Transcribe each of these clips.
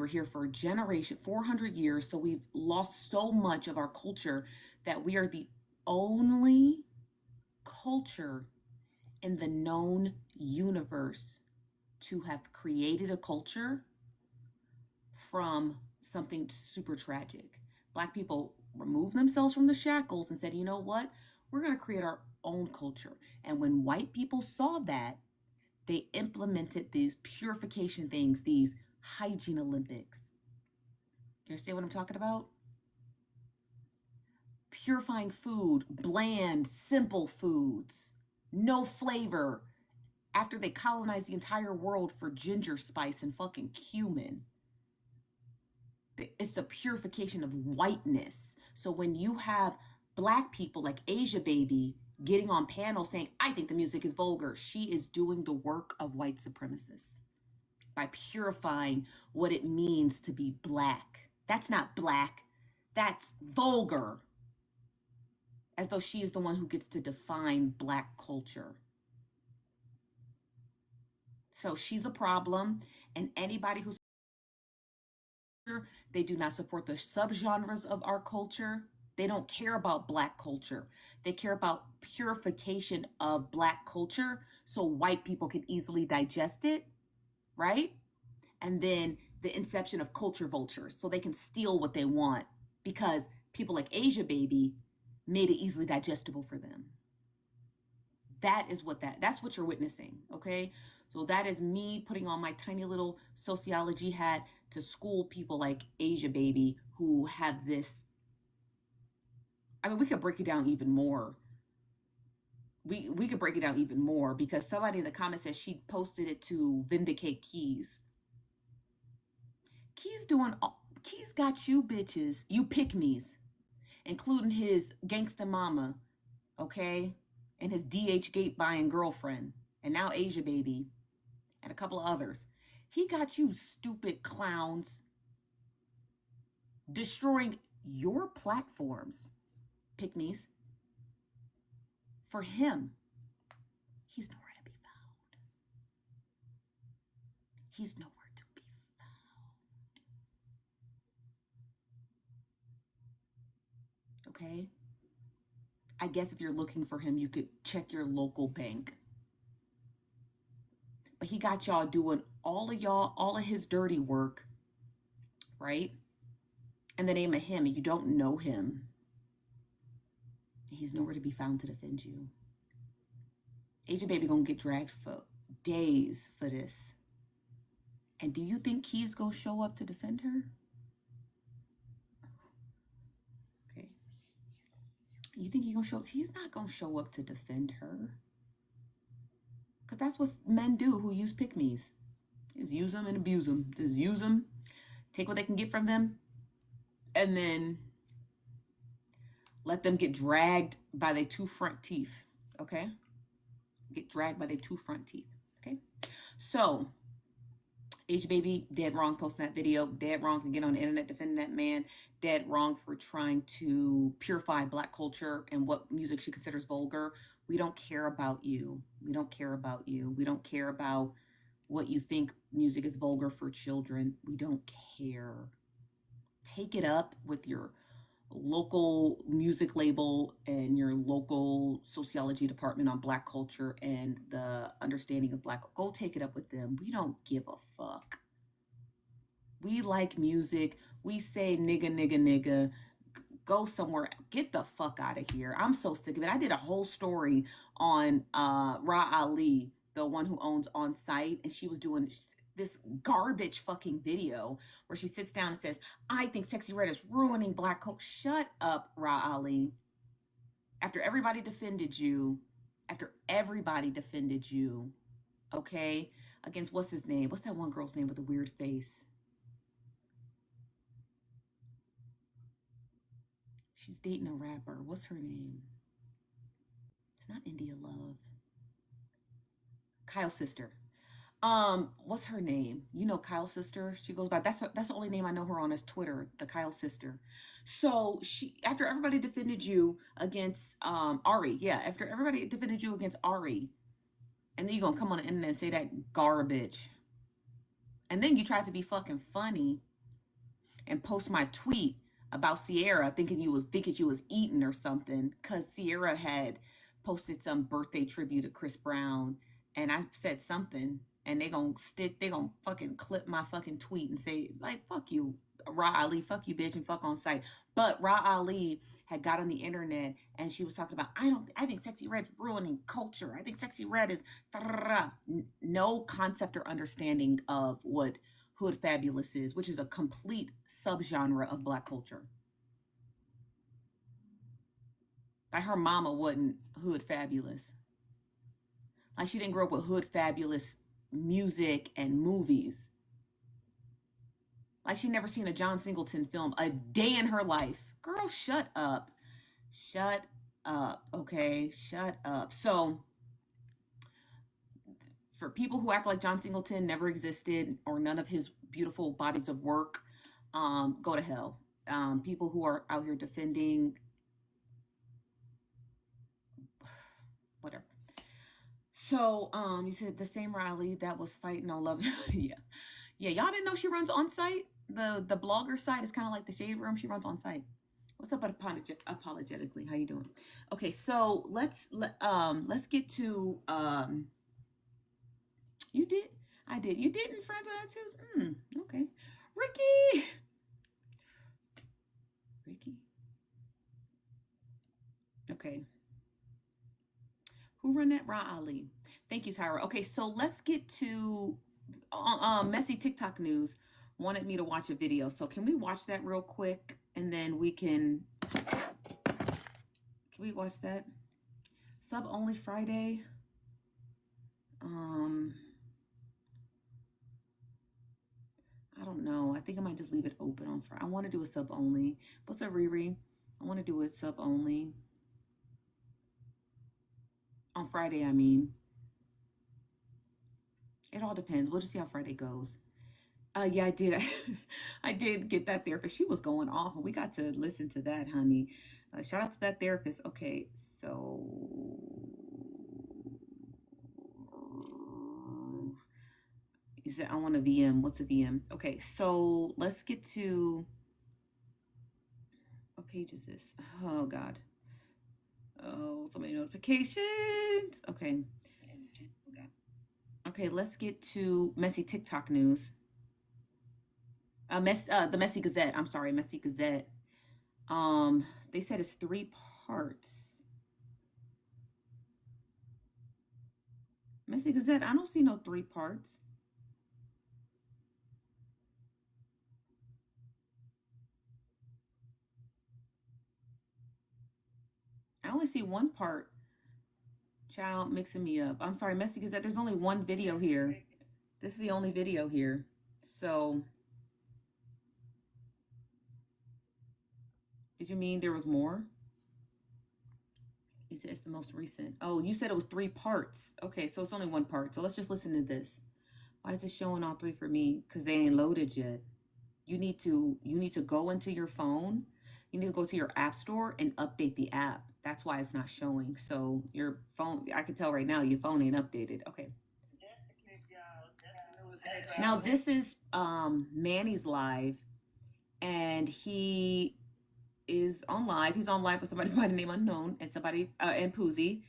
were here for a generation, 400 years. So we've lost so much of our culture that we are the only culture in the known universe to have created a culture from something super tragic. Black people removed themselves from the shackles and said, you know what? We're going to create our own culture. And when white people saw that, they implemented these purification things, these hygiene Olympics. You understand what I'm talking about? Purifying food, bland, simple foods, no flavor. After they colonized the entire world for ginger spice and fucking cumin, it's the purification of whiteness. So when you have black people like Asia Baby getting on panels saying, I think the music is vulgar, she is doing the work of white supremacists by purifying what it means to be black. That's not black, that's vulgar. As though she is the one who gets to define black culture. So she's a problem, and anybody who's they do not support the subgenres of our culture. They don't care about black culture. They care about purification of black culture so white people can easily digest it, right? And then the inception of culture vultures so they can steal what they want because people like Asia Baby made it easily digestible for them. That's what you're witnessing, okay? So that is me putting on my tiny little sociology hat to school people like Asia Baby who have this. I mean, we could break it down even more. We could break it down even more because somebody in the comments says she posted it to vindicate Keys. Keys got you bitches, you pick me's, including his gangsta mama, okay? And his DH gate buying girlfriend, and now Asia Baby, and a couple of others. He got you stupid clowns destroying your platforms, pick me's. For him, he's nowhere to be found. He's nowhere to be found. Okay? I guess if you're looking for him, you could check your local bank. But he got y'all doing all of his dirty work, right? In the name of him, and you don't know him. He's nowhere to be found to defend you. Asia Baby gonna get dragged for days for this. And do you think he's gonna show up to defend her? Okay. You think he's gonna show up? He's not gonna show up to defend her. Because that's what men do who use pick-me's. Just use them and abuse them. Just use them, take what they can get from them, and then let them get dragged by their two front teeth, okay? Get dragged by their two front teeth, okay? So, Asia Baby, dead wrong posting that video. Dead wrong for getting on the internet defending that man. Dead wrong for trying to purify black culture and what music she considers vulgar. We don't care about you. We don't care about you. We don't care about what you think music is vulgar for children. We don't care. Take it up with your local music label and your local sociology department on black culture and the understanding of black. Go take it up with them. We don't give a fuck. We like music. We say nigga, nigga, nigga. Go somewhere. Get the fuck out of here. I'm so sick of it. I did a whole story on Ra Ali, the one who owns On Site, and she was doing this garbage fucking video where she sits down and says, I think Sexy Red is ruining black culture. Shut up, Ra Ali. After everybody defended you, okay, against what's his name? What's that one girl's name with the weird face? She's dating a rapper. What's her name? It's not India Love. Kyle's sister. What's her name? You know Kyle's sister. She goes by that's the only name I know her on is Twitter, the Kyle sister. So she after everybody defended you against Ari, yeah, after everybody defended you against Ari, and then you're gonna come on the internet and say that garbage. And then you try to be fucking funny and post my tweet about Sierra, thinking you was eating or something, because Sierra had posted some birthday tribute to Chris Brown, and I said something, and they gonna fucking clip my fucking tweet and say like fuck you, Ra Ali, fuck you, bitch, and fuck on site. But Ra Ali had got on the internet and she was talking about I think Sexy Red's ruining culture. I think Sexy Red is no concept or understanding of what Hood Fabulous is, which is a complete subgenre of black culture. Like her mama wasn't Hood Fabulous. Like she didn't grow up with Hood Fabulous music and movies. Like she never seen a John Singleton film a day in her life. Girl, shut up. Shut up, okay? Shut up. So, for people who act like John Singleton never existed or none of his beautiful bodies of work, go to hell. People who are out here defending whatever. So, you said the same Riley that was fighting on Love. Yeah. Yeah, y'all didn't know she runs on site? The blogger site is kind of like the Shade Room. She runs on site. What's up apologetically? How you doing? Okay, so let's get to you did. I did. You didn't friends with that too? Okay. Ricky. Ricky. Okay. Who run that? Ra Ali. Thank you, Tyra. Okay, so let's get to messy TikTok news. Wanted me to watch a video. So can we watch that real quick? And then we can we watch that? Sub only Friday. I don't know. I think I might just leave it open on Friday. I want to do a sub only. What's up, Riri? I want to do it sub only. On Friday, I mean. It all depends. We'll just see how Friday goes. Yeah, I did. I did get that therapist. She was going off, and we got to listen to that, honey. Shout out to that therapist. Okay, so you said I want a VM. What's a VM? Okay, so let's get to what page is this? Oh God. Oh, so many notifications. Okay. Okay, let's get to messy TikTok news. The Messy Gazette. I'm sorry, Messy Gazette. They said it's 3 parts. Messy Gazette, I don't see no 3 parts. I only see 1 part. Child mixing me up. I'm sorry, Messy Gazette. There's only 1 video here. This is the only video here. So, did you mean there was more? You said it's the most recent. Oh, you said it was 3 parts. Okay, so it's only 1 part. So let's just listen to this. Why is it showing all 3 for me? Because they ain't loaded yet. You need to go into your phone. You need to go to your app store and update the app. That's why it's not showing. So your phone, I can tell right now, your phone ain't updated. Okay. Now this is Manny's live, and he is on live. He's on live with somebody by the name unknown and somebody and Poozy.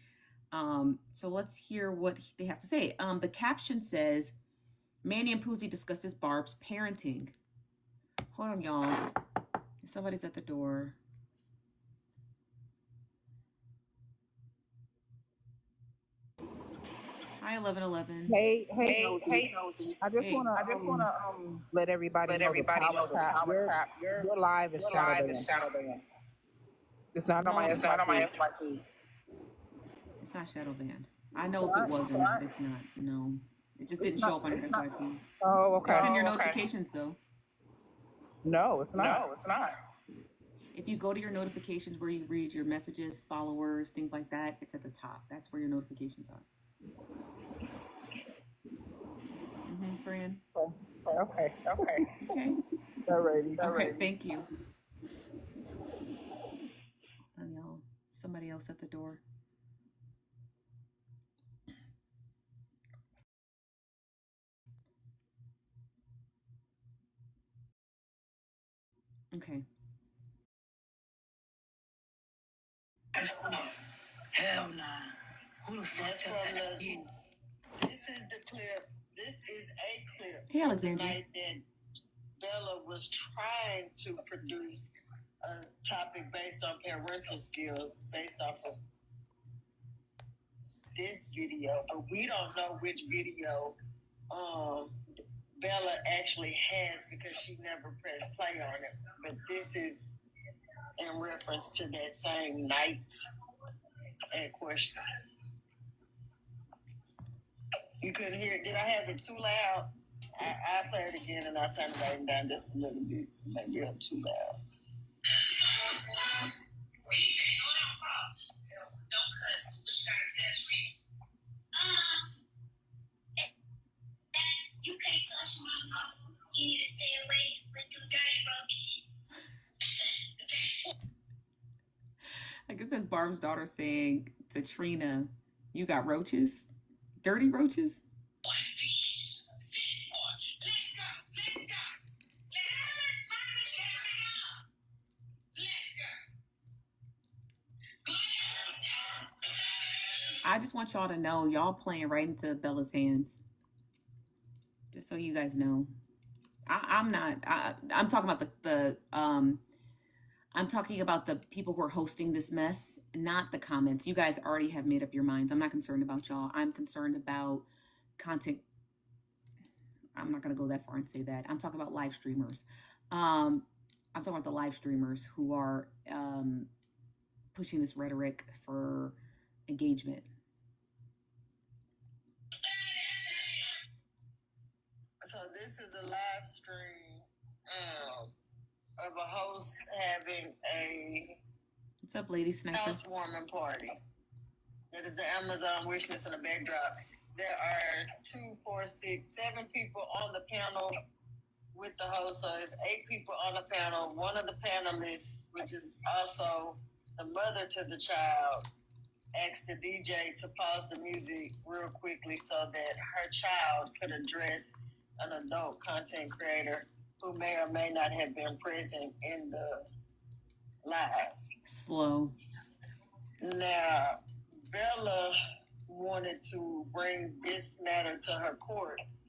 So let's hear what they have to say. The caption says, Manny and Poozy discusses Barb's parenting. Hold on, y'all. Somebody's at the door. Hi, 1111. Hey, Nosy. I just Hey. wanna let everybody know the power tap. Your live is shadow banned. It's not on No, my it's FYP. It's not shadow banned. I know if it was or not. It's not. No. It just didn't show up on your FYP. Oh, It's okay. in your notifications though. No, it's not. If you go to your notifications where you read your messages, followers, things like that, it's at the top. That's where your notifications are. Friend. Okay. Okay. Alrighty. Okay, thank you. And y'all, somebody else at the door. Okay. Hell nah. Who the fuck does that? This is the clip. This is a clip Hey, from the Alexandria. night that Bella was trying to produce a topic based on parental skills based off of this video, but we don't know which video Bella actually has because she never pressed play on it. But this is in reference to that same night at question. You couldn't hear it. Did I have it too loud? I play it again and I'll turn the volume down just a little bit. Maybe I'm too loud. You can't touch my mom. You need to stay away with two dirty roaches. I guess that's Barb's daughter saying to Trina, "You got roaches, dirty roaches." I just want y'all to know y'all playing right into Bella's hands. Just so you guys know. I'm not. I'm talking about the I'm talking about the people who are hosting this mess, not the comments. You guys already have made up your minds. I'm not concerned about y'all. I'm concerned about content. I'm not going to go that far and say that. I'm talking about live streamers. I'm talking about the live streamers who are pushing this rhetoric for engagement. So this is a live stream of a host having a What's up, Lady Sniper? housewarming party. That is the Amazon wish list in the backdrop. There are 2, 4, 6, 7 people on the panel with the host. So it's 8 people on the panel. One of the panelists, which is also the mother to the child, asked the DJ to pause the music real quickly so that her child could address an adult content creator who may or may not have been present in the live. Slow. Now, Bella wanted to bring this matter to her courts.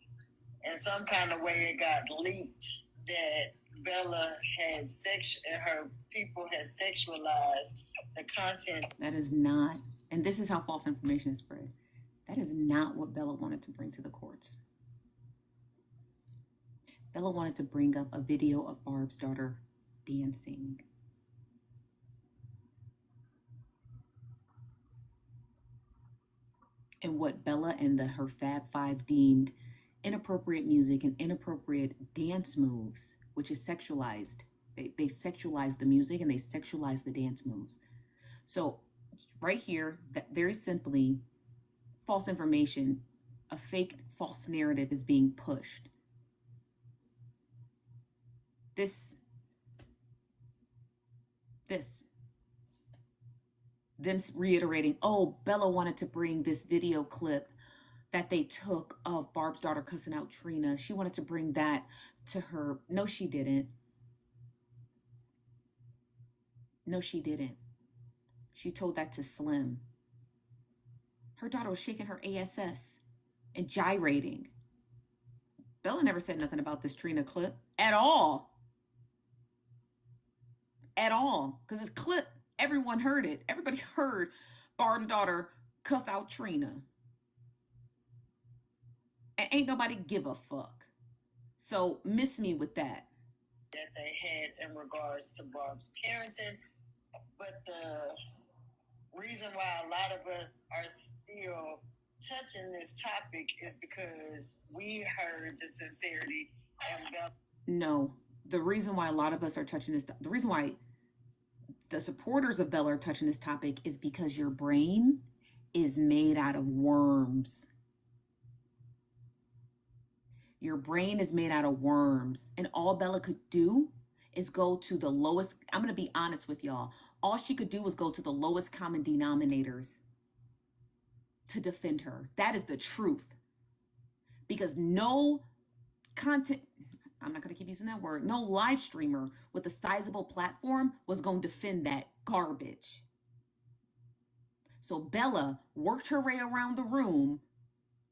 In some kind of way, it got leaked that Bella had her people had sexualized the content. That is not, and this is how false information is spread. That is not what Bella wanted to bring to the courts. Bella wanted to bring up a video of Barb's daughter dancing. And what Bella and her Fab Five deemed inappropriate music and inappropriate dance moves, which is sexualized. They sexualize the music and they sexualize the dance moves. So right here, that very simply, false information, a fake false narrative is being pushed. This them reiterating, oh, Bella wanted to bring this video clip that they took of Barb's daughter cussing out Trina. She wanted to bring that to her. No, she didn't. No, she didn't. She told that to Slim. Her daughter was shaking her ass and gyrating. Bella never said nothing about this Trina clip at all. At all. Because this clip, everyone heard it. Everybody heard Barb's daughter cuss out Trina. And ain't nobody give a fuck. So miss me with that. That they had in regards to Barb's parenting. But the reason why a lot of us are still touching this topic is because we heard the sincerity and Bella. No, the reason why a lot of us are touching this, the reason why the supporters of Bella are touching this topic is because your brain is made out of worms. Your brain is made out of worms. And all Bella could do is go to the lowest, I'm going to be honest with y'all. All she could do was go to the lowest common denominators to defend her. That is the truth. Because no content, I'm not going to keep using that word. No live streamer with a sizable platform was going to defend that garbage. So Bella worked her way around the room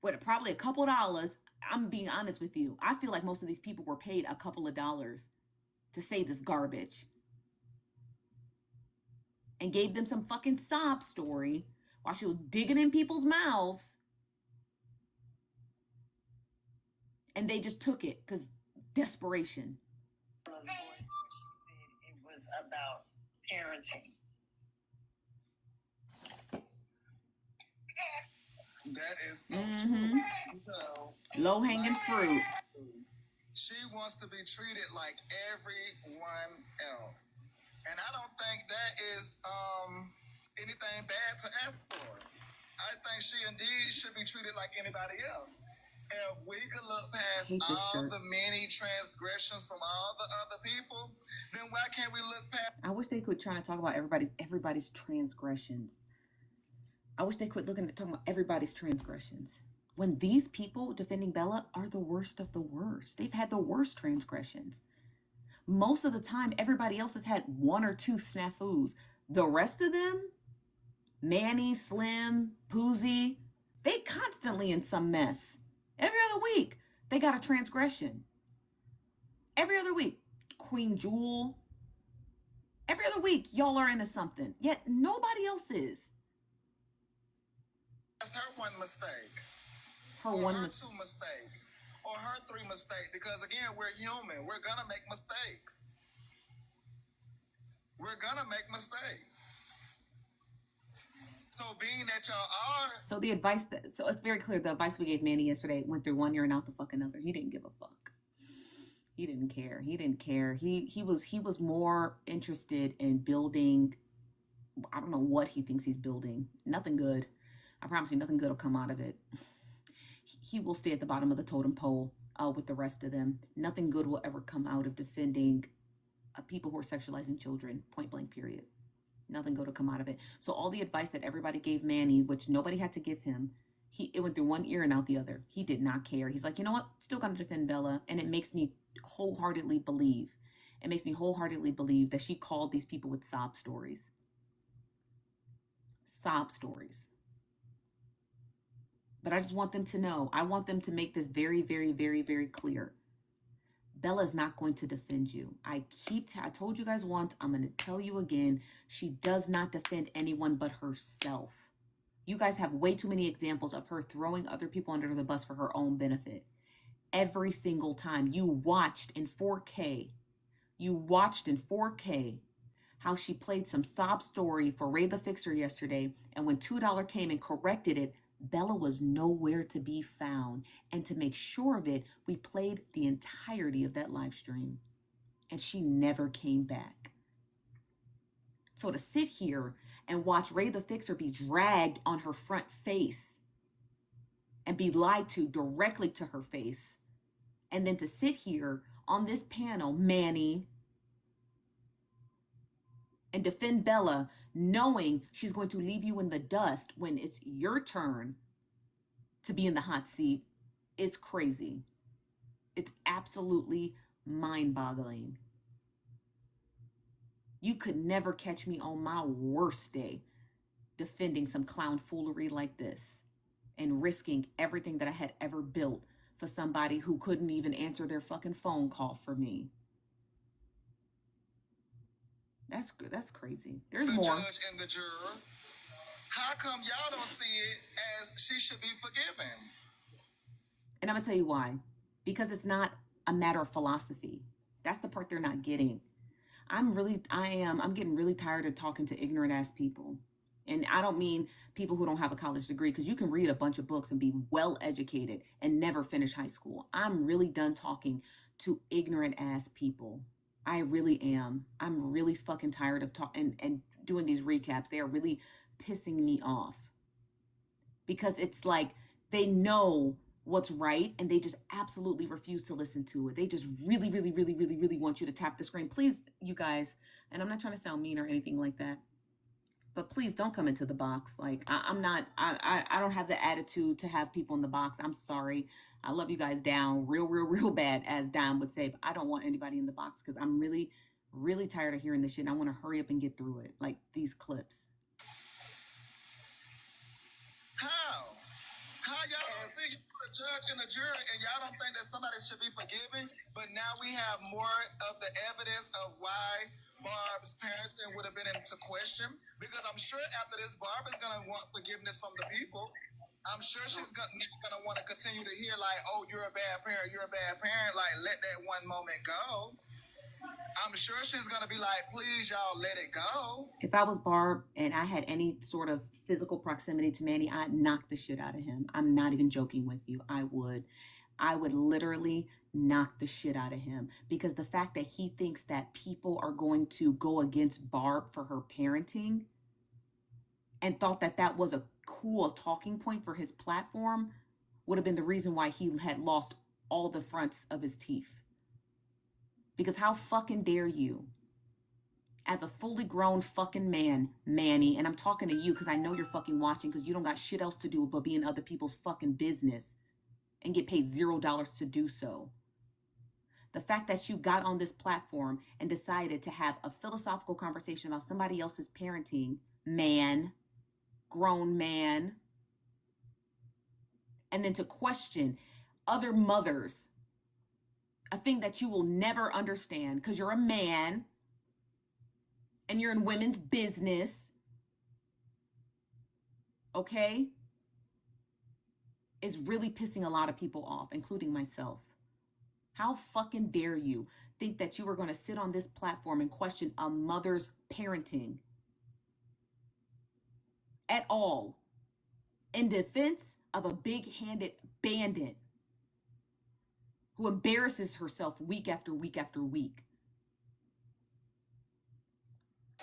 with probably a couple dollars. I'm being honest with you. I feel like most of these people were paid a couple of dollars to say this garbage. And gave them some fucking sob story while she was digging in people's mouths. And they just took it because desperation. It was about parenting. That is so true. So, low hanging fruit. She wants to be treated like everyone else. And I don't think that is anything bad to ask for. I think she indeed should be treated like anybody else. If we could look past all the many transgressions from all the other people, then why can't we look past? I wish they quit trying to talk about everybody's transgressions. I wish they quit looking at talking about everybody's transgressions. When these people defending Bella are the worst of the worst. They've had the worst transgressions. Most of the time, everybody else has had one or two snafus. The rest of them, Manny, Slim, Poozy, they constantly in some mess. Every other week, they got a transgression. Every other week, Queen Jewel. Every other week, y'all are into something. Yet nobody else is. That's her one mistake. Her two mistake. Or her three mistake. Because again, we're human. We're gonna make mistakes. So being that y'all are. So it's very clear the advice we gave Manny yesterday went through one ear and out the fucking other. He didn't give a fuck. He didn't care. He was more interested in building. I don't know what he thinks he's building. Nothing good. I promise you, nothing good will come out of it. He will stay at the bottom of the totem pole with the rest of them. Nothing good will ever come out of defending people who are sexualizing children, point blank, period. Nothing good will come out of it. So all the advice that everybody gave Manny, which nobody had to give him, it went through one ear and out the other. He did not care. He's like, you know what? Still going to defend Bella. And it makes me wholeheartedly believe that she called these people with sob stories. Sob stories. But I just want them to know. I want them to make this very, very, very, very clear. Bella's not going to defend you. I told you guys once, I'm going to tell you again. She does not defend anyone but herself. You guys have way too many examples of her throwing other people under the bus for her own benefit. Every single time. You watched in 4K how she played some sob story for Ray the Fixer yesterday. And when $2 came and corrected it, Bella was nowhere to be found. And to make sure of it, we played the entirety of that live stream. And she never came back. So to sit here and watch Ray the Fixer be dragged on her front face and be lied to directly to her face, and then to sit here on this panel, Manny, and defend Bella, knowing she's going to leave you in the dust when it's your turn to be in the hot seat, is crazy. It's absolutely mind-boggling. You could never catch me on my worst day defending some clown foolery like this and risking everything that I had ever built for somebody who couldn't even answer their fucking phone call for me. That's crazy. There's more. The judge and the juror. How come y'all don't see it as she should be forgiven? And I'm going to tell you why. Because it's not a matter of philosophy. That's the part they're not getting. I'm getting really tired of talking to ignorant ass people. And I don't mean people who don't have a college degree, because you can read a bunch of books and be well educated and never finish high school. I'm really done talking to ignorant ass people. I really am. I'm really fucking tired of talking and doing these recaps. They are really pissing me off. Because it's like they know what's right and they just absolutely refuse to listen to it. They just really, really, really, really, really want you to tap the screen. Please, you guys, and I'm not trying to sound mean or anything like that, But please don't come into the box. Like I'm not. I don't have the attitude to have people in the box. I'm sorry. I love you guys down real, real, real bad, as Dom would say. But I don't want anybody in the box because I'm really, really tired of hearing this shit. And I want to hurry up and get through it. Like these clips. How? How y'all don't see you're a judge and a jury and y'all don't think that somebody should be forgiven? But now we have more of the evidence of why Barb's parenting would have been into question. Because I'm sure after this, Barb is going to want forgiveness from the people. I'm sure she's going to want to continue to hear like, oh, you're a bad parent, you're a bad parent. Like, let that one moment go. I'm sure she's going to be like, please, y'all, let it go. If I was Barb and I had any sort of physical proximity to Manny, I'd knock the shit out of him. I'm not even joking with you. I would literally knock the shit out of him because the fact that he thinks that people are going to go against Barb for her parenting and thought that that was a cool talking point for his platform would have been the reason why he had lost all the fronts of his teeth. Because how fucking dare you, as a fully grown fucking man, Manny, and I'm talking to you because I know you're fucking watching because you don't got shit else to do but be in other people's fucking business and get paid $0 to do so. The fact that you got on this platform and decided to have a philosophical conversation about somebody else's parenting, man, grown man, and then to question other mothers, a thing that you will never understand because you're a man and you're in women's business, okay, is really pissing a lot of people off, including myself. How fucking dare you think that you were going to sit on this platform and question a mother's parenting at all in defense of a big-handed bandit who embarrasses herself week after week after week.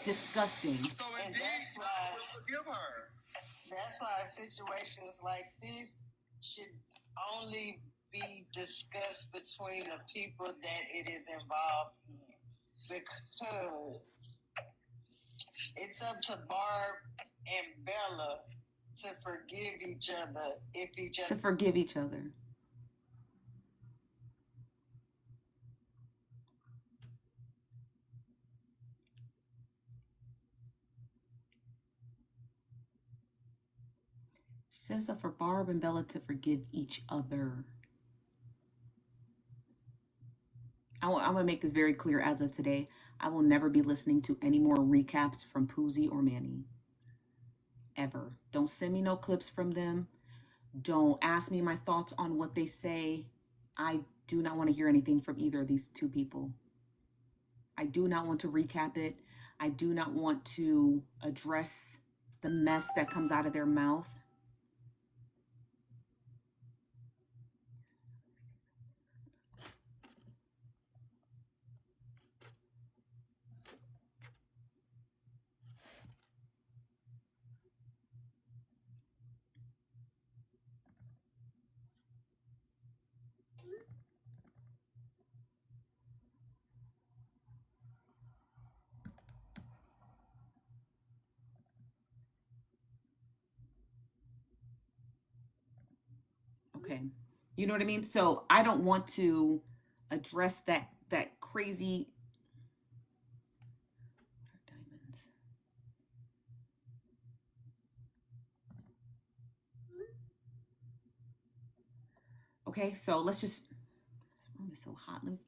Disgusting. So indeed, I will forgive her. That's why situations like this should only be discussed between the people that it is involved in. Because it's up to Barb and Bella to forgive each other if each other. To forgive each other. She said it's up for Barb and Bella to forgive each other. I'm going to make this very clear as of today. I will never be listening to any more recaps from Poozy or Manny. Ever. Don't send me no clips from them. Don't ask me my thoughts on what they say. I do not want to hear anything from either of these two people. I do not want to recap it. I do not want to address the mess that comes out of their mouth. Okay. You know what I mean? So I don't want to address that crazy diamonds. Okay, so let's just, this room is so hot. Let me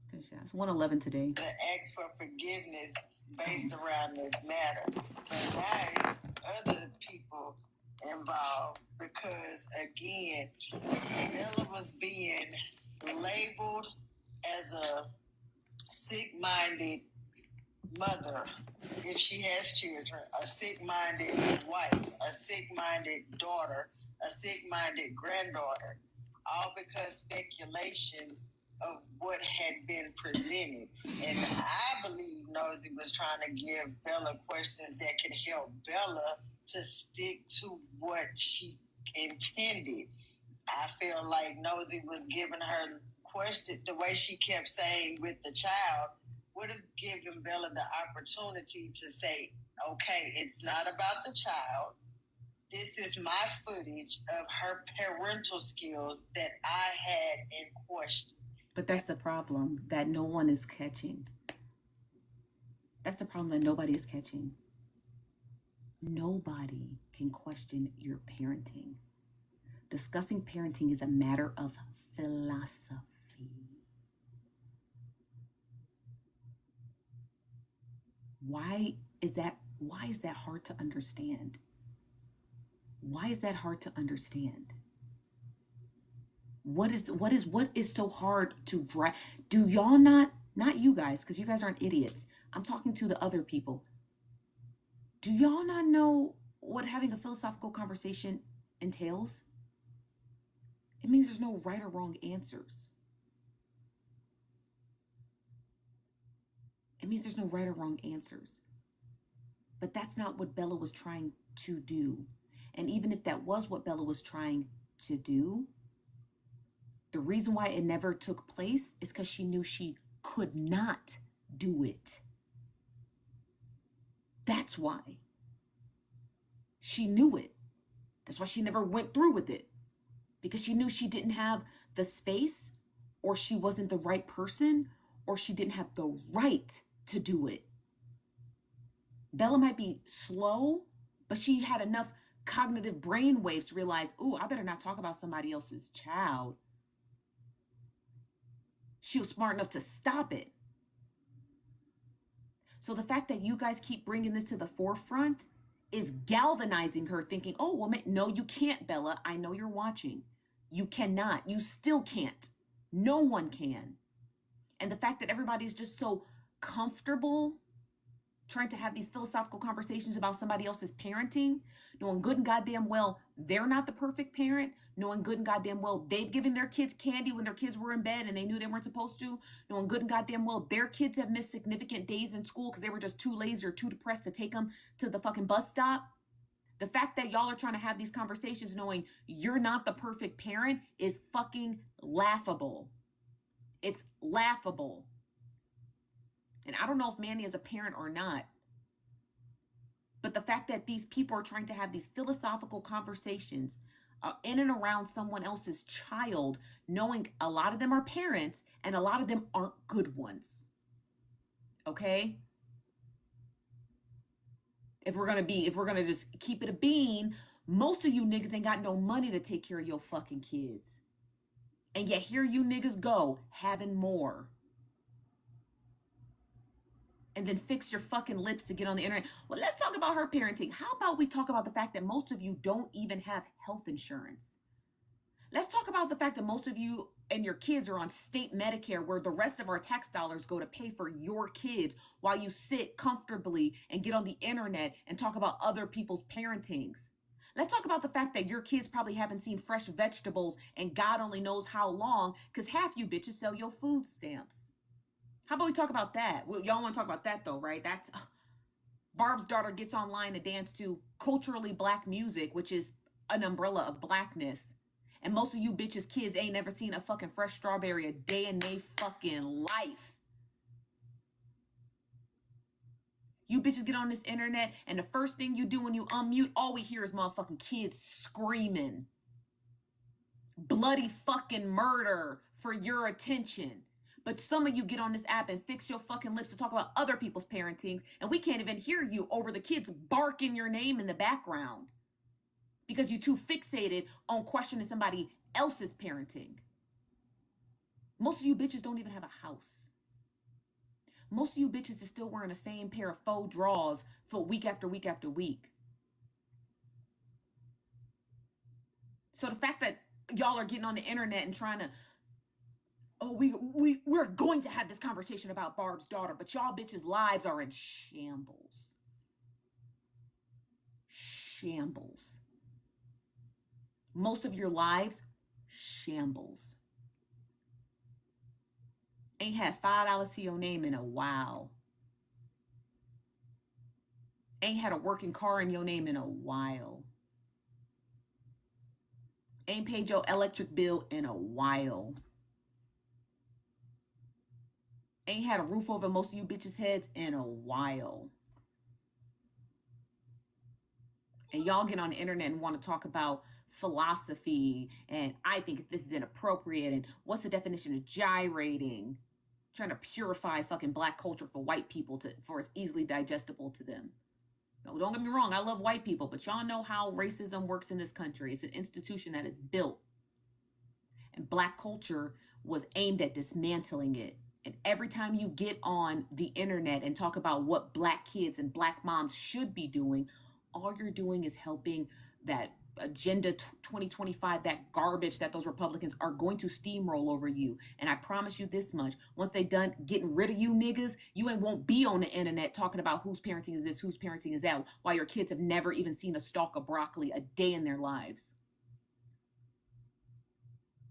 finish that. It's 1:11 today. To ask for forgiveness based around this matter. But now it's other people involved because, again, Bella was being labeled as a sick-minded mother if she has children, a sick-minded wife, a sick-minded daughter, a sick-minded granddaughter, all because speculations of what had been presented. And I believe Nosy was trying to give Bella questions that could help Bella to stick to what she intended. I feel like Nosy was giving her question, the way she kept saying with the child, would have given Bella the opportunity to say, Okay, it's not about the child. This is my footage of her parental skills that I had in question. But that's the problem that no one is catching. That's the problem that nobody is catching. Nobody can question your parenting. Discussing parenting is a matter of philosophy. Why is that hard to understand? Why is that hard to understand? What is so hard to grasp? Do y'all not you guys, because you guys aren't idiots. I'm talking to the other people. Do y'all not know what having a philosophical conversation entails? It means there's no right or wrong answers. It means there's no right or wrong answers. But that's not what Bella was trying to do. And even if that was what Bella was trying to do, the reason why it never took place is because she knew she could not do it. That's why. She knew it. That's why she never went through with it. Because she knew she didn't have the space, or she wasn't the right person, or she didn't have the right to do it. Bella might be slow, but she had enough cognitive brain waves to realize, ooh, I better not talk about somebody else's child. She was smart enough to stop it. So the fact that you guys keep bringing this to the forefront is galvanizing her, thinking, oh, well, no, you can't, Bella. I know you're watching. You cannot. You still can't. No one can. And the fact that everybody's just so comfortable trying to have these philosophical conversations about somebody else's parenting, knowing good and goddamn well they're not the perfect parent, knowing good and goddamn well they've given their kids candy when their kids were in bed and they knew they weren't supposed to, knowing good and goddamn well their kids have missed significant days in school because they were just too lazy or too depressed to take them to the fucking bus stop. The fact that y'all are trying to have these conversations knowing you're not the perfect parent is fucking laughable. It's laughable. And I don't know if Manny is a parent or not, but the fact that these people are trying to have these philosophical conversations in and around someone else's child, knowing a lot of them are parents and a lot of them aren't good ones. Okay? If we're gonna just keep it a bean, most of you niggas ain't got no money to take care of your fucking kids. And yet here you niggas go, having more. And then fix your fucking lips to get on the internet. Well, let's talk about her parenting. How about we talk about the fact that most of you don't even have health insurance? Let's talk about the fact that most of you and your kids are on state Medicare, where the rest of our tax dollars go to pay for your kids while you sit comfortably and get on the internet and talk about other people's parentings. Let's talk about the fact that your kids probably haven't seen fresh vegetables and God only knows how long, because half you bitches sell your food stamps. How about we talk about that? Well, y'all want to talk about that though, right? That's Barb's daughter gets online to dance to culturally black music, which is an umbrella of blackness. And most of you bitches kids ain't never seen a fucking fresh strawberry a day in they fucking life. You bitches get on this internet and the first thing you do when you unmute, all we hear is motherfucking kids screaming. Bloody fucking murder for your attention. But some of you get on this app and fix your fucking lips to talk about other people's parenting, and we can't even hear you over the kids barking your name in the background because you're too fixated on questioning somebody else's parenting. Most of you bitches don't even have a house. Most of you bitches is still wearing the same pair of faux drawers for week after week after week. So the fact that y'all are getting on the internet and trying to, oh, we're going to have this conversation about Barb's daughter, but y'all bitches' lives are in shambles. Shambles. Most of your lives, shambles. Ain't had $5 to your name in a while. Ain't had a working car in your name in a while. Ain't paid your electric bill in a while. Ain't had a roof over most of you bitches' heads in a while. And y'all get on the internet and want to talk about philosophy and I think this is inappropriate and what's the definition of gyrating, trying to purify fucking black culture for white people for it's easily digestible to them. No, don't get me wrong, I love white people, but y'all know how racism works in this country. It's an institution that is built, and black culture was aimed at dismantling it. And every time you get on the internet and talk about what black kids and black moms should be doing, all you're doing is helping that agenda 2025, that garbage that those Republicans are going to steamroll over you. And I promise you this much, once they done getting rid of you niggas, you ain't won't be on the internet talking about whose parenting is this, whose parenting is that, while your kids have never even seen a stalk of broccoli a day in their lives.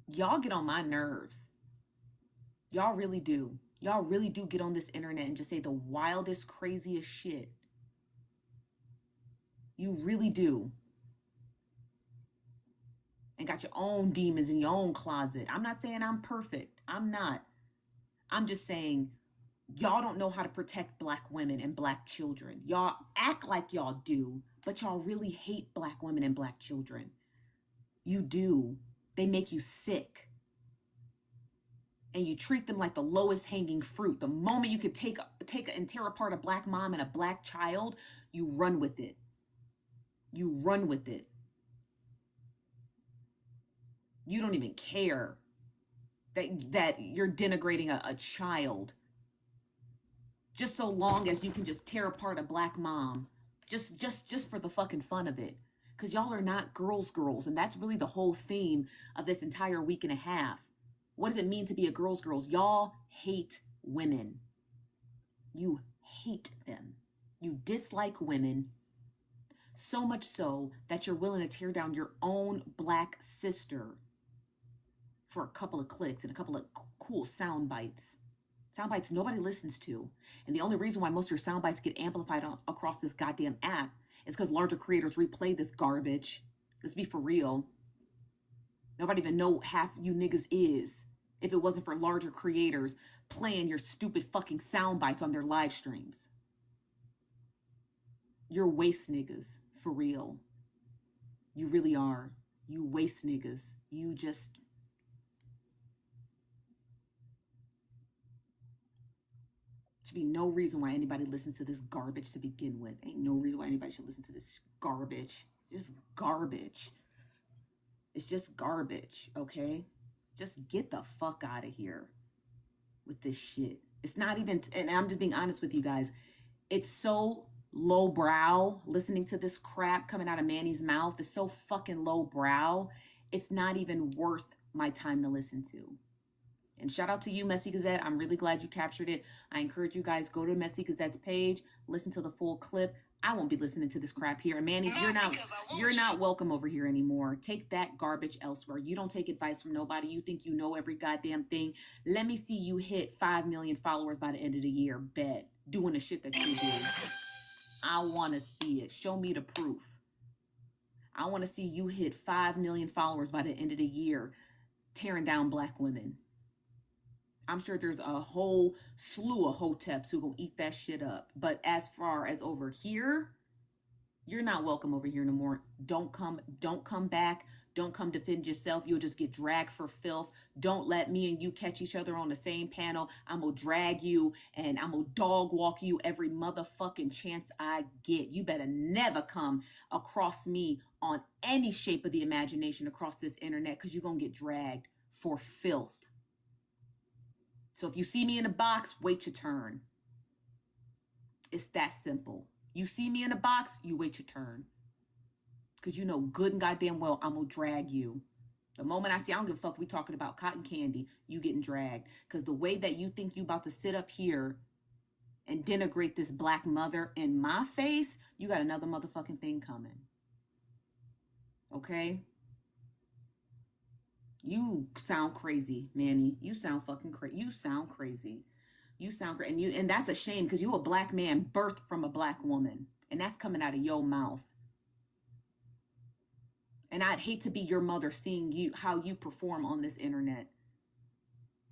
Y'all get on my nerves. Y'all really do. Y'all really do get on this internet and just say the wildest, craziest shit. You really do. And got your own demons in your own closet. I'm not saying I'm perfect. I'm not. I'm just saying y'all don't know how to protect black women and black children. Y'all act like y'all do, but y'all really hate black women and black children. You do. They make you sick. And you treat them like the lowest hanging fruit. The moment you could take and tear apart a black mom and a black child, you run with it. You run with it. You don't even care that you're denigrating a child. Just so long as you can just tear apart a black mom. Just for the fucking fun of it. Because y'all are not girls. And that's really the whole theme of this entire week and a half. What does it mean to be a girls? Y'all hate women. You hate them. You dislike women. So much so that you're willing to tear down your own black sister for a couple of clicks and a couple of cool sound bites. Sound bites nobody listens to. And the only reason why most of your sound bites get amplified across this goddamn app is because larger creators replay this garbage. Let's be for real. Nobody even know half you niggas is if it wasn't for larger creators playing your stupid fucking sound bites on their live streams. You're waste niggas, for real. You really are. You waste niggas. You just... should be no reason why anybody listens to this garbage to begin with. Ain't no reason why anybody should listen to this garbage. Just garbage. It's just garbage, okay? Just get the fuck out of here with this shit. It's not even, and I'm just being honest with you guys, it's so lowbrow listening to this crap coming out of Manny's mouth. It's so fucking lowbrow. It's not even worth my time to listen to. And shout out to you, Messy Gazette. I'm really glad you captured it. I encourage you guys, go to Messy Gazette's page, listen to the full clip. I won't be listening to this crap here. And Manny, you're not welcome over here anymore. Take that garbage elsewhere. You don't take advice from nobody. You think you know every goddamn thing. Let me see you hit 5 million followers by the end of the year. Bet. Doing the shit that you do. I want to see it. Show me the proof. I want to see you hit 5 million followers by the end of the year, tearing down black women. I'm sure there's a whole slew of hoteps who gonna eat that shit up. But as far as over here, you're not welcome over here no more. Don't come back. Don't come defend yourself. You'll just get dragged for filth. Don't let me and you catch each other on the same panel. I'm gonna drag you and I'm gonna dog walk you every motherfucking chance I get. You better never come across me on any shape of the imagination across this internet, because you're gonna get dragged for filth. So if you see me in a box, wait your turn. It's that simple. You see me in a box, you wait your turn. Because you know good and goddamn well I'm going to drag you. The moment I see, I don't give a fuck, we talking about cotton candy, you getting dragged. Because the way that you think you about to sit up here and denigrate this black mother in my face, you got another motherfucking thing coming. Okay? You sound crazy, Manny. You sound fucking crazy. You sound crazy. You sound crazy. And that's a shame, because you a black man birthed from a black woman. And that's coming out of your mouth. And I'd hate to be your mother seeing you, how you perform on this internet.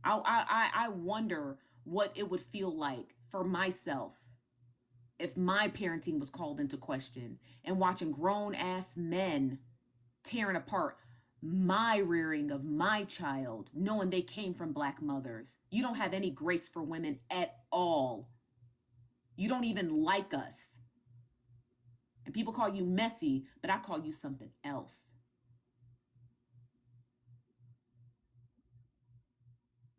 I wonder what it would feel like for myself if my parenting was called into question, and watching grown ass men tearing apart my rearing of my child, knowing they came from black mothers. You don't have any grace for women at all. You don't even like us. And people call you messy, but I call you something else.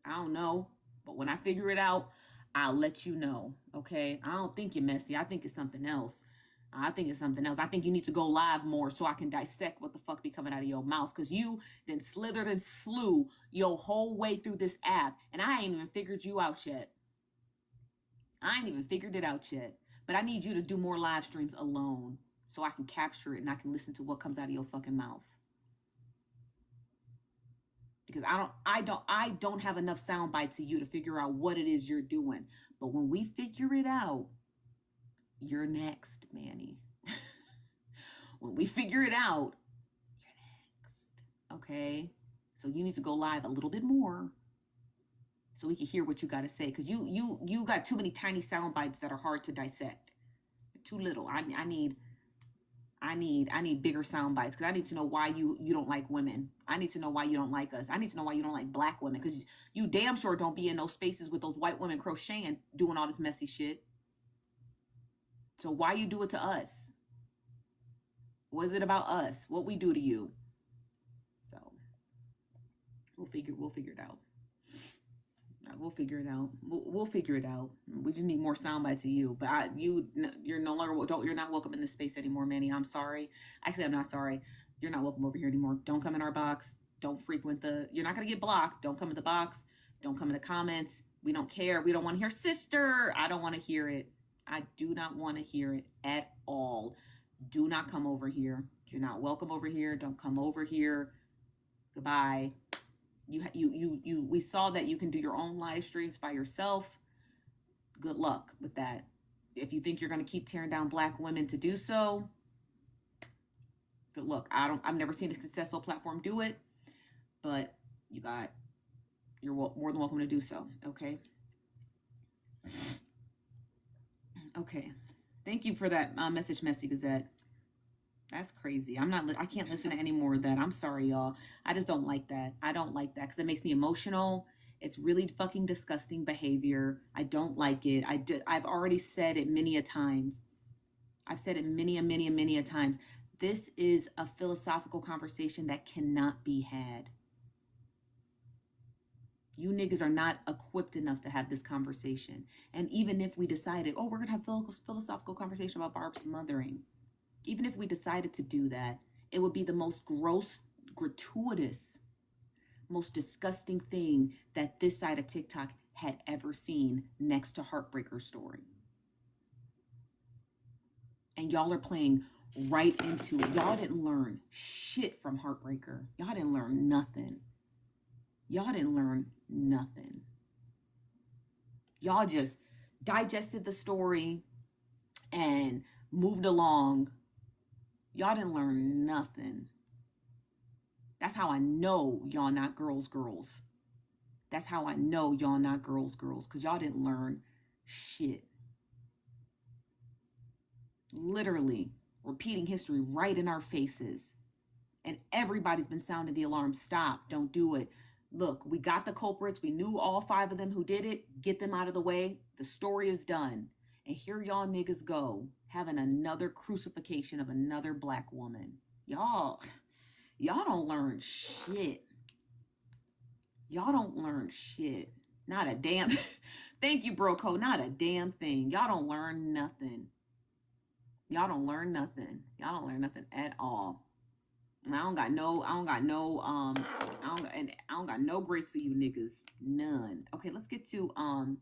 I don't know, but when I figure it out, I'll let you know, okay? I don't think you're messy. I think it's something else. I think it's something else. I think you need to go live more so I can dissect what the fuck be coming out of your mouth, because you then slithered and slew your whole way through this app, and I ain't even figured you out yet. I ain't even figured it out yet. But I need you to do more live streams alone so I can capture it and I can listen to what comes out of your fucking mouth. Because I don't have enough sound bites to you to figure out what it is you're doing. But when we figure it out, you're next, Manny. When we figure it out, you're next. Okay? So you need to go live a little bit more so we can hear what you got to say. Because you got too many tiny sound bites that are hard to dissect. Too little. I need bigger sound bites, because I need to know why you don't like women. I need to know why you don't like us. I need to know why you don't like black women, because you damn sure don't be in those spaces with those white women crocheting, doing all this messy shit. So why you do it to us? What is it about us? What we do to you? So we'll figure it out. We'll figure it out. We'll figure it out. We just need more sound bites of you. But you're no longer, you're not welcome in this space anymore, Manny. I'm sorry. Actually, I'm not sorry. You're not welcome over here anymore. Don't come in our box. Don't frequent you're not going to get blocked. Don't come in the box. Don't come in the comments. We don't care. We don't want to hear sister. I don't want to hear it. I do not want to hear it at all. Do not come over here. You're not welcome over here. Don't come over here. Goodbye. We saw that you can do your own live streams by yourself. Good luck with that. If you think you're going to keep tearing down black women to do so, good luck. I've never seen a successful platform do it, but you're more than welcome to do so. Okay. Okay. Thank you for that message, Messy Gazette. That's crazy. I can't listen to any more of that. I'm sorry, y'all. I just don't like that. I don't like that because it makes me emotional. It's really fucking disgusting behavior. I don't like it. I've already said it many a times. I've said it many a times. This is a philosophical conversation that cannot be had. You niggas are not equipped enough to have this conversation. And even if we decided, we're going to have a philosophical conversation about Barb's mothering, even if we decided to do that, it would be the most gross, gratuitous, most disgusting thing that this side of TikTok had ever seen, next to Heartbreaker Story. And y'all are playing right into it. Y'all didn't learn shit from Heartbreaker. Y'all didn't learn nothing. Y'all didn't learn nothing. Y'all just digested the story and moved along. Y'all didn't learn nothing. That's how I know y'all not girls. That's how I know y'all not girls, because y'all didn't learn shit. Literally repeating history right in our faces. And everybody's been sounding the alarm. Stop. Don't do it. Look, we got the culprits. We knew all 5 of them who did it. Get them out of the way. The story is done. And here y'all niggas go, having another crucifixion of another black woman. Y'all don't learn shit. Y'all don't learn shit. Not a damn. Thank you, Broco. Not a damn thing. Y'all don't learn nothing. Y'all don't learn nothing. Y'all don't learn nothing at all. And I don't got no grace for you niggas. None. Okay, let's get to hold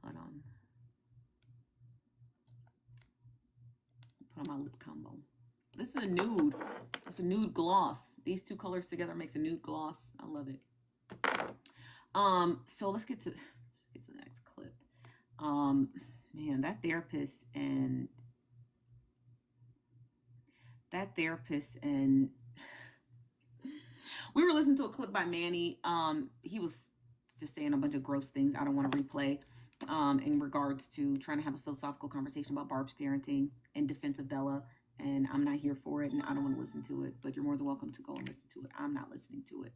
on. Put on my lip combo. This is a nude. It's a nude gloss. These 2 colors together makes a nude gloss. I love it. So let's get to the next clip. Man, that therapist and we were listening to a clip by Manny. He was just saying a bunch of gross things I don't want to replay. in regards to trying to have a philosophical conversation about Barb's parenting in defense of Bella. And I'm not here for it, and I don't want to listen to it. But you're more than welcome to go and listen to it. I'm not listening to it.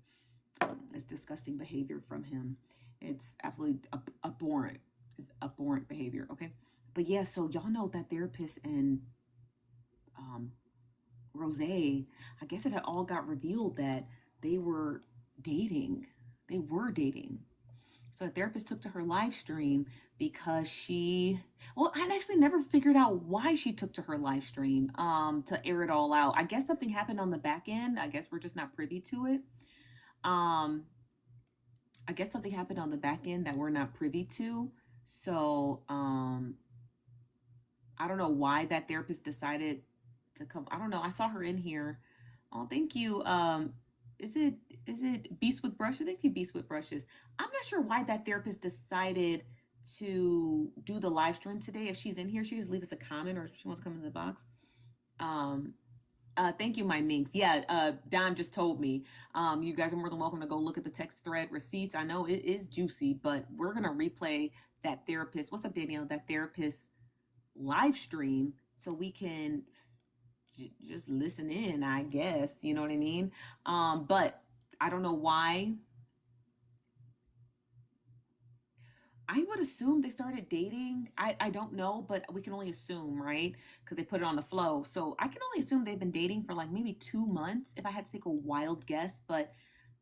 It's disgusting behavior from him. It's absolutely abhorrent. It's abhorrent behavior. Okay, but yeah. So y'all know that therapist and Rose, I guess it had all got revealed that they were dating. They were dating. So a therapist took to her live stream because I actually never figured out why she took to her live stream to air it all out. I guess something happened on the back end. I guess we're just not privy to it. I guess something happened on the back end that we're not privy to. So I don't know why that therapist decided to come. I don't know. I saw her in here. Oh, thank you. Is it Beast with Brushes? Thank you, Beast with Brushes. I'm not sure why that therapist decided to do the live stream today. If she's in here, she just leave us a comment, or if she wants to come into the box. Thank you, my minx. Yeah, Don just told me. You guys are more than welcome to go look at the text thread receipts. I know it is juicy, but we're gonna replay that therapist. What's up, Danielle? That therapist live stream so we can just listen in, I guess. You know what I mean? But I don't know why. I would assume they started dating. I don't know, but we can only assume, right? Because they put it on the flow. So I can only assume they've been dating for like maybe 2 months, if I had to take a wild guess. But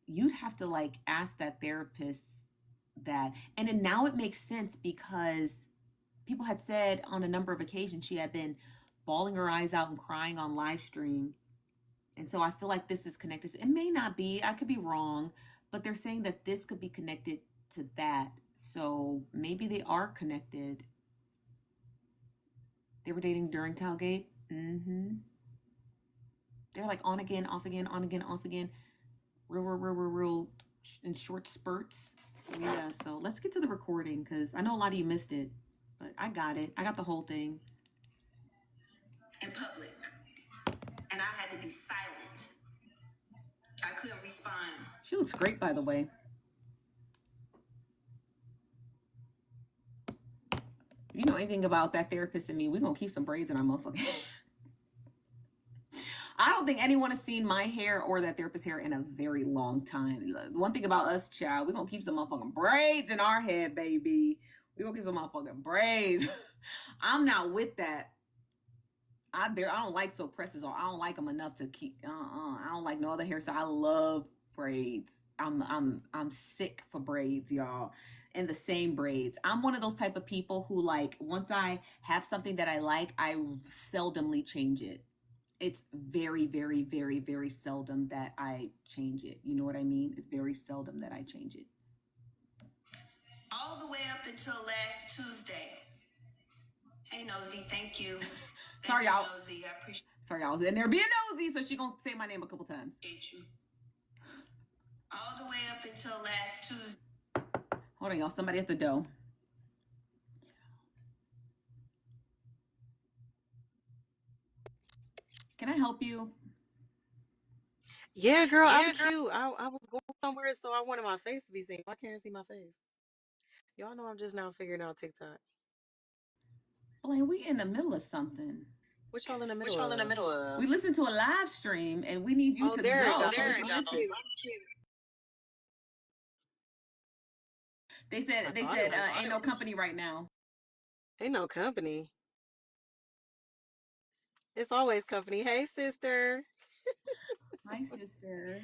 you'd have to like ask that therapist that. And then now it makes sense because people had said on a number of occasions she had been bawling her eyes out and crying on live stream. And so I feel like this is connected. It may not be, I could be wrong, but they're saying that this could be connected to that. So maybe they are connected. They were dating during Tailgate. They're like on again, off again, on again, off again. Real in short spurts. So yeah, so let's get to the recording because I know a lot of you missed it, but I got it. I got the whole thing. In public, and I had to be silent. I couldn't respond. She looks great, by the way. You know anything about that therapist and me, we're going to keep some braids in our motherfucking I don't think anyone has seen my hair or that therapist's hair in a very long time. One thing about us, child, we're going to keep some motherfucking braids in our head, baby. We're going to keep some motherfucking braids. I'm not with that. I don't like suppressors, or I don't like them enough to keep. I don't like no other hairstyle. I love braids. I'm sick for braids, y'all. And the same braids. I'm one of those type of people who like once I have something that I like, I seldomly change it. It's very, very, very, very seldom that I change it. You know what I mean? It's very seldom that I change it. All the way up until last Tuesday. Hey, Nosy, thank you. Sorry, y'all. Nosy, I appreciate. Sorry, y'all was in there being nosy, so she gonna say my name a couple times. You. All the way up until last Tuesday. Hold on, y'all. Somebody at the door. Can I help you? Yeah, girl, I'm cute. I was going somewhere, so I wanted my face to be seen. I can't see my face. Y'all know I'm just now figuring out TikTok. Blaine, we in the middle of something. What y'all in the middle of? We listen to a live stream, and we need you to there go. it There go. you go. They said ain't no company right now. Ain't no company. It's always company. Hey, sister. Hi, sister.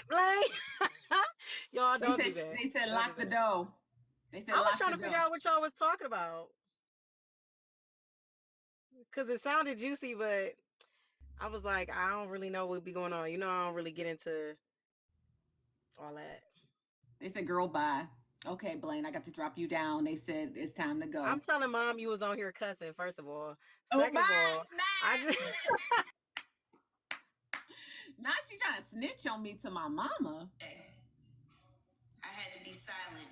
Blaine. Y'all don't do that. They said lock the door. They said I was lock trying the to door. figure out what y'all was talking about. Because it sounded juicy, but I was like, I don't really know what be going on. You know, I don't really get into all that. They said, girl, bye. Okay, Blaine, I got to drop you down. They said it's time to go. I'm telling mom you was on here cussing, first of all. Oh, Second of all, I just now she trying to snitch on me to my mama. I had to be silent.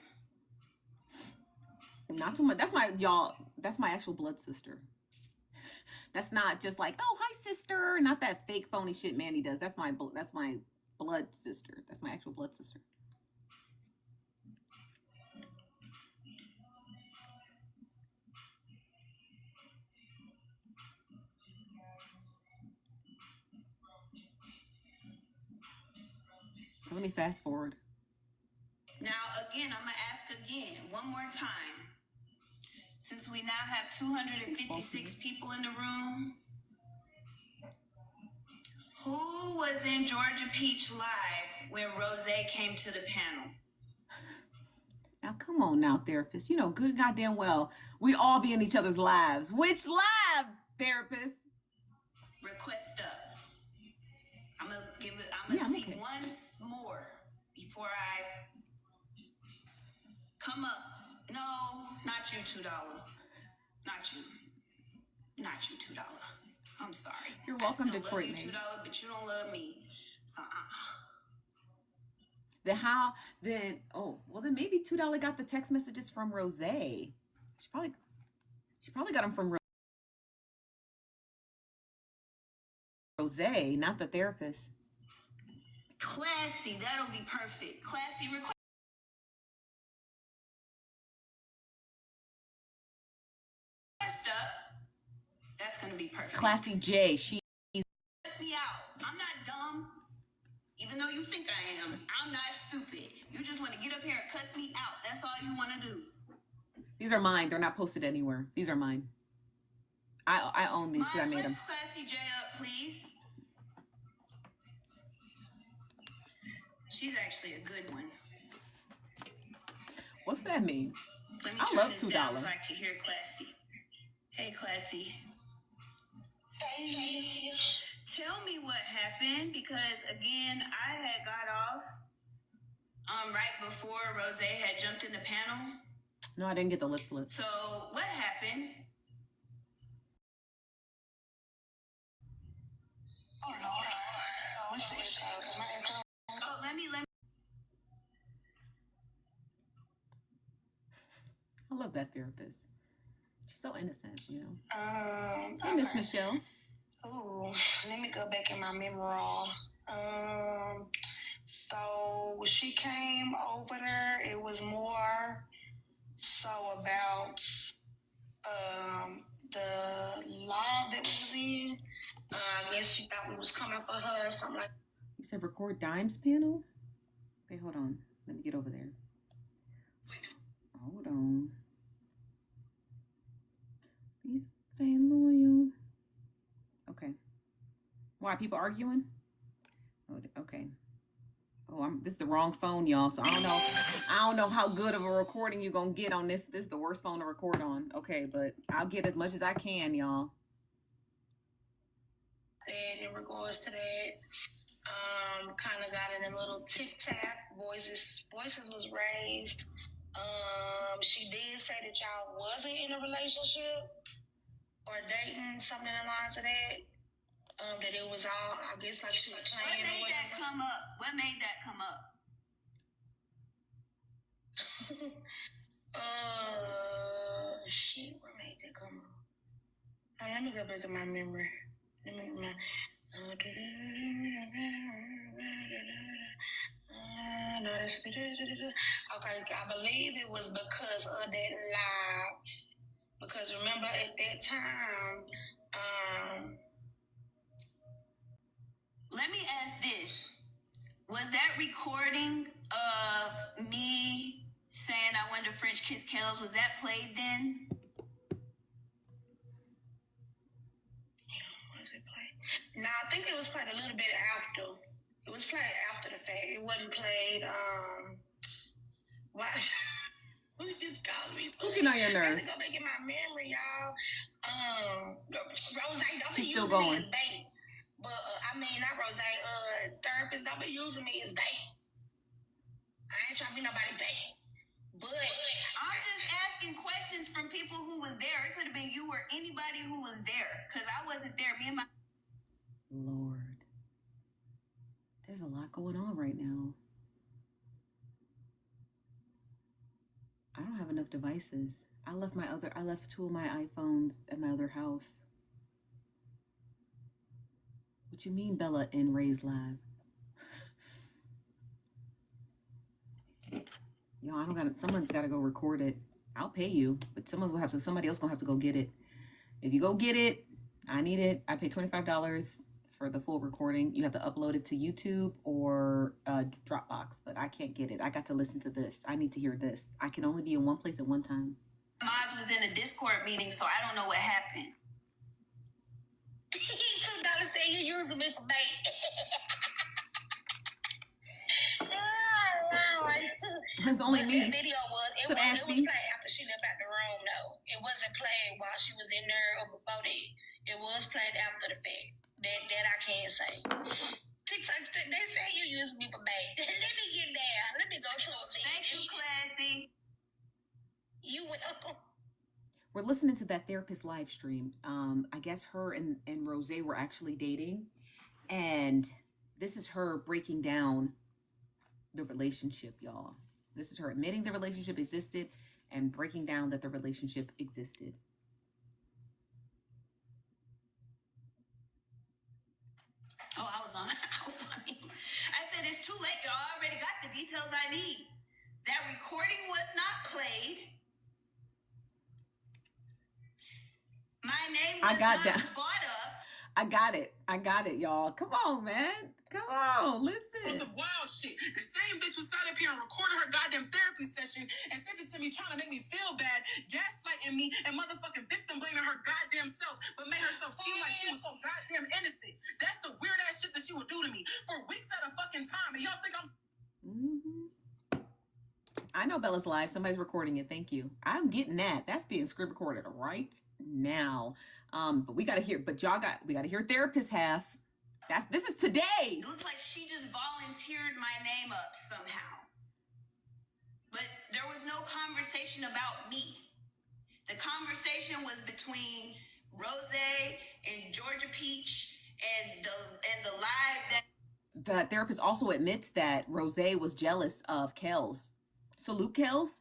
Not too much. That's my actual blood sister. That's not just like, oh, hi, sister. Not that fake phony shit Manny does. That's my blood sister. That's my actual blood sister. Let me fast forward. Now, again, I'm going to ask again, one more time. Since we now have 256 people in the room, who was in Georgia Peach Live when Rose came to the panel? Now, come on now, therapist. You know good goddamn well we all be in each other's lives. Which live, therapist? Request up. I'm going to give it, I'm going to see okay. Once more before I come up. No, not you, $2. Not you. Not you, $2. I'm sorry. You're welcome, I still Detroit. Love you, $2, but you don't love me. So then then maybe $2 got the text messages from Rose. She probably got them from Rose, not the therapist. Classy, that'll be perfect. Classy request up. That's gonna be perfect. Classy J, she cuss me out. I'm not dumb. Even though you think I am, I'm not stupid. You just want to get up here and cuss me out. That's all you want to do. These are mine. They're not posted anywhere. These are mine. I own these because I made them. Classy J up, please. She's actually a good one. What's that mean? Let me turn love this $2 down so I can hear Classy. Hey, Classy. Hey. Tell me what happened, because again, I had got off right before Rose had jumped in the panel. No, I didn't get the lip flip. So what happened? Oh Lord. Let me. I love that therapist. She's so innocent, you know. Hey, Miss Michelle. Oh, let me go back in my memory. So she came over there. It was more so about the law that we was in. I guess she thought we was coming for her or something like. You said record Dimes panel? Okay, hold on. Let me get over there. Hold on. These staying loyal. Okay. Why, people arguing? Oh, okay. Oh, this is the wrong phone, y'all. So I don't know how good of a recording you're gonna get on this. This is the worst phone to record on. Okay, but I'll get as much as I can, y'all. And in regards to that, kind of got in a little tic-tac. Voices was raised. She did say that y'all wasn't in a relationship or dating, something in the lines of that. That it was all, I guess, like she was playing. What made that come up? What made that come up? Shit, what made that come up? Let me go back in my memory. Okay, I believe it was because of that live. Because remember at that time, let me ask this. Was that recording of me saying I wanted to French kiss Kels, was that played then? Was it played? No, I think it was played a little bit after. It was played after the fact. It wasn't played, why? Who just called me? Looking on your nerves. Go back in my memory, y'all. Rose, don't be still using going. me as bait. But, not Rose, therapist, don't be using me as bait. I ain't trying to be nobody bait. But I'm just asking questions from people who was there. It could have been you or anybody who was there. Because I wasn't there. Me and my... Lord. There's a lot going on right now. I don't have enough devices. I left 2 of my iPhones at my other house. What you mean, Bella in Ray's live? Yo, someone's gotta go record it. I'll pay you, but somebody else gonna have to go get it. If you go get it, I need it. I pay $25 for the full recording. You have to upload it to YouTube or Dropbox, but I can't get it. I got to listen to this. I need to hear this. I can only be in one place at one time. Mods was in a Discord meeting, so I don't know what happened. $2 say you using me for bait. It's only me. That video was, it was played after she left out the room, though. It wasn't played while she was in there or before that. It was played after the fact. That I can't say. TikTok, they say you use me for bait. Let me get there. Let me go to a thing. Thank you, Classy. You welcome. We're listening to that therapist live stream. I guess her and Rose were actually dating. And this is her breaking down the relationship, y'all. This is her admitting the relationship existed and breaking down that the relationship existed. Oh, I was on mute. I said, it's too late. Y'all already got the details I need. That recording was not played. My name was not brought up. I got it, y'all. Come on, man. Come on, listen. It was some wild shit. The same bitch was sat up here and recorded her goddamn therapy session and sent it to me trying to make me feel bad, gaslighting me, and motherfucking victim blaming her goddamn self, but made herself seem like she was so goddamn innocent. That's the weird ass shit that she would do to me for weeks at a fucking time. And y'all think I'm... I know Bella's live. Somebody's recording it. Thank you. I'm getting that. That's being script recorded right now. But we gotta hear. But we gotta hear therapist half. This is today. It looks like she just volunteered my name up somehow. But there was no conversation about me. The conversation was between Rose and Georgia Peach and the live that. The therapist also admits that Rose was jealous of Kels. Salute Kels.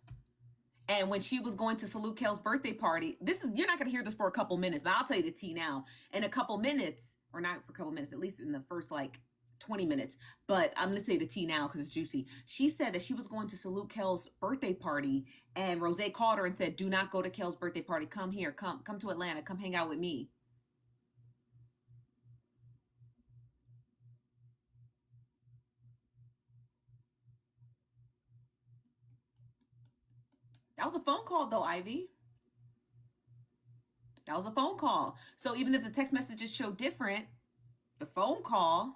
And when she was going to salute Kel's birthday party, you're not going to hear this for a couple minutes, but I'll tell you the tea now. In a couple minutes, or not for a couple minutes, at least in the first 20 minutes, but I'm going to tell you the tea now because it's juicy. She said that she was going to salute Kel's birthday party, and Rose called her and said, do not go to Kel's birthday party. Come here. Come to Atlanta. Come hang out with me. That was a phone call, though, Ivy. That was a phone call. So even if the text messages show different, the phone call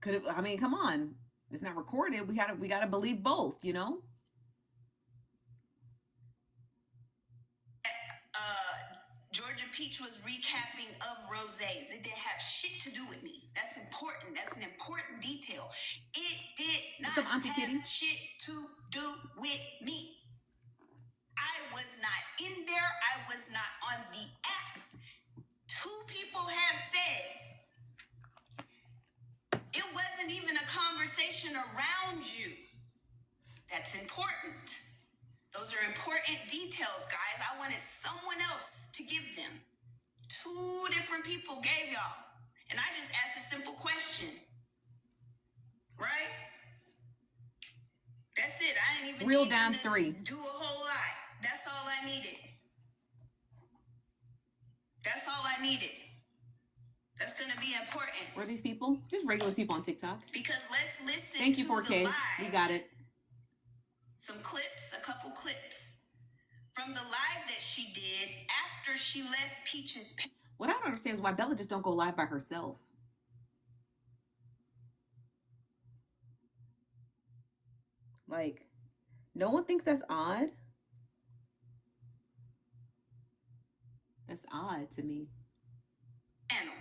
could have, I mean, come on. It's not recorded. We gotta believe both, you know? Georgia Peach was recapping of Rose's. It didn't have shit to do with me. That's important. That's an important detail. It did not have shit to do with me. I was not in there. I was not on the app. 2 people have said it wasn't even a conversation around you. That's important. Those are important details, guys. I wanted someone else to give them. 2 different people gave y'all. And I just asked a simple question. Right? That's it. I didn't even Reel need down to 3. do a whole lot. That's all I needed. That's all I needed. That's going to be important. Were these people? Just regular people on TikTok. Because let's listen. Thank you, to 4K. the live. We got it. Some clips, a couple clips from the live that she did after she left Peach's. What I don't understand is why Bella just don't go live by herself. Like, no one thinks that's odd. That's odd to me. Channel.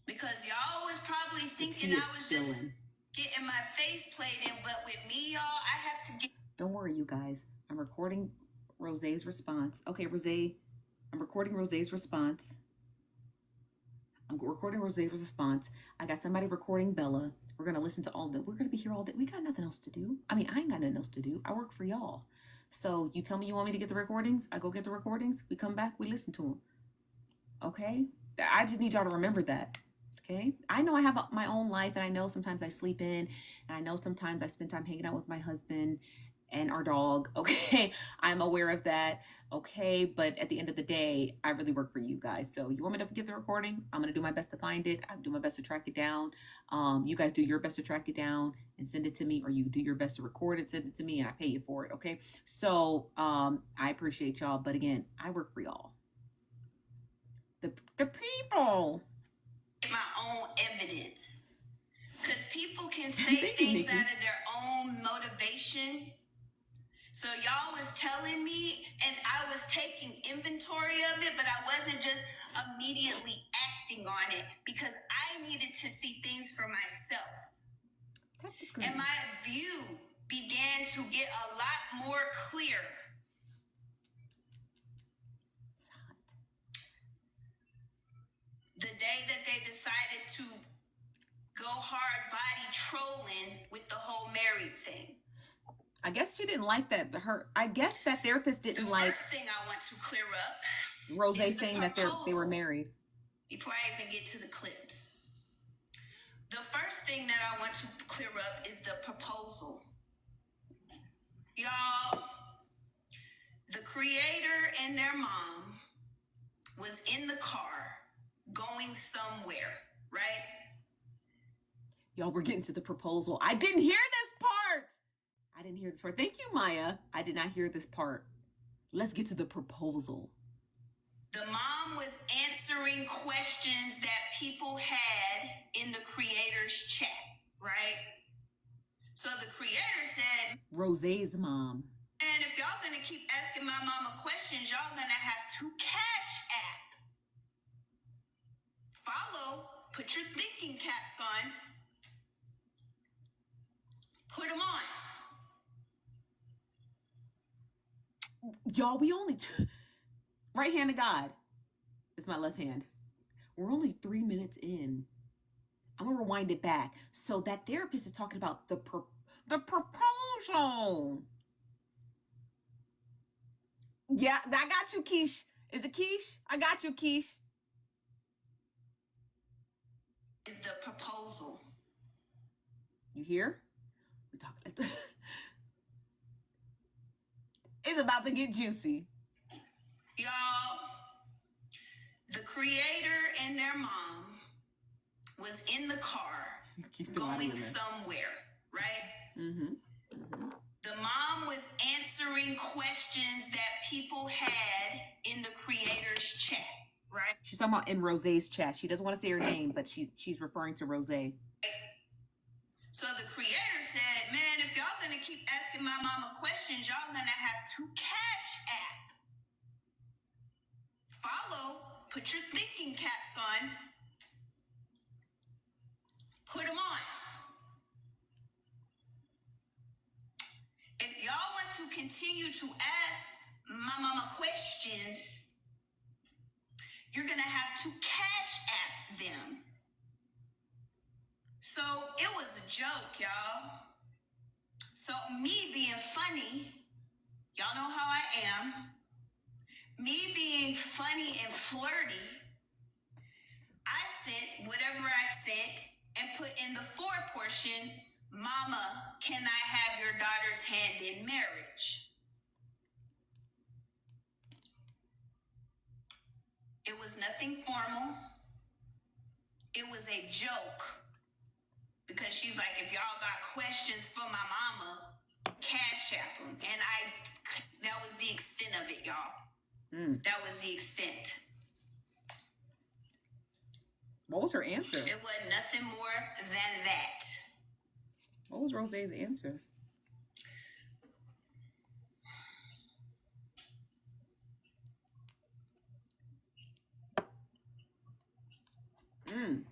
Because y'all was probably thinking I was just getting my face plated, but with me, y'all, I have to get. Don't worry, you guys. I'm recording Rose's response. Okay, Rose, I'm recording Rose's response. I got somebody recording Bella. We're going to listen to all of them. We're going to be here all day. We got nothing else to do. I mean, I ain't got nothing else to do. I work for y'all. So you tell me you want me to get the recordings. I go get the recordings. We come back. We listen to them. Okay? I just need y'all to remember that. Okay? I know I have my own life, and I know sometimes I sleep in, and I know sometimes I spend time hanging out with my husband, and our dog. Okay, I'm aware of that. Okay, but at the end of the day, I really work for you guys. So you want me to get the recording? I'm gonna do my best to find it. I do my best to track it down. You guys do your best to track it down and send it to me, or you do your best to record it, send it to me, and I pay you for it. Okay, so I appreciate y'all, but again, I work for y'all. The people. My own evidence. Because people can say things out of their own motivation. So y'all was telling me, and I was taking inventory of it, but I wasn't just immediately acting on it because I needed to see things for myself. And my view began to get a lot more clear. The day that they decided to go hard body trolling with the whole married thing. I guess she didn't like that. I guess that therapist didn't like. The first thing I want to clear up, Rose saying that they were married. Before I even get to the clips, the first thing that I want to clear up is the proposal. Y'all, the creator and their mom was in the car going somewhere, right? Y'all, we're getting to the proposal. I didn't hear this part. Thank you, Maya. I did not hear this part. Let's get to the proposal. The mom was answering questions that people had in the creator's chat, right? So the creator said, Rose's mom. And if y'all gonna keep asking my mama questions, y'all gonna have to Cash App. Follow, put your thinking caps on, put them on. Y'all, we only right hand of God. It's my left hand. We're only 3 minutes in. I'm gonna rewind it back. So that therapist is talking about the proposal. Yeah, I got you, Keish. Is it Keish? I got you, Keish. Is the proposal. You hear? We're talking. It's about to get juicy. Y'all, the creator and their mom was in the car going somewhere, right? Mm-hmm. The mom was answering questions that people had in the creator's chat, right? She's talking about in Rose's chat. She doesn't want to say her name, but she's referring to Rose. So the creator said, man, if y'all gonna keep asking my mama questions, y'all gonna have to Cash App. Follow, put your thinking caps on, put them on. If y'all want to continue to ask my mama questions, you're gonna have to Cash App them. So it was a joke, y'all. So me being funny, y'all know how I am. Me being funny and flirty, I sent whatever I sent and put in the for portion, Mama, can I have your daughter's hand in marriage? It was nothing formal. It was a joke. Because she's like, if y'all got questions for my mama, Cash App them. And that was the extent of it, y'all. That was the extent. What was her answer? It was nothing more than that. What was Rose's answer?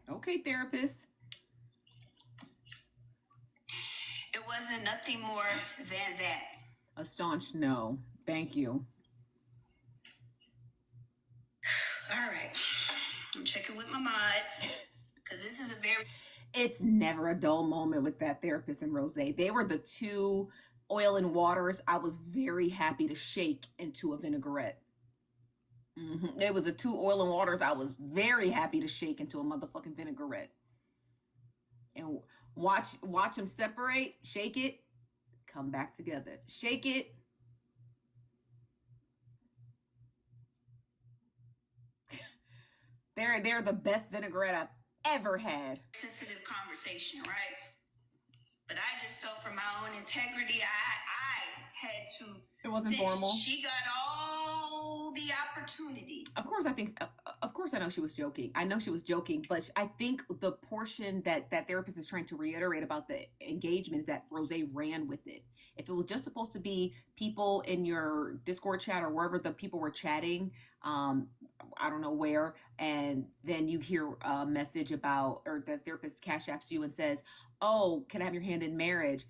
Okay, therapist. It wasn't nothing more than that. A staunch no. Thank you. All right. I'm checking with my mods because this is a very... It's never a dull moment with that therapist and Rose. They were the two oil and waters I was very happy to shake into a vinaigrette. It was the two oil and waters I was very happy to shake into a motherfucking vinaigrette. And watch them separate, shake it, come back together. Shake it. They're the best vinaigrette I've ever had. Sensitive conversation, right? But I just felt for my own integrity, I had to. It wasn't formal. She got all the opportunity. Of course, I know she was joking. I know she was joking, but I think the portion that therapist is trying to reiterate about the engagement is that Rose ran with it. If it was just supposed to be people in your Discord chat or wherever the people were chatting, I don't know where, and then you hear a message about, or the therapist cash apps you and says, "Oh, can I have your hand in marriage?"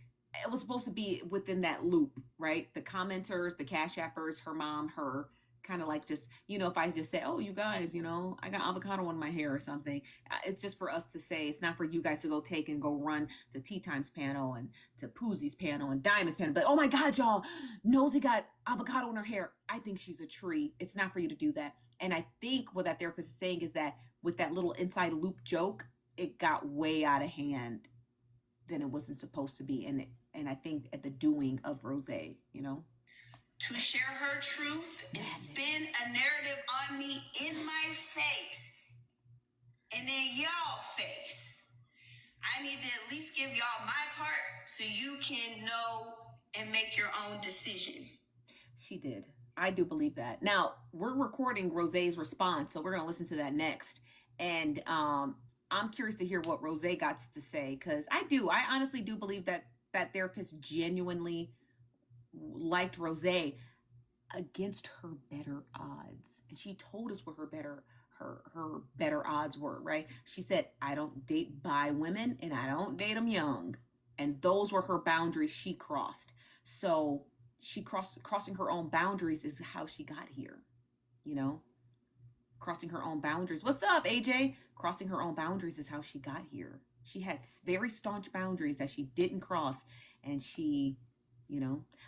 It was supposed to be within that loop, right? The commenters, the cash appers, her mom, her, kind of like just, if I just say, "Oh, you guys, I got avocado in my hair" or something, it's just for us to say. It's not for you guys to go take and go run to Tea Times panel and to Poozy's panel and Diamond's panel. But, oh my God, y'all, Nosy got avocado in her hair. I think she's a tree. It's not for you to do that. And I think what that therapist is saying is that with that little inside loop joke, it got way out of hand than it wasn't supposed to be. And I think at the doing of Rose, to share her truth and spin a narrative on me in my face and in y'all face. I need to at least give y'all my part so you can know and make your own decision. She did. I do believe that. Now, we're recording Rose's response, so we're going to listen to that next. And I'm curious to hear what Rose got to say, because I honestly do believe that that therapist genuinely liked Rose against her better odds. And she told us what her better odds were, right? She said, "I don't date bi women and I don't date them young." And those were her boundaries she crossed. So she crossing her own boundaries is how she got here, crossing her own boundaries. What's up, AJ? Crossing her own boundaries is how she got here. She had very staunch boundaries that she didn't cross, and she,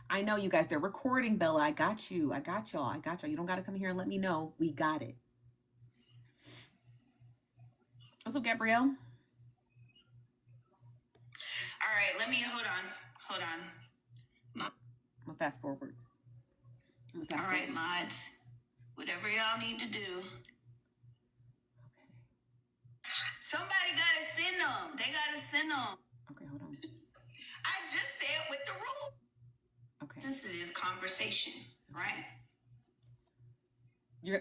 I know you guys, they're recording, Bella. I got you. I got y'all. You don't got to come here and let me know. We got it. What's up, Gabrielle? All right, let me, hold on. I'm going to fast forward. All right, mods. Whatever y'all need to do. Okay. Somebody got to send them. They got to send them. Okay, hold on. I just said with the rule. Okay. Sensitive conversation, right?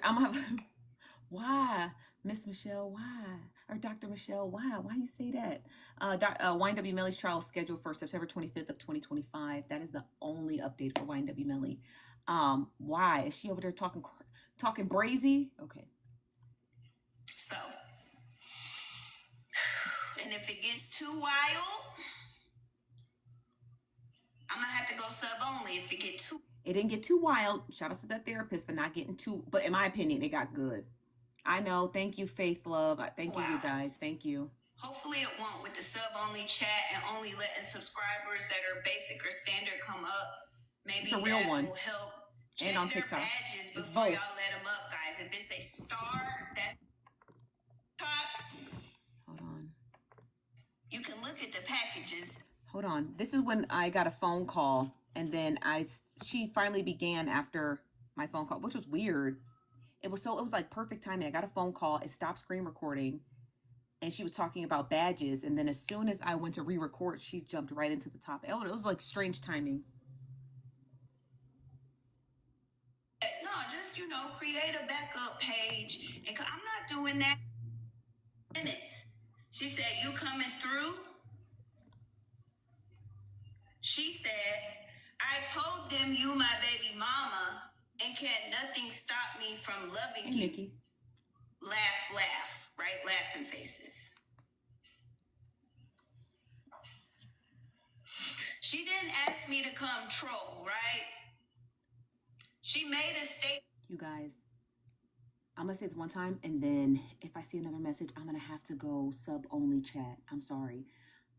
I'm going to have... Why? Miss Michelle, why? Or Dr. Michelle, why? Why you say that? YNW Melly's trial is scheduled for September 25th of 2025. That is the only update for YNW Melly. Why? Is she over there talking brazy? Okay. So, and if it gets too wild, I'm going to have to go sub only if it get too... It didn't get too wild. Shout out to that therapist for not getting too... But in my opinion, it got good. I know. Thank you, Faith Love. Thank you, you guys. Thank you. Hopefully it won't, with the sub-only chat and only letting subscribers that are basic or standard come up. Maybe it's a real that one. Will help. And on TikTok. Badges it's before both. Y'all let them up, guys. If it's a star, that's top. Hold on. You can look at the packages. Hold on. This is when I got a phone call, and then she finally began after my phone call, which was weird. It was like perfect timing. I got a phone call. It stopped screen recording, and she was talking about badges. And then as soon as I went to re-record, she jumped right into the top. It was like strange timing. No, just, create a backup page. And I'm not doing that. Minutes. She said, "You coming through?" She said, "I told them you my baby mama, and can't nothing stop me from loving you." Nikki. Laugh, right? Laughing faces. She didn't ask me to come troll, right? She made a statement. You guys, I'm going to say this one time, and then if I see another message, I'm going to have to go sub-only chat. I'm sorry.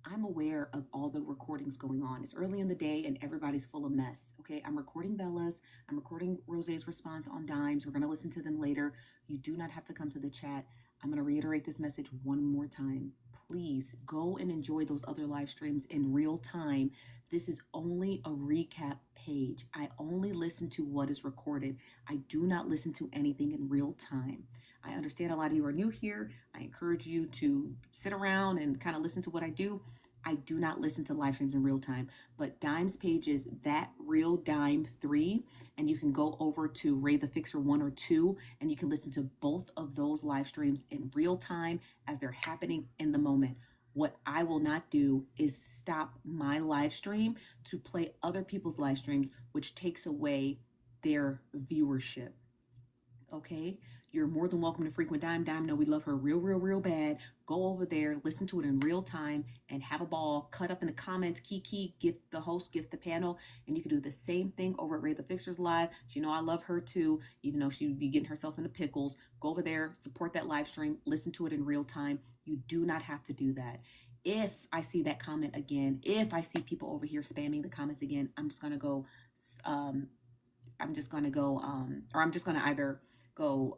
I'm aware of all the recordings going on. It's early in the day and everybody's full of mess. Okay, I'm recording Bella's. I'm recording Rose's response on Dimes. We're going to listen to them later. You do not have to come to the chat. I'm going to reiterate this message one more time. Please go and enjoy those other live streams in real time. This is only a recap page. I only listen to what is recorded. I do not listen to anything in real time. I understand a lot of you are new here. I encourage you to sit around and kind of listen to what I do. I do not listen to live streams in real time, but Dime's page is That Real Dime 3, and you can go over to Ray the Fixer 1 or 2, and you can listen to both of those live streams in real time as they're happening in the moment. What I will not do is stop my live stream to play other people's live streams, which takes away their viewership. Okay, you're more than welcome to frequent Dime. Know we love her real bad. Go over there, listen to it in real time, and have a ball. Cut up in the comments, Kiki, gift the host, gift the panel, and you can do the same thing over at Ray the Fixer's live. You know I love her too, even though she would be getting herself into pickles. Go over there, support that live stream, listen to it in real time. You do not have to do that. If I see that comment again, if I see people over here spamming the comments again, I'm just gonna go. I'm just gonna either go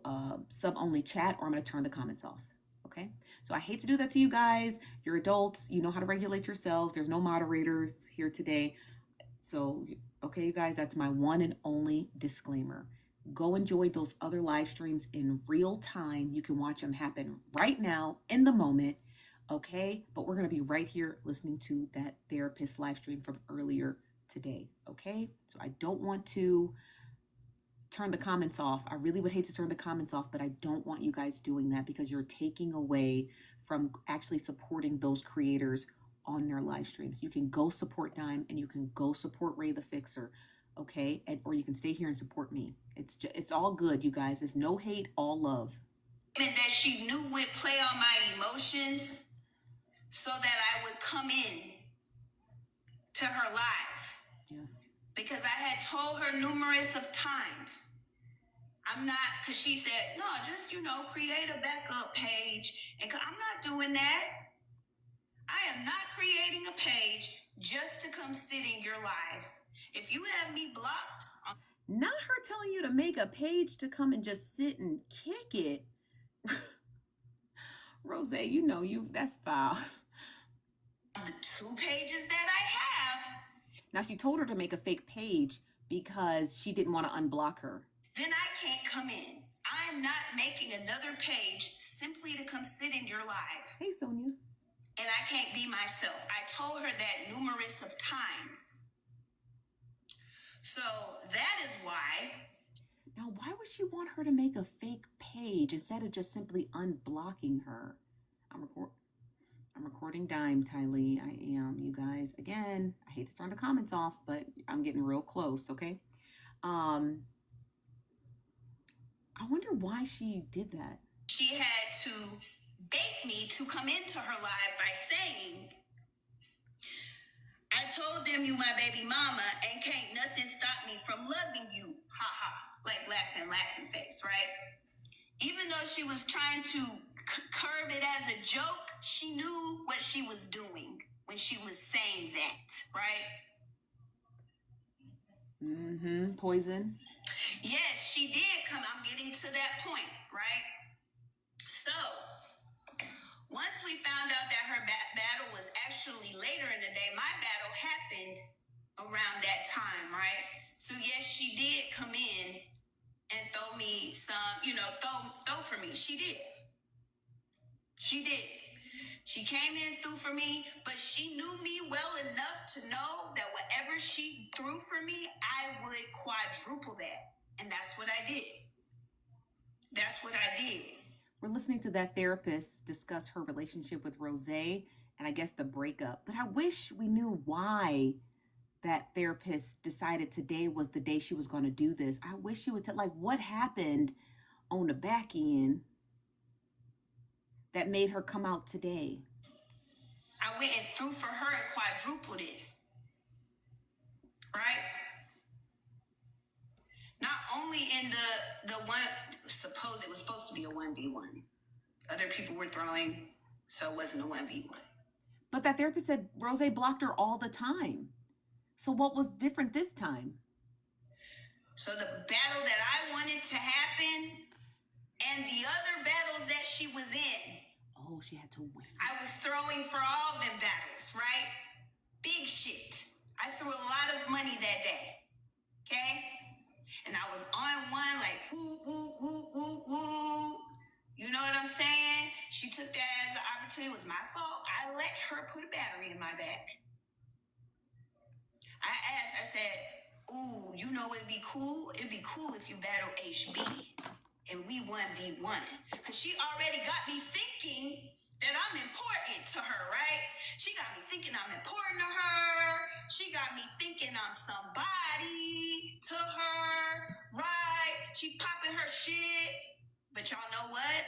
sub only chat, or I'm going to turn the comments off. Okay, so I hate to do that to you guys. You're adults, you know how to regulate yourselves. There's no moderators here today. So okay, you guys, that's my one and only disclaimer. Go enjoy those other live streams in real time. You can watch them happen right now in the moment. Okay, but we're going to be right here listening to that therapist live stream from earlier today. Okay, so I don't want to turn the comments off. I really would hate to turn the comments off, but I don't want you guys doing that, because you're taking away from actually supporting those creators on their live streams. You can go support Dime, and you can go support Ray the Fixer, okay? Or you can stay here and support me. It's all good, you guys. There's no hate, all love. That she knew would play on my emotions so that I would come in to her live. Yeah. Because I had told her numerous of times, I'm not, because she said, no, just, create a backup page. And I'm not doing that. I am not creating a page just to come sit in your lives. If you have me blocked. Not her telling you to make a page to come and just sit and kick it. Rose, that's foul. The 2 pages that I have. Now, she told her to make a fake page because she didn't want to unblock her. Then I can't come in. I'm not making another page simply to come sit in your live. Hey, Sonia. And I can't be myself. I told her that numerous of times. So that is why. Now, why would she want her to make a fake page instead of just simply unblocking her? I'm recording Dime, Tylee. I am, you guys. Again, I hate to turn the comments off, but I'm getting real close, okay? I wonder why she did that. She had to bait me to come into her live by saying, I told them you my baby mama and can't nothing stop me from loving you. Ha ha. Like laughing face, right? Even though she was trying to curve it as a joke, she knew what she was doing when she was saying that, right? Mm-hmm. Poison. Yes, she did come. I'm getting to that point, right? So, once we found out that her battle was actually later in the day, my battle happened around that time, right? So, yes, she did come in and throw me some, throw for me. She did. She came in, threw for me, but she knew me well enough to know that whatever she threw for me, I would quadruple that. And that's what I did. We're listening to that therapist discuss her relationship with Rose and I guess the breakup. But I wish we knew why that therapist decided today was the day she was going to do this. I wish she would tell, what happened on the back end that made her come out today. I went and threw for her and quadrupled it. Right? Not only in the one, it was supposed to be a 1v1. Other people were throwing, so it wasn't a 1v1. But that therapist said Rose blocked her all the time. So what was different this time? So the battle that I wanted to happen, And the other battles that she was in, Oh, she had to win. I was throwing for all them battles, right? Big shit. I threw a lot of money that day, okay? And I was on one like, woo, woo, woo, woo, woo. You know what I'm saying? She took that as an opportunity. It was my fault. I let her put a battery in my back. I asked, I said, ooh, you know what'd be cool? It'd be cool if you battle HB and we 1v1. Because she already got me thinking that I'm important to her, right? She got me thinking I'm important to her. She got me thinking I'm somebody to her, right? She popping her shit. But y'all know what?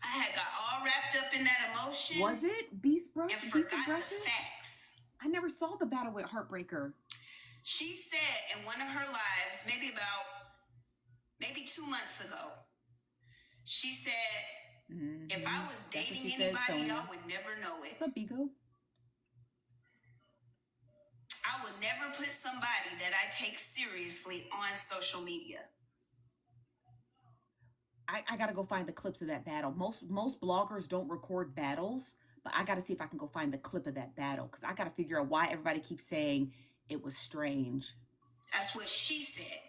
I had got all wrapped up in that emotion. Was it Beast Brush? And Beast forgot and Brushes? the facts. I never saw the battle with Heartbreaker. She said in one of her lives, maybe 2 months ago, she said, if I was dating anybody, y'all would never know it. What's up, Bigo? I would never put somebody that I take seriously on social media. I gotta go find the clips of that battle. Most bloggers don't record battles, but I gotta see if I can go find the clip of that battle because I gotta figure out why everybody keeps saying it was strange. That's what she said.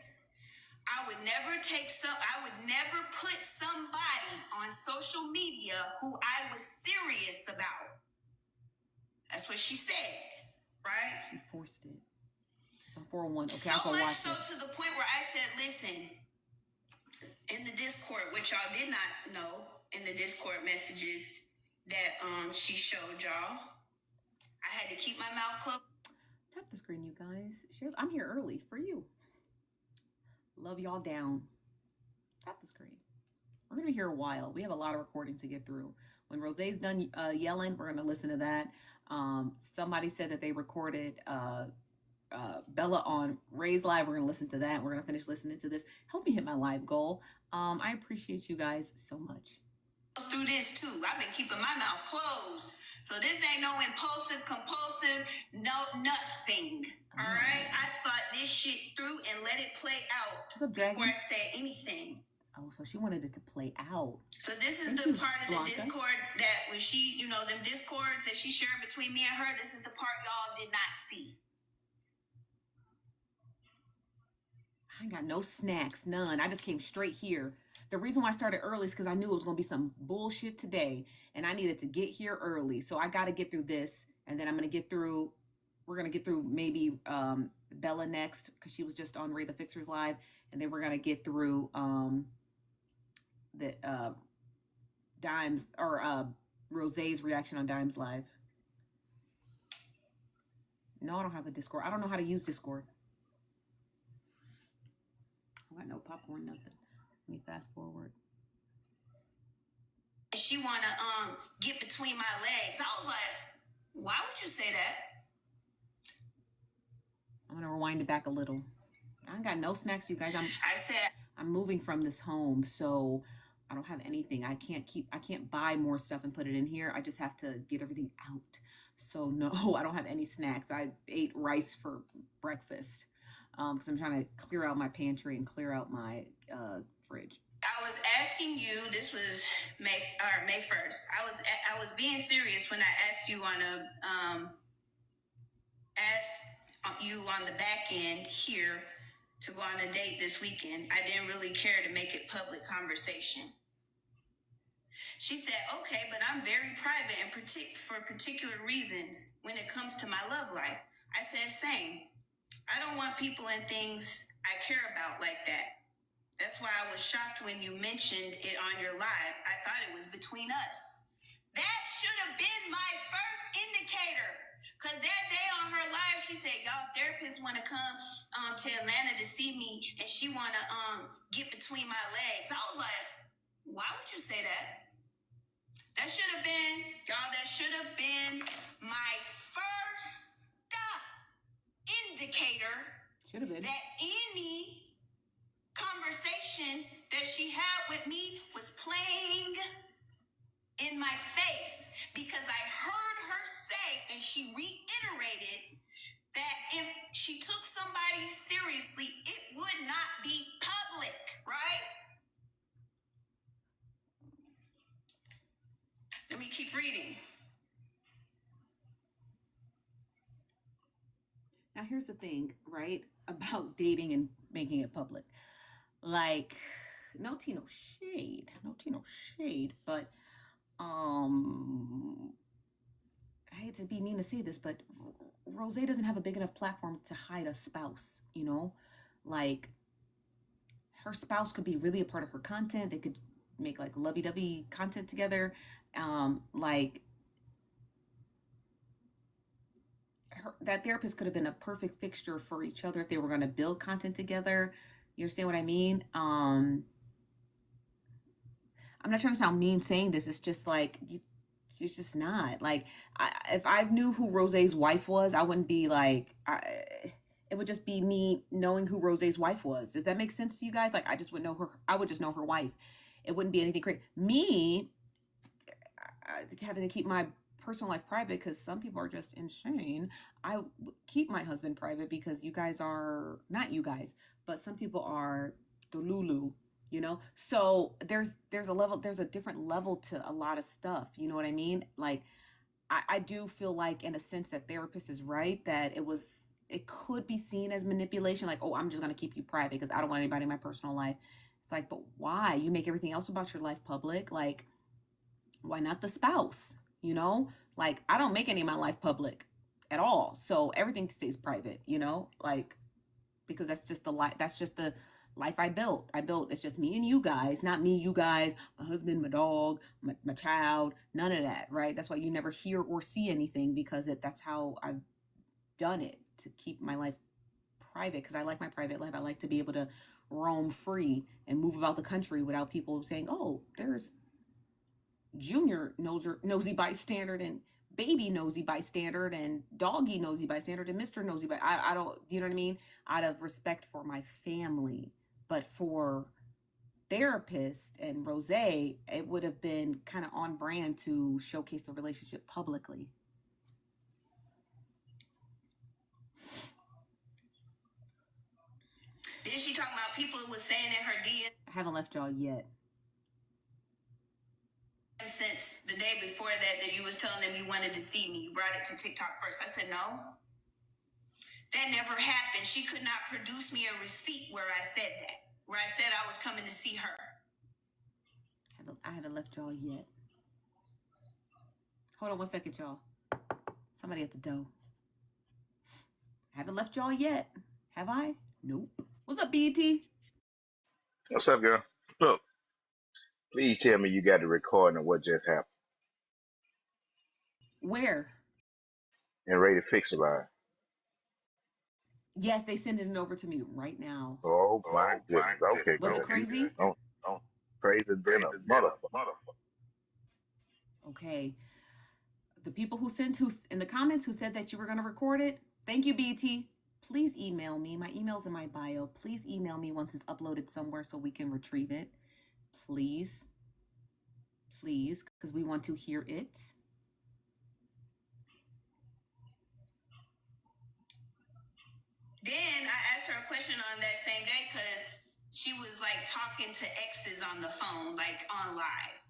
I would never put somebody on social media who I was serious about. That's what she said, right? She forced it. It's on 401. Okay, so I'll go watch much so it. to the point where I said, listen, in the Discord, which y'all did not know, in the Discord messages that she showed y'all, I had to keep my mouth closed. Tap the screen, you guys. I'm here early for you. Love y'all down. Tap the screen. We're going to be here a while. We have a lot of recordings to get through. When Rosé's done yelling, we're going to listen to that. Somebody said that they recorded Bella on Ray's live. We're going to listen to that. We're going to finish listening to this. Help me hit my live goal. I appreciate you guys so much. Through this too. I've been keeping my mouth closed. So this ain't no impulsive, compulsive, no nothing. All right? I thought this shit through and let it play out before I said anything. Oh, so she wanted it to play out. So this is the part of the Discord that when she, them Discords that she shared between me and her, this is the part y'all did not see. I ain't got no snacks, none. I just came straight here. The reason why I started early is because I knew it was going to be some bullshit today, and I needed to get here early. So I got to get through this, and then we're going to get through maybe Bella next, because she was just on Ray the Fixer's live, and then we're going to get through the Dimes, or Rosé's reaction on Dimes live. No, I don't have a Discord. I don't know how to use Discord. I got no popcorn, nothing. Let me fast forward. She want to get between my legs. I was like, why would you say that? I'm going to rewind it back a little. I ain't got no snacks, you guys. I'm moving from this home, so I don't have anything. I can't buy more stuff and put it in here. I just have to get everything out. So no, I don't have any snacks. I ate rice for breakfast because I'm trying to clear out my pantry and clear out my fridge. I was asking you, this was May 1st. I was being serious when I asked you on the back end here to go on a date this weekend. I didn't really care to make it public conversation. She said, okay, but I'm very private and for particular reasons when it comes to my love life. I said, same. I don't want people and things I care about like that. That's why I was shocked when you mentioned it on your live. I thought it was between us. That should have been my first indicator. Because that day on her live, she said, y'all therapists want to come to Atlanta to see me, and she want to get between my legs. I was like, why would you say that? That should have been my first indicator that any conversation that she had with me was playing in my face, because I heard her say, and she reiterated, that if she took somebody seriously, it would not be public, right? Now here's the thing, right? About dating and making it public. Like, no tea, no shade. No tea, no shade. But um I hate to be mean to say this, but Rose doesn't have a big enough platform to hide a spouse, you know? Like, her spouse could be really a part of her content. They could make like lovey-dovey content together. Like, that therapist could have been a perfect fixture for each other if they were going to build content together. You understand what I mean? I'm not trying to sound mean saying this. It's just like it's just not like if I knew who Rose's wife was, I wouldn't be like it would just be me knowing who Rose's wife was. Does that make sense to you guys? Like I just would know her. I would just know her wife. It wouldn't be anything crazy. Me having to keep my personal life private because some people are just insane. I keep my husband private because you guys are not you guys, but some people are the Lulu, you know. So there's a different level to a lot of stuff. You know what I mean? Like I do feel like in a sense that therapist is right that it could be seen as manipulation. Like, oh, I'm just gonna keep you private because I don't want anybody in my personal life. It's like, but why? You make everything else about your life public. Like, why not the spouse? You know, like I don't make any of my life public at all, so everything stays private. You know, like because that's just the life. That's just the life I built. It's just me and you guys, not me, you guys, my husband, my dog, my child, none of that, right? That's why you never hear or see anything because that's how I've done it to keep my life private because I like my private life. I like to be able to roam free and move about the country without people saying, oh, there's junior nosy bystander and baby nosy bystander and doggy nosy bystander and Mr. Nosy by I don't, you know what I mean? Out of respect for my family. But for therapist and Rose, it would have been kind of on brand to showcase the relationship publicly. Then she talking about people was saying in her DM. I haven't left y'all yet. Since the day before that you was telling them you wanted to see me. You brought it to TikTok first. I said, no. That never happened. She could not produce me a receipt where I said that. Where I said I was coming to see her. I haven't left y'all yet. Hold on 1 second, y'all. Somebody at the door. I haven't left y'all yet. Have I? Nope. What's up, BT? What's up, girl? Look, please tell me you got the recording of what just happened Where? and ready to fix about it. Yes, they sending it over to me right now. Oh my goodness. Okay, Was girl. it crazy? Don't crazy than a motherfucker. Okay. The people who sent in the comments who said that you were going to record it, thank you, BT. Please email me. My email's in my bio. Please email me once it's uploaded somewhere so we can retrieve it. Please. Please, because we want to hear it. Then I asked her a question on that same day because she was like talking to exes on the phone, like on live.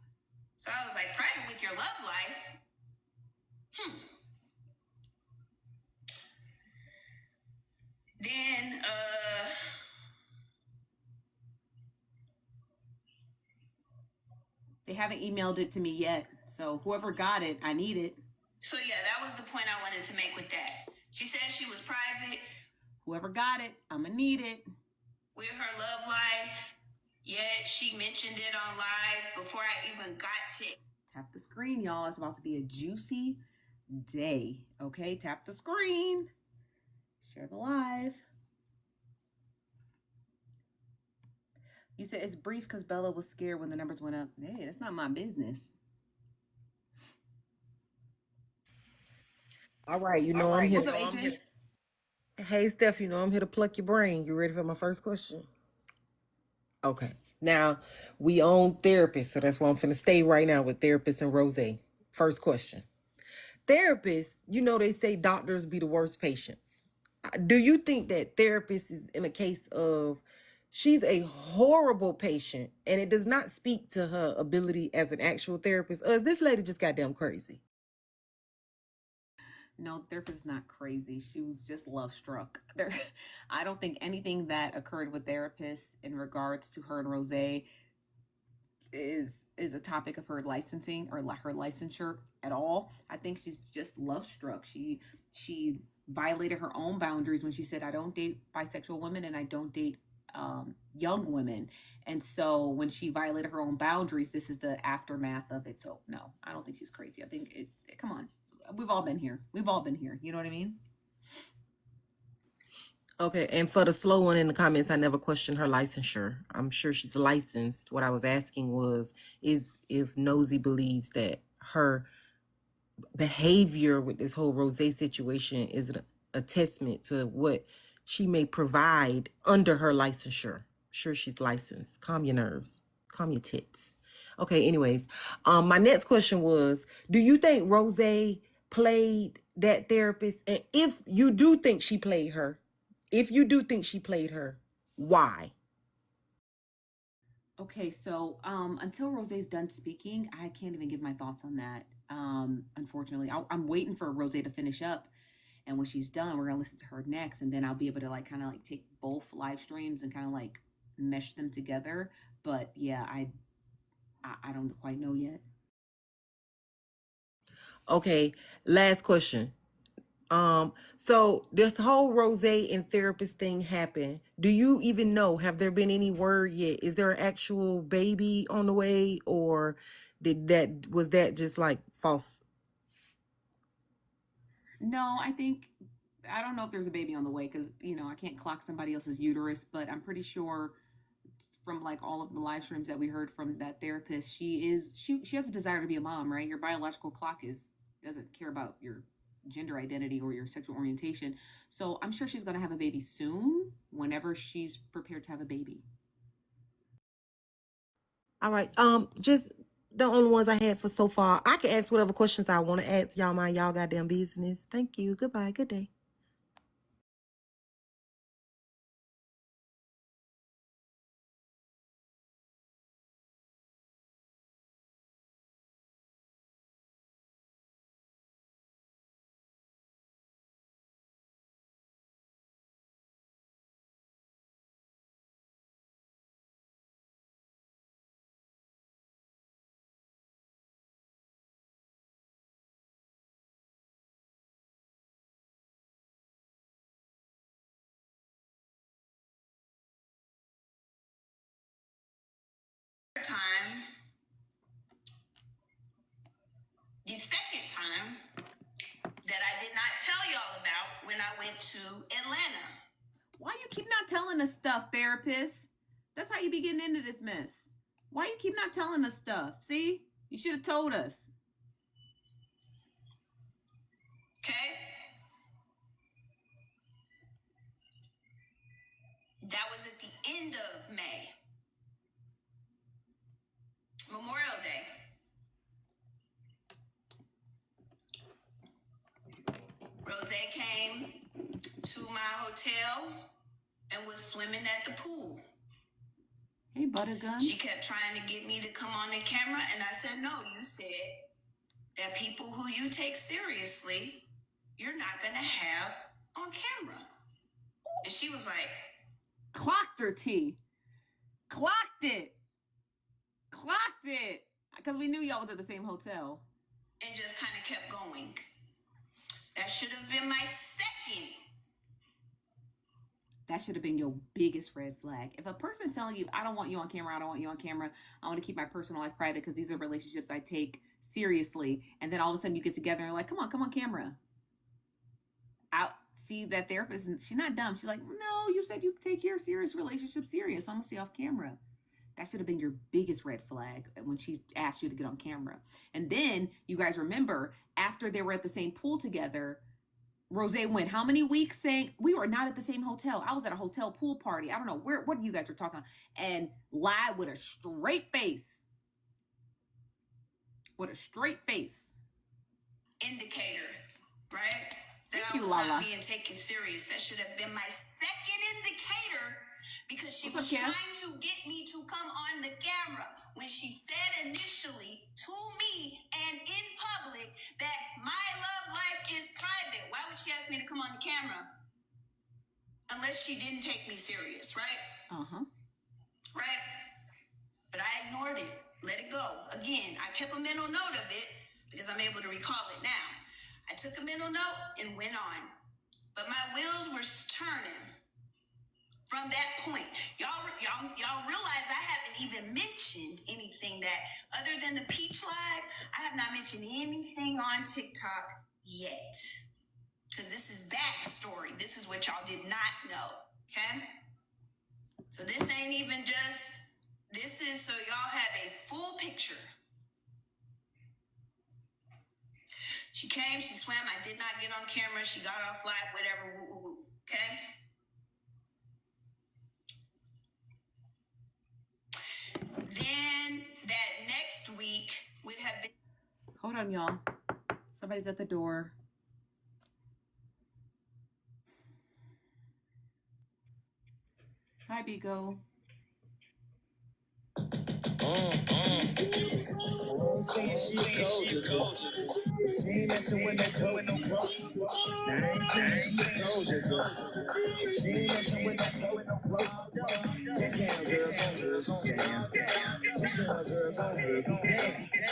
So I was like, private with your love life? Then, They haven't emailed it to me yet. So whoever got it, I need it. So yeah, that was the point I wanted to make with that. She said she was private. Whoever got it, I'm gonna need it. With her love life. Yet she mentioned it on live before I even got to. Tap the screen, y'all. It's about to be a juicy day. Okay, tap the screen. Share the live. You said it's brief because Bella was scared when the numbers went up. Hey, that's not my business. All right, you know I'm here. What's up, AJ? Hey, Steph, you know I'm here to pluck your brain. You ready for my first question? Okay. Now, we own therapists, so that's why I'm finna stay right now with therapists and Rose. First question. Therapists, you know they say doctors be the worst patients. Do you think that therapist is in a case of she's a horrible patient and it does not speak to her ability as an actual therapist? Or is this lady just goddamn crazy? No, the therapist is not crazy. She was just love struck. There, I don't think anything that occurred with therapists in regards to her and Rose is a topic of her licensing or her licensure at all. I think she's just love struck. She violated her own boundaries when she said, "I don't date bisexual women and I don't date young women." And so when she violated her own boundaries, this is the aftermath of it. So no, I don't think she's crazy. I think come on, we've all been here. We've all been here. You know what I mean? Okay, and for the slow one in the comments, I never questioned her licensure. I'm sure she's licensed. What I was asking was if Nosy believes that her behavior with this whole Rose situation is a testament to what she may provide under her licensure. Sure, she's licensed. Calm your nerves. Calm your tits. Okay, anyways, my next question was, do you think Rose played that therapist? And if you do think she played her, why? Okay, so until Rose's done speaking, I can't even give my thoughts on that. Unfortunately, I'm waiting for Rose to finish up, and when she's done, we're gonna listen to her next, and then I'll be able to like kind of like take both live streams and kind of like mesh them together. But yeah, I don't quite know yet. Okay, last question. So this whole Rose and therapist thing happened. Do you even know? Have there been any word yet? Is there an actual baby on the way, or was that just like false? No, I don't know if there's a baby on the way because I can't clock somebody else's uterus, but I'm pretty sure from like all of the live streams that we heard from that therapist, she has a desire to be a mom, right? Your biological clock doesn't care about your gender identity or your sexual orientation. So I'm sure she's gonna have a baby soon, whenever she's prepared to have a baby. All right. Just the only ones I had for so far. I can ask whatever questions I want to ask. Y'all mind y'all goddamn business. Thank you. Goodbye. Good day. Time, the second time that I did not tell y'all about when I went to Atlanta. Why you keep not telling us stuff, therapist? That's how you be getting into this mess. Why you keep not telling us stuff? See, you should have told us. Okay? That was at the end of May. Memorial Day. Rose came to my hotel and was swimming at the pool. Hey, Buttergun. She kept trying to get me to come on the camera, and I said, no, you said that people who you take seriously, you're not going to have on camera. And she was like, Clocked her, T. Clocked it. Clocked it. Because we knew y'all was at the same hotel. And just kind of kept going. That should have been my second. That should have been your biggest red flag. If a person's telling you, I don't want you on camera, I don't want you on camera, I want to keep my personal life private because these are relationships I take seriously, and then all of a sudden you get together and you're like, come on camera. I see that therapist, and she's not dumb. She's like, no, you said you take your serious relationship serious, so I'm going to see off camera. That should have been your biggest red flag when she asked you to get on camera. And then you guys remember, after they were at the same pool together, Rose went how many weeks saying we were not at the same hotel? I was at a hotel pool party. I don't know what you guys are talking about, and lied with a straight face. With a straight face. Indicator, right? Thank That you, I was Lala. not being taken serious. That should have been my second indicator, because she was trying to get me to come on the camera when she said initially to me and in public that my love life is private. Why would she ask me to come on the camera? Unless she didn't take me serious, right? Uh-huh. Right? But I ignored it. Let it go. Again, I kept a mental note of it because I'm able to recall it now. I took a mental note and went on. But my wheels were turning from that point. Y'all realize I haven't even mentioned anything that, other than the Peach Live, I have not mentioned anything on TikTok yet. Because this is backstory. This is what y'all did not know. Okay? So this ain't even just, this is so y'all have a full picture. She came, she swam, I did not get on camera, she got off live, whatever, woo, woo, woo. Okay? Then that next week would have been. Hold on, y'all. Somebody's at the door. Hi, Bigo. She ain't messing with no bro. I ain't saying she goes to go. She ain't messing with no bro. That damn girl gon' hurt you down. That girl gon' hurt you down.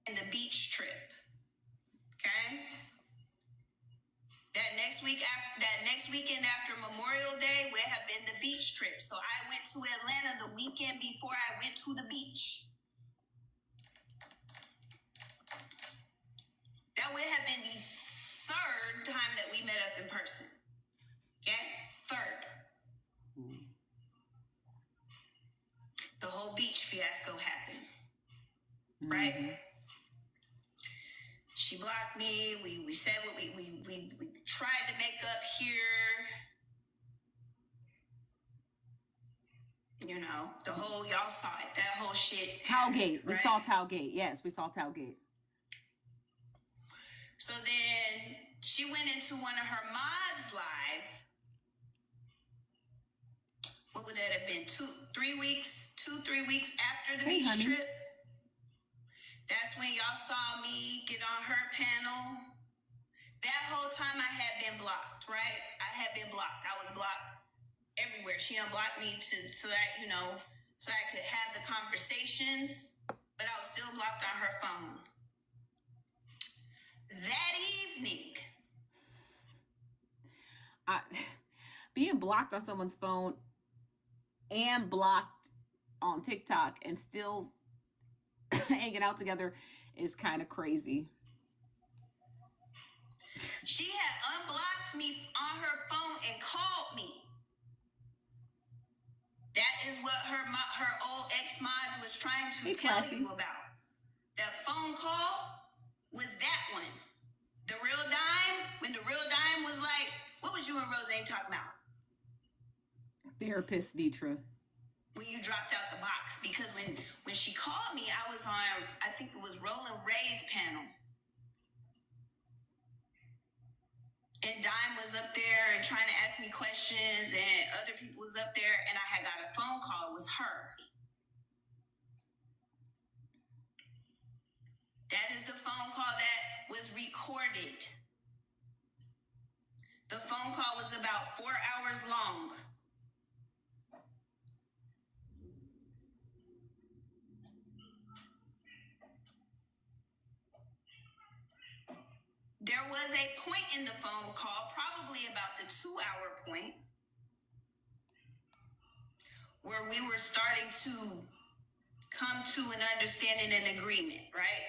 And the beach trip. Okay? That next weekend after Memorial Day would have been the beach trip. So I went to Atlanta the weekend before I went to the beach. That would have been the third time that we met up in person. Okay? Third. The whole beach fiasco happened. Right? She blocked me. We said what we tried to make up here. You know, the whole, y'all saw it. That whole shit. Tailgate. We right? saw Tailgate. Yes, we saw Tailgate. So then she went into one of her mods live. What would that have been? 2-3 weeks after the beach trip. That's when y'all saw me get on her panel. That whole time I had been blocked, right? I had been blocked. I was blocked everywhere. She unblocked me so that, you know, so I could have the conversations, but I was still blocked on her phone. That evening. Being blocked on someone's phone and blocked on TikTok and still hanging out together is kind of crazy. She had unblocked me on her phone and called me. That is what her old ex-mods was trying to tell you about. That phone call was that one. The real dime, when the real dime was like, what was you and Rose talking about? Therapist Nitra. When you dropped out the box. Because when she called me, I was on, I think it was Roland Ray's panel. And Dime was up there and trying to ask me questions, and other people was up there, and I had got a phone call. It was her. That is the phone call that was recorded. The phone call was about 4 hours long. There was a point in the phone call, probably about the 2-hour point, where we were starting to come to an understanding and agreement, right?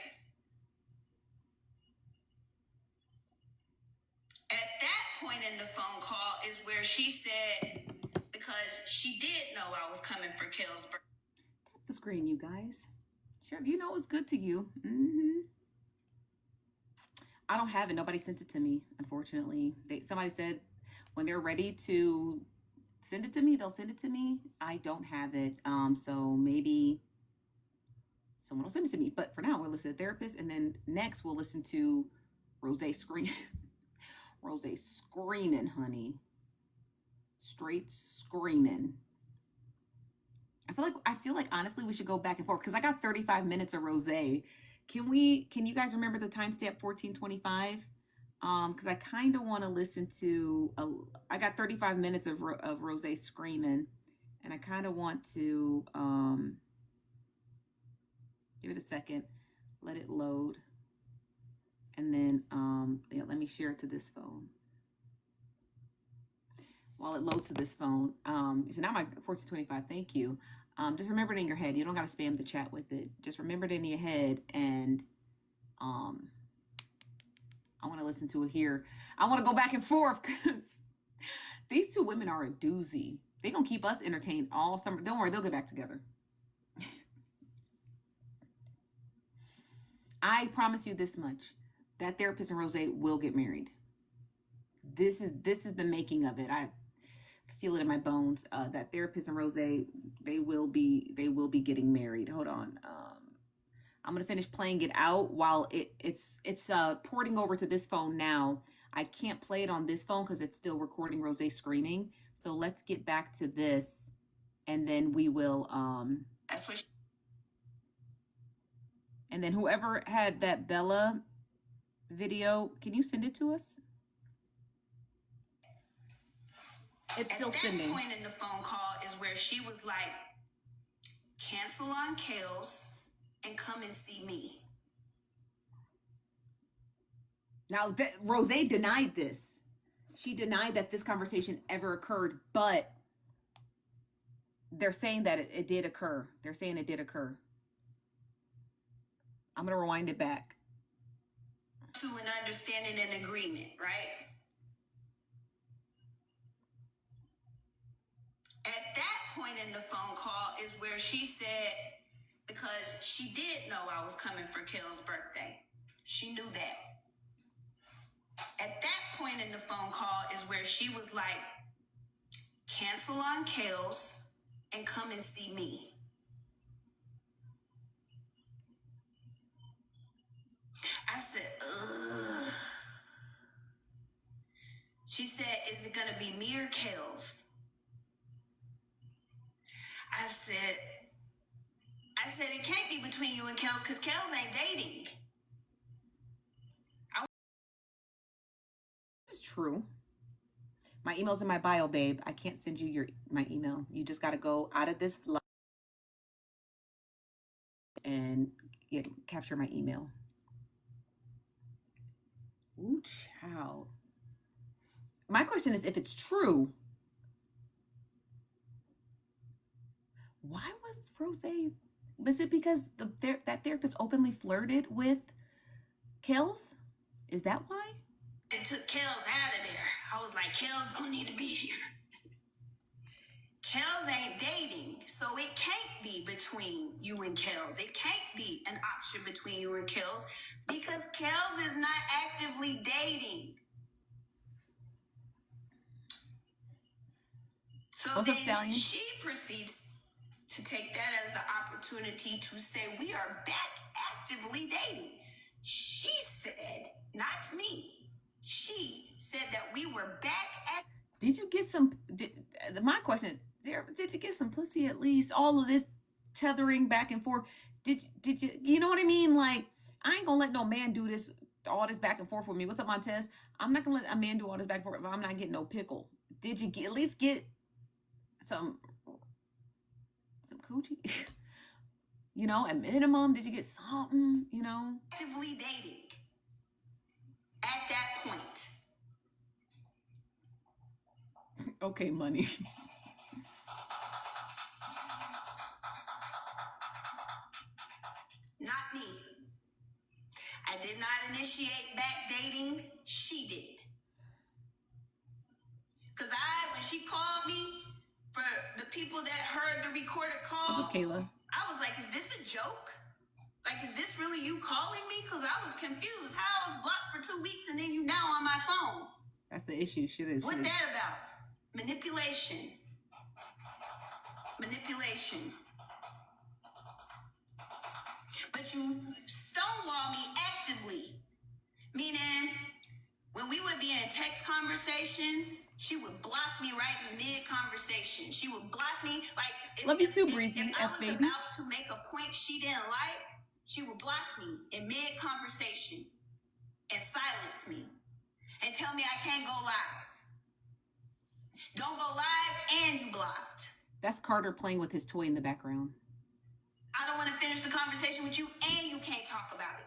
At that point in the phone call is where she said, because she did know I was coming for Kale's birthday. Tap the screen, you guys. Sure, you know it's good to you. I don't have it. Nobody sent it to me, unfortunately. Somebody said when they're ready to send it to me, they'll send it to me. I don't have it. So maybe someone will send it to me. But for now, we'll listen to Therapist. And then next, we'll listen to Rose screaming, honey. straight screaming. I feel like honestly we should go back and forth because I got 35 minutes of Rose. Can you guys remember the timestamp 1425? Because I kind of want to listen to I got 35 minutes of Rose screaming, and I kind of want to give it a second, let it load, and then yeah, let me share it to this phone. While it loads to this phone, so now my 1425. Thank you. Just remember it in your head. You don't got to spam the chat with it. Just remember it in your head, and I want to listen to it here. I want to go back and forth because these two women are a doozy. They're going to keep us entertained all summer. Don't worry, they'll get back together. I promise you this much. That therapist and Rose will get married. This is the making of it. I feel it in my bones. That therapist and Rose, they will be getting married. Hold on. I'm gonna finish playing it out while it's porting over to this phone now. I can't play it on this phone because it's still recording Rose screaming. So let's get back to this, and then we will That's what. And then whoever had that Bella video, can you send it to us? It's still sending. At that point in the phone call is where she was like, cancel on Kels and come and see me. Now, Rose denied this. She denied that this conversation ever occurred, but they're saying that it did occur. They're saying it did occur. I'm going to rewind it back. To an understanding and agreement, right? At that point in the phone call is where she said, because she did know I was coming for Kel's birthday. She knew that. At that point in the phone call is where she was like, cancel on Kel's and come and see me. I said, ugh. She said, is it going to be me or Kel's? I said, it can't be between you and Kel's because Kel's ain't dating. This is true. My email's in my bio, babe. I can't send you my email. You just got to go out of this live and capture my email. Ooh, child. My question is, if it's true, why was Rose? Was it because that therapist openly flirted with Kels? Is that why? It took Kels out of there. I was like, Kels don't need to be here. Kels ain't dating, so it can't be between you and Kels. It can't be an option between you and Kels because Kels is not actively dating. So What's then up, Stallion? she proceeds to take that as the opportunity to say we are back actively dating. She said, not me. She said that we were back at. Did you get some? My question: did you get some pussy at least? All of this tethering back and forth. Did you? You know what I mean? Like, I ain't gonna let no man do this, all this back and forth with me. What's up, Montez? I'm not gonna let a man do all this back and forth if I'm not getting no pickle. Did you at least get some coochie? You know, at minimum, did you get something? You know, actively dating at that point. Okay, money. Not me. I did not initiate back dating. She did. Because when she called me, for the people that heard the recorded call, What's up, Kayla? I was like, is this a joke? Like, is this really you calling me? Because I was confused. How I was blocked for 2 weeks and then you now on my phone. That's the issue. What that about? Manipulation. Manipulation. But you stonewall me actively. Meaning, When we would be in text conversations, she would block me right in mid-conversation. She would block me like Love you too, Breezy, if I F was baby. about to make a point she didn't like, she would block me in mid-conversation and silence me and tell me I can't go live. Don't go live and you blocked. That's Carter playing with his toy in the background. I don't want to finish the conversation with you and you can't talk about it.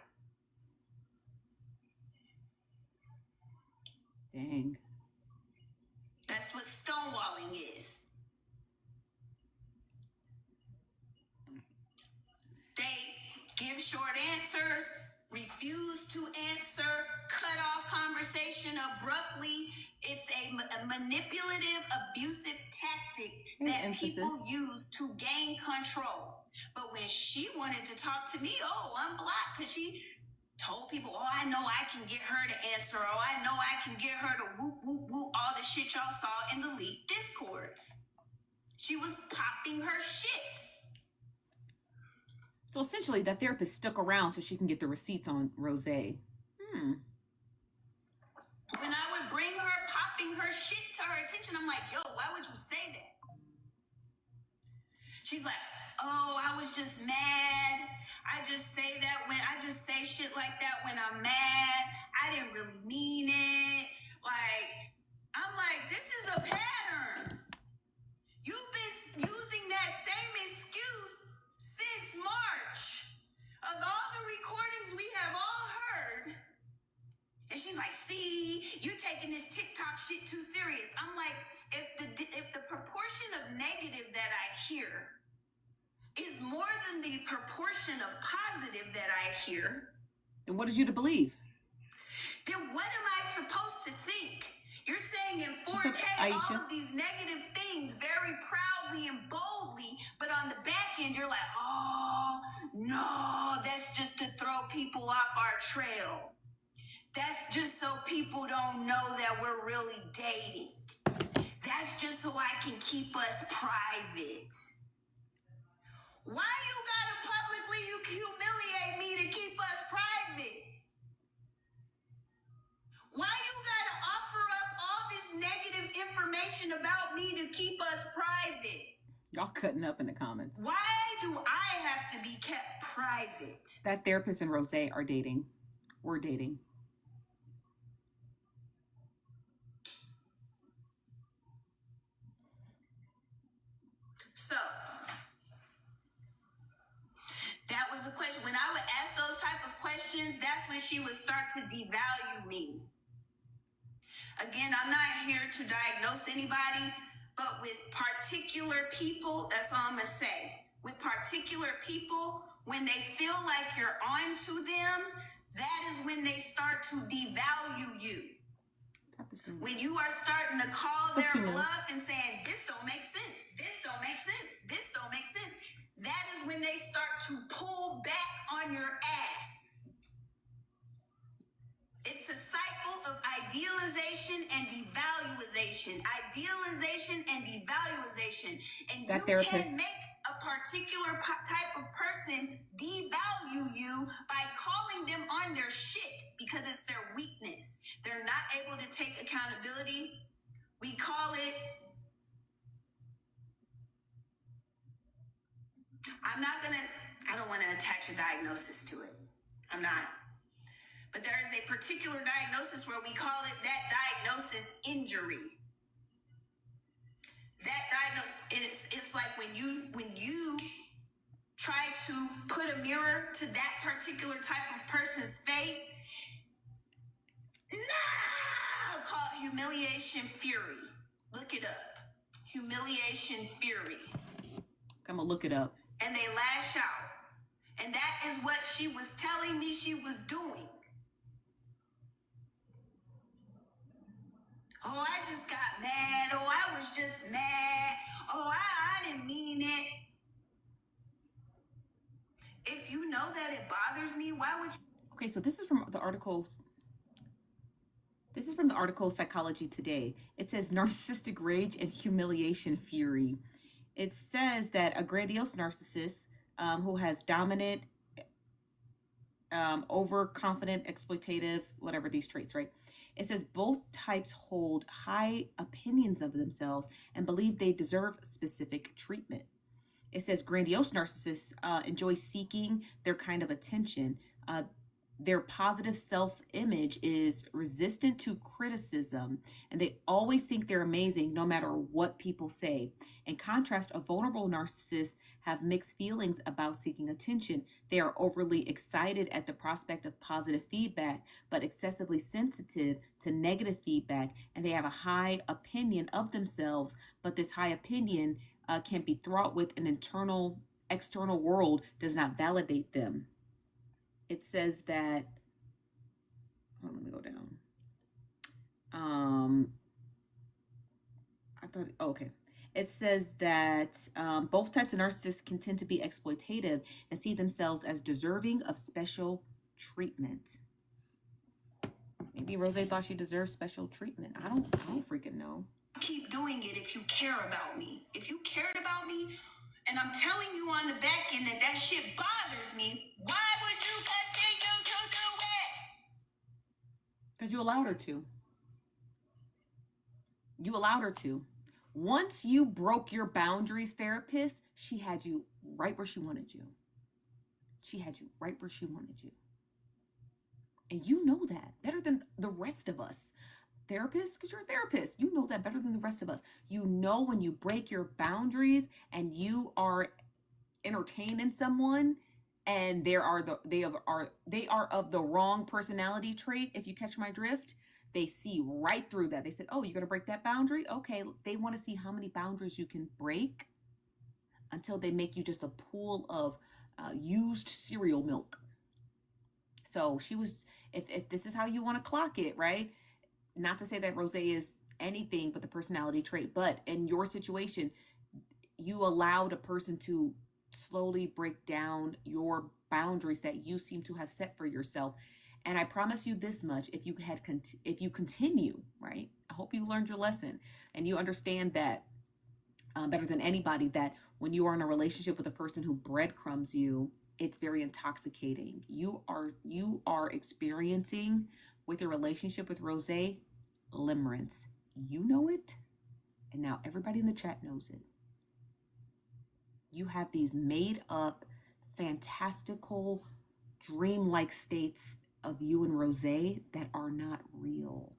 Dang. That's what stonewalling is. They give short answers, refuse to answer, cut off conversation abruptly. It's a manipulative, abusive tactic that people use to gain control. But when she wanted to talk to me, oh, I'm blocked because she told people, oh, I know I can get her to answer. Oh, I know I can get her to whoop, whoop, whoop, all the shit y'all saw in the leaked discords. She was popping her shit. So essentially, that therapist stuck around so she can get the receipts on Rose. When I would bring her popping her shit to her attention, I'm like, yo, why would you say that? She's like, oh, I was just mad. I just say shit like that when I'm mad. I didn't really mean it. Like, I'm like, this is a pattern. You've been using that same excuse since March of all the recordings we have all heard. And she's like, see, you're taking this TikTok shit too serious. I'm like, if the proportion of negative that I hear is more than the proportion of positive that I hear, then what is you to believe? Then what am I supposed to think? You're saying in 4K all of these negative things very proudly and boldly, but on the back end you're like, oh, no, that's just to throw people off our trail. That's just so people don't know that we're really dating. That's just so I can keep us private. Why you gotta publicly humiliate me to keep us private? Why you gotta offer up all this negative information about me to keep us private? Y'all cutting up in the comments. Why do I have to be kept private? That therapist and Rose are dating. We're dating. So, that was a question. When I would ask those type of questions, that's when she would start to devalue me. Again, I'm not here to diagnose anybody, but with particular people, that's all I'm going to say. With particular people, when they feel like you're on to them, that is when they start to devalue you. When you are starting to call their bluff and saying, this don't make sense, this don't make sense, this don't make sense, that is when they start to pull back on your ass. It's a cycle of idealization and devaluation. Idealization and devaluation. And that you therapist can make a particular type of person devalue you by calling them on their shit because it's their weakness. They're not able to take accountability. We call it, I don't want to attach a diagnosis to it. I'm not. But there is a particular diagnosis where we call it that diagnosis injury. That diagnosis, it's like when you try to put a mirror to that particular type of person's face, call it humiliation fury. Look it up. Humiliation fury. I'm gonna look it up. And they lash out. And that is what she was telling me she was doing. Oh, I just got mad. Oh, I was just mad. Oh, I didn't mean it. If you know that it bothers me, why would you? Okay, so this is from the article. This is from the article Psychology Today. It says narcissistic rage and humiliation fury. It says that a grandiose narcissist who has dominant overconfident, exploitative, whatever these traits, right? It says both types hold high opinions of themselves and believe they deserve specific treatment. It says grandiose narcissists enjoy seeking their kind of attention. Their positive self-image is resistant to criticism, and they always think they're amazing no matter what people say. In contrast, a vulnerable narcissist have mixed feelings about seeking attention. They are overly excited at the prospect of positive feedback, but excessively sensitive to negative feedback, and they have a high opinion of themselves, but this high opinion can be fraught with an external world does not validate them. It says that, let me go down. Okay. It says that both types of narcissists can tend to be exploitative and see themselves as deserving of special treatment. Maybe Rose thought she deserved special treatment. I don't freaking know. Keep doing it if you care about me. If you cared about me, and I'm telling you on the back end that shit bothers me, why would you continue to do it? Because you allowed her to. You allowed her to. Once you broke your boundaries, therapist, she had you right where she wanted you. She had you right where she wanted you. And you know that better than the rest of us. Therapists, because you're a therapist, you know that better than the rest of us. You know when you break your boundaries and you are entertaining someone and they are of the wrong personality trait, if you catch my drift. They see right through that. They said, oh, you're going to break that boundary? Okay, they want to see how many boundaries you can break until they make you just a pool of used cereal milk. So she was, if this is how you want to clock it, right? Not to say that Rose is anything but the personality trait, but in your situation, you allowed a person to slowly break down your boundaries that you seem to have set for yourself. And I promise you this much, if you continue, right? I hope you learned your lesson and you understand that better than anybody, that when you are in a relationship with a person who breadcrumbs you, it's very intoxicating. You are experiencing with your relationship with Rose limerence. You know it, and now everybody in the chat knows it. You have these made up, fantastical, dreamlike states of you and Rose that are not real.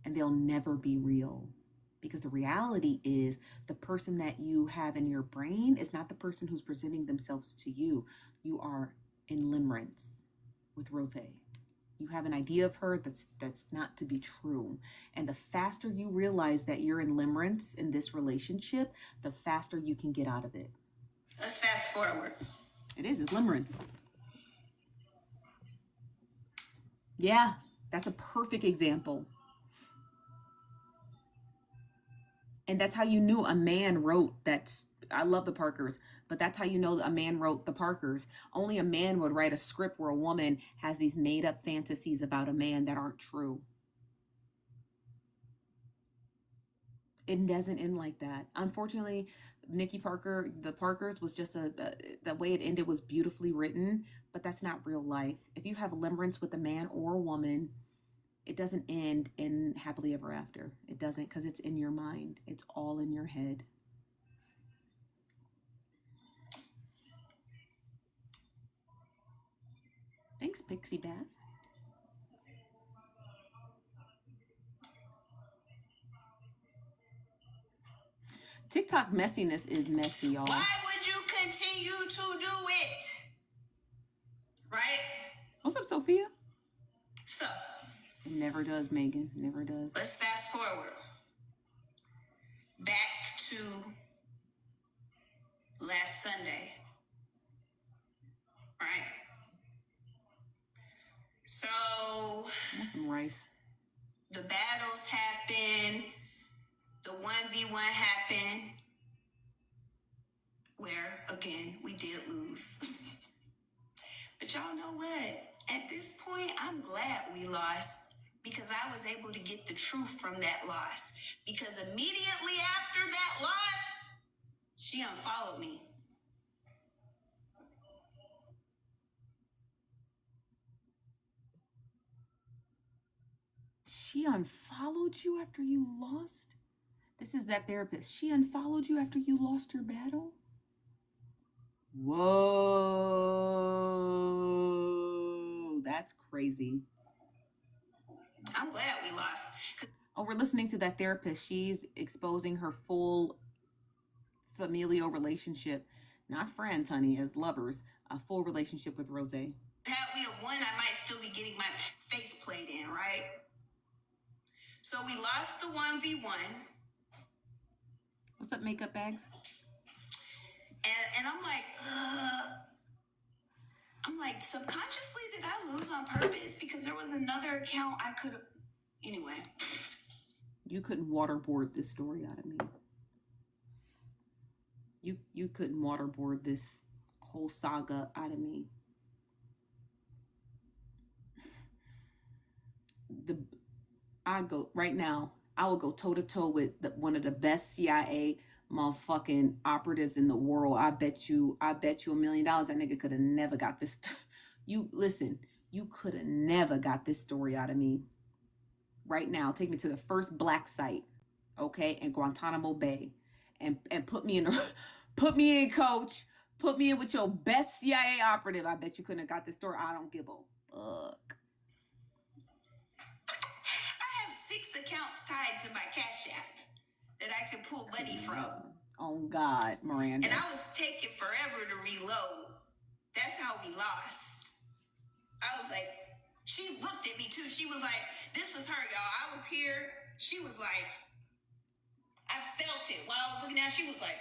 And they'll never be real. Because the reality is the person that you have in your brain is not the person who's presenting themselves to you. You are in limerence with Rose. You have an idea of her that's not to be true. And the faster you realize that you're in limerence in this relationship, the faster you can get out of it. Let's fast forward. It's limerence. Yeah, that's a perfect example. And that's how you knew a man wrote that. I love the Parkers, but that's how you know a man wrote the Parkers. Only a man would write a script where a woman has these made up fantasies about a man that aren't true. It doesn't end like that. Unfortunately, Nikki Parker, the Parkers, was just the way it ended was beautifully written, but that's not real life. If you have limerence with a man or a woman, it doesn't end in happily ever after. It doesn't, because it's in your mind. It's all in your head. Thanks, Pixie Bath. TikTok messiness is messy, y'all. Why would you continue to do it? Right? What's up, Sophia? So, it never does, Megan. Never does. Let's fast forward. Back to last Sunday. Right? So, I want some rice. The battles happen. The 1v1 happened. Where, again, we did lose. But y'all know what? At this point, I'm glad we lost because I was able to get the truth from that loss. Because immediately after that loss, she unfollowed me. She unfollowed you after you lost? This is that therapist. She unfollowed you after you lost your battle? Whoa. That's crazy. I'm glad we lost. Oh, we're listening to that therapist. She's exposing her full familial relationship. Not friends, honey, as lovers. A full relationship with Rose. Had we have won, I might still be getting my face played in, right? So we lost the 1v1. What's up, makeup bags? And I'm like, subconsciously, did I lose on purpose? Because there was another account I could have. Anyway. You couldn't waterboard this story out of me. You couldn't waterboard this whole saga out of me. I will go toe to toe with one of the best CIA motherfucking operatives in the world. I bet you $1 million that nigga could have never got this. You could have never got this story out of me. Right now, take me to the first black site, okay, in Guantanamo Bay, and put me in, coach. Put me in with your best CIA operative. I bet you couldn't have got this story. I don't give a fuck. I have 6 accounts tied to my Cash App that I could pull money from. Oh God, Miranda. And I was taking forever to reload. That's how we lost. I was like, she looked at me too. She was like, this was her, y'all. I was here. She was like, I felt it. While I was looking at, she was like,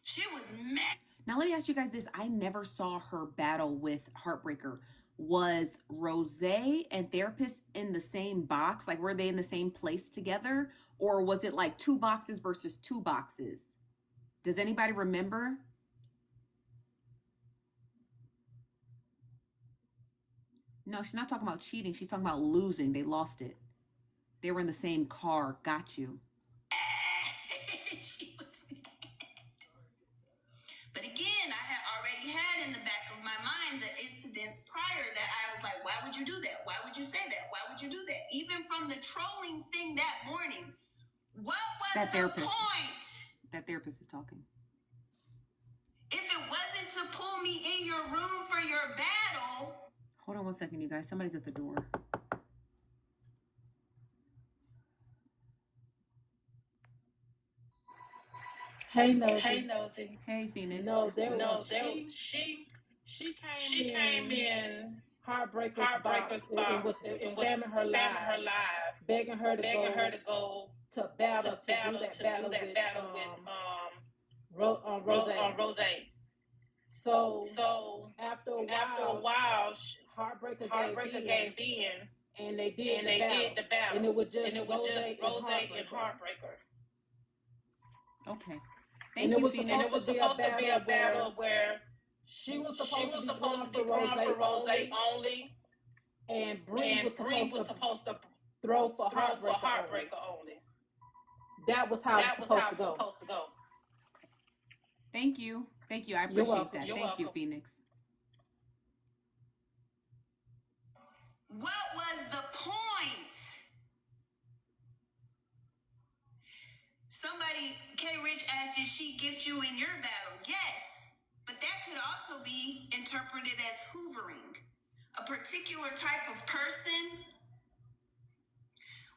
she was mad. Now let me ask you guys this. I never saw her battle with Heartbreaker. Was Rose and Therapist in the same box? Like, were they in the same place together? Or was it like 2 boxes versus 2 boxes? Does anybody remember? No, she's not talking about cheating. She's talking about losing. They lost it. They were in the same car. Got you. She was mad. But again, I had already had in the back of my mind the incidents prior that I was like, why would you do that? Why would you say that? Why would you do that? Even from the trolling thing that morning. What was the point? That therapist is talking. If it wasn't to pull me in your room for your battle. Hold on one second, you guys. Somebody's at the door. Hey, Nosy. Hey, Phoenix. She came in Heartbreaker's box and was spamming her live, begging her to go to battle to do that battle with Rose. So after a while, Heartbreaker gave in, and they did the battle, and it was just Rose and Heartbreaker. Okay. And it was supposed to be a battle where she was supposed to be going for Rose only, and Bree was supposed to throw for Heartbreaker only. That was how it was supposed to go. Thank you. I appreciate that. Thank you, Phoenix. What was the point? Somebody, K. Rich asked, did she gift you in your battle? Yes, but that could also be interpreted as hoovering. A particular type of person,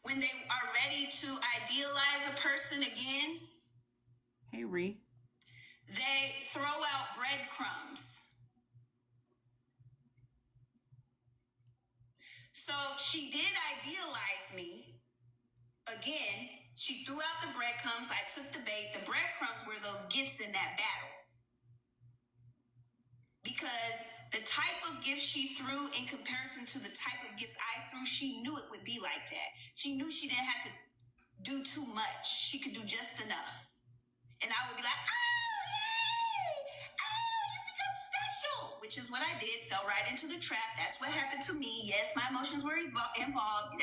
when they are ready to idealize a person again, Hey, Ree. they throw out breadcrumbs. So she did idealize me. Again, she threw out the breadcrumbs. I took the bait. The breadcrumbs were those gifts in that battle. Because the type of gifts she threw in comparison to the type of gifts I threw, she knew it would be like that. She knew she didn't have to do too much. She could do just enough. And I would be like, oh, yay! Oh, you think I'm special? Which is what I did. Fell right into the trap. That's what happened to me. Yes, my emotions were involved.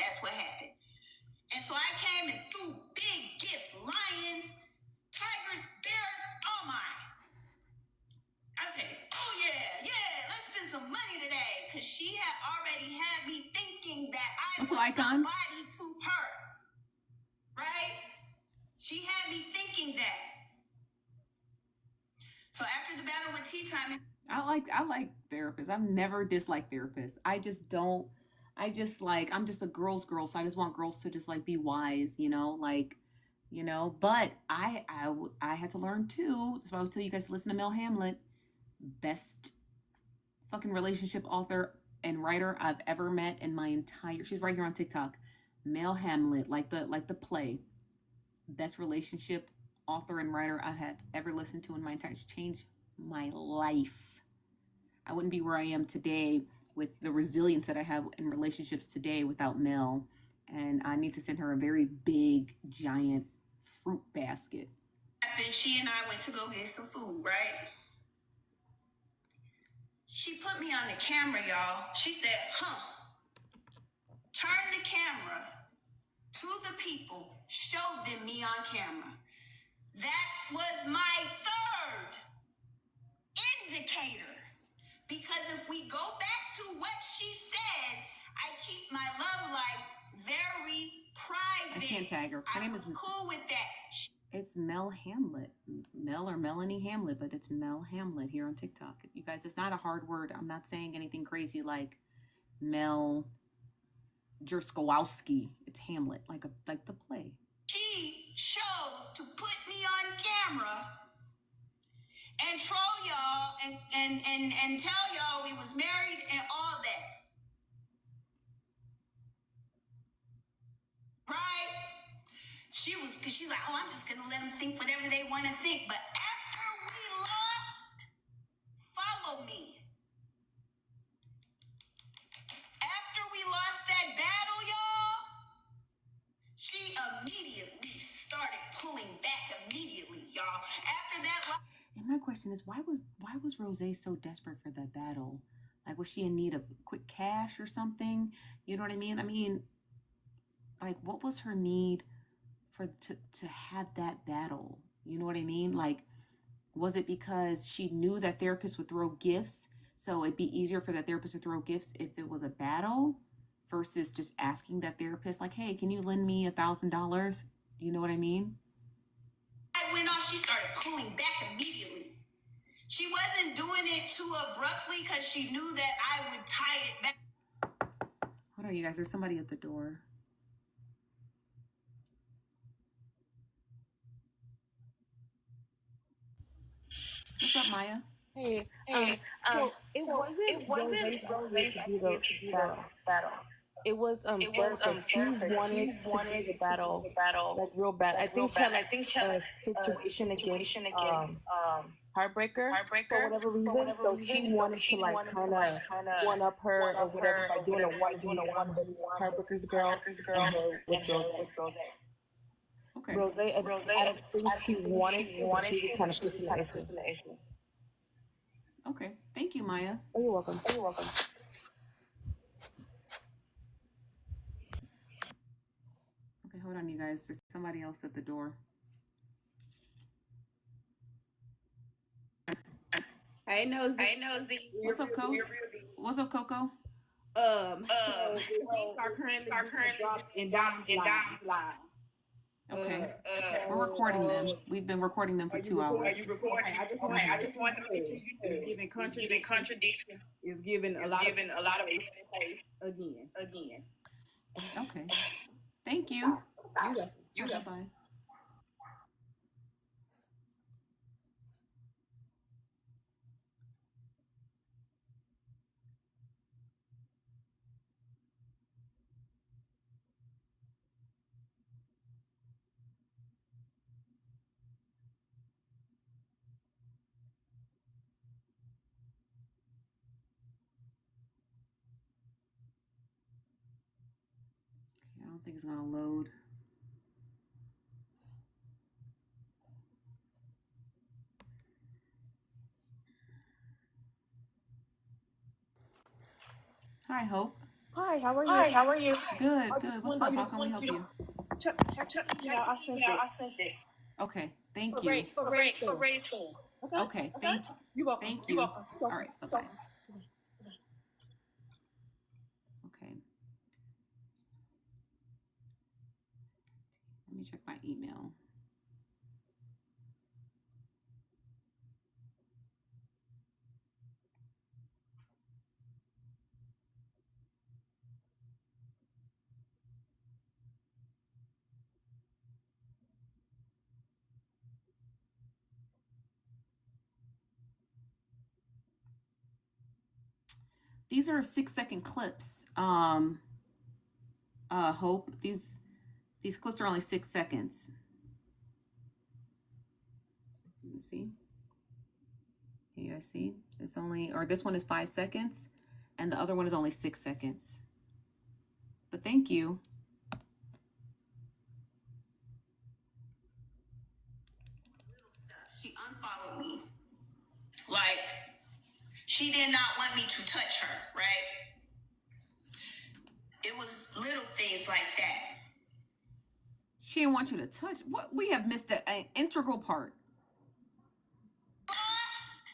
That's what happened. And so I came and threw big gifts. Lions, tigers, bears, oh my. I said, oh yeah, let's spend some money today. Because she had already had me thinking that I was somebody to her. Right? She had me thinking that. So after the battle with Tea Time, I like therapists. I've never disliked therapists. I'm just a girl's girl, so I just want girls to just like be wise, but I had to learn too. That's why I was telling you guys to listen to Mel Hamlet, best fucking relationship author and writer I've ever met in my entire. She's right here on TikTok. Mel Hamlet, like the play, best relationship author and writer I have ever listened to in my entire. It's changed my life. I wouldn't be where I am today with the resilience that I have in relationships today without Mel. And I need to send her a very big, giant fruit basket. And she and I went to go get some food, right? She put me on the camera, y'all. She said, turn the camera to the people, show them me on camera. That was my third indicator. Because if we go back to what she said, I keep my love life very private. I can't tag her. Her name is cool with that. It's Mel Hamlet. Mel or Melanie Hamlet, but it's Mel Hamlet here on TikTok. You guys, it's not a hard word. I'm not saying anything crazy like Mel Jerskowski. It's Hamlet, like the play. She chose to put me on camera and troll y'all and tell y'all we was married and all that. Right? Because she's like, oh, I'm just going to let them think whatever they want to think. But after we lost, follow me. After we lost that battle, y'all, she immediately started pulling back immediately, y'all. After that... And my question is, why was Rose so desperate for that battle? Like, was she in need of quick cash or something? You know what I mean? I mean, like, what was her need to have that battle? You know what I mean? Like, was it because she knew that therapists would throw gifts, so it'd be easier for that therapist to throw gifts if it was a battle versus just asking that therapist, like, hey, can you lend me $1,000? You know what I mean? I went off, she started pulling back immediately. She wasn't doing it too abruptly because she knew that I would tie it back. Hold on, you guys. There's somebody at the door. What's up, Maya? Hey, so it wasn't Rose's idea to do the battle. It was therapist. She wanted to do the battle like real bad. I think she had a situation against Heartbreaker for whatever reason. So she wanted to like kind of one up her or whatever by doing a 1v1 with Heartbreaker's girl and her with Rose. Okay. Rose, I don't think she wanted to, but she was kind of pushing the issue. Okay. Thank you, Maya. Oh, you're welcome. Okay, hold on, you guys. There's somebody else at the door. Hey, Nosy. What's up, Coco? What's up, Coco? So are currently dropped in Diamonds Live. Okay. We're recording them. We've been recording them for 2 hours. Are you recording? I just want to make sure it's giving contradiction. It's giving a lot of face again. Okay. Thank you. You got bye. I don't think it's gonna load. Hi, Hope. Hi, how are you? Good. What's up? How can we help you? I sent it. Okay, thank you. For Rachel. Okay, thank you. You're welcome. Thank you. All right. Bye-bye. Okay. Let me check my email. These are 6-second clips. Hope these clips are only 6 seconds. You see? Can you guys see? It's only, or this one is 5 seconds, and the other one is only 6 seconds. But thank you. She unfollowed me. Like, she did not want me to touch her, right? It was little things like that. She didn't want you to touch. What? We have missed an integral part. Lost.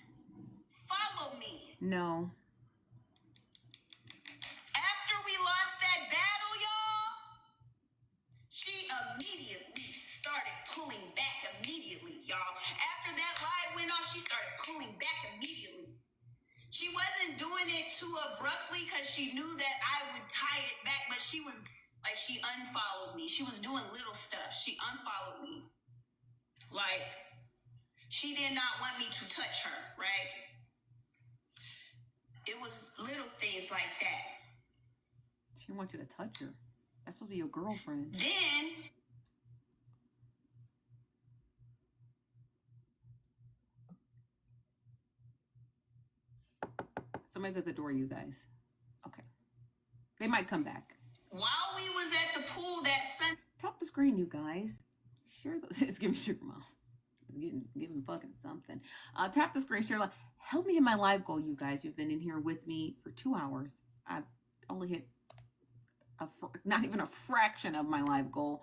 Follow me. No. After we lost that battle, y'all, she immediately started pulling back immediately, y'all. After that live went off, she started pulling back immediately. She wasn't doing it too abruptly because she knew that I would tie it back, but she was like, she unfollowed me. She was doing little stuff. She unfollowed me. Like, she did not want me to touch her, right? It was little things like that. She didn't want you to touch her. That's supposed to be your girlfriend. Then Somebody's at the door, you guys. Okay. They might come back. while we was at the pool that Sunday, Tap the screen, you guys. Share the, it's giving sugar mom. It's giving fucking something. Tap the screen, share. Help me hit my live goal, you guys. You've been in here with me for 2 hours. I've only hit not even a fraction of my live goal.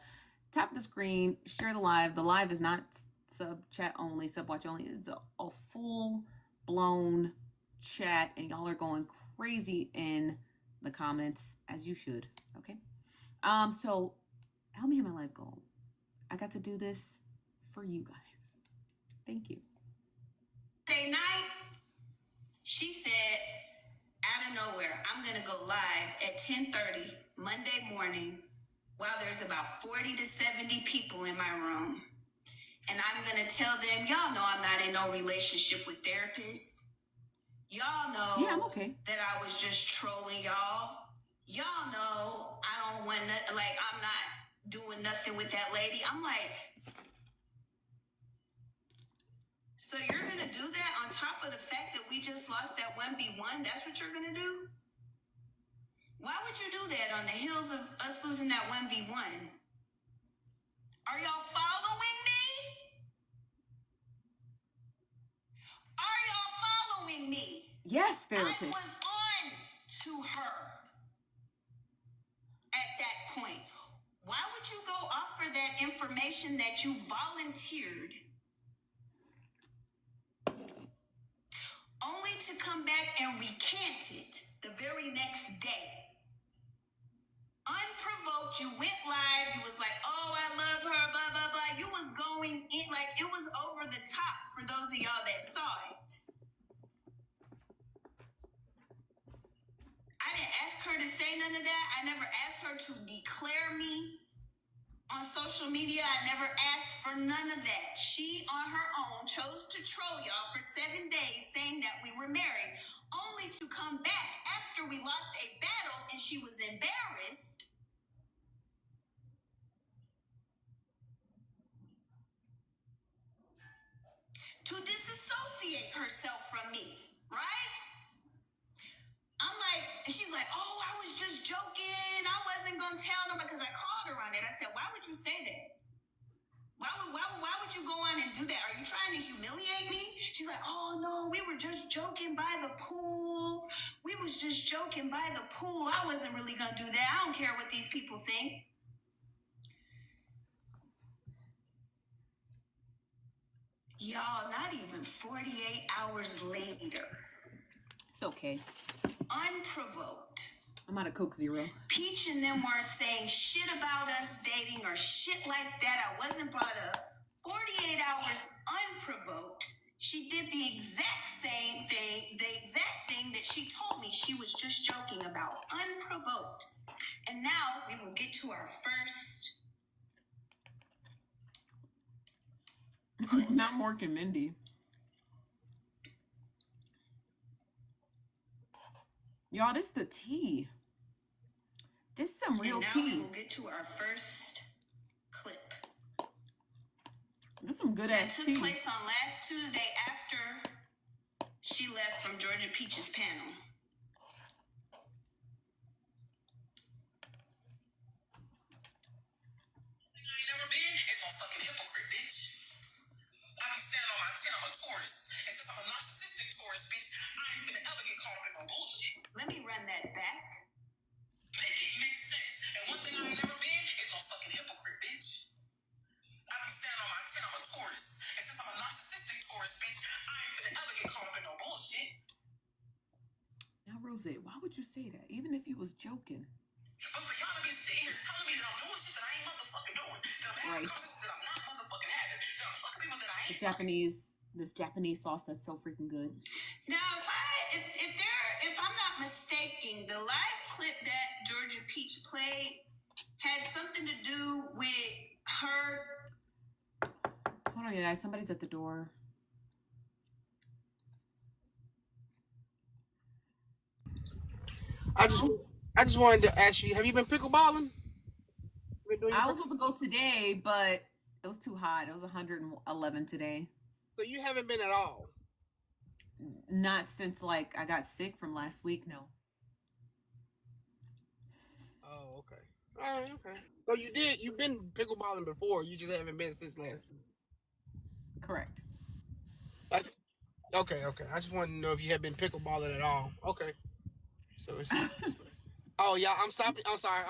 Tap the screen, share the live. The live is not sub chat only, sub watch only. It's a full blown chat, and y'all are going crazy in the comments, as you should. Okay. So help me hit my live goal. I got to do this for you guys. Thank you. Night, she said, out of nowhere, I'm gonna go live at 10:30 Monday morning while there's about 40 to 70 people in my room. And I'm gonna tell them, y'all know I'm not in no relationship with therapists. Y'all know Yeah, I'm okay. that I was just trolling y'all. Y'all know I don't want nothing, like I'm not doing nothing with that lady. I'm like, so you're gonna do that on top of the fact that we just lost that 1v1? That's what you're gonna do? Why would you do that on the heels of us losing that 1v1? Are y'all following me? Are y'all following me? Yes, therapist. I was on to her at that point. Why would you go offer that information that you volunteered only to come back and recant it the very next day? Unprovoked, you went live, you was like, oh, I love her, blah, blah, blah. You was going in, like, it was over the top for those of y'all that saw it. I didn't ask her to say none of that. I never asked her to declare me on social media. I never asked for none of that. She, on her own, chose to troll y'all for 7 days saying that we were married, only to come back after we lost a battle and she was embarrassed to disassociate herself from me, right? I'm like, and she's like, oh, I was just joking. I wasn't going to tell nobody because I called her on it. I said, why would you say that? Why would you go on and do that? Are you trying to humiliate me? She's like, oh, no, we were just joking by the pool. We was just joking by the pool. I wasn't really going to do that. I don't care what these people think. Y'all, not even 48 hours later. It's okay. Unprovoked. I'm out of Coke Zero. Peach and them weren't saying shit about us dating or shit like that. I wasn't brought up. 48 hours unprovoked. She did the exact same thing, the exact thing that she told me she was just joking about. Unprovoked. And now we will get to our first. Not Mork and Mindy. Y'all, this the tea. This is some real and now tea. We will get to our first clip. This is some good ass tea. That took place on last Tuesday after she left from Georgia Peach's panel. Never been is no fucking hypocrite, bitch. I be standing on my 10, I'm a tourist. And since I'm a narcissistic tourist, bitch, I ain't gonna ever get caught up in no bullshit. Let me run that back. Make it make sense. And one thing I ain't never been is no fucking hypocrite, bitch. I be standing on my 10, I'm a tourist. And since I'm a narcissistic tourist, bitch, I ain't gonna ever get caught up in no bullshit. Now, Rose, why would you say that? Even if you was joking. But for y'all to be sitting here telling me that I'm doing shit that I ain't motherfucking doing, that I'm having conversations that I'm not motherfucking having, that I'm fucking people that I ain't This Japanese sauce that's so freaking good. Now, if I'm not mistaken, the live clip that Georgia Peach played had something to do with her. Hold on, you guys. Somebody's at the door. I just wanted to ask you, have you been pickleballing? I was supposed to go today, but it was too hot. It was 111 today. So you haven't been at all? Not since like I got sick from last week, no. Oh, okay. All right, okay. So you've been pickleballing before, you just haven't been since last week. Correct. Okay. I just wanted to know if you had been pickleballing at all. Okay. So it's oh y'all, I'm stopping. I'm sorry.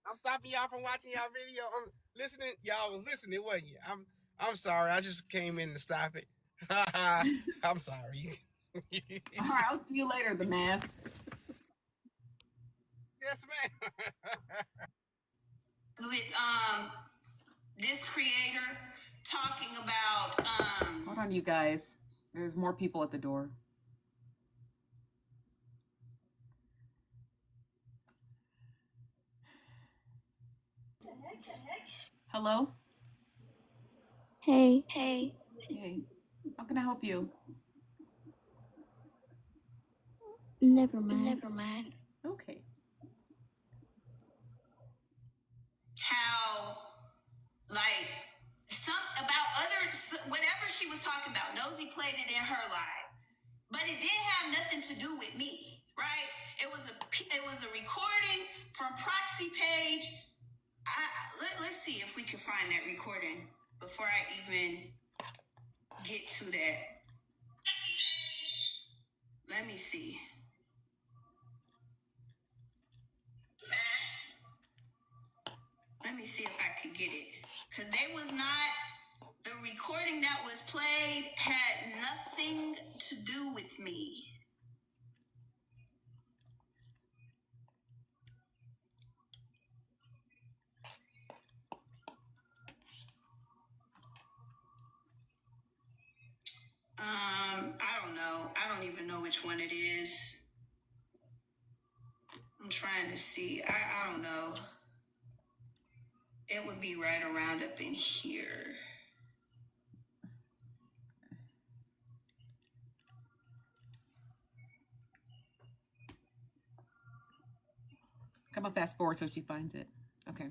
I'm stopping y'all from watching y'all video. I'm listening. Y'all was listening, wasn't you? I'm sorry. I just came in to stop it. I'm sorry. All right, I'll see you later, the mask. Yes, ma'am. With this creator talking about Hold on, you guys. There's more people at the door. Hello? Hey. Hey. How can I help you? Never mind. Okay. how, like, whatever she was talking about, Nosy played it in her live, but it didn't have nothing to do with me, right? It was a recording from Proxy Page. Let's see if we can find that recording before I even get to that. Let me see. Let me see if I could get it. Because the recording that was played had nothing to do with me. I don't know. I don't even know which one it is. I'm trying to see. I don't know. It would be right around up in here. Come on, fast forward so she finds it. Okay.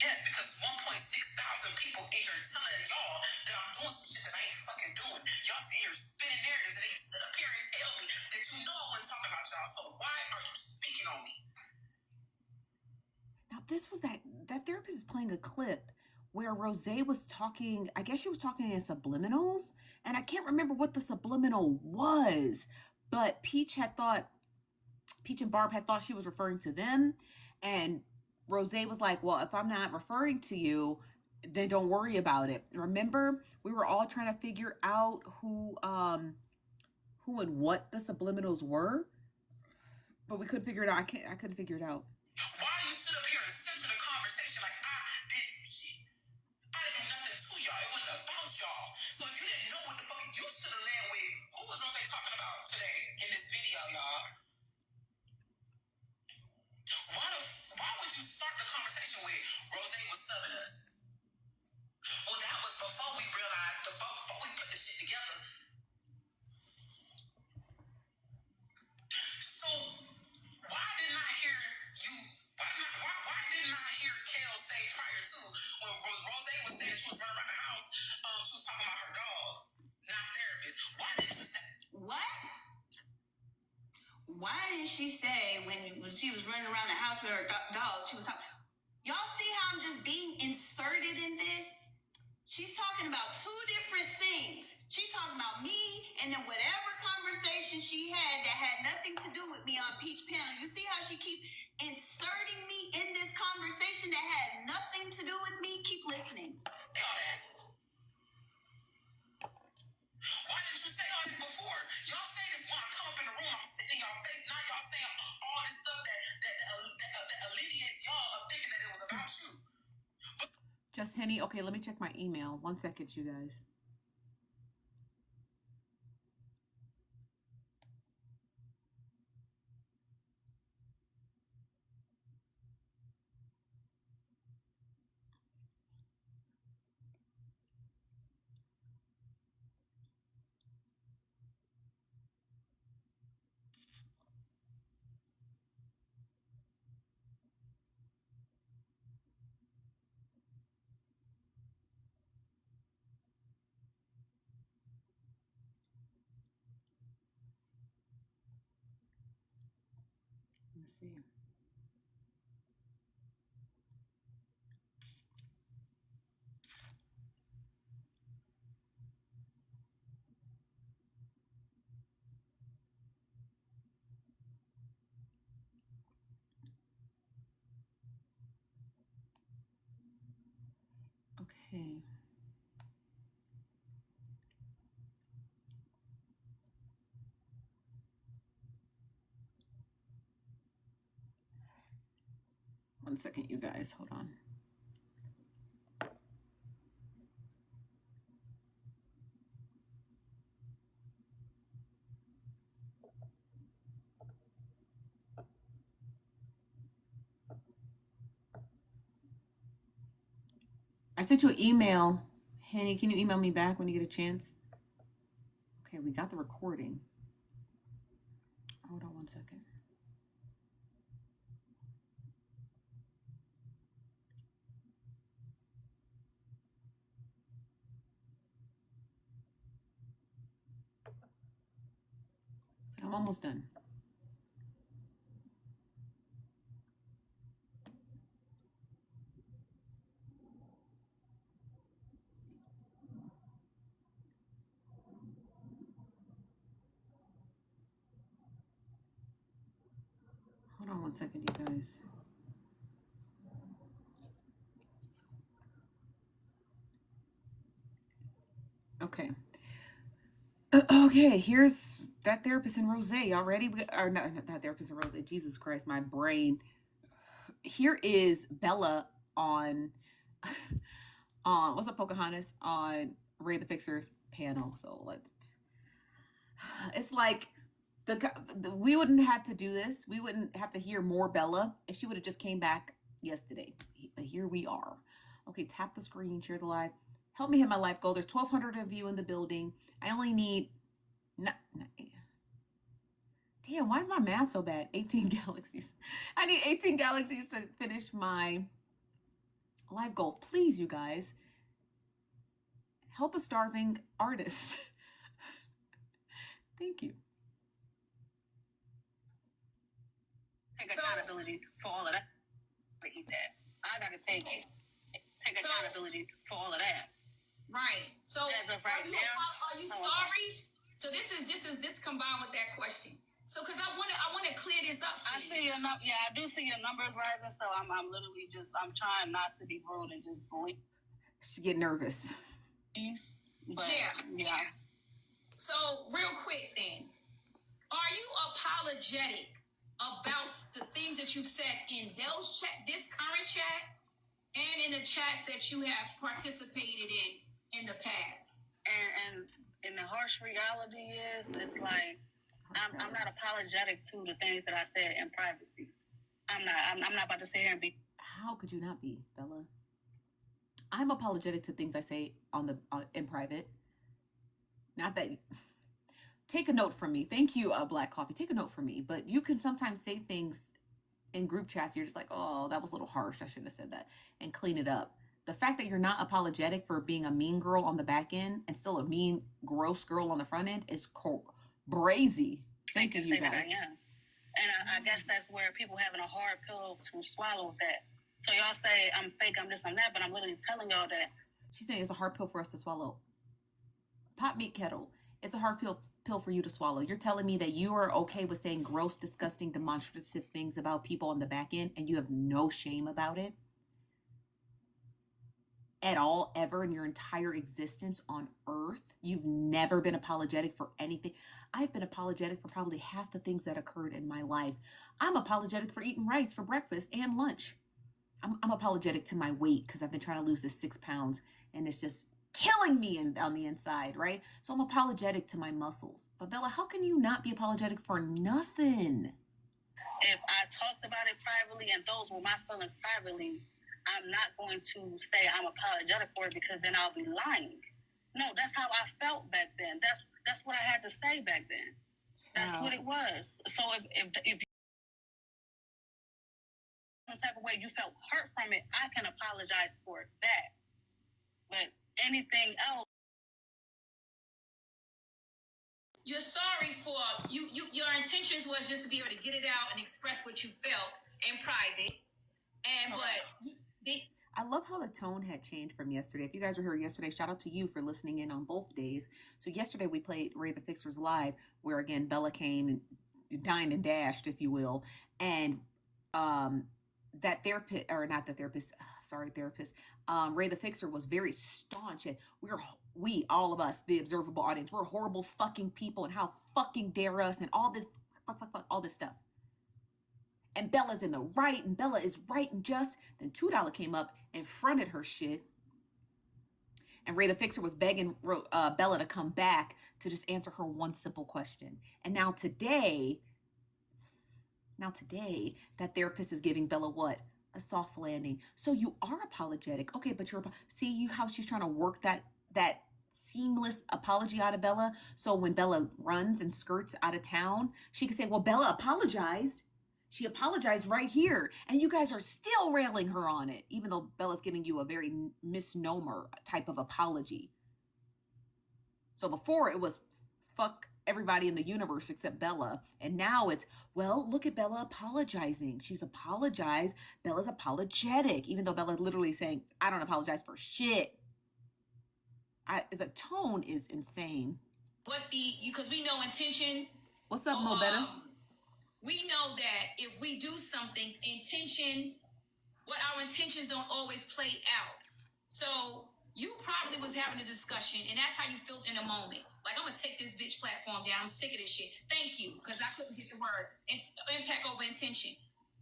Yes, because 1,600 people in here telling y'all that I'm doing some shit that I ain't fucking doing. Y'all sit here spinning narratives and then you sit up here and tell me that you know I wasn't talking about y'all. So why are you speaking on me? Now this was that therapist is playing a clip where Rose was talking, I guess she was talking in subliminals, and I can't remember what the subliminal was, but Peach and Barb had thought she was referring to them, and Rose was like, well, if I'm not referring to you, They don't worry about it. Remember, we were all trying to figure out who and what the subliminals were, but we couldn't figure it out. I couldn't figure it out. Why you sit up here and center the conversation like I did some shit? I didn't do nothing to y'all. It wasn't about y'all. So if you didn't know what the fuck you should have led with, who was Rose talking about today in this video, y'all? Why would you start the conversation with Rose was subbing us? Well, that was before we realized, before we put the shit together. So why didn't I hear you? Why didn't I hear Kel say prior to when Rose was saying she was running around the house? She was talking about her dog, not therapist. Why didn't you say What? Why didn't she say when she was running around the house with her dog, she was talking? Y'all see how I'm just being inserted in this? She's talking about two different things. She talking about me and then whatever conversation she had that had nothing to do with me on Peach Panel. You see how she keep inserting me in this conversation that had nothing to do with me? Keep listening. Why didn't you say all this before? Y'all say this when I come up in the room, I'm sitting in y'all face. Now y'all saying all this stuff that alleviates y'all of thinking that it was about you. Just Henny. Okay, let me check my email. 1 second, you guys. Let's see. Okay. One second, you guys. Hold on. I sent you an email. Henny, can you email me back when you get a chance? Okay, we got the recording. Hold on 1 second. So I'm almost done. Hold on 1 second, you guys. Okay. Okay, here's that therapist in Rose. Y'all ready? Or not that therapist in Rose. Jesus Christ, my brain. Here is Bella on what's up, Pocahontas, on Ray the Fixer's panel. So it's like we wouldn't have to do this. We wouldn't have to hear more Bella if she would have just came back yesterday. But here we are. Okay, tap the screen, share the live. Help me hit my life goal. There's 1,200 of you in the building. I only need damn, why is my math so bad? 18 galaxies. I need 18 galaxies to finish my life goal. Please, you guys, help a starving artist. Thank you. Take accountability for all of that. Eat that. I gotta take it. Take accountability for all of that. Right. So are you sorry? So this combined with that question. So because I want to clear this up. I see your I do see your numbers rising. So I'm literally I'm trying not to be rude and just leave. She get nervous. But yeah. So real quick then, are you apologetic about the things that you've said in those this current chat and in the chats that you have participated in the past? And the harsh reality is, it's like I'm not apologetic to the things that I said in privacy. I'm not about to sit here and be. How could you not be, Bella? I'm apologetic to things I say in private. Not that. Take a note from me. Thank you, Black Coffee. Take a note from me. But you can sometimes say things in group chats. You're just like, oh, that was a little harsh. I shouldn't have said that. And clean it up. The fact that you're not apologetic for being a mean girl on the back end and still a mean, gross girl on the front end is brazy. Thank you, guys. That I am. And I guess that's where people having a hard pill to swallow with that. So y'all say I'm fake, I'm this, I'm that, but I'm literally telling y'all that. She's saying it's a hard pill for us to swallow. Pot meat kettle. It's a hard pill for you to swallow. You're telling me that you are okay with saying gross, disgusting, demonstrative things about people on the back end and you have no shame about it? At all, ever in your entire existence on earth? You've never been apologetic for anything? I've been apologetic for probably half the things that occurred in my life. I'm apologetic for eating rice for breakfast and lunch. I'm apologetic to my weight because I've been trying to lose this 6 pounds and it's just killing me on the inside, right? So I'm apologetic to my muscles. But Bella, how can you not be apologetic for nothing? If I talked about it privately and those were my feelings privately, I'm not going to say I'm apologetic for it because then I'll be lying. No, that's how I felt back then. That's what I had to say back then. That's what it was. So if some type of way you felt hurt from it, I can apologize for that. But anything else, you're sorry for your intentions was just to be able to get it out and express what you felt in private. And I love how the tone had changed from yesterday. If you guys were here yesterday, shout out to you for listening in on both days. So yesterday we played Ray the Fixer's Live, where again Bella came and dined and dashed, if you will, and that therapist, or not the therapist, therapist, Ray the Fixer was very staunch, and we all of us, the observable audience, we're horrible fucking people, and how fucking dare us, and all this fuck, all this stuff. And Bella's in the right, and Bella is right and just. Then $2 came up and fronted her shit. And Ray the Fixer was begging Bella to come back to just answer her one simple question. And now today, that therapist is giving Bella what? A soft landing. So you are apologetic. Okay, but see how she's trying to work that seamless apology out of Bella. So when Bella runs and skirts out of town, she can say, well, Bella apologized. She apologized right here. And you guys are still railing her on it, even though Bella's giving you a very misnomer type of apology. So before it was fuck everybody in the universe except Bella. And now it's, well, look at Bella apologizing. She's apologized. Bella's apologetic, even though Bella literally saying, I don't apologize for shit. The tone is insane. Because we know intention. What's up, Mo Better? We know that if we do something, our intentions don't always play out. So you probably was having a discussion, and that's how you felt in a moment. Like, I'm going to take this bitch platform down. I'm sick of this shit. Thank you, because I couldn't get the word. It's impact over intention.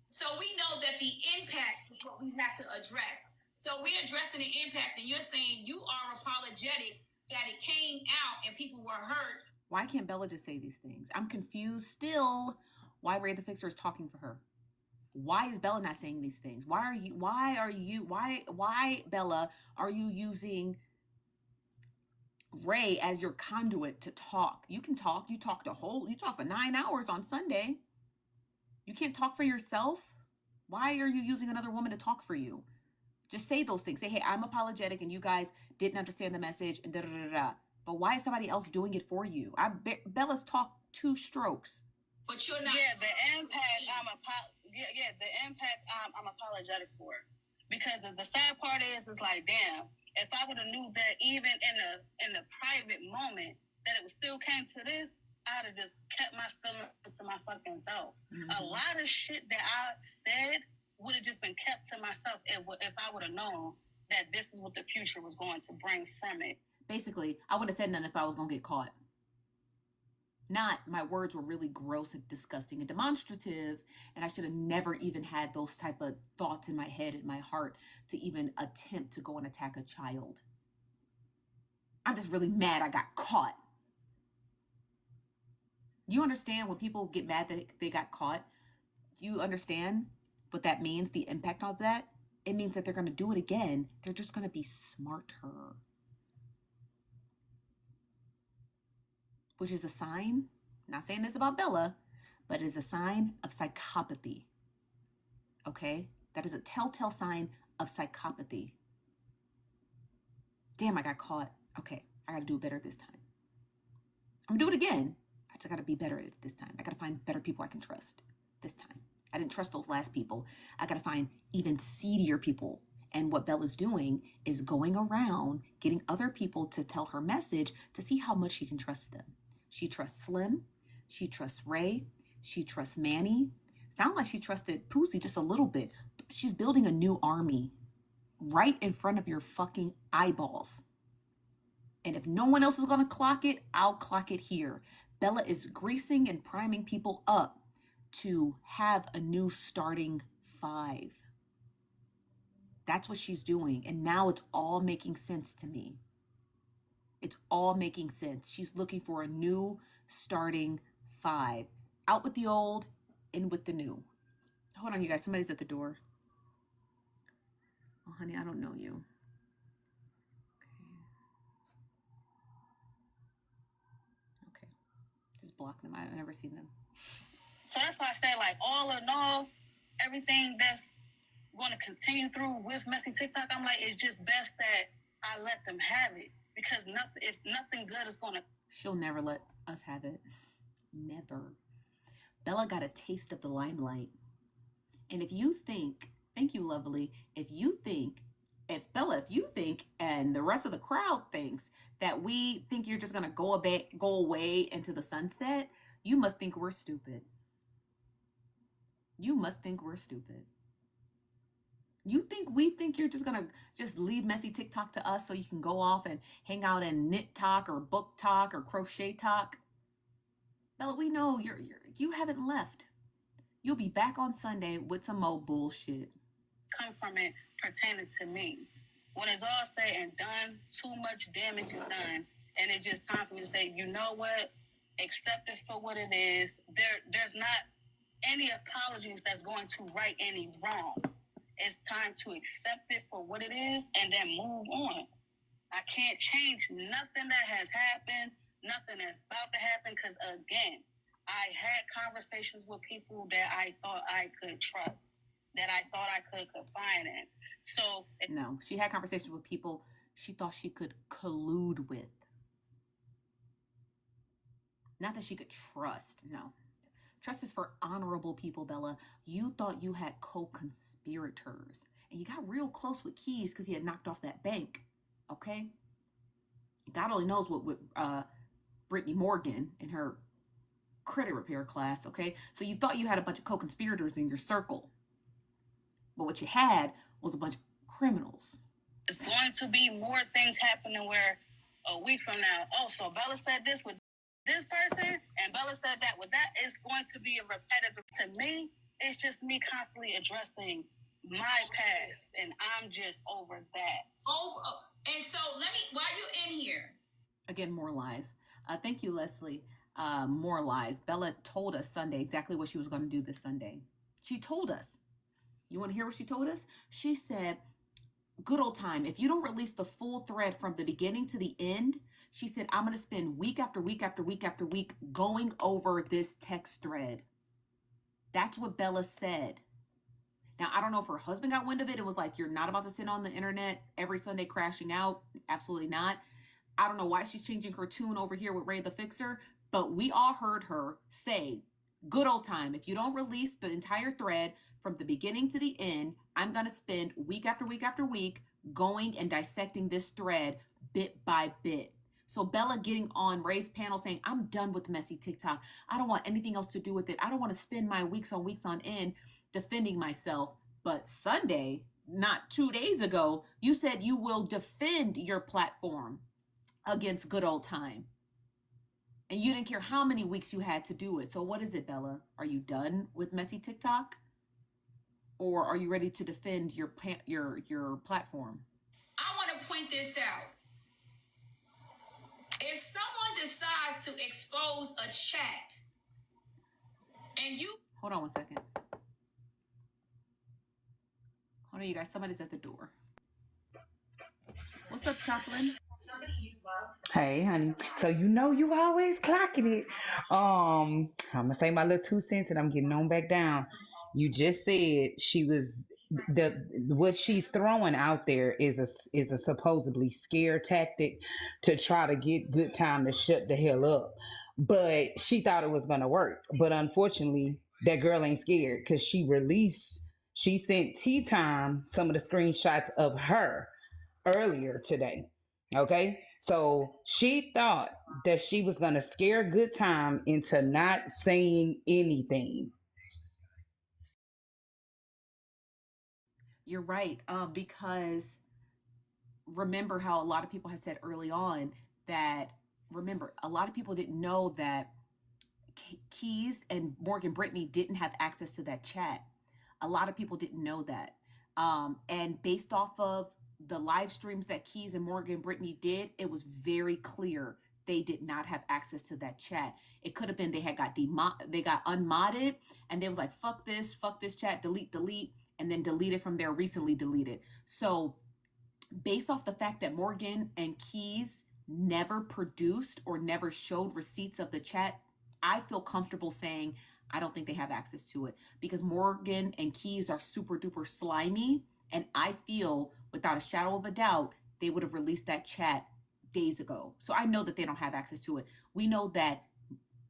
So we know that the impact is what we have to address. So we're addressing the impact, and you're saying you are apologetic that it came out and people were hurt. Why can't Bella just say these things? I'm confused still. Why Ray the Fixer is talking for her? Why is Bella not saying these things? Why, Bella, are you using Ray as your conduit to talk? You can talk. You talk for 9 hours on Sunday. You can't talk for yourself? Why are you using another woman to talk for you? Just say those things. Say, hey, I'm apologetic and you guys didn't understand the message and da-da-da-da. But why is somebody else doing it for you? Bella's talked 2 strokes. But you're not. Yeah, the impact. I'm apologetic for it, because the sad part is like, damn, if I would have knew that even in the private moment that it still came to this, I'd have just kept my feelings to my fucking self. Mm-hmm. A lot of shit that I said would have just been kept to myself if I would have known that this is what the future was going to bring from it. Basically, I wouldn't have said nothing if I was going to get caught. Not, my words were really gross and disgusting and demonstrative, and I should have never even had those type of thoughts in my head and my heart to even attempt to go and attack a child. I'm just really mad I got caught. You understand when people get mad that they got caught? Do you understand what that means, the impact of that? It means that they're going to do it again. They're just going to be smarter. Which is a sign, not saying this about Bella, but it is a sign of psychopathy. Okay? That is a telltale sign of psychopathy. Damn, I got caught. Okay, I got to do it better this time. I'm going to do it again. I just got to be better at it this time. I got to find better people I can trust this time. I didn't trust those last people. I got to find even seedier people. And what Bella's doing is going around getting other people to tell her message to see how much she can trust them. She trusts Slim. She trusts Ray. She trusts Manny. Sound like she trusted Poosie just a little bit. She's building a new army right in front of your fucking eyeballs. And if no one else is going to clock it, I'll clock it here. Bella is greasing and priming people up to have a new starting five. That's what she's doing. And now it's all making sense to me. It's all making sense. She's looking for a new starting five. Out with the old, in with the new. Hold on, you guys. Somebody's at the door. Oh, honey, I don't know you. Okay. Just block them. I've never seen them. So that's why I say, like, all in all, everything that's going to continue through with Messy TikTok, I'm like, it's just best that I let them have it. Because nothing good is going to... She'll never let us have it. Never. Bella got a taste of the limelight. And if you think, thank you, lovely, if you think, and the rest of the crowd thinks that we think you're just going to go away into the sunset, you must think we're stupid. You must think we're stupid. You think we think you're just gonna just leave Messy TikTok to us so you can go off and hang out and knit talk or book talk or crochet talk? Bella, we know you haven't left. You'll be back on Sunday with some more bullshit. Come from it pertaining to me. When it's all said and done, too much damage is done, and it's just time for me to say, you know what? Accept it for what it is. There's not any apologies that's going to right any wrongs. It's time to accept it for what it is and then move on. I can't change nothing that has happened, nothing that's about to happen, because, again, I had conversations with people that I thought I could trust, that I thought I could confide in. So... No, she had conversations with people she thought she could collude with. Not that she could trust, no. Trust is for honorable people, Bella. You thought you had co-conspirators. And you got real close with Keys because he had knocked off that bank. Okay? God only knows what with Brittany Morgan in her credit repair class, okay? So you thought you had a bunch of co-conspirators in your circle. But what you had was a bunch of criminals. There's going to be more things happening where a week from now, oh, so Bella said this with this person, and Bella said that with that. It's going to be a repetitive. To me, it's just me constantly addressing my past, and I'm just over that. And so while you're in here. Again, more lies. Thank you, Leslie. More lies. Bella told us Sunday exactly what she was going to do this Sunday. She told us. You want to hear what she told us? She said, good old time. If you don't release the full thread from the beginning to the end, she said, I'm going to spend week after week after week after week going over this text thread. That's what Bella said. Now, I don't know if her husband got wind of it and was like, you're not about to sit on the internet every Sunday crashing out. Absolutely not. I don't know why she's changing her tune over here with Ray the Fixer, but we all heard her say, good old time. If you don't release the entire thread from the beginning to the end, I'm going to spend week after week after week going and dissecting this thread bit by bit. So Bella getting on Ray's panel saying, I'm done with Messy TikTok. I don't want anything else to do with it. I don't want to spend my weeks on end defending myself. But Sunday, not 2 days ago, you said you will defend your platform against Good Old Time. And you didn't care how many weeks you had to do it. So what is it, Bella? Are you done with messy TikTok? Or are you ready to defend your platform? I want to point this out. If someone decides to expose a chat and you... Hold on one second. Hold on, you guys. Somebody's at the door. What's up, Choplin? Hey, honey. So you know you always clocking it. I'm gonna say my little 2 cents and I'm getting on back down. You just said she was the what she's throwing out there is a supposedly scare tactic to try to get Good Time to shut the hell up. But she thought it was gonna work. But unfortunately, that girl ain't scared because she sent Tea Time some of the screenshots of her earlier today. Okay. So she thought that she was going to scare Good Time into not saying anything. You're right. Because remember how a lot of people had said early on that, remember, a lot of people didn't know that Keys and Morgan Brittany didn't have access to that chat. A lot of people didn't know that. And based off of the live streams that Keys and Morgan Brittany did, it was very clear they did not have access to that chat. It could have been they got unmodded and they was like, fuck this chat, delete, and then deleted from there, recently deleted. So based off the fact that Morgan and Keys never produced or never showed receipts of the chat, I feel comfortable saying I don't think they have access to it because Morgan and Keys are super duper slimy. And I feel without a shadow of a doubt, they would have released that chat days ago. So I know that they don't have access to it. We know that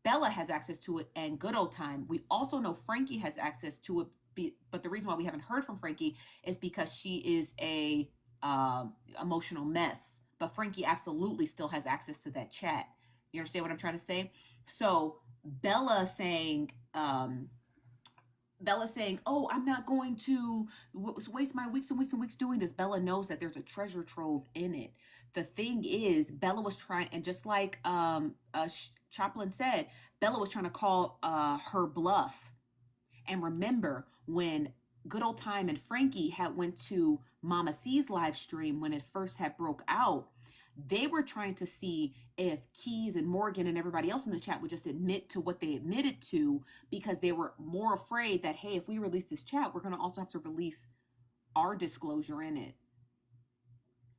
Bella has access to it and Good Old Time. We also know Frankie has access to it. But the reason why we haven't heard from Frankie is because she is a emotional mess. But Frankie absolutely still has access to that chat. You understand what I'm trying to say? So Bella saying, oh, I'm not going to waste my weeks and weeks and weeks doing this. Bella knows that there's a treasure trove in it. The thing is, Bella was trying, and just like Choplin said, Bella was trying to call her bluff. And remember, when Good Old Time and Frankie had went to Mama C's live stream when it first had broke out, they were trying to see if Keys and Morgan and everybody else in the chat would just admit to what they admitted to, because they were more afraid that, hey, if we release this chat, we're going to also have to release our disclosure in it.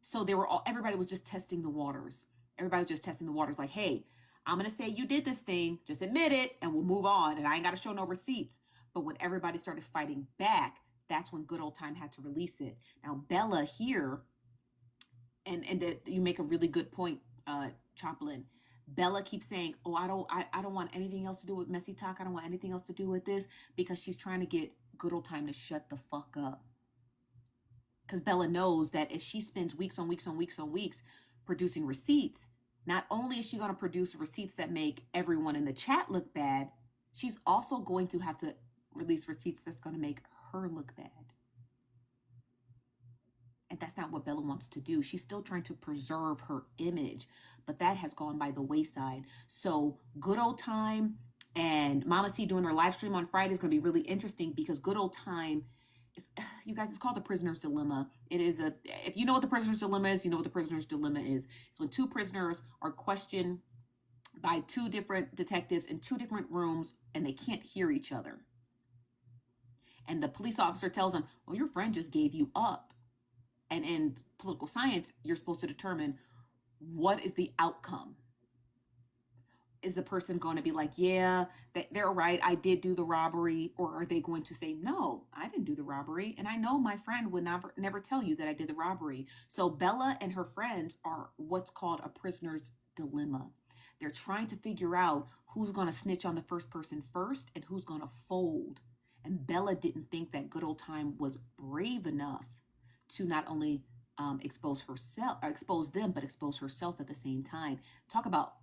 So everybody was just testing the waters. Everybody was just testing the waters like, hey, I'm going to say you did this thing, just admit it, and we'll move on, and I ain't got to show no receipts. But when everybody started fighting back, that's when Good Old Time had to release it. Now, Bella here, and that you make a really good point, Choplin. Bella keeps saying, oh, I don't want anything else to do with messy talk. I don't want anything else to do with this, because she's trying to get Good Old Time to shut the fuck up. Because Bella knows that if she spends weeks on weeks on weeks on weeks producing receipts, not only is she going to produce receipts that make everyone in the chat look bad, she's also going to have to release receipts that's going to make her look bad. And that's not what Bella wants to do. She's still trying to preserve her image, but that has gone by the wayside. So Good Old Time and Mama C doing their live stream on Friday is going to be really interesting, because Good Old Time is, you guys, it's called the prisoner's dilemma. It is if you know what the prisoner's dilemma is, you know what the prisoner's dilemma is. It's when two prisoners are questioned by two different detectives in two different rooms and they can't hear each other. And the police officer tells them, well, your friend just gave you up. And in political science, you're supposed to determine what is the outcome. Is the person going to be like, yeah, they're right, I did do the robbery? Or are they going to say, no, I didn't do the robbery, and I know my friend would never tell you that I did the robbery? So Bella and her friends are what's called a prisoner's dilemma. They're trying to figure out who's going to snitch on the first person first and who's going to fold. And Bella didn't think that Good Old Time was brave enough to not only expose them, but expose herself at the same time. Talk about,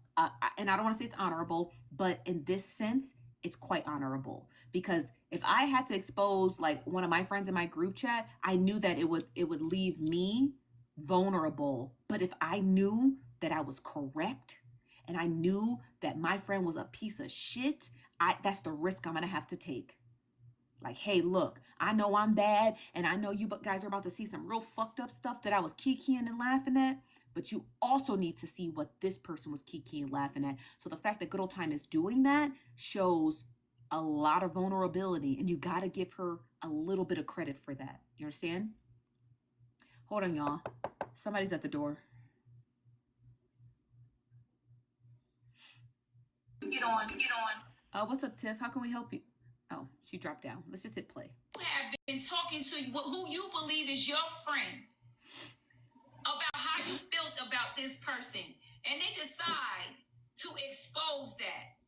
and I don't want to say it's honorable, but in this sense, it's quite honorable, because if I had to expose like one of my friends in my group chat, I knew that it would leave me vulnerable. But if I knew that I was correct and I knew that my friend was a piece of shit, that's the risk I'm gonna have to take. Like, hey, look, I know I'm bad, and I know you guys are about to see some real fucked up stuff that I was kikiing and laughing at, but you also need to see what this person was kikiing and laughing at. So the fact that Good Old Time is doing that shows a lot of vulnerability, and you got to give her a little bit of credit for that. You understand? Hold on, y'all. Somebody's at the door. Get on. What's up, Tiff? How can we help you? Oh, she dropped down. Let's just hit play. You have been talking to who you believe is your friend about how you felt about this person, and they decide to expose that.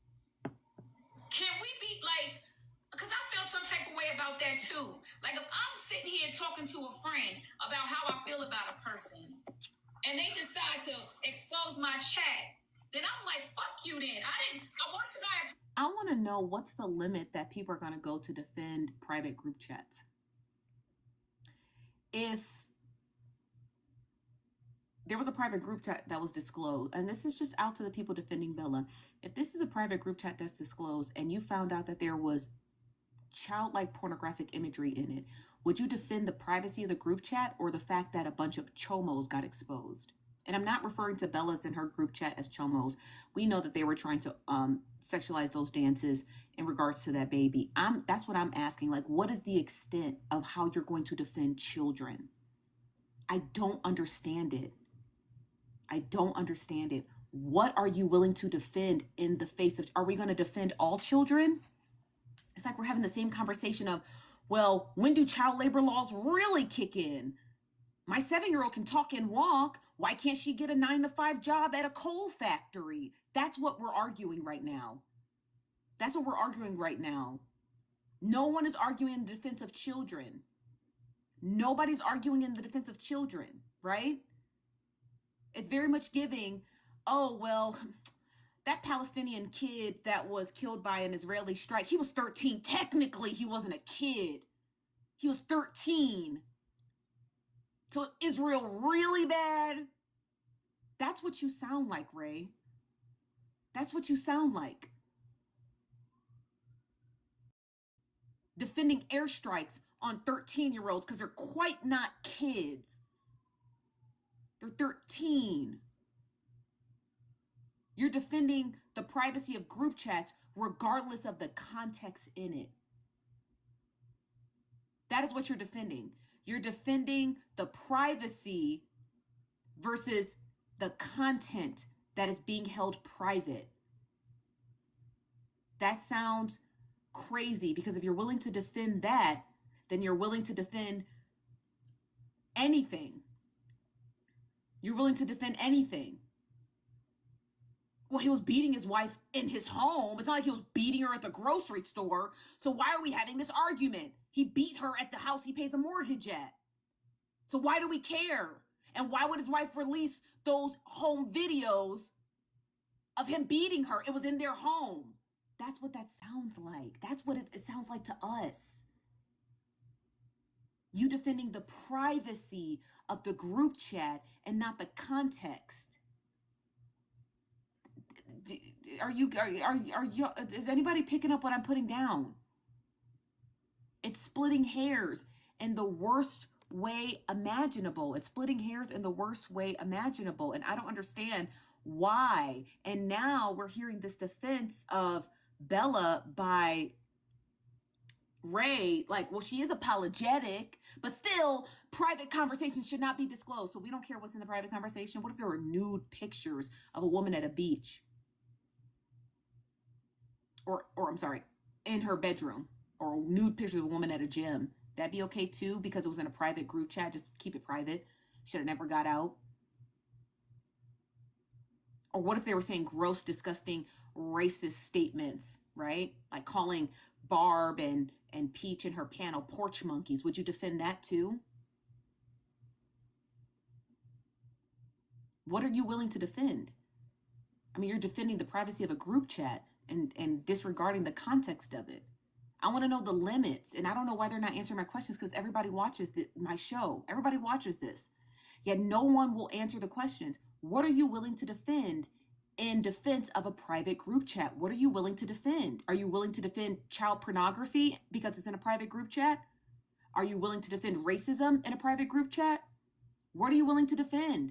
Can we be like, because I feel some type of way about that too. Like if I'm sitting here talking to a friend about how I feel about a person, and they decide to expose my chat, then I'm like, fuck you then. I want to know what's the limit that people are going to go to defend private group chats. If there was a private group chat that was disclosed, and this is just out to the people defending Bella, if this is a private group chat that's disclosed and you found out that there was childlike pornographic imagery in it, would you defend the privacy of the group chat or the fact that a bunch of chomos got exposed? And I'm not referring to Bella's and her group chat as chomos. We know that they were trying to sexualize those dances in regards to that baby. That's what I'm asking. Like, what is the extent of how you're going to defend children? I don't understand it. What are you willing to defend in the face of, are we going to defend all children? It's like we're having the same conversation of, well, when do child labor laws really kick in? My 7-year-old can talk and walk. Why can't she get a 9-to-5 job at a coal factory? That's what we're arguing right now. No one is arguing in the defense of children. Nobody's arguing in the defense of children, right? It's very much giving, oh, well, that Palestinian kid that was killed by an Israeli strike, he was 13. Technically, he wasn't a kid. He was 13. So Israel really bad? That's what you sound like, Ray. That's what you sound like. Defending airstrikes on 13-year-olds because they're quite not kids. They're 13. You're defending the privacy of group chats regardless of the context in it. That is what you're defending. You're defending the privacy versus the content that is being held private. That sounds crazy, because if you're willing to defend that, then you're willing to defend anything. You're willing to defend anything. Well, he was beating his wife in his home. It's not like he was beating her at the grocery store. So why are we having this argument? He beat her at the house he pays a mortgage at. So why do we care? And why would his wife release those home videos of him beating her? It was in their home. That's what that sounds like. That's what it sounds like to us. You defending the privacy of the group chat and not the context. Is anybody picking up what I'm putting down? It's splitting hairs in the worst way imaginable. And I don't understand why. And now we're hearing this defense of Bella by Ray, like, well, she is apologetic, but still, private conversations should not be disclosed. So we don't care what's in the private conversation. What if there were nude pictures of a woman at a beach? Or I'm sorry, in her bedroom, or nude pictures of a woman at a gym? That'd be okay too, because it was in a private group chat. Just keep it private. Should have never got out. Or what if they were saying gross, disgusting, racist statements, right? Like calling Barb and Peach and her panel porch monkeys. Would you defend that too? What are you willing to defend? I mean, you're defending the privacy of a group chat. and disregarding the context of it. I want to know the limits, and I don't know why they're not answering my questions, because everybody watches my show. Everybody watches this. Yet no one will answer the questions. What are you willing to defend in defense of a private group chat? What are you willing to defend? Are you willing to defend child pornography because it's in a private group chat? Are you willing to defend racism in a private group chat? What are you willing to defend?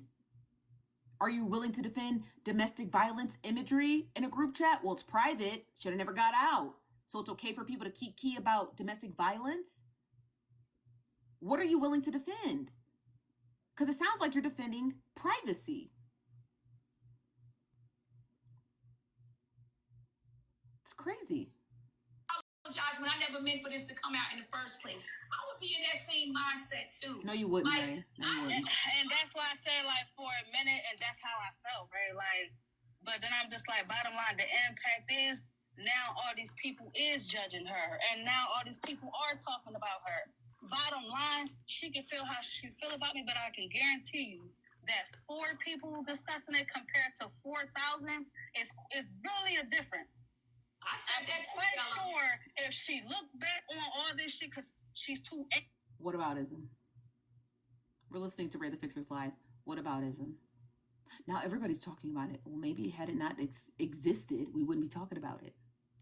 Are you willing to defend domestic violence imagery in a group chat? Well, it's private. Should have never got out. So it's okay for people to keep key about domestic violence? What are you willing to defend? Because it sounds like you're defending privacy. It's crazy. I apologize when I never meant for this to come out in the first place. I would be in that same mindset too. No, you wouldn't, like, Ray. No, you wouldn't. And that's why I said, like, for a minute, and that's how I felt, right? Like, but then I'm just like, bottom line, the impact is now all these people is judging her, and now all these people are talking about her. Bottom line, she can feel how she feel about me, but I can guarantee you that 4 people discussing it compared to 4,000 is really a difference. I said that too. I'm quite sure if she looked back on all this shit, because she's too. What about ism? We're listening to Ray the Fixer's live. What about ism? Now everybody's talking about it. Well, maybe had it not existed, we wouldn't be talking about it.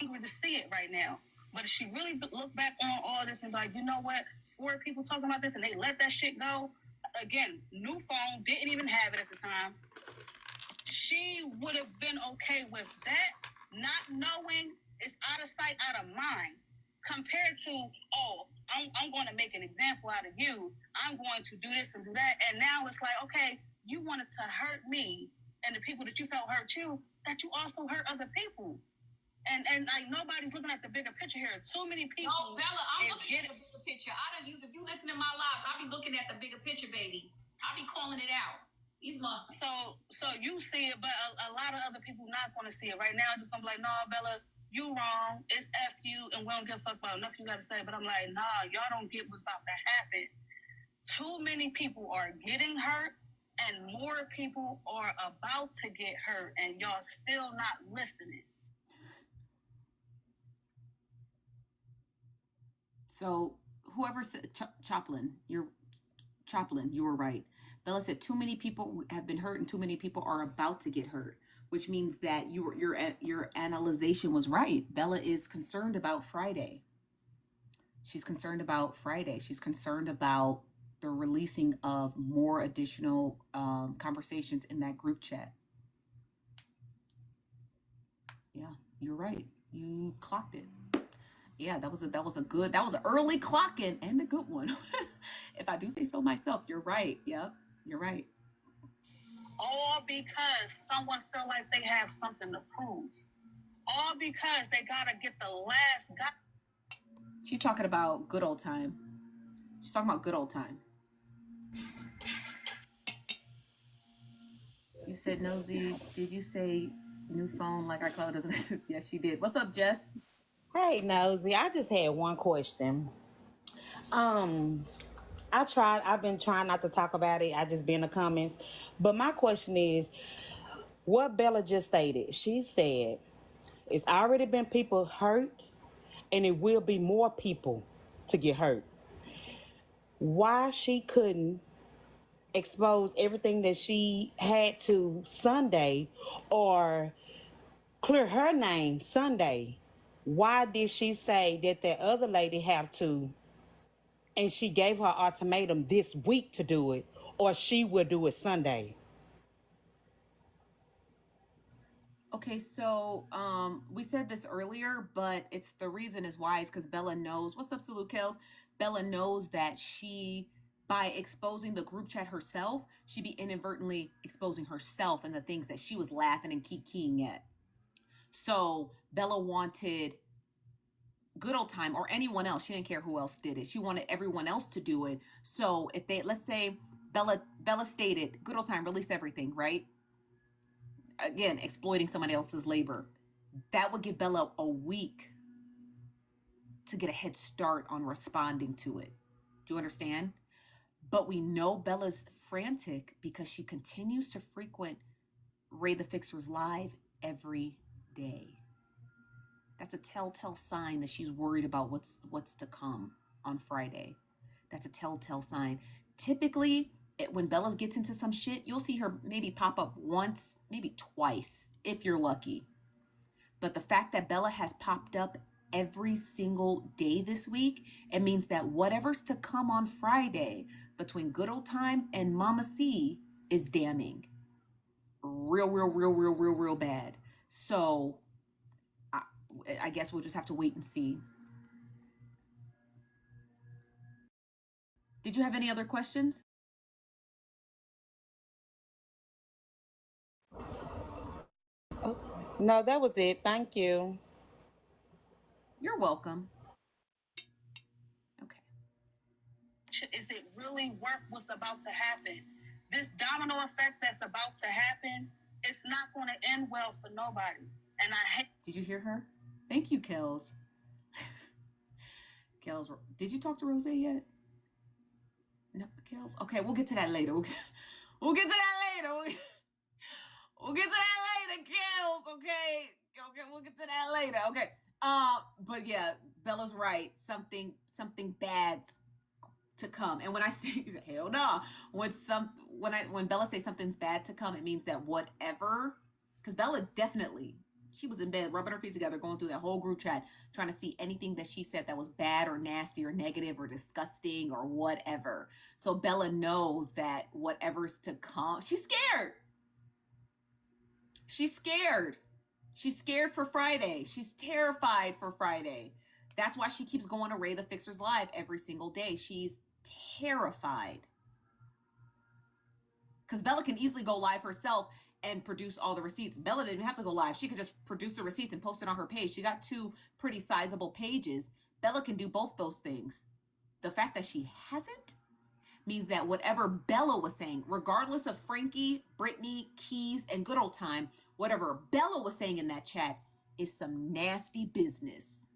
Angry to see it right now, but if she really look back on all this and be like, you know what, 4 people talking about this and they let that shit go. Again, new phone, didn't even have it at the time. She would have been okay with that, not knowing it's out of sight, out of mind, compared to, oh, I'm going to make an example out of you. I'm going to do this and do that. And now it's like, okay, you wanted to hurt me and the people that you felt hurt you, that you also hurt other people. And like, nobody's looking at the bigger picture here. Too many people. No, Bella, I'm looking at the bigger picture. If you listen to my lives, I'll be looking at the bigger picture, baby. I'll be calling it out. So you see it, but a lot of other people not going to see it right now. Just gonna be like, no, Bella, you wrong. It's F you, and we don't give a fuck about nothing you got to say. But I'm like, nah, y'all don't get what's about to happen. Too many people are getting hurt, and more people are about to get hurt, and y'all still not listening. So whoever said Chaplin, you were right. Bella said too many people have been hurt and too many people are about to get hurt, which means that your analyzation was right. Bella is concerned about Friday. She's concerned about Friday. She's concerned about the releasing of more additional conversations in that group chat. Yeah, you're right. You clocked it. Yeah, that was an early clocking and a good one. If I do say so myself, you're right. Yep, you're right. All because someone feel like they have something to prove. All because they gotta get the last guy. She's talking about good old time. She's talking about good old time. You said, Nosy, did you say new phone like our cloud doesn't? Yes, she did. What's up, Jess? Hey, Nosy, I just had one question. I've been trying not to talk about it. I just be in the comments. But my question is, what Bella just stated. She said, it's already been people hurt, and it will be more people to get hurt. Why she couldn't expose everything that she had to Sunday or clear her name Sunday? Why did she say that the other lady have to, and she gave her ultimatum this week to do it, or she will do it Sunday? Okay, so we said this earlier, but it's the reason is why is because Bella knows. What's up, Salute Kels? Bella knows that she, by exposing the group chat herself, she'd be inadvertently exposing herself and the things that she was laughing and keying at. So Bella wanted good old time or anyone else. She didn't care who else did it. She wanted everyone else to do it. So if they, let's say Bella stated, good old time, release everything, right? Again, exploiting somebody else's labor. That would give Bella a week to get a head start on responding to it. Do you understand? But we know Bella's frantic because she continues to frequent Ray the Fixer's live every day. That's a telltale sign that she's worried about what's to come on Friday. That's a telltale sign. Typically, when Bella gets into some shit, you'll see her maybe pop up once, maybe twice, if you're lucky. But the fact that Bella has popped up every single day this week, it means that whatever's to come on Friday between Good Old Time and Mama C is damning. Real bad. So I guess we'll just have to wait and see. Did you have any other questions? No, that was it. Thank you. You're welcome. Okay. Is it really worth what's about to happen? This domino effect that's about to happen, it's not going to end well for nobody. And I hate. Did you hear her? Thank you, Kels. Kels, did you talk to Rose yet? No, Kels. Okay, we'll get to that later. We'll get to that later. We'll get to that later, Kels. Okay, we'll get to that later. Okay. But yeah, Bella's right. Something bad's to come. And when I say hell no, when Bella says something's bad to come, it means that whatever, because Bella definitely, she was in bed rubbing her feet together, going through that whole group chat, trying to see anything that she said that was bad or nasty or negative or disgusting or whatever. So Bella knows that whatever's to come, she's scared. She's scared. She's scared for Friday. She's terrified for Friday. That's why she keeps going to Ray the Fixer's live every single day. She's terrified. Because Bella can easily go live herself and produce all the receipts. Bella didn't have to go live. She could just produce the receipts and post it on her page. She got 2 pretty sizable pages. Bella can do both those things. The fact that she hasn't means that whatever Bella was saying, regardless of Frankie, Brittany, Keys, and Good Old Time, whatever Bella was saying in that chat is some nasty business.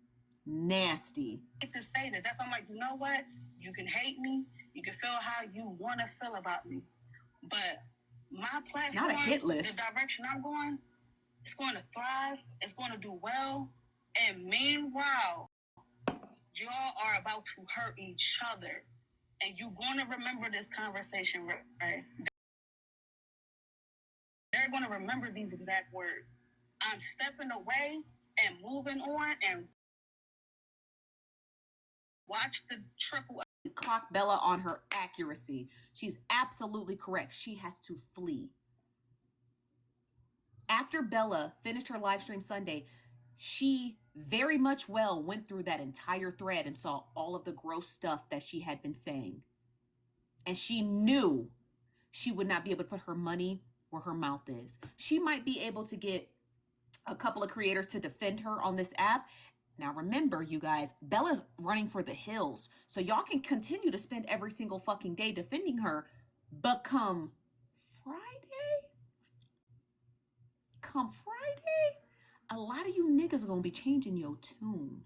Nasty. To say that. That's I'm like, you know what? You can hate me. You can feel how you want to feel about me. But my platform, not a hit list. The direction I'm going, it's going to thrive. It's going to do well. And meanwhile, y'all are about to hurt each other. And you're going to remember this conversation, right? They're going to remember these exact words. I'm stepping away and moving on and watch the triple. Clock Bella on her accuracy. She's absolutely correct. She has to flee. After Bella finished her live stream Sunday, she very much well went through that entire thread and saw all of the gross stuff that she had been saying. And she knew she would not be able to put her money where her mouth is. She might be able to get a couple of creators to defend her on this app. Now remember, you guys, Bella's running for the hills. So y'all can continue to spend every single fucking day defending her. But come Friday, a lot of you niggas are going to be changing your tune.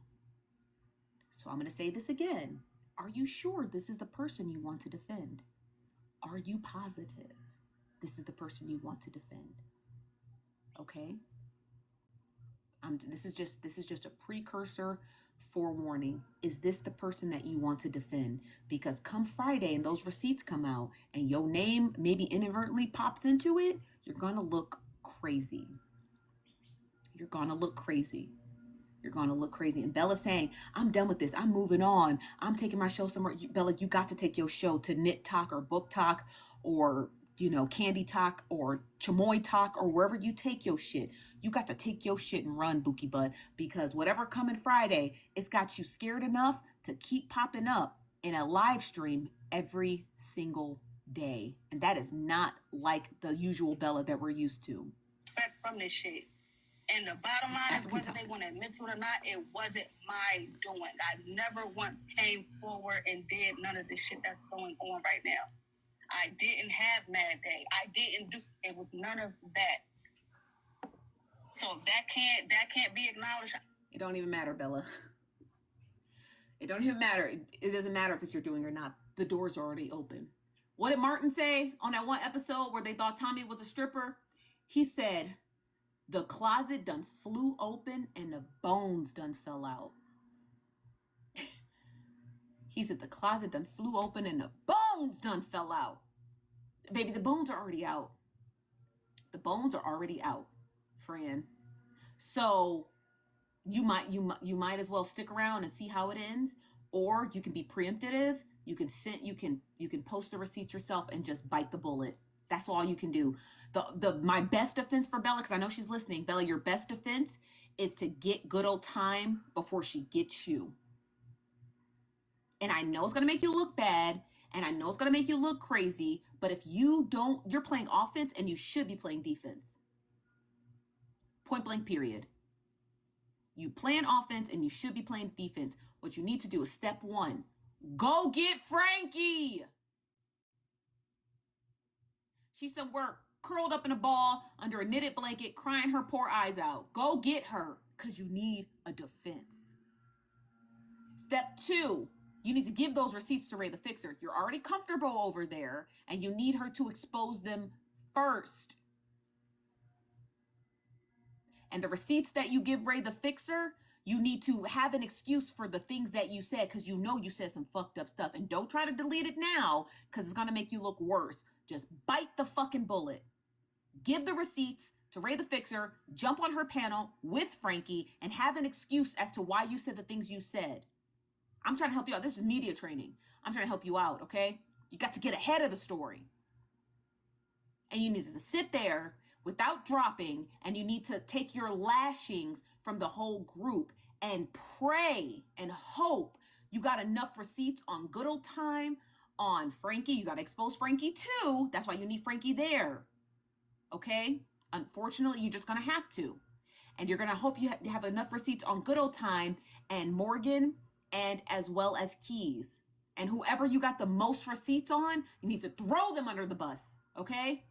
So I'm going to say this again. Are you sure this is the person you want to defend? Are you positive this is the person you want to defend? Okay? This is just a precursor forewarning. Is this the person that you want to defend? Because come Friday and those receipts come out and your name maybe inadvertently pops into it, you're going to look crazy. You're going to look crazy. You're going to look crazy. And Bella's saying, I'm done with this. I'm moving on. I'm taking my show somewhere. Bella, you got to take your show to Knit Talk or Book Talk or, Candy Talk or Chamoy Talk or wherever you take your shit. You got to take your shit and run, Bookie Butt, because whatever coming Friday, it's got you scared enough to keep popping up in a live stream every single day. And that is not like the usual Bella that we're used to. From this shit. And the bottom line is, whether they want to admit to it or not, it wasn't my doing. I never once came forward and did none of the shit that's going on right now. I didn't have Mad Day. I didn't do. It was none of that. So that can't be acknowledged. It don't even matter, Bella. It don't even matter. It doesn't matter if it's your doing or not. The doors are already open. What did Martin say on that one episode where they thought Tommy was a stripper? He said, The closet done flew open and the bones done fell out. He said the closet done flew open and the bones done fell out. Baby, the bones are already out. The bones are already out, friend. So you might as well stick around and see how it ends, or you can be preemptive. You can post the receipts yourself and just bite the bullet. That's all you can do. My best defense for Bella, because I know she's listening, Bella, your best defense is to get good old time before she gets you. And I know it's gonna make you look bad, and I know it's gonna make you look crazy, but if you don't, you're playing offense and you should be playing defense. Point blank, period. You playing offense and you should be playing defense. What you need to do is step 1. Go get Frankie. She's somewhere curled up in a ball under a knitted blanket, crying her poor eyes out. Go get her, because you need a defense. Step 2, you need to give those receipts to Ray the Fixer. You're already comfortable over there, and you need her to expose them first. And the receipts that you give Ray the Fixer, you need to have an excuse for the things that you said, because you know you said some fucked up stuff. And don't try to delete it now, because it's going to make you look worse. Just bite the fucking bullet. Give the receipts to Ray the Fixer, jump on her panel with Frankie, and have an excuse as to why you said the things you said. I'm trying to help you out. This is media training. I'm trying to help you out, okay? You got to get ahead of the story. And you need to sit there without dropping, and you need to take your lashings from the whole group and pray and hope you got enough receipts on good old time, on Frankie. You got to expose Frankie too. That's why you need Frankie there. Okay? Unfortunately, you're just going to have to. And you're going to hope you have enough receipts on good old time and Morgan, and as well as Keys. And whoever you got the most receipts on, you need to throw them under the bus. Okay?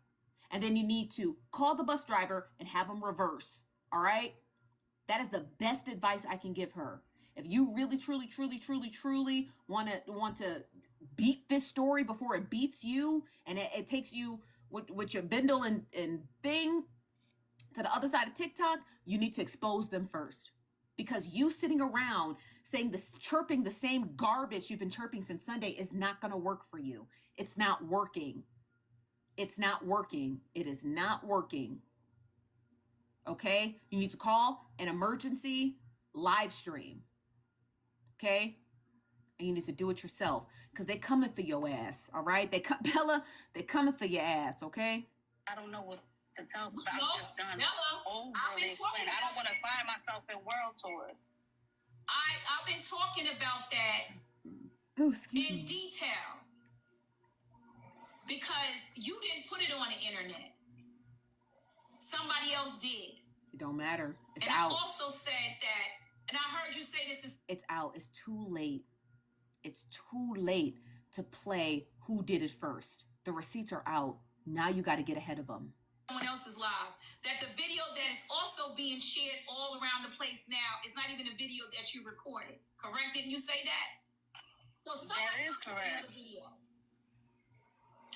And then you need to call the bus driver and have them reverse. All right? That is the best advice I can give her. If you really, truly, truly, truly, truly want to beat this story before it beats you, and it takes you with your bindle and thing to the other side of TikTok, you need to expose them first. Because you sitting around saying this, chirping the same garbage you've been chirping since Sunday is not going to work for you. It's not working. It's not working. It is not working. Okay? You need to call an emergency live stream. Okay? And you need to do it yourself, because they coming for your ass. All right? Bella, they coming for your ass. Okay? I don't know what to tell because I've just done overly explain. I don't want to find myself in world tours. I've been talking about that in detail, because you didn't put it on the internet. Somebody else did. It don't matter. It's and out. I also said that, and I heard you say this is... It's out. It's too late. It's too late to play who did it first. The receipts are out. Now you got to get ahead of them. Someone else's live. That the video that is also being shared all around the place now is not even a video that you recorded. Correct? Didn't you say that? So that is correct. Video.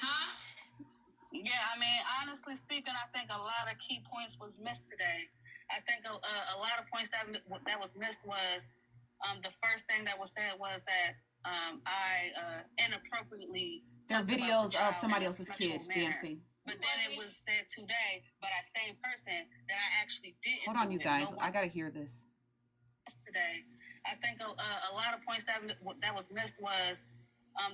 Huh? Yeah, I mean, honestly speaking, I think a lot of key points was missed today. I think a lot of points that was missed was the first thing that was said was that I inappropriately. There are videos of somebody else's kid dancing. But then it was said today by that same person that I actually didn't. Hold on, you guys. I gotta hear this. Today, I think a lot of points that was missed was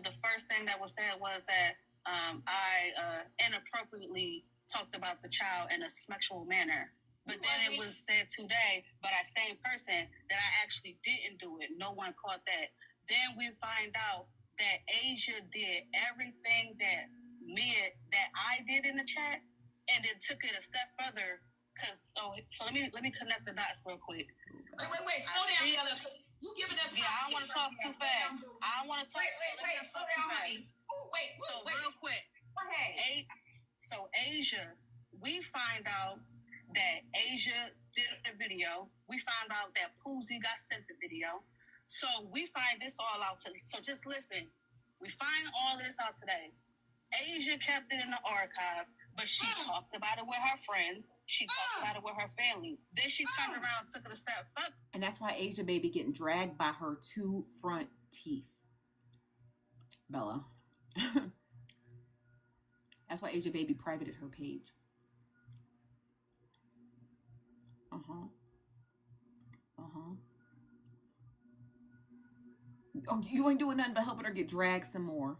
the first thing that was said was that I inappropriately talked about the child in a sexual manner. But then it was said today by that same person that I actually didn't do it. No one caught that. Then we find out that Asia did everything that I did in the chat, and then took it a step further. So let me connect the dots real quick. Wait, slow down, Bella. You giving us? Yeah, I don't want to talk too fast. I don't want to talk. Wait, slow down, honey. Wait. Real quick. Go ahead. So Asia, we find out that Asia did the video. We found out that Poozy got sent the video. So we find this all out today. So just listen. We find all this out today. Asia kept it in the archives, but she talked about it with her friends. She talked about it with her family. Then she turned around and took it a step further. And that's why Asia Baby getting dragged by her 2 front teeth. Bella. That's why Asia Baby privated her page. Uh-huh. Uh-huh. Oh, you ain't doing nothing but helping her get dragged some more.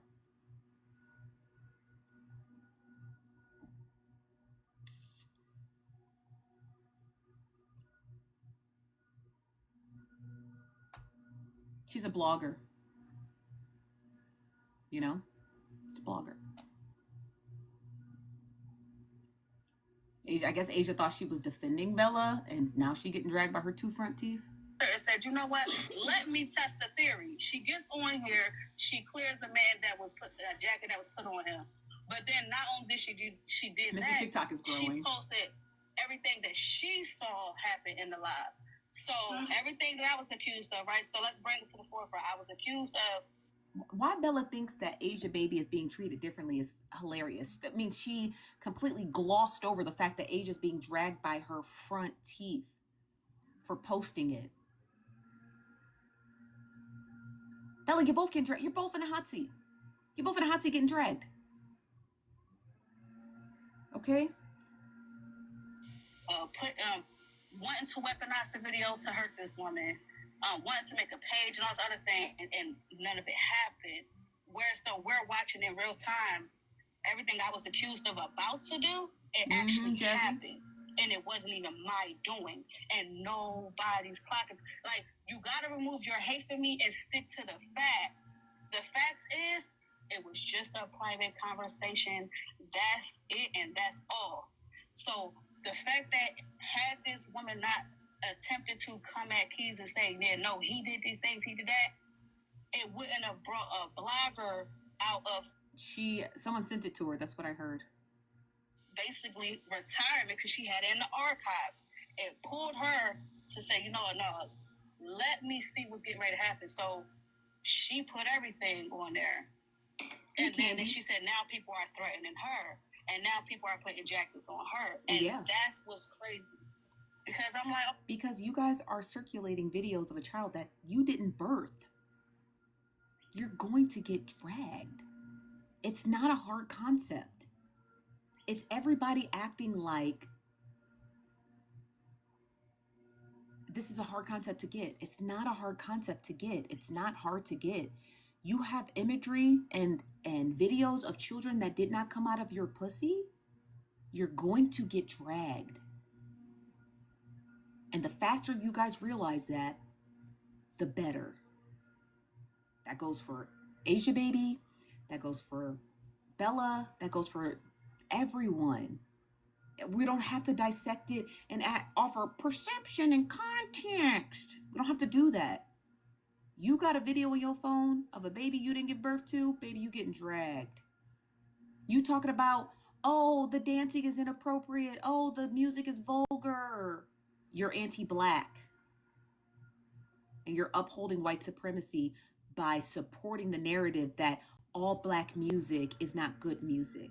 She's a blogger. You know? She's a blogger. I guess Asia thought she was defending Bella, and now she getting dragged by her 2 front teeth. And said, you know what? Let me test the theory. She gets on here. She clears the man that was put a jacket that was put on him. But then not only did she did Mr. that, TikTok is growing. she posted everything that she saw happen in the live. So everything that I was accused of, right? So let's bring it to the forefront. I was accused of. Why Bella thinks that Asia Baby is being treated differently is hilarious. That means she completely glossed over the fact that Asia's being dragged by her front teeth for posting it. Bella, you're both getting dragged. You're both in the hot seat. You're both in the hot seat getting dragged. Okay? Wanting to weaponize the video to hurt this woman, wanting to make a page and all this other thing, and none of it happened. Whereas though we're watching in real time, everything I was accused of about to do, it actually happened. And it wasn't even my doing. And nobody's clocking. Like, you gotta remove your hate for me and stick to the facts. The facts is, it was just a private conversation. That's it, and that's all. So the fact that had this woman not attempted to come at Keys and say, yeah, no, he did these things, he did that, it wouldn't have brought a blogger out of... Someone sent it to her, that's what I heard. Basically retirement, because she had it in the archives. It pulled her to say, you know what, no, let me see what's getting ready to happen. So she put everything on there. And then she said, now people are threatening her. And now people are putting jackets on her. And that's what's crazy. Because I'm like... Because you guys are circulating videos of a child that you didn't birth. You're going to get dragged. It's not a hard concept. It's everybody acting like this is a hard concept to get. It's not a hard concept to get. It's not hard to get. You have imagery and videos of children that did not come out of your pussy. You're going to get dragged. And the faster you guys realize that, the better. That goes for Asia Baby. That goes for Bella. That goes for everyone. We don't have to dissect it and offer perception and context. We don't have to do that. You got a video on your phone of a baby you didn't give birth to, baby, you getting dragged. You talking about, oh, the dancing is inappropriate. Oh, the music is vulgar. You're anti-black. And you're upholding white supremacy by supporting the narrative that all black music is not good music.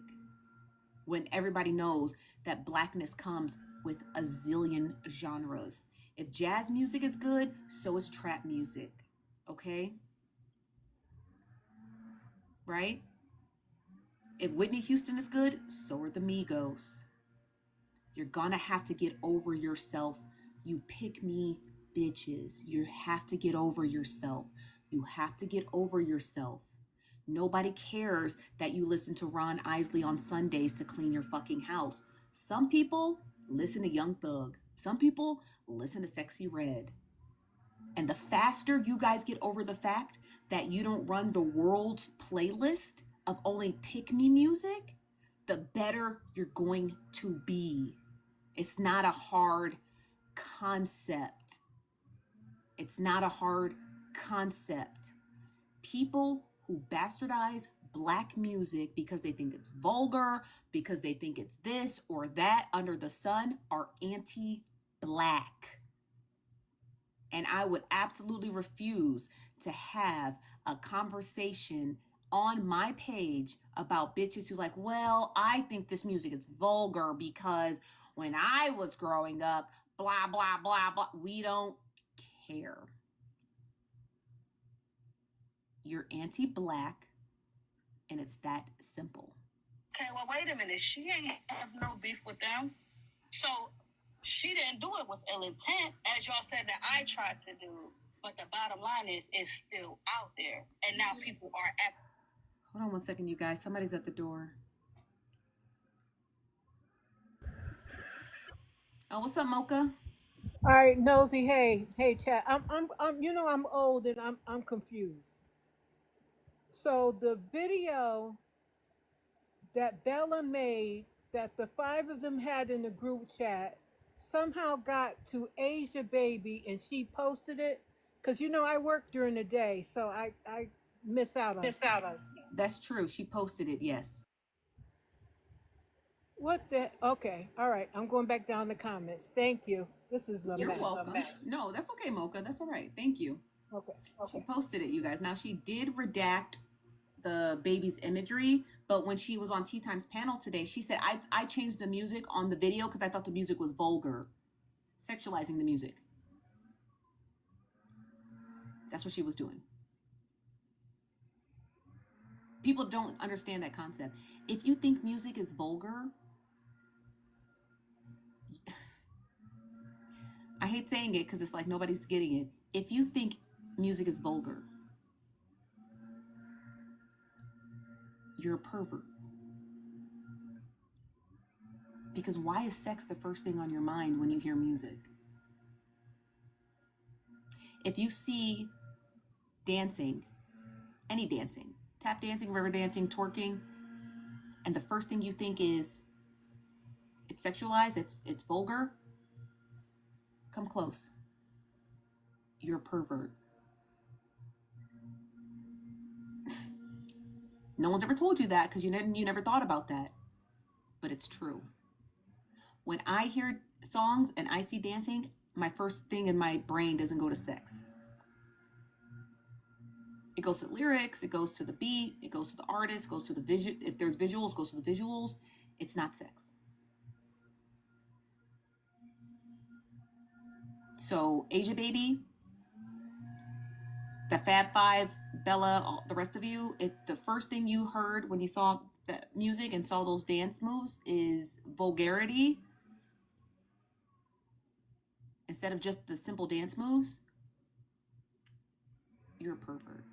When everybody knows that blackness comes with a zillion genres. If jazz music is good, so is trap music. Okay? Right? If Whitney Houston is good, so are the Migos. You're gonna have to get over yourself. You pick me bitches. You have to get over yourself. You have to get over yourself. Nobody cares that you listen to Ron Isley on Sundays to clean your fucking house. Some people listen to Young Thug. Some people listen to Sexy Red. And the faster you guys get over the fact that you don't run the world's playlist of only pick-me music, the better you're going to be. It's not a hard concept. It's not a hard concept. People who bastardize black music because they think it's vulgar, because they think it's this or that under the sun, are anti-black. And I would absolutely refuse to have a conversation on my page about bitches who like, well, I think this music is vulgar because when I was growing up, blah, blah, blah, blah. We don't care. You're anti-black, and it's that simple. Okay, well, wait a minute. She ain't have no beef with them. So she didn't do it with ill intent, as y'all said that I tried to do. But the bottom line is, it's still out there. And now people are at. Hold on one second, you guys. Somebody's at the door. Oh, what's up, Mocha? All right, Nosy. Hey, chat. I'm. You know, I'm old and I'm confused. So the video that Bella made, that the five of them had in the group chat, somehow got to Asia Baby, and she posted it. Cause you know I work during the day, so I miss out on. That's true. She posted it. Yes. What the? Okay, all right. I'm going back down the comments. Thank you. This is the You're mess. welcome. No, that's okay, Mocha. That's all right. Thank you. Okay. She posted it, you guys. Now, she did redact the baby's imagery, but when she was on Tea Time's panel today, she said, I changed the music on the video because I thought the music was vulgar, sexualizing the music. That's what she was doing. People don't understand that concept. If you think music is vulgar, I hate saying it because it's like nobody's getting it. If you think music is vulgar, you're a pervert. Because why is sex the first thing on your mind when you hear music? If you see dancing, any dancing, tap dancing, river dancing, twerking, and the first thing you think is it's sexualized, it's vulgar, come close. You're a pervert. No one's ever told you that because you never thought about that. But it's true. When I hear songs and I see dancing, my first thing in my brain doesn't go to sex. It goes to the lyrics, it goes to the beat, it goes to the artist, goes to the vision. If there's visuals, goes to the visuals. It's not sex. So Asia Baby, the Fab Five, Bella, all, the rest of you, if the first thing you heard when you saw that music and saw those dance moves is vulgarity, instead of just the simple dance moves, you're a pervert.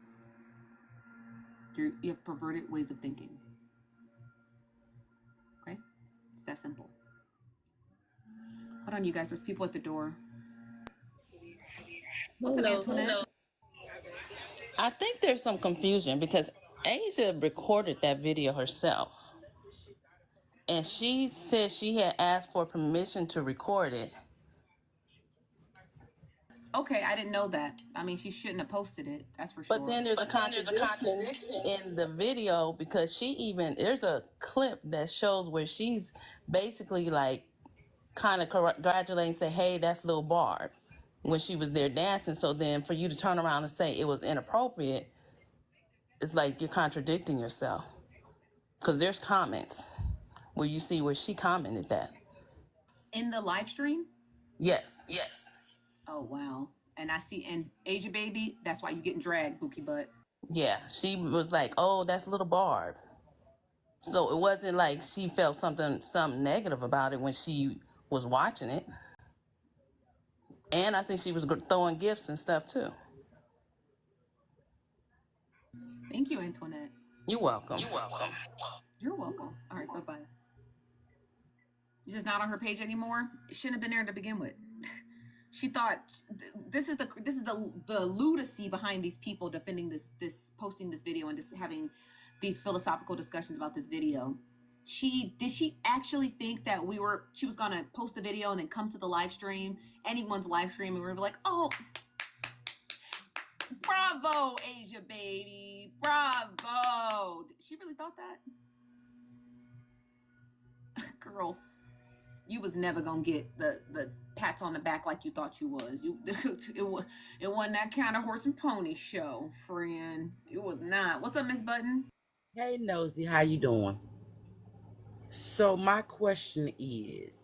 You have perverted ways of thinking. Okay? It's that simple. Hold on, you guys. There's people at the door. What's up, Antoinette? I think there's some confusion because Asia recorded that video herself. And she said she had asked for permission to record it. Okay, I didn't know that. I mean, she shouldn't have posted it. That's for sure. But then there's a contradiction in the video because there's a clip that shows where she's basically like kind of congratulating, say, hey, that's Lil Barb when she was there dancing. So then for you to turn around and say it was inappropriate, it's like you're contradicting yourself. Because there's comments where you see where she commented that. In the live stream? Yes. Oh, wow. And I see, and Asia Baby, that's why you getting dragged, Bookie Butt. Yeah, she was like, oh, that's Little Barb. So it wasn't like she felt something negative about it when she was watching it. And I think she was throwing gifts and stuff too. Thank you, Antoinette. You're welcome. You're welcome. All right, bye-bye. You're just not on her page anymore? It shouldn't have been there to begin with. She thought this is the lunacy behind these people defending this posting this video and just having these philosophical discussions about this video. Did she actually think that she was gonna post the video and then come to the live stream, anyone's live stream, and we were like, oh, bravo, Asia Baby, bravo. She really thought that? Girl, you was never gonna get the pats on the back like you thought you was. It wasn't that kind of horse and pony show, friend. It was not. What's up, Miss Button? Hey Nosy, how you doing? So my question is,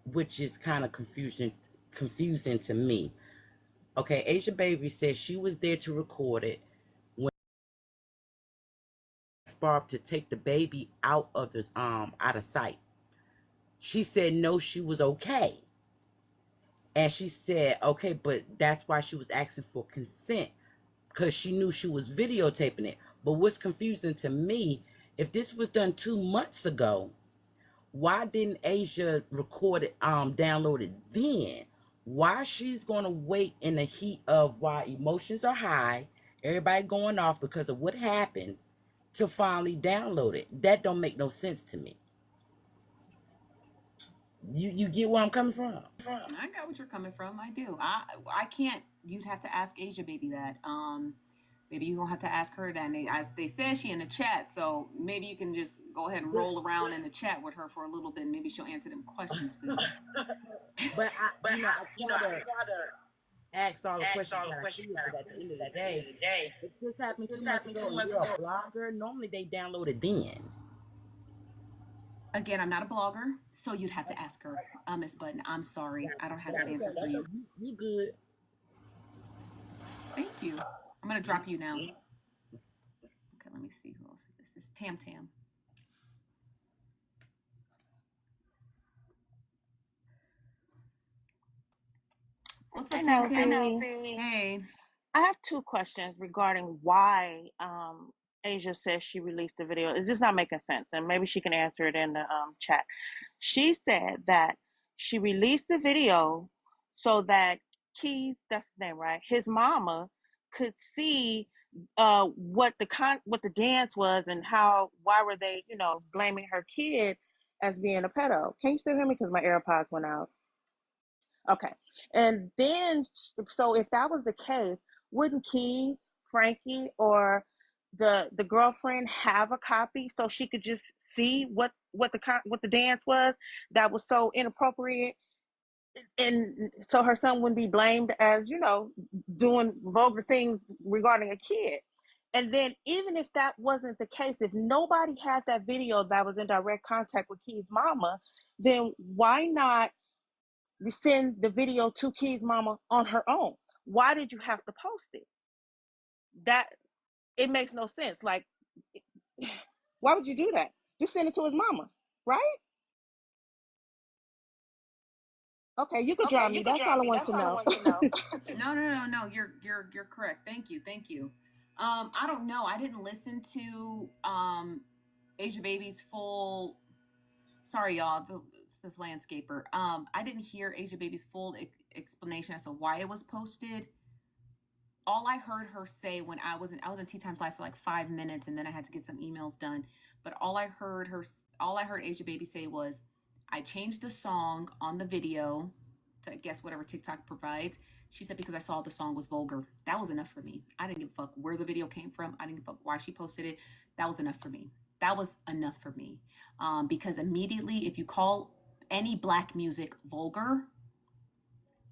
which is kind of confusing to me. Okay, Asia Baby says she was there to record it when Barb to take the baby out of the out of sight. She said no, she was okay. And she said, okay, but that's why she was asking for consent, because she knew she was videotaping it. But what's confusing to me, if this was done 2 months ago, why didn't Asia record it, download it then? Why she's gonna wait in the heat of why emotions are high, everybody going off because of what happened, to finally download it? That don't make no sense to me. You get where I'm coming from? I got what you're coming from. I do. I can't. You'd have to ask Asia Baby that. Maybe you're gonna have to ask her that. And they said she in the chat, so maybe you can just go ahead and roll around in the chat with her for a little bit. Maybe she'll answer them questions for you. But I try to ask all the questions that I can, but at the end of the day, if this happened 2 months ago and you're a blogger, normally they download it then. Again, I'm not a blogger, so you'd have to ask her, Miss Button. I'm sorry, I don't have this answer for you. You good. Thank you. I'm gonna drop you now. Okay, let me see who else this is. Tam Tam. What's up, Tam Tam? Hey. I have two questions regarding why Asia says she released the video. Is this not making sense? And maybe she can answer it in the chat. She said that she released the video so that Keith, that's his name, right? His mama could see what the dance was and why were they, blaming her kid as being a pedo. Can you still hear me? Because my AirPods went out. Okay. And then, so if that was the case, wouldn't Keith, Frankie, or the girlfriend have a copy so she could just see what the dance was that was so inappropriate, and so her son wouldn't be blamed as doing vulgar things regarding a kid. And then even if that wasn't the case, if nobody had that video that was in direct contact with Keith's mama, then why not send the video to Key's mama on her own? Why did you have to post it? That it makes no sense. Like, why would you do that? Just send it to his mama, right? Okay, you could drop me. That's all I want to know. No. You're correct. Thank you. I don't know. I didn't listen to Asia Baby's full. Sorry, y'all. This landscaper. I didn't hear Asia Baby's full explanation as to why it was posted. All I heard her say when I was in Tea Times Live for like 5 minutes, and then I had to get some emails done. But all I heard Asia Baby say was, I changed the song on the video to, I guess, whatever TikTok provides. She said, because I saw the song was vulgar. That was enough for me. I didn't give a fuck where the video came from. I didn't give a fuck why she posted it. That was enough for me. Because immediately, if you call any black music vulgar,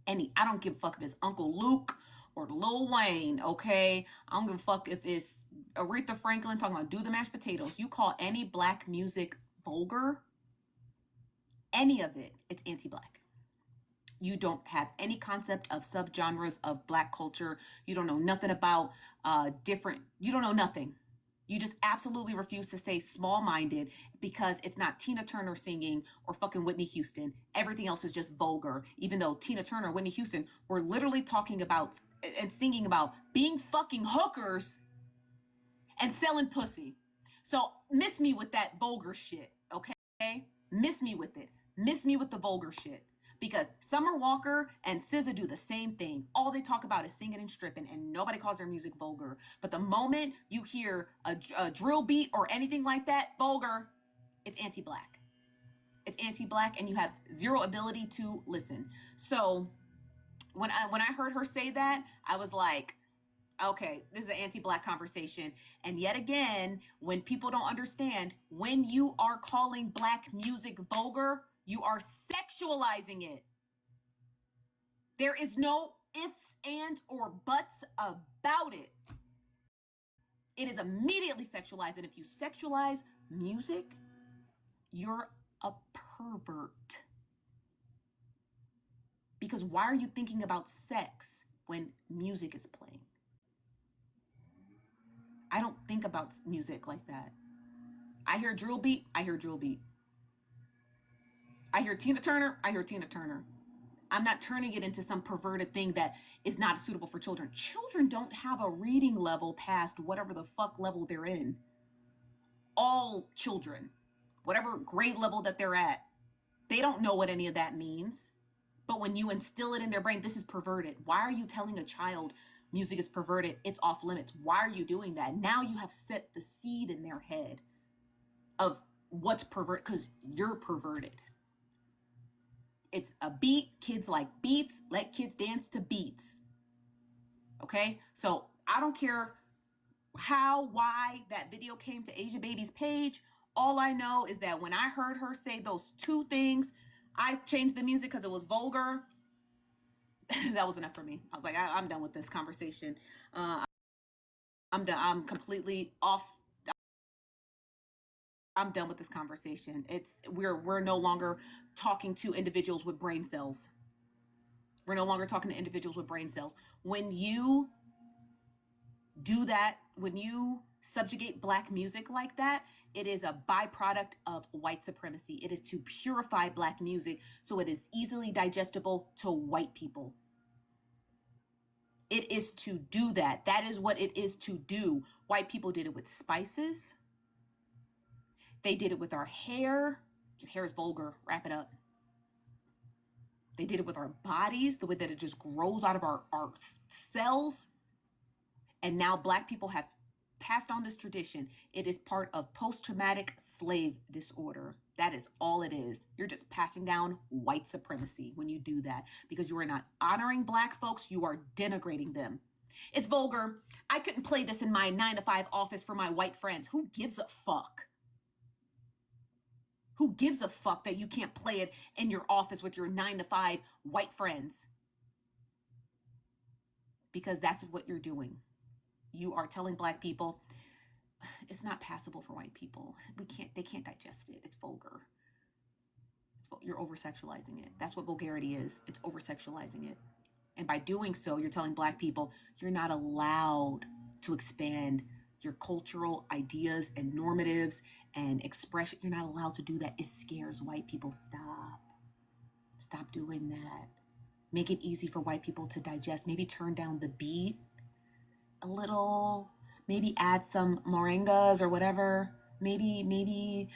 I don't give a fuck if it's Uncle Luke or Lil Wayne, okay? I don't give a fuck if it's Aretha Franklin talking about do the mashed potatoes. You call any black music vulgar, any of it, it's anti-black. You don't have any concept of subgenres of black culture. You don't know nothing about you don't know nothing. You just absolutely refuse to say small-minded because it's not Tina Turner singing or fucking Whitney Houston. Everything else is just vulgar, even though Tina Turner and Whitney Houston were literally talking about and singing about being fucking hookers and selling pussy. So miss me with that vulgar shit, okay? Miss me with it. Miss me with the vulgar shit. Because Summer Walker and SZA do the same thing. All they talk about is singing and stripping, and nobody calls their music vulgar. But the moment you hear a drill beat or anything like that, vulgar, it's anti-black. It's anti-black, and you have zero ability to listen. So when I heard her say that, I was like, okay, this is an anti-black conversation. And yet again, when people don't understand, when you are calling black music vulgar, you are sexualizing it. There is no ifs, ands, or buts about it. It is immediately sexualized. And if you sexualize music, you're a pervert. Because why are you thinking about sex when music is playing? I don't think about music like that. I hear drill beat, I hear drill beat. I hear Tina Turner, I hear Tina Turner. I'm not turning it into some perverted thing that is not suitable for children. Children don't have a reading level past whatever the fuck level they're in. All children, whatever grade level that they're at, they don't know what any of that means. But when you instill it in their brain, this is perverted. Why are you telling a child music is perverted? It's off limits. Why are you doing that? Now you have set the seed in their head of what's perverted because you're perverted. It's a beat. Kids like beats. Let kids dance to beats. Okay? So I don't care why that video came to Asia Baby's page. All I know is that when I heard her say those two things, I changed the music because it was vulgar. That was enough for me. I was like, I'm done with this conversation. I'm done. I'm completely off. I'm done with this conversation. We're no longer talking to individuals with brain cells. We're no longer talking to individuals with brain cells. When you do that, when you subjugate Black music like that, it is a byproduct of white supremacy. It is to purify Black music so it is easily digestible to white people. It is to do that. That is what it is to do. White people did it with spices. They did it with our hair. Your hair is vulgar. Wrap it up. They did it with our bodies, the way that it just grows out of our cells. And now Black people have passed on this tradition. It is part of post-traumatic slave disorder. That is all it is. You're just passing down white supremacy when you do that, because you are not honoring Black folks. You are denigrating them. It's vulgar. I couldn't play this in my 9-to-5 office for my white friends. Who gives a fuck? Who gives a fuck that you can't play it in your office with your 9-to-5 white friends? Because that's what you're doing. You are telling Black people it's not passable for white people. They can't digest it. It's vulgar. You're over-sexualizing it. That's what vulgarity is. It's over-sexualizing it. And by doing so, you're telling Black people you're not allowed to expand your cultural ideas and normatives and expression. You're not allowed to do that. It scares white people. Stop doing that. Make it easy for white people to digest. Maybe turn down the beat a little, maybe add some moringas or whatever. Maybe,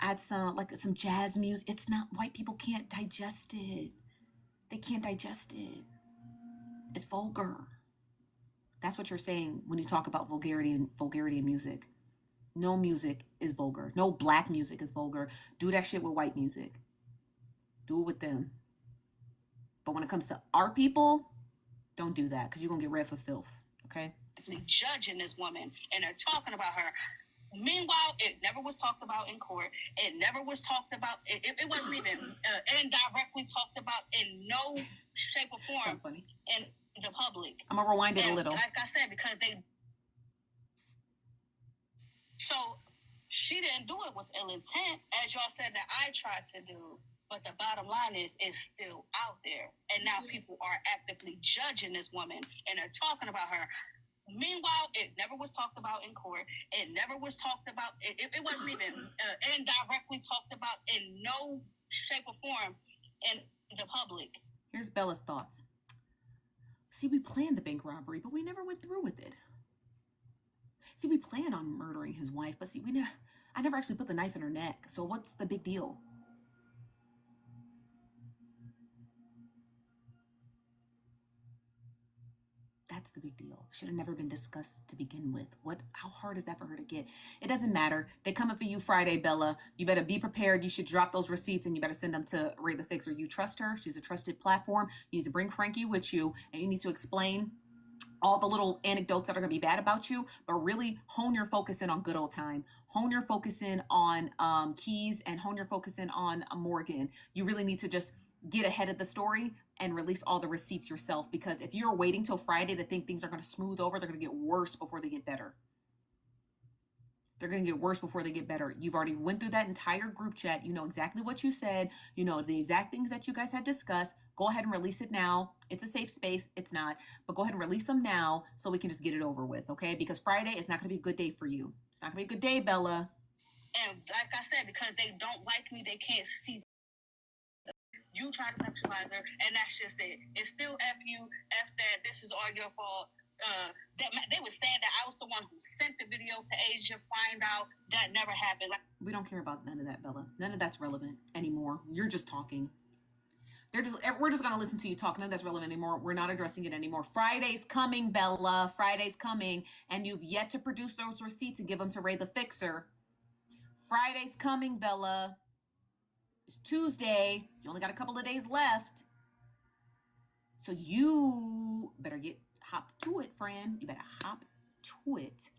add some jazz music. It's not, white people can't digest it. They can't digest it. It's vulgar. That's what you're saying when you talk about vulgarity in music. No music is vulgar. No Black music is vulgar. Do that shit with white music. Do it with them. But when it comes to our people, don't do that, because you're going to get read for filth, okay? Judging this woman, and they're talking about her. Meanwhile, it never was talked about in court. It never was talked about. It wasn't even indirectly talked about in no shape or form in the public. I'm going to rewind it a little. Like I said, because so she didn't do it with ill intent, as y'all said that I tried to do. But the bottom line is, it's still out there. And now people are actively judging this woman, and they're talking about her. Meanwhile, it never was talked about in court. It never was talked about. It wasn't even indirectly talked about in no shape or form in the public. Here's Bella's thoughts. See, we planned the bank robbery, but we never went through with it. See, we planned on murdering his wife, but see, I never actually put the knife in her neck. So what's the big deal? That's the big deal. Should have never been discussed to begin with. How hard is that for her to get? It doesn't matter. They coming for you Friday, Bella. You better be prepared. You should drop those receipts and you better send them to Ray the Fixer. You trust her. She's a trusted platform. You need to bring Frankie with you, and you need to explain all the little anecdotes that are going to be bad about you, but really hone your focus in on good old time. Hone your focus in on Keys, and hone your focus in on Morgan. You really need to just get ahead of the story and release all the receipts yourself, because if you're waiting till Friday to think things are going to smooth over, they're going to get worse before they get better. They're going to get worse before they get better. You've already went through that entire group chat. You know exactly what you said. You know the exact things that you guys had discussed. Go ahead and release it now. It's a safe space. It's not. But go ahead and release them now so we can just get it over with, okay? Because Friday is not going to be a good day for you. It's not going to be a good day, Bella. And like I said, because they don't like me, they can't see. You try to sexualize her, and that's just it. It's still F you, F that, this is all your fault. They were saying that I was the one who sent the video to Asia, find out that never happened. Like, we don't care about none of that, Bella. None of that's relevant anymore. You're just talking. We're just going to listen to you talk. None of that's relevant anymore. We're not addressing it anymore. Friday's coming, Bella. Friday's coming. And you've yet to produce those receipts and give them to Ray the Fixer. Friday's coming, Bella. It's Tuesday. You only got a couple of days left. So you better hop to it, friend. You better hop to it.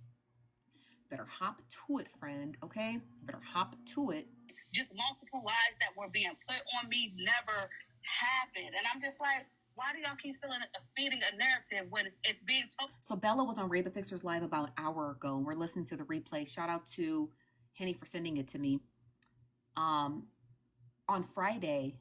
Better hop to it, friend. Okay? You better hop to it. Just multiple lies that were being put on me never happened. And I'm just like, why do y'all keep feeding a narrative when it's being told? So Bella was on Ray the Fixer's live about an hour ago. We're listening to the replay. Shout out to Henny for sending it to me. On Friday,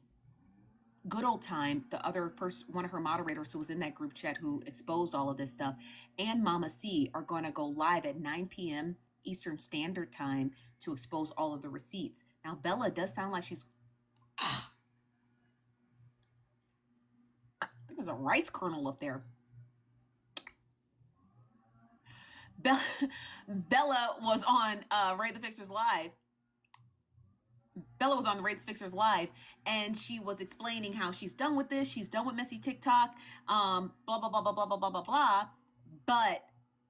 Good Old Time, the other person, one of her moderators who was in that group chat who exposed all of this stuff, and Mama C are going to go live at 9 p.m. Eastern Standard Time to expose all of the receipts. Now, Bella does sound like she's... I think there's a rice kernel up there. Bella was on Ray the Fixer's live. Bella was on the Ray the Fixer's live, and she was explaining how she's done with this. She's done with messy TikTok, blah, blah, blah, blah, blah, blah, blah, blah, blah. But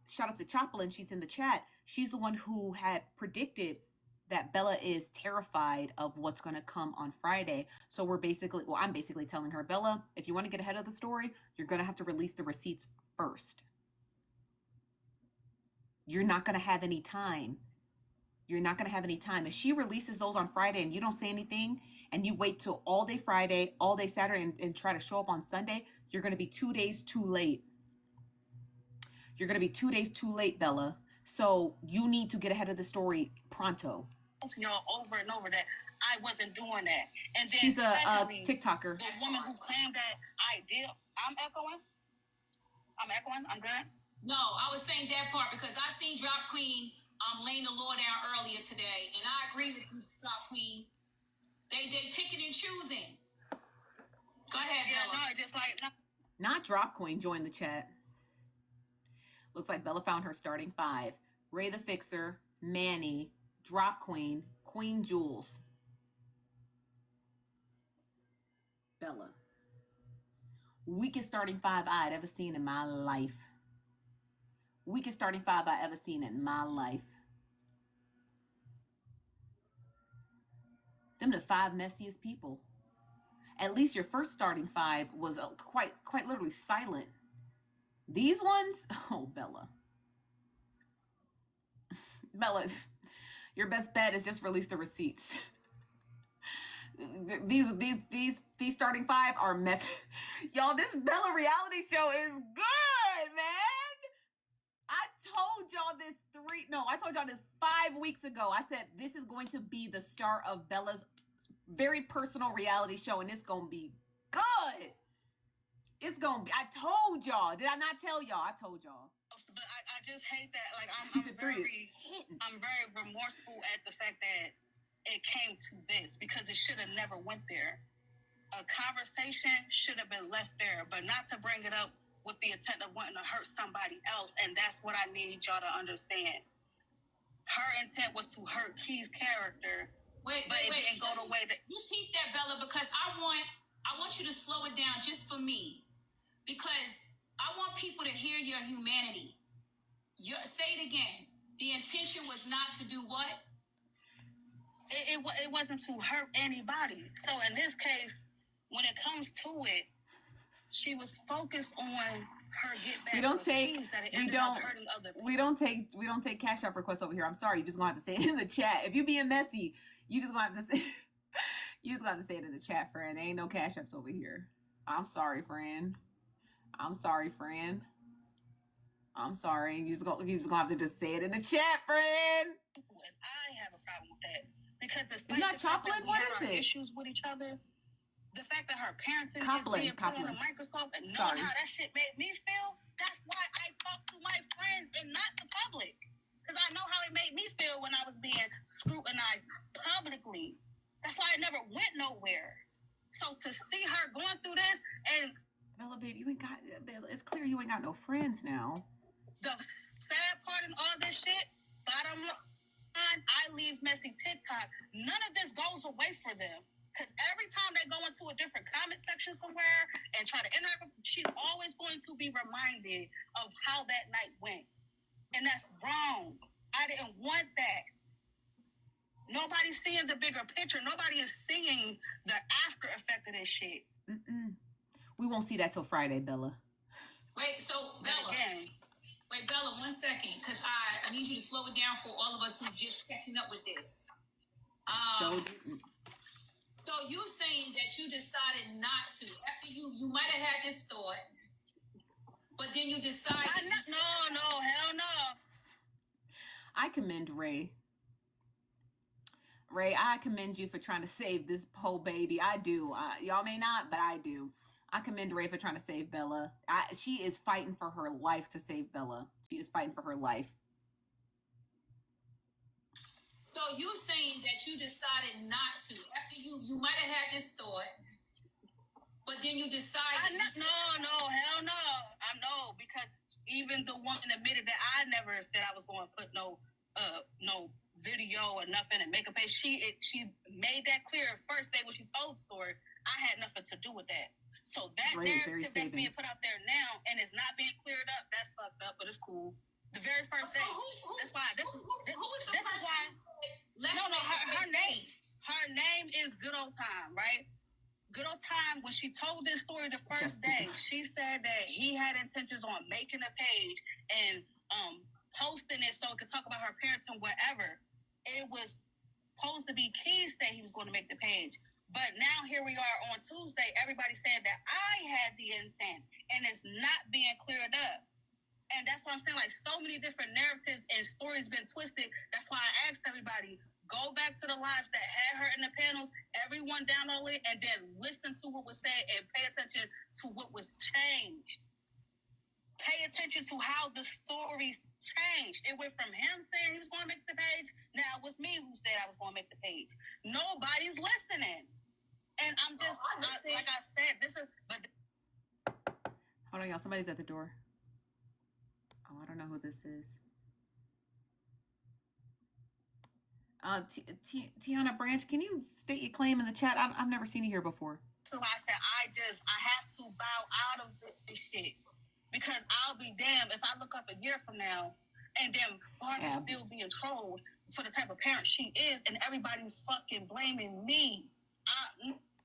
shout out to Choplin. She's in the chat. She's the one who had predicted that Bella is terrified of what's going to come on Friday. So I'm basically telling her, Bella, if you want to get ahead of the story, you're going to have to release the receipts first. You're not going to have any time. You're not going to have any time. If she releases those on Friday and you don't say anything and you wait till all day Friday, all day Saturday, and try to show up on Sunday, you're going to be 2 days too late. You're going to be 2 days too late, Bella. So you need to get ahead of the story pronto. Y'all over and over that I wasn't doing that. And then she's a TikToker. The woman who claimed that I did. I'm echoing. I'm good. No, I was saying that part because I seen Drop Queen laying the law down earlier today, and I agree with you, Drop Queen. They picking and choosing. Go ahead, Bella. No, just like Not Drop Queen joined the chat. Looks like Bella found her starting five: Ray the Fixer, Manny, Drop Queen, Queen Jules. Bella. Weakest starting five I'd ever seen in my life. Weakest starting five I ever seen in my life. Them the five messiest people. At least your first starting five was quite literally silent. These ones, oh, Bella. Bella, your best bet is just release the receipts. These starting five are mess. Y'all, this Bella reality show is good, man. I told y'all this 5 weeks ago. I said this is going to be the start of Bella's very personal reality show, and it's gonna be good. It's gonna be. I told y'all. Did I not tell y'all? I told y'all. But I just hate that. Like I'm very remorseful at the fact that it came to this because it should have never went there. A conversation should have been left there, but not to bring it up with the intent of wanting to hurt somebody else. And that's what I need y'all to understand. Her intent was to hurt Key's character, but it didn't go the way that you peep that, Bella, because I want you to slow it down just for me, because I want people to hear your humanity. Say it again. The intention was not to do what? It wasn't to hurt anybody. So in this case, when it comes to it, she was focused on her get back. We don't take cash app requests over here. I'm sorry, you just gonna have to say it in the chat. If you being messy, you just gonna have to say it in the chat, friend. There ain't no cash apps over here. I'm sorry, friend. I'm sorry. You just gonna have to just say it in the chat, friend. I have a problem with that because it's not Choplin. What is it? Issues with each other. the fact that her parenting is being put on a microscope and knowing how that shit made me feel, that's why I talk to my friends and not the public. Because I know how it made me feel when I was being scrutinized publicly. That's why I never went nowhere. So to see her going through this and Bella, babe, you ain't got. It's clear you ain't got no friends now. the sad part in all this shit, bottom line, I leave messy TikTok. None of this goes away for them. Because every time they go into a different comment section somewhere and try to interact, she's always going to be reminded of how that night went. And that's wrong. I didn't want that. Nobody's seeing the bigger picture. Nobody is seeing the after effect of this shit. We won't see that till Friday, Bella. Wait, so Bella. Wait, Bella, 1 second, because I need you to slow it down for all of us who's just catching up with this. So you saying that you decided not to after you might have had this thought, but then you decided. No, hell no. I commend Ray. Ray, I commend you for trying to save this whole baby. I do. Y'all may not, but I do. I commend Ray for trying to save Bella. She is fighting for her life to save Bella. She is fighting for her life. So you saying that you decided not to after you might have had this thought, but then you decided. No, hell no. I know, because even the woman admitted that I never said I was going to put no video or nothing and make a page. She made that clear first day when she told the story. I had nothing to do with that. So that narrative that's being put out there now and it's not being cleared up, that's fucked up, but it's cool. The very first day. That's why. Who is the person? Her name is Good Old Time, right? Good Old Time, when she told this story the first day, she said that he had intentions on making a page and posting it so it could talk about her parents and whatever. It was supposed to be Keys said he was going to make the page. But now here we are on Tuesday, everybody saying that I had the intent and it's not being cleared up. And that's why I'm saying, like, so many different narratives and stories been twisted. That's why I asked everybody, go back to the lives that had her in the panels, everyone download it, and then listen to what was said and pay attention to what was changed. Pay attention to how the stories changed. It went from him saying he was going to make the page, now it was me who said I was going to make the page. Nobody's listening. And I'm just, like I said, this is... But hold on, y'all. Somebody's at the door. Oh, I don't know who this is. Tiana Branch, can you state your claim in the chat? I've never seen you here before. So I said, I have to bow out of this shit. Because I'll be damned if I look up a year from now and then Barbie's still being trolled for the type of parent she is and everybody's fucking blaming me.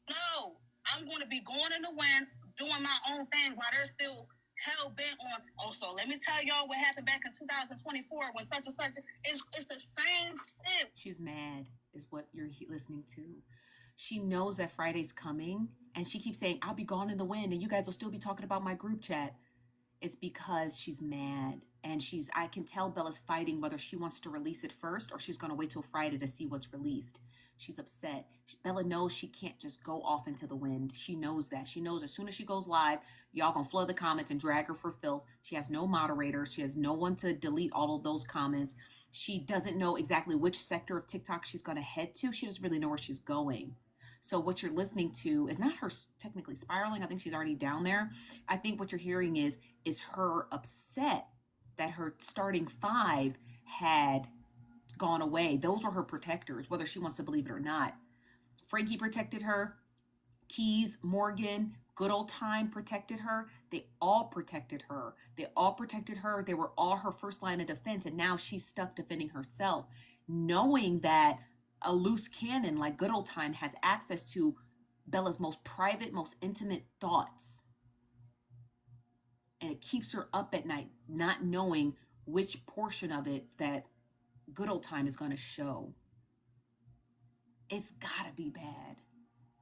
No, I'm going to be going in the wind, doing my own thing while they're still hell bent on, so let me tell y'all what happened back in 2024 when such and such. It's the same thing. She's mad, is what you're listening to. She knows that Friday's coming, and she keeps saying, I'll be gone in the wind, and you guys will still be talking about my group chat. It's because she's mad, and I can tell Bella's fighting whether she wants to release it first or she's going to wait till Friday to see what's released. She's upset. Bella knows she can't just go off into the wind. She knows that. She knows as soon as she goes live, y'all gonna flood the comments and drag her for filth. She has no moderators. She has no one to delete all of those comments. She doesn't know exactly which sector of TikTok she's gonna head to. She doesn't really know where she's going. So what you're listening to is not her technically spiraling. I think she's already down there. I think what you're hearing is her upset that her starting 5 had gone away. Those were her protectors, whether she wants to believe it or not. Frankie protected her. Keys, Morgan, Good Old Time protected her. They all protected her. They all protected her. They were all her first line of defense. And now she's stuck defending herself, knowing that a loose cannon like Good Old Time has access to Bella's most private, most intimate thoughts. And it keeps her up at night, not knowing which portion of it that Good Old Time is going to show. It's gotta be bad.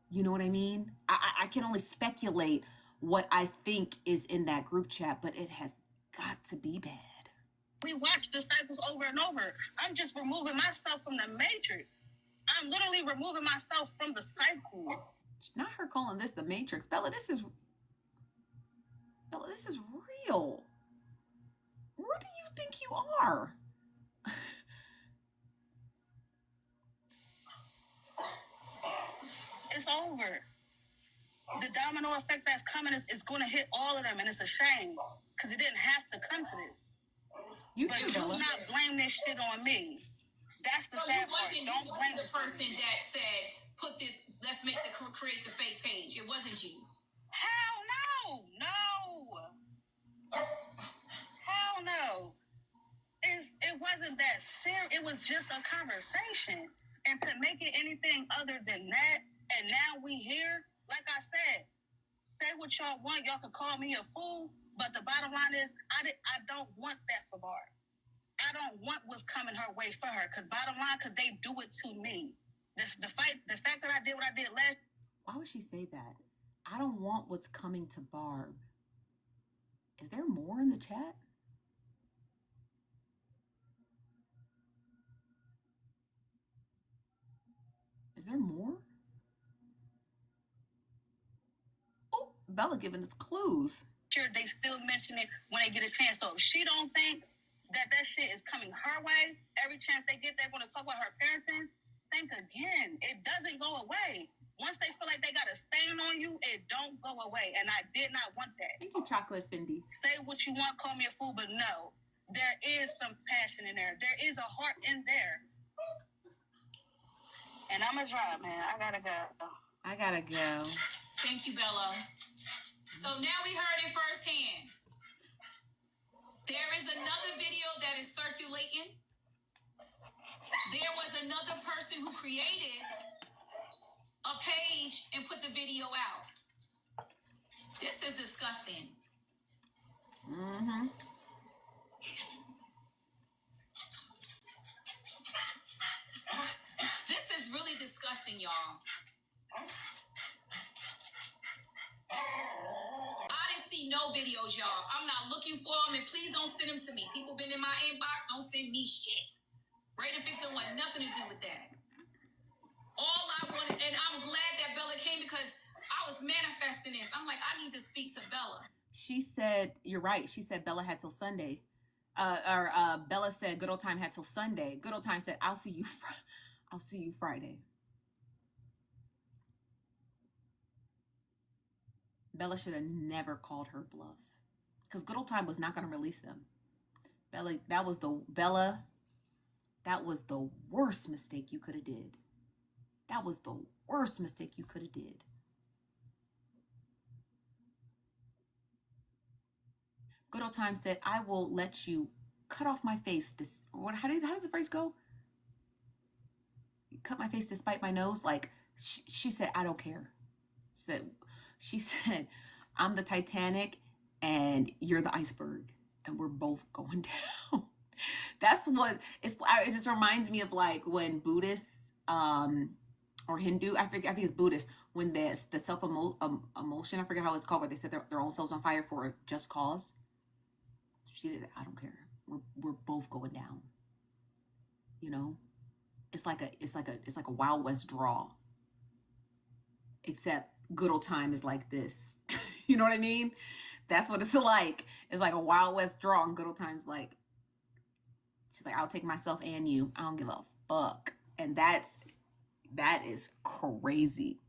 You know what I mean? I can only speculate what I think is in that group chat, but it has got to be bad. We watch the cycles over and over. I'm just removing myself from the matrix. I'm literally removing myself from the cycle. Not her calling this the Matrix. Bella, this is real. Where do you think you are? It's over. The domino effect that's coming is going to hit all of them, and it's a shame because it didn't have to come to this. You but too, do Bella. not blame this shit on me. That's the sad part. Don't blame the person that said, "Put this. Let's create the fake page." It wasn't you. Hell no. Hell no. It wasn't that serious. It was just a conversation. And to make it anything other than that, and now we here, like I said, say what y'all want. Y'all can call me a fool, but the bottom line is, I don't want that for Barb. I don't want what's coming her way for her. Because bottom line, because they do it to me. The fact that I did what I did last. Why would she say that? I don't want what's coming to Barb. Is there more in the chat? Is there more? Oh, Bella giving us clues. Sure, they still mention it when they get a chance. So if she don't think that shit is coming her way, every chance they get, they're going to talk about her parenting. Think again. It doesn't go away. Once they feel like they got a stain on you, it don't go away. And I did not want that. Thank you, Chocolate Fendi. Say what you want, call me a fool, but no. There is some passion in there. There is a heart in there. And I'm a drive, man. I gotta go. Thank you, Bella. So now we heard it firsthand. There is another video that is circulating. There was another person who created a page and put the video out. This is disgusting. Mm-hmm. This is really disgusting, y'all. I didn't see no videos, y'all. I'm not looking for them, and please don't send them to me. People been in my inbox, don't send me shit. Rated Fix don't want nothing to do with that. All I wanted, and I'm glad that Bella came because I was manifesting this. I'm like, I need to speak to Bella. She said, you're right. She said Bella had till Sunday. Bella said Good Old Time had till Sunday. Good Old Time said, I'll see you Friday. Bella should have never called her bluff. Because Good Old Time was not going to release them. That was the worst mistake you could have did. That was the worst mistake you could have did. Good Old Time said, I will let you cut off my face. How does the phrase go? Cut my face to spite my nose. Like, she said, I don't care. She said, I'm the Titanic and you're the iceberg. And we're both going down. That's what it just reminds me of, like, when Buddhists or Hindu, I think it's Buddhist, when the self-emotion, I forget how it's called, where they set their own selves on fire for a just cause. She did it. I don't care. We're both going down. You know, it's like a Wild West draw. Except Good Old Time is like this. You know what I mean? That's what it's like. It's like a Wild West draw, and Good Old Time's like, she's like, I'll take myself and you. I don't give a fuck. And that is crazy.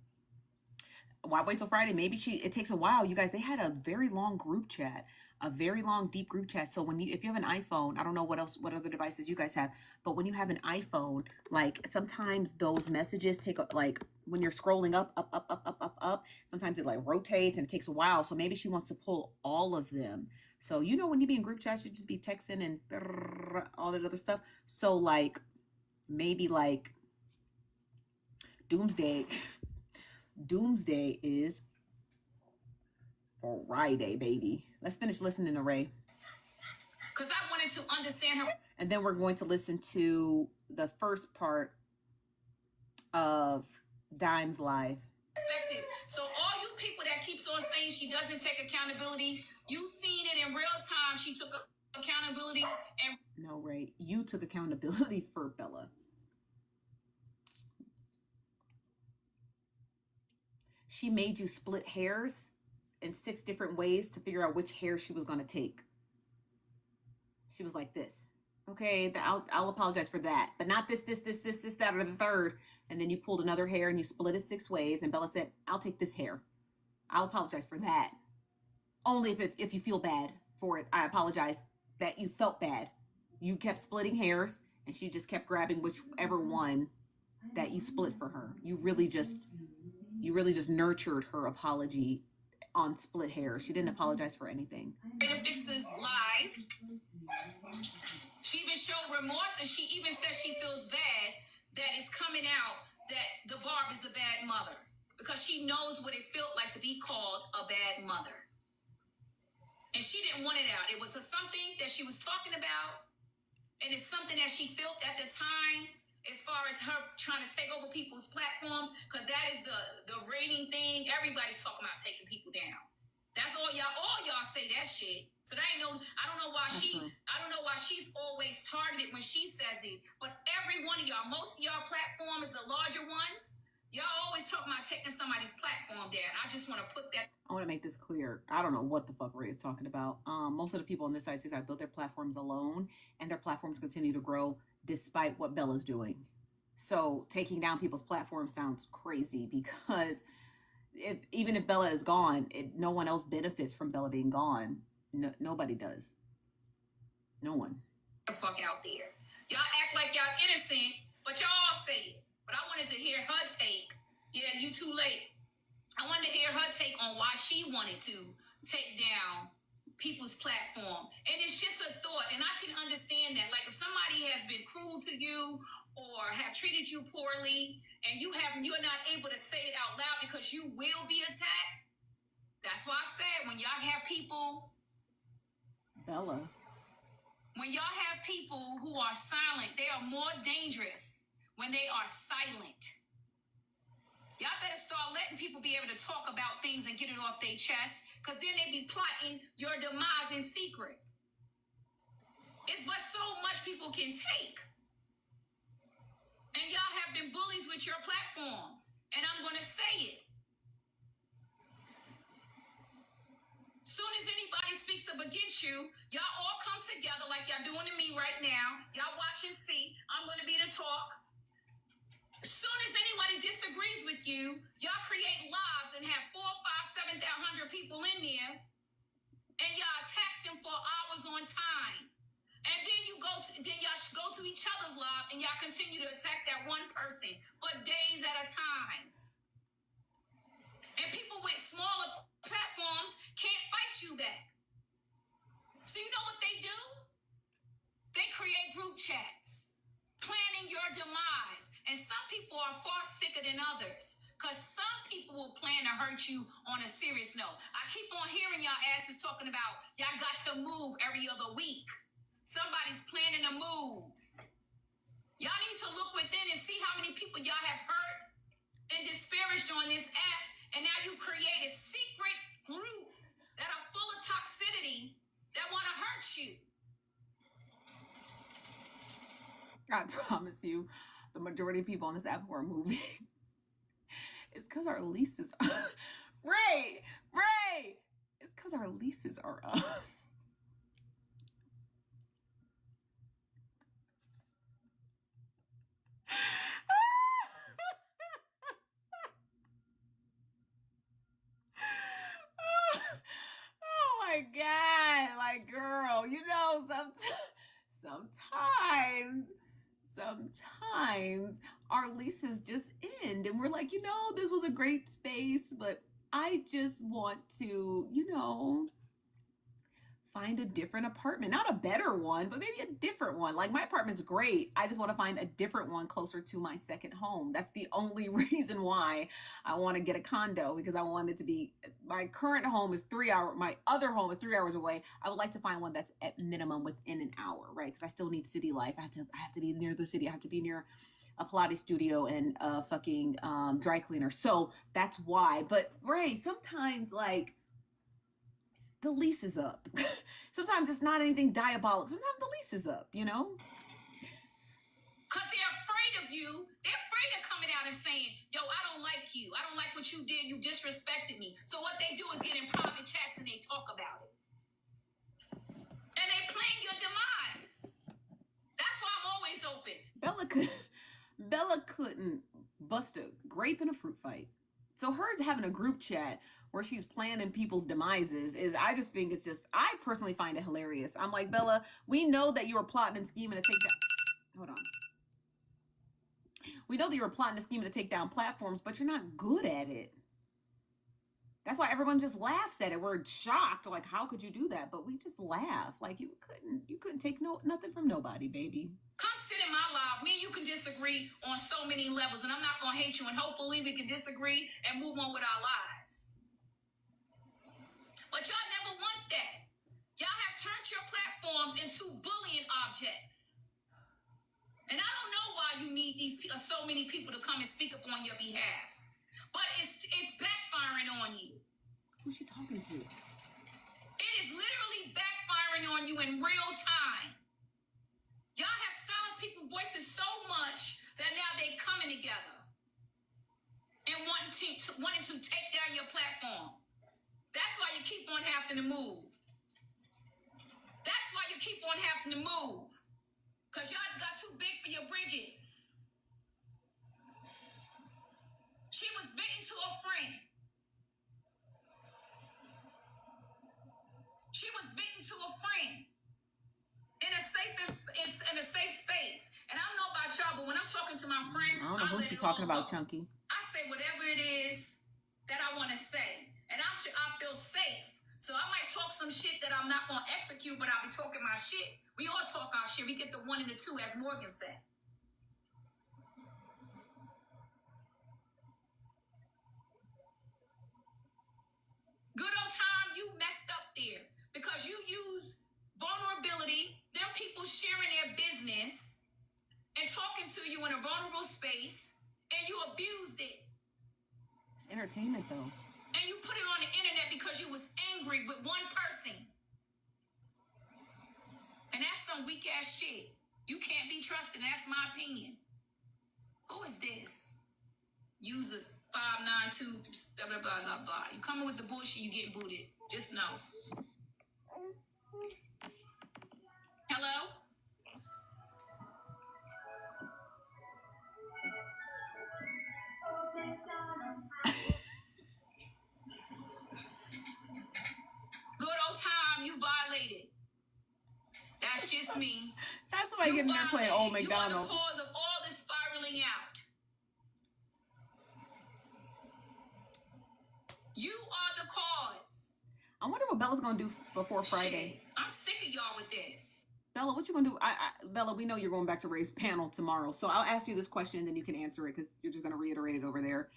Why wait till Friday? Maybe it takes a while. You guys, they had a very long group chat, a very long, deep group chat. So if you have an iPhone, I don't know what other devices you guys have, but when you have an iPhone, like, sometimes those messages take, like, when you're scrolling up, sometimes it, like, rotates and it takes a while. So maybe she wants to pull all of them. So, you know, when you be in group chats, you just be texting and all that other stuff. So, like, maybe, like, Doomsday is Friday, baby. Let's finish listening to Ray. Because I wanted to understand her. And then we're going to listen to the first part of Dime's live. So all you people that keeps on saying she doesn't take accountability, you seen it in real time. She took accountability. And no, Ray, you took accountability for Bella. she made you split hairs in 6 different ways to figure out which hair she was going to take. She was like this. Okay, I'll apologize for that. But not this, that, or the third. And then you pulled another hair and you split it 6 ways. And Bella said, I'll take this hair. I'll apologize for that. Only if you feel bad for it. I apologize that you felt bad. You kept splitting hairs and she just kept grabbing whichever one that you split for her. You really just nurtured her apology on split hairs. She didn't apologize for anything. And fixes live. She even showed remorse, and she even says she feels bad that it's coming out that the Barb is a bad mother because she knows what it felt like to be called a bad mother. And she didn't want it out. It was something that she was talking about, and it's something that she felt at the time as far as her trying to take over people's platforms, because that is the reigning thing. Everybody's talking about taking people down. That's all y'all say that shit. So that ain't no, I don't know why she's always targeted when she says it. But every one of y'all, most of y'all platforms, the larger ones, y'all always talking about taking somebody's platform down. I just want to put that. I want to make this clear. I don't know what the fuck Ray is talking about. Most of the people on this side of TikTok built their platforms alone, and their platforms continue to grow despite what Bella's doing. So taking down people's platforms sounds crazy because even if Bella is gone, no one else benefits from Bella being gone. No, nobody does. No one. The fuck out there. Y'all act like y'all innocent, but y'all all say it. But I wanted to hear her take. Yeah, you too late. I wanted to hear her take on why she wanted to take down people's platform. And it's just a thought, and I can understand that. Like if somebody has been cruel to you or have treated you poorly and you're not able to say it out loud because you will be attacked. That's why I said when y'all have people, Bella, when y'all have people who are silent, they are more dangerous when they are silent. Y'all better start letting people be able to talk about things and get it off their chest, because then they be plotting your demise in secret. It's but so much people can take. And y'all have been bullies with your platforms. And I'm going to say it. Soon as anybody speaks up against you, y'all all come together like y'all doing to me right now. Y'all watch and see. I'm going to be the talk. As soon as anybody disagrees with you, y'all create lives and have 4, 5, 700 people in there, and y'all attack them for hours on time. And then y'all go to each other's live and y'all continue to attack that one person for days at a time. And people with smaller platforms can't fight you back. So you know what they do? They create group chats, planning your demise. And some people are far sicker than others, because some people will plan to hurt you on a serious note. I keep on hearing y'all asses talking about y'all got to move every other week. Somebody's planning to move. Y'all need to look within and see how many people y'all have hurt and disparaged on this app. And now you've created secret groups that are full of toxicity that want to hurt you. I promise you, the majority of people on this app who are moving, it's because our leases are Ray! It's because our leases are up. Oh my God, like girl, you know, sometimes our leases just end and we're like, you know, this was a great space, but I just want to, you know, find a different apartment. Not a better one, but maybe a different one. Like my apartment's great. I just want to find a different one closer to my second home. That's the only reason why I want to get a condo, because I want it to be, my current home is 3 hours, my other home is 3 hours away. I would like to find one that's at minimum within an hour, right? Because I still need city life. I have to be near the city. I have to be near a Pilates studio and a fucking dry cleaner. So that's why. But Ray, sometimes like, the lease is up. Sometimes it's not anything diabolical. Sometimes the lease is up, you know? Because they're afraid of you. They're afraid of coming out and saying, yo, I don't like you. I don't like what you did. You disrespected me. So what they do is get in private chats and they talk about it. And they plan your demise. That's why I'm always open. Bella couldn't bust a grape in a fruit fight. So her having a group chat where she's planning people's demises is, I just think it's just, I personally find it hilarious. I'm like, Bella, we know that you were plotting and scheming to take down, hold on. We know that you were plotting and scheming to take down platforms, but you're not good at it. That's why everyone just laughs at it. We're shocked, like, how could you do that? But we just laugh. Like, you couldn't take nothing from nobody, baby. Come sit in my live. Me and you can disagree on so many levels, and I'm not going to hate you, and hopefully we can disagree and move on with our lives. But y'all never want that. Y'all have turned your platforms into bullying objects. And I don't know why you need so many people to come and speak up on your behalf. But it's backfiring on you. Who's she talking to? It is literally backfiring on you in real time. Y'all have silenced people's voices so much that now they're coming together and wanting to take down your platform. That's why you keep on having to move. That's why you keep on having to move. Because y'all got too big for your bridges. She was bitten to a friend. She was bitten to a friend. In a safe space. And I don't know about y'all, but when I'm talking to my friend, I don't know who she's talking about, Chunky. I say whatever it is that I want to say. And I feel safe. So I might talk some shit that I'm not going to execute, but I'll be talking my shit. We all talk our shit. We get the 1 and the 2, as Morgan said. Good old time, you messed up there. Because you used vulnerability, them people sharing their business and talking to you in a vulnerable space, and you abused it. It's entertainment, though. And you put it on the internet because you was angry with one person. And that's some weak ass shit. You can't be trusted. That's my opinion. Who is this? User 592 blah blah blah blah blah. You coming with the bullshit, you get booted. Just know. Hello? Good old time, you violated. That's just me. That's why getting there playing Old McDonald. You are the cause of all this spiraling out. You are the cause. I wonder what Bella's gonna do before Friday. Shit, I'm sick of y'all with this. Bella, what you gonna do? Bella, we know you're going back to Ray's panel tomorrow, so I'll ask you this question and then you can answer it because you're just gonna reiterate it over there.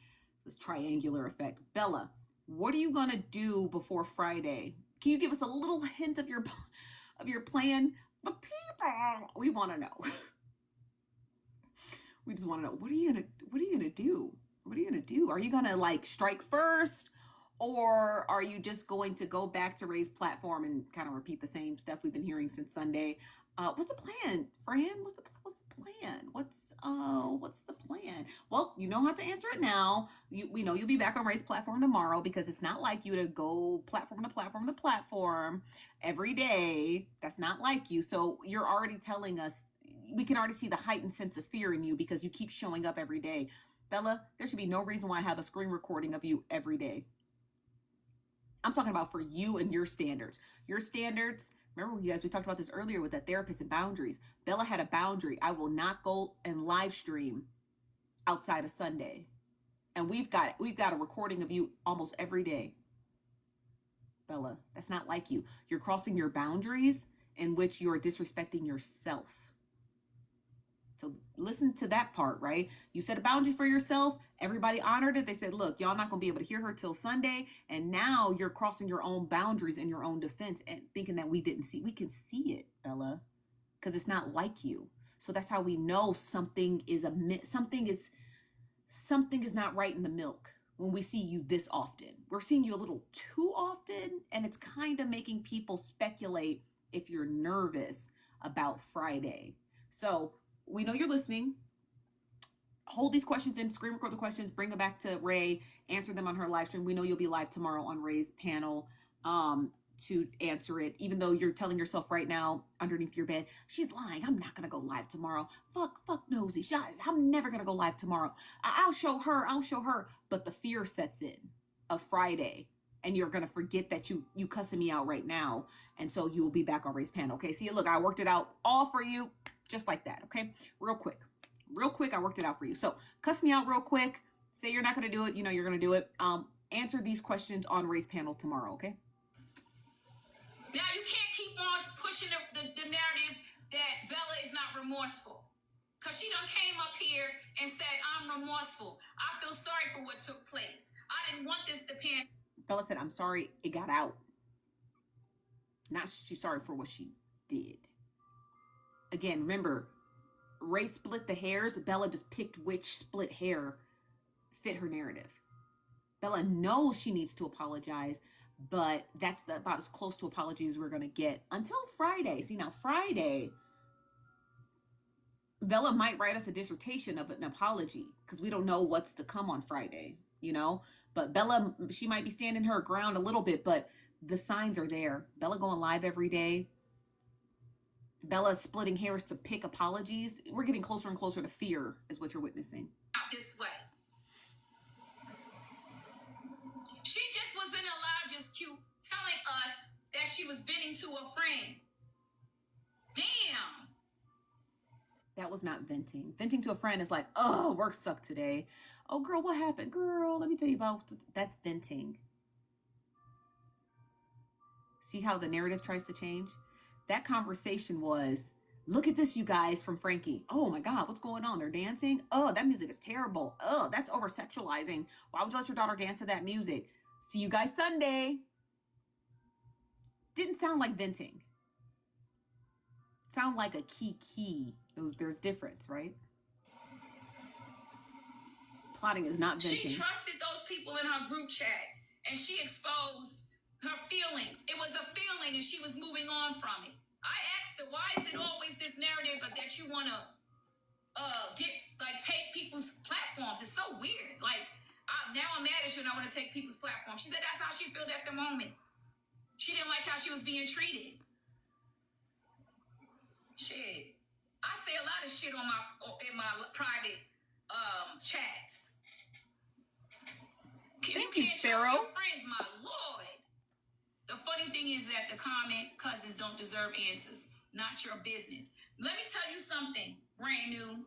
This triangular effect. Bella, what are you gonna do before Friday? Can you give us a little hint of your plan? The people, we want to know. We just want to know, what are you gonna do? What are you gonna do? Are you gonna like strike first, or are you just going to go back to Ray's platform and kind of repeat the same stuff we've been hearing since Sunday? What's the plan, Fran? What's the plan? What's the plan? Well, you don't have to answer it now. We know you'll be back on Ray's platform tomorrow because it's not like you to go platform to platform to platform every day. That's not like you. So you're already telling us, we can already see the heightened sense of fear in you because you keep showing up every day. Bella, there should be no reason why I have a screen recording of you every day. I'm talking about for you and your standards. Your standards, remember you guys, we talked about this earlier with that therapist and boundaries. Bella had a boundary. I will not go and live stream outside of Sunday. And we've got a recording of you almost every day. Bella, that's not like you. You're crossing your boundaries in which you're disrespecting yourself. So listen to that part, right? You set a boundary for yourself. Everybody honored it. They said, look, y'all not going to be able to hear her till Sunday. And now you're crossing your own boundaries in your own defense and thinking that we didn't see. We can see it, Bella, because it's not like you. So that's how we know something is not right in the milk when we see you this often. We're seeing you a little too often, and it's kind of making people speculate if you're nervous about Friday. So we know you're listening. hold these questions in, screen record the questions, bring them back to Ray, answer them on her live stream. We know you'll be live tomorrow on Ray's panel to answer it, even though you're telling yourself right now underneath your bed, she's lying. I'm not going to go live tomorrow. Fuck Nosy. I'm never going to go live tomorrow. I'll show her. But the fear sets in of Friday, and you're going to forget that you cussing me out right now. And so you will be back on Ray's panel. Okay. See, look, I worked it out all for you just like that. Okay. Real quick, I worked it out for you. So cuss me out real quick. Say you're not going to do it. You know, you're going to do it. Answer these questions on Ray's panel tomorrow. Okay. Now, you can't keep on pushing the narrative that Bella is not remorseful. Because she done came up here and said, I'm remorseful. I feel sorry for what took place. I didn't want this to pan. Bella said, I'm sorry it got out. Not she's sorry for what she did. Again, remember, Ray split the hairs. Bella just picked which split hair fit her narrative. Bella knows she needs to apologize, but that's about as close to apology as we're going to get until Friday. See, now Friday, Bella might write us a dissertation of an apology because we don't know what's to come on Friday, you know? But Bella, she might be standing her ground a little bit, but the signs are there. Bella going live every day. Bella splitting hairs to pick apologies. We're getting closer and closer to fear is what you're witnessing. This way. She just was in a live just cute telling us that she was venting to a friend. Damn. That was not venting. Venting to a friend is like, oh, work sucked today. Oh, girl, what happened? Girl, let me tell you about, that's venting. See how the narrative tries to change? That conversation was, look at this, you guys, from Frankie. Oh my God, what's going on? They're dancing? Oh, that music is terrible. Oh, that's over-sexualizing. Why would you let your daughter dance to that music? See you guys Sunday. Didn't sound like venting. Sound like a key. There's difference, right? Plotting is not venting. She trusted those people in her group chat, and she exposed her feelings. It was a feeling, and she was moving on from it. I asked her, why is it always this narrative that you want to take people's platforms? It's so weird. Now I'm mad at you, and I want to take people's platforms. She said that's how she felt at the moment. She didn't like how she was being treated. Shit. I say a lot of shit in my private chats. Thank you, Sparrow. Trust your friends, my lord. The funny thing is that the comment cousins don't deserve answers. Not your business. Let me tell you something, brand new.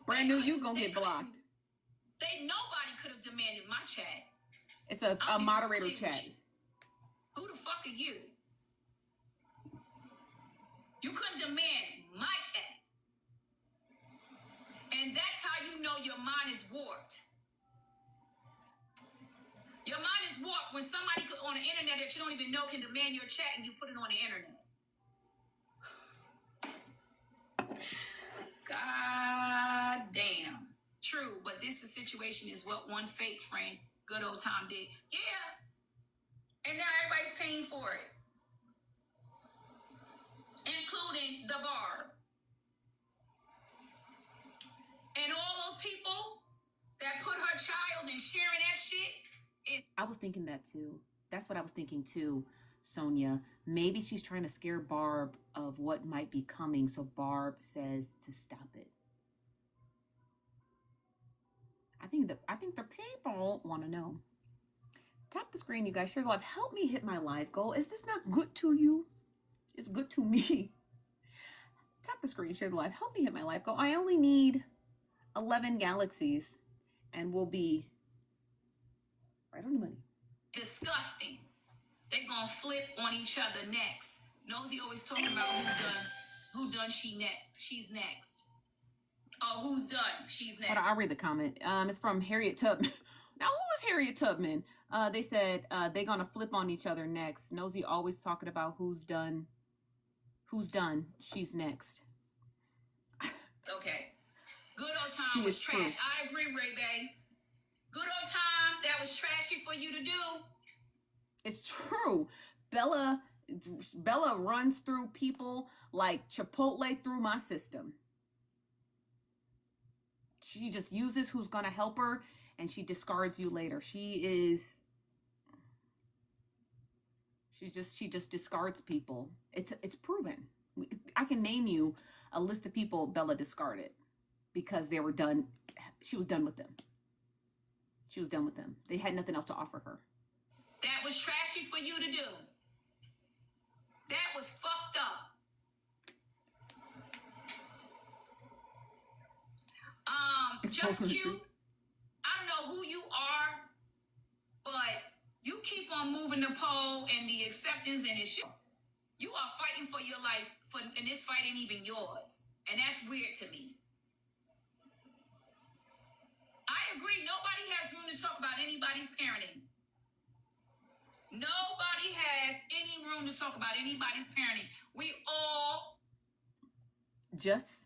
Brand new, you gonna get blocked. Nobody could have demanded my chat. It's a moderator chat. Who the fuck are you? You couldn't demand my chat. And that's how you know your mind is warped. Your mind is warped when somebody on the internet that you don't even know can demand your chat and you put it on the internet. God damn. True, but this the situation is what one fake friend, good old Tom did. Yeah. And now everybody's paying for it. Including the Barb. And all those people that put her child and sharing that shit. I was thinking that too. That's what I was thinking too, Sonia. Maybe she's trying to scare Barb of what might be coming, so Barb says to stop it. I think the people want to know. Tap the screen, you guys. Share the live. Help me hit my live goal. Is this not good to you? It's good to me. Tap the screen, share the live. Help me hit my live goal. I only need 11 galaxies and we'll be right on the money. Disgusting. They're gonna flip on each other next. Nosy always talking about who done she's next. Oh, who's done? She's next. Hold on, I'll read the comment. It's from Harriet Tubman. Now, who is Harriet Tubman? They said they're gonna flip on each other next. Nosy always talking about who's done. She's next. Okay. Good old time was trash. True. I agree, Ray Bay. Good old time that was trashy for you to do. It's true. Bella runs through people like Chipotle through my system. just uses who's gonna help her, and she discards you later. She just discards people. It's proven. I can name you a list of people Bella discarded because they were done. She was done with them. She was done with them. They had nothing else to offer her. That was trashy for you to do. That was fucked up. Just cute. I don't know who you are, but you keep on moving the pole and the acceptance, and it's you are fighting for your life, and this fight ain't even yours, and that's weird to me. I agree. Nobody has room to talk about anybody's parenting. Nobody has any room to talk about anybody's parenting. We all just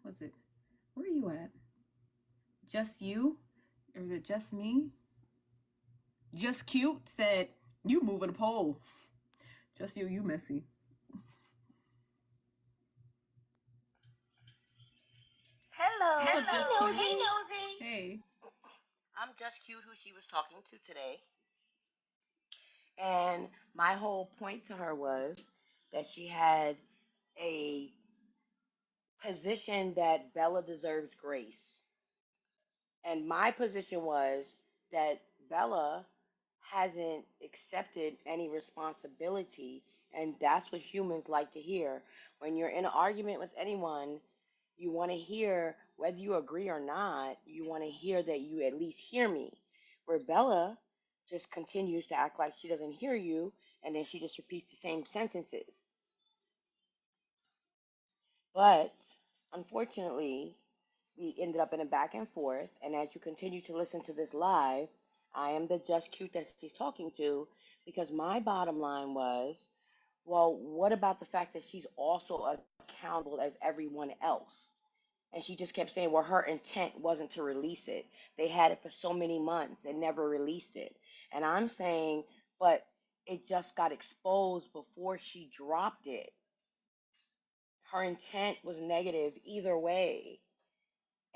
what's it? Where are you at? Just you? Or is it just me? Just cute said, you moving a pole. Just you messy. Hello. What's up, Just Cute? Hey, Nosy. Hey. I'm Just Cute, who she was talking to today. And my whole point to her was that she had a position that Bella deserves grace. And my position was that Bella hasn't accepted any responsibility, and that's what humans like to hear. When you're in an argument with anyone, you want to hear, whether you agree or not, you want to hear that you at least hear me. Where Bella just continues to act like she doesn't hear you, and then she just repeats the same sentences. But unfortunately, we ended up in a back and forth, and as you continue to listen to this live, I am the Just Cute that she's talking to, because my bottom line was, well, what about the fact that she's also accountable as everyone else? And she just kept saying, well, her intent wasn't to release it. They had it for so many months and never released it. And I'm saying, but it just got exposed before she dropped it. Her intent was negative either way.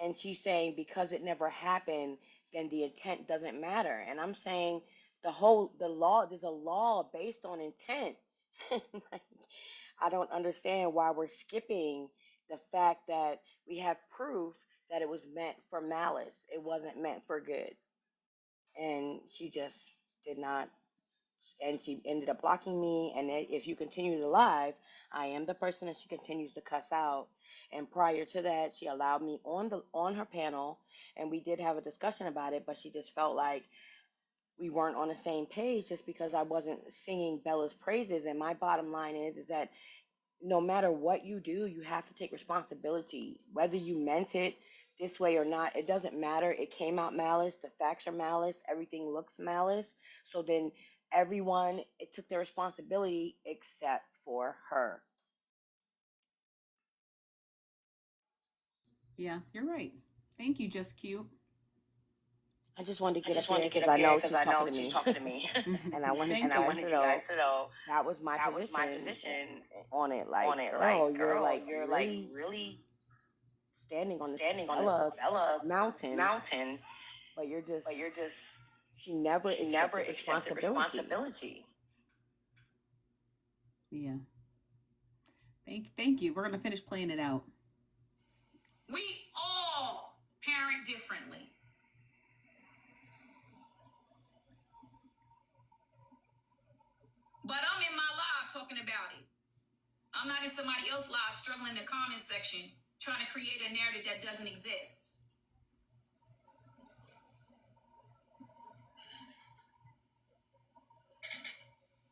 And she's saying because it never happened, then the intent doesn't matter. And I'm saying the law, there's a law based on intent. Like, I don't understand why we're skipping the fact that we have proof that it was meant for malice. It wasn't meant for good. And she just did not, and she ended up blocking me. And if you continue to live, I am the person that she continues to cuss out. And prior to that, she allowed me on her panel, and we did have a discussion about it, but she just felt like we weren't on the same page just because I wasn't singing Bella's praises. And my bottom line is that no matter what you do, you have to take responsibility. Whether you meant it this way or not, it doesn't matter. It came out malice. The facts are malice. Everything looks malice. So then everyone, it took their responsibility except for her. Yeah, you're right. Thank you, Just Cute. I just wanted to get up here because I know she's talking to me. And I wanted you guys to know that was my position on it. Like, girl, you're like really standing on this Bella mountain, but you're just she never accepted responsibility. Yeah. Thank you. We're gonna finish playing it out. We all parent differently. But I'm in my live talking about it. I'm not in somebody else's live struggling in the comment section trying to create a narrative that doesn't exist.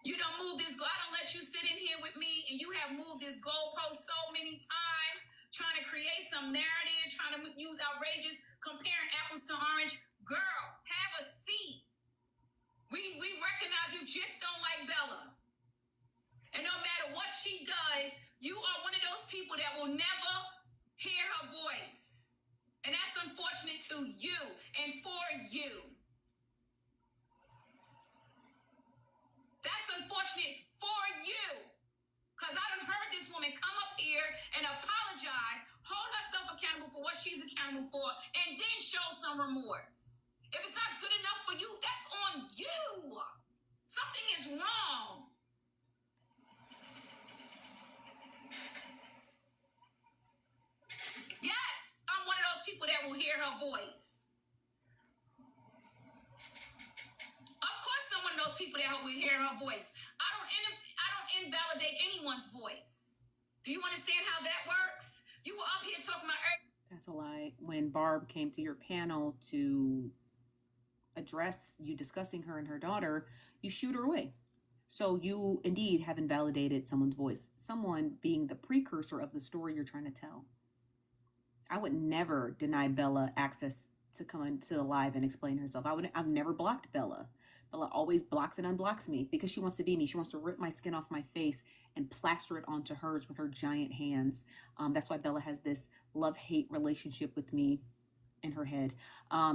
You don't move this I don't let you sit in here with me, and you have moved this goalpost so many times trying to create some narrative, trying to use outrageous, comparing apples to orange. Girl, have a seat. We recognize you just don't like Bella. And no matter what she does, you are one of those people that will never hear her voice. And that's unfortunate to you and for you. That's unfortunate for you. Because I done heard this woman come up here and apologize, hold herself accountable for what she's accountable for, and then show some remorse. If it's not good enough for you, that's on you. Something is wrong. Yes, I'm one of those people that will hear her voice. Of course, I'm one of those people that will hear her voice. I don't invalidate anyone's voice. Do you understand how that works? You were up here talking about. That's a lie. When Barb came to your panel to address you discussing her and her daughter, you shoot her away. So you indeed have invalidated someone's voice, someone being the precursor of the story you're trying to tell. I would never deny Bella access to come into the live and explain herself. I've never blocked Bella. Bella always blocks and unblocks me because she wants to be me. She wants to rip my skin off my face and plaster it onto hers with her giant hands. That's why Bella has this love-hate relationship with me in her head,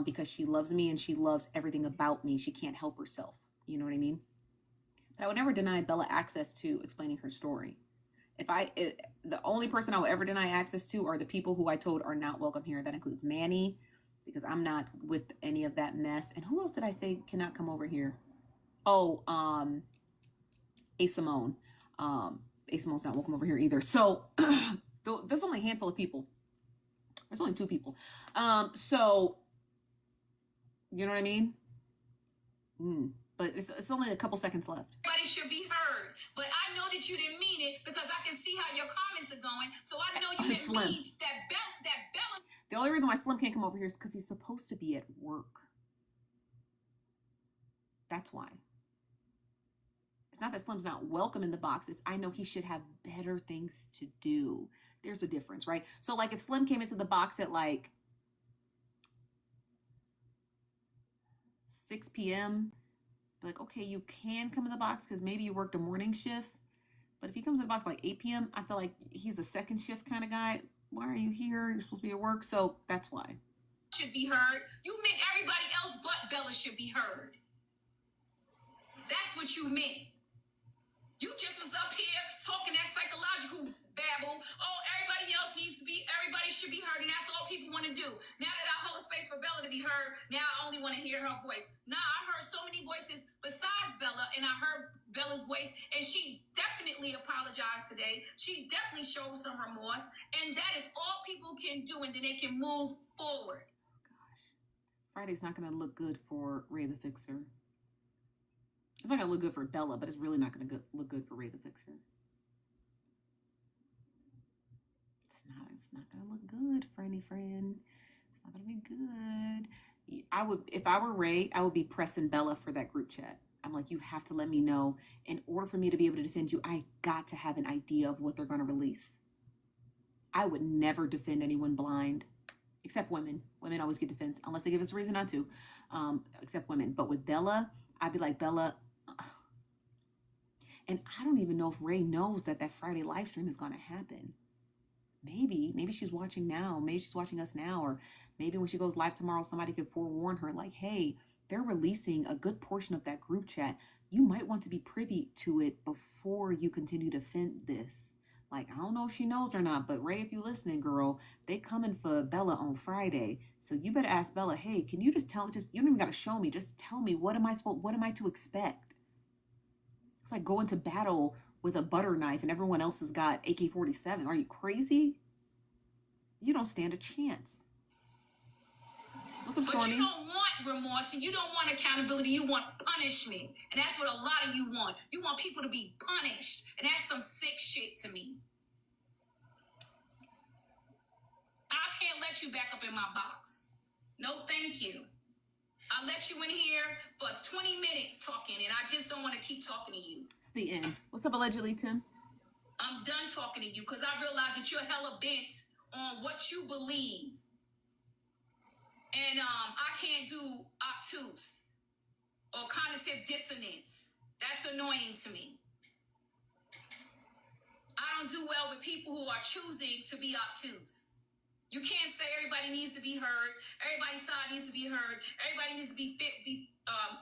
because she loves me and she loves everything about me. She can't help herself. You know what I mean? But I would never deny Bella access to explaining her story. The only person I will ever deny access to are the people who I told are not welcome here. That includes Manny, because I'm not with any of that mess. And who else did I say cannot come over here? Oh, A. Simone. A. Simone's not welcome over here either. So there's only a handful of people. There's only 2 people. So you know what I mean? But it's only a couple seconds left. Everybody should be heard. But I know that you didn't mean it because I can see how your comments are going. So I know you didn't mean that Bella. The only reason why Slim can't come over here is because he's supposed to be at work. That's why. It's not that Slim's not welcome in the box. It's I know he should have better things to do. There's a difference, right? So like if Slim came into the box at like 6 p.m., like, okay, you can come in the box because maybe you worked a morning shift. But if he comes in the box like 8 p.m., I feel like he's a second shift kind of guy. Why are you here? You're supposed to be at work. So that's why. Should be heard. You meant everybody else but Bella should be heard. That's what you meant. You just was up here talking that psychological babble. Oh, everybody should be heard, and that's all people want to do. Now that I hold space for Bella to be heard, now I only want to hear her voice. Now I heard so many voices besides Bella, and I heard Bella's voice, and she definitely apologized today. She definitely showed some remorse, and that is all people can do, and then they can move forward. Friday's not going to look good for Ray the Fixer. It's not going to look good for Bella, but it's really not going to look good for Ray the Fixer. It's not going to look good, friend. It's not going to be good. If I were Ray, I would be pressing Bella for that group chat. I'm like, you have to let me know. In order for me to be able to defend you, I got to have an idea of what they're going to release. I would never defend anyone blind, except women. Women always get defense, unless they give us a reason not to, except women. But with Bella, I'd be like, Bella, and I don't even know if Ray knows that Friday live stream is going to happen. Maybe she's watching now. Maybe she's watching us now. Or maybe when she goes live tomorrow, somebody could forewarn her like, hey, they're releasing a good portion of that group chat. You might want to be privy to it before you continue to defend this. Like, I don't know if she knows or not, but Ray, if you listening, girl, they coming for Bella on Friday. So you better ask Bella, hey, can you just you don't even got to show me. Just tell me, what am I to expect? It's like going to battle with a butter knife and everyone else has got AK-47. Are you crazy? You don't stand a chance. What's up, Stormy? But you don't want remorse and you don't want accountability. You want punishment. And that's what a lot of you want. You want people to be punished. And that's some sick shit to me. I can't let you back up in my box. No, thank you. I let you in here for 20 minutes talking, and I just don't want to keep talking to you. It's the end. What's up, allegedly, Tim? I'm done talking to you because I realize that you're hella bent on what you believe. And I can't do obtuse or cognitive dissonance. That's annoying to me. I don't do well with people who are choosing to be obtuse. You can't say everybody needs to be heard. Everybody's side needs to be heard. Everybody needs to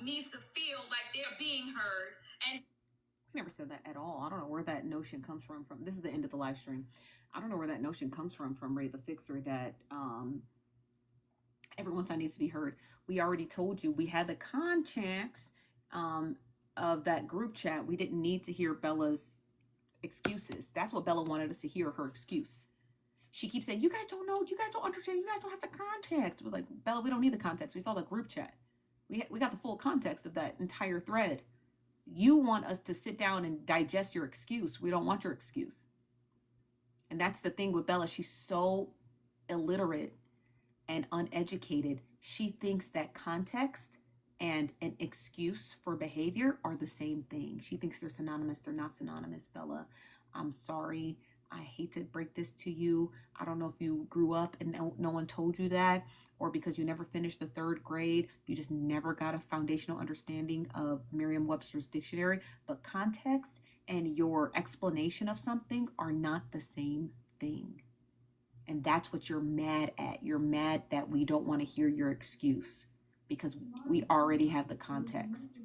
needs to feel like they're being heard. And I never said that at all. I don't know where that notion comes from. This is the end of the live stream. I don't know where that notion comes from Ray the Fixer that one side needs to be heard. We already told you we had the context of that group chat. We didn't need to hear Bella's excuses. That's what Bella wanted us to hear, her excuse. She keeps saying, you guys don't know, you guys don't understand, you guys don't have the context. It was like, Bella, we don't need the context. We saw the group chat. We got the full context of that entire thread. You want us to sit down and digest your excuse. We don't want your excuse. And that's the thing with Bella. She's so illiterate and uneducated. She thinks that context and an excuse for behavior are the same thing. She thinks they're synonymous. They're not synonymous, Bella. I'm sorry. I hate to break this to you. I don't know if you grew up and no one told you that, or because you never finished the 3rd grade, you just never got a foundational understanding of Merriam-Webster's dictionary. But context and your explanation of something are not the same thing. And that's what you're mad at. You're mad that we don't want to hear your excuse because we already have the context.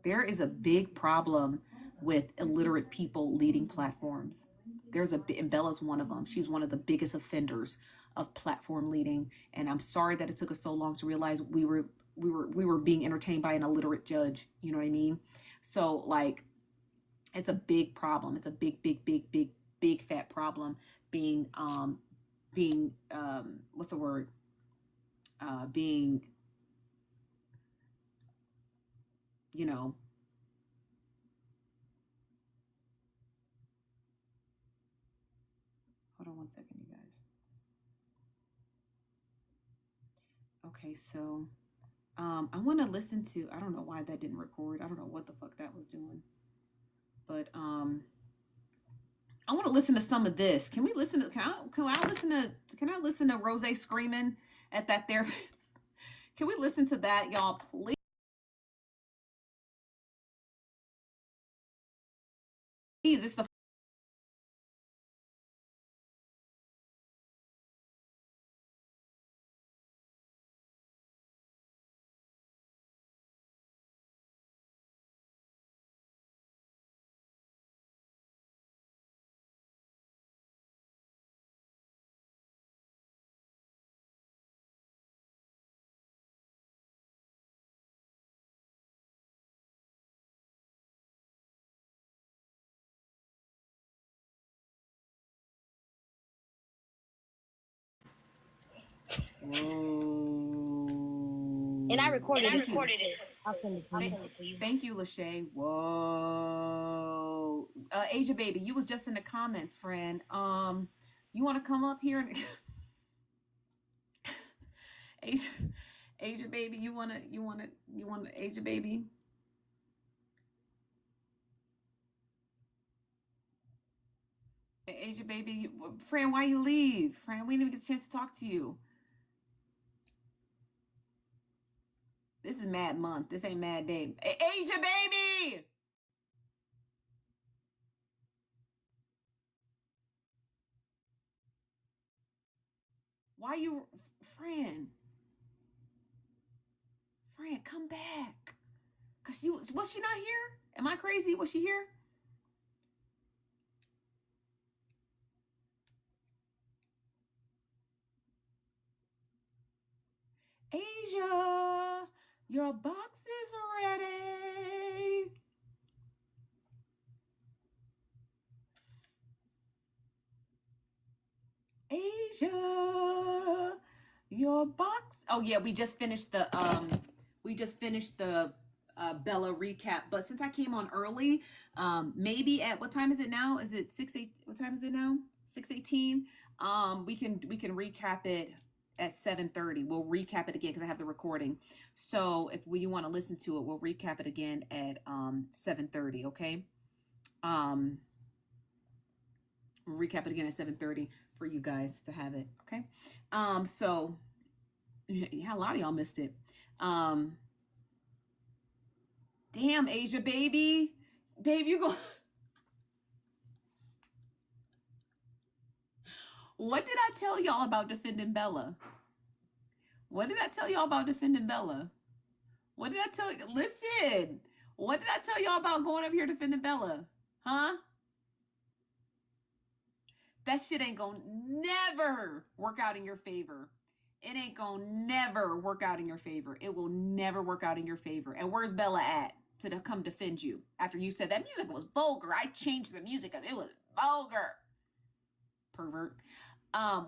There is a big problem with illiterate people leading platforms. And Bella's one of them. She's one of the biggest offenders of platform leading. And I'm sorry that it took us so long to realize we were being entertained by an illiterate judge. You know what I mean? So like, it's a big problem. It's a big fat problem being what's the word? Being, you know, hold on one second, you guys. Okay, so I want to listen to, I don't know why that didn't record. I don't know what the fuck that was doing. But I want to listen to some of this. Can we listen to, can I listen to Rose screaming at that therapist? Can we listen to that, y'all, please? It's the And I recorded it. I'll send it to you. Thank you, Lachey. Whoa. Asia baby, you was just in the comments, friend. You want to come up here and Asia baby, you want to Asia baby? Asia baby, friend, why you leave? Friend, we didn't even get a chance to talk to you. This is Mad Month. This ain't Mad Day. Asia baby! Why you, friend, come back. Cause was she not here? Am I crazy? Was she here? Asia, your box is ready. Asia, your box. Oh yeah, we just finished the Bella recap. But since I came on early, maybe at what time is it now? Is it 6-8? What time is it now? 6:18. We can recap it at 7:30. We'll recap it again because I have the recording. So if you want to listen to it, we'll recap it again at 7:30. Okay. We'll recap it again at 7:30 for you guys to have it. Okay. So yeah, a lot of y'all missed it. Damn, Asia baby, you go. What did I tell y'all about defending Bella? What did I tell y'all about defending Bella? What did I tell you? Listen, what did I tell y'all about going up here defending Bella? Huh? That shit ain't gonna never work out in your favor. It ain't gonna never work out in your favor. It will never work out in your favor. And where's Bella at to come defend you after you said that music was vulgar? I changed the music because it was vulgar. Pervert.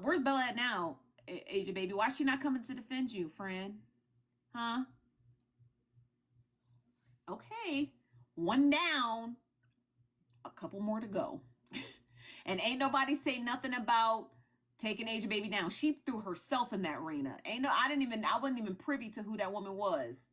Where's Bella at now, Asia baby? Why is she not coming to defend you, friend? Huh? Okay. One down. A couple more to go. And ain't nobody say nothing about taking Asia baby down. She threw herself in that arena. I wasn't even privy to who that woman was.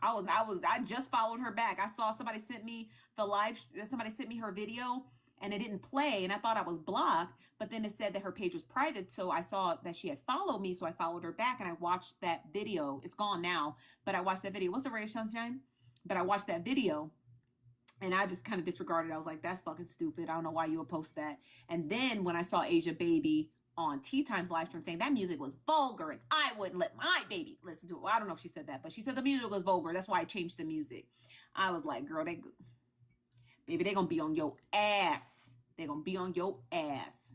I just followed her back. I saw somebody sent me her video and it didn't play and I thought I was blocked, but then it said that her page was private. So I saw that she had followed me. So I followed her back and I watched that video. It's gone now, but I watched that video. What's the radio, Sunshine? But I watched that video. And I just kind of disregarded it. I was like, that's fucking stupid. I don't know why you would post that. And then when I saw Asia baby on Tea Time's live stream saying that music was vulgar and I wouldn't let my baby listen to it. Well, I don't know if she said that, but she said the music was vulgar. That's why I changed the music. I was like, girl, baby, they gonna be on your ass. They gonna be on your ass.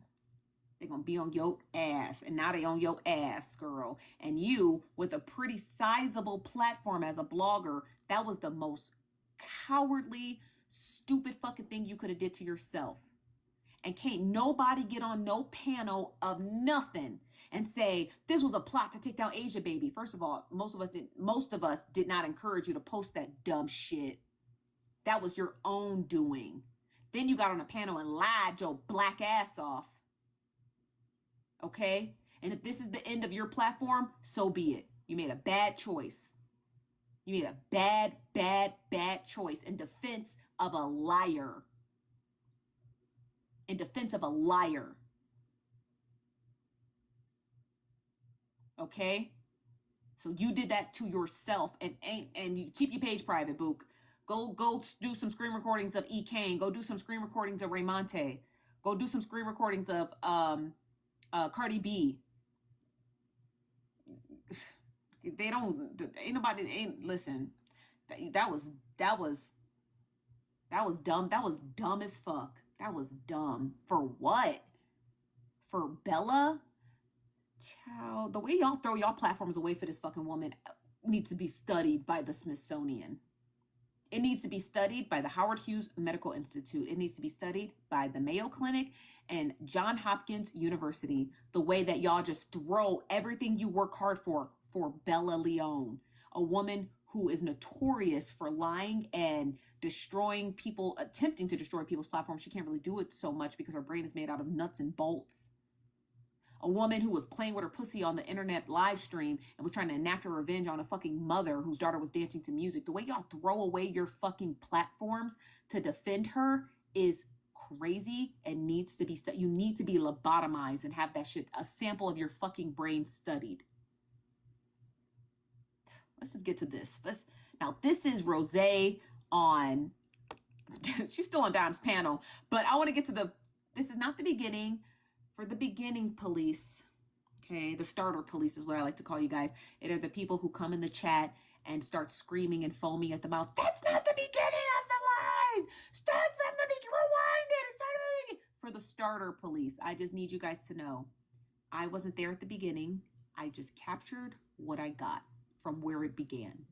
They're going to be on your ass. And now they on your ass, girl. And you, with a pretty sizable platform as a blogger, that was the most cowardly, stupid fucking thing you could have did to yourself. And can't nobody get on no panel of nothing and say, this was a plot to take down Asia baby. First of all, most of us did not encourage you to post that dumb shit. That was your own doing. Then you got on a panel and lied your black ass off. Okay? And if this is the end of your platform, so be it. You made a bad choice. You made a bad, bad, bad choice in defense of a liar. In defense of a liar. Okay? So you did that to yourself and you keep your page private, Book. Go do some screen recordings of E. Kane. Go do some screen recordings of Raymonte. Go do some screen recordings of Cardi B. Listen. That was dumb. That was dumb as fuck. That was dumb. For what? For Bella? Child, the way y'all throw y'all platforms away for this fucking woman needs to be studied by the Smithsonian. It needs to be studied by the Howard Hughes Medical Institute. It needs to be studied by the Mayo Clinic and Johns Hopkins University. The way that y'all just throw everything you work hard for Bella Leone, a woman who is notorious for lying and destroying people, attempting to destroy people's platforms. She can't really do it so much because her brain is made out of nuts and bolts. A woman who was playing with her pussy on the internet live stream and was trying to enact her revenge on a fucking mother whose daughter was dancing to music. The way y'all throw away your fucking platforms to defend her is crazy and needs to be you need to be lobotomized and have that shit, a sample of your fucking brain studied. Let's just get to this. Now this is Rose on she's still on Dime's panel, but I want to get to this is not the beginning. For the beginning police, okay, the starter police is what I like to call you guys. It are the people who come in the chat and start screaming and foaming at the mouth. That's not the beginning of the live. Start from the beginning. Rewind it. Start from the beginning. For the starter police, I just need you guys to know, I wasn't there at the beginning. I just captured what I got from where it began.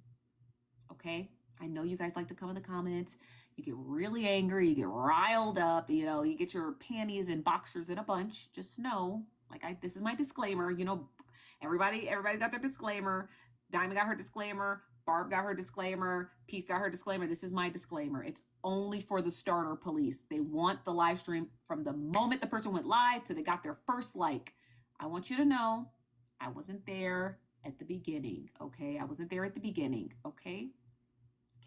Okay? I know you guys like to come in the comments. You get really angry. You get riled up. You know, you get your panties and boxers in a bunch. Just know, this is my disclaimer. You know, everybody got their disclaimer. Diamond got her disclaimer. Barb got her disclaimer. Pete got her disclaimer. This is my disclaimer. It's only for the starter police. They want the live stream from the moment the person went live till they got their first like. I want you to know I wasn't there at the beginning. Okay? I wasn't there at the beginning. Okay?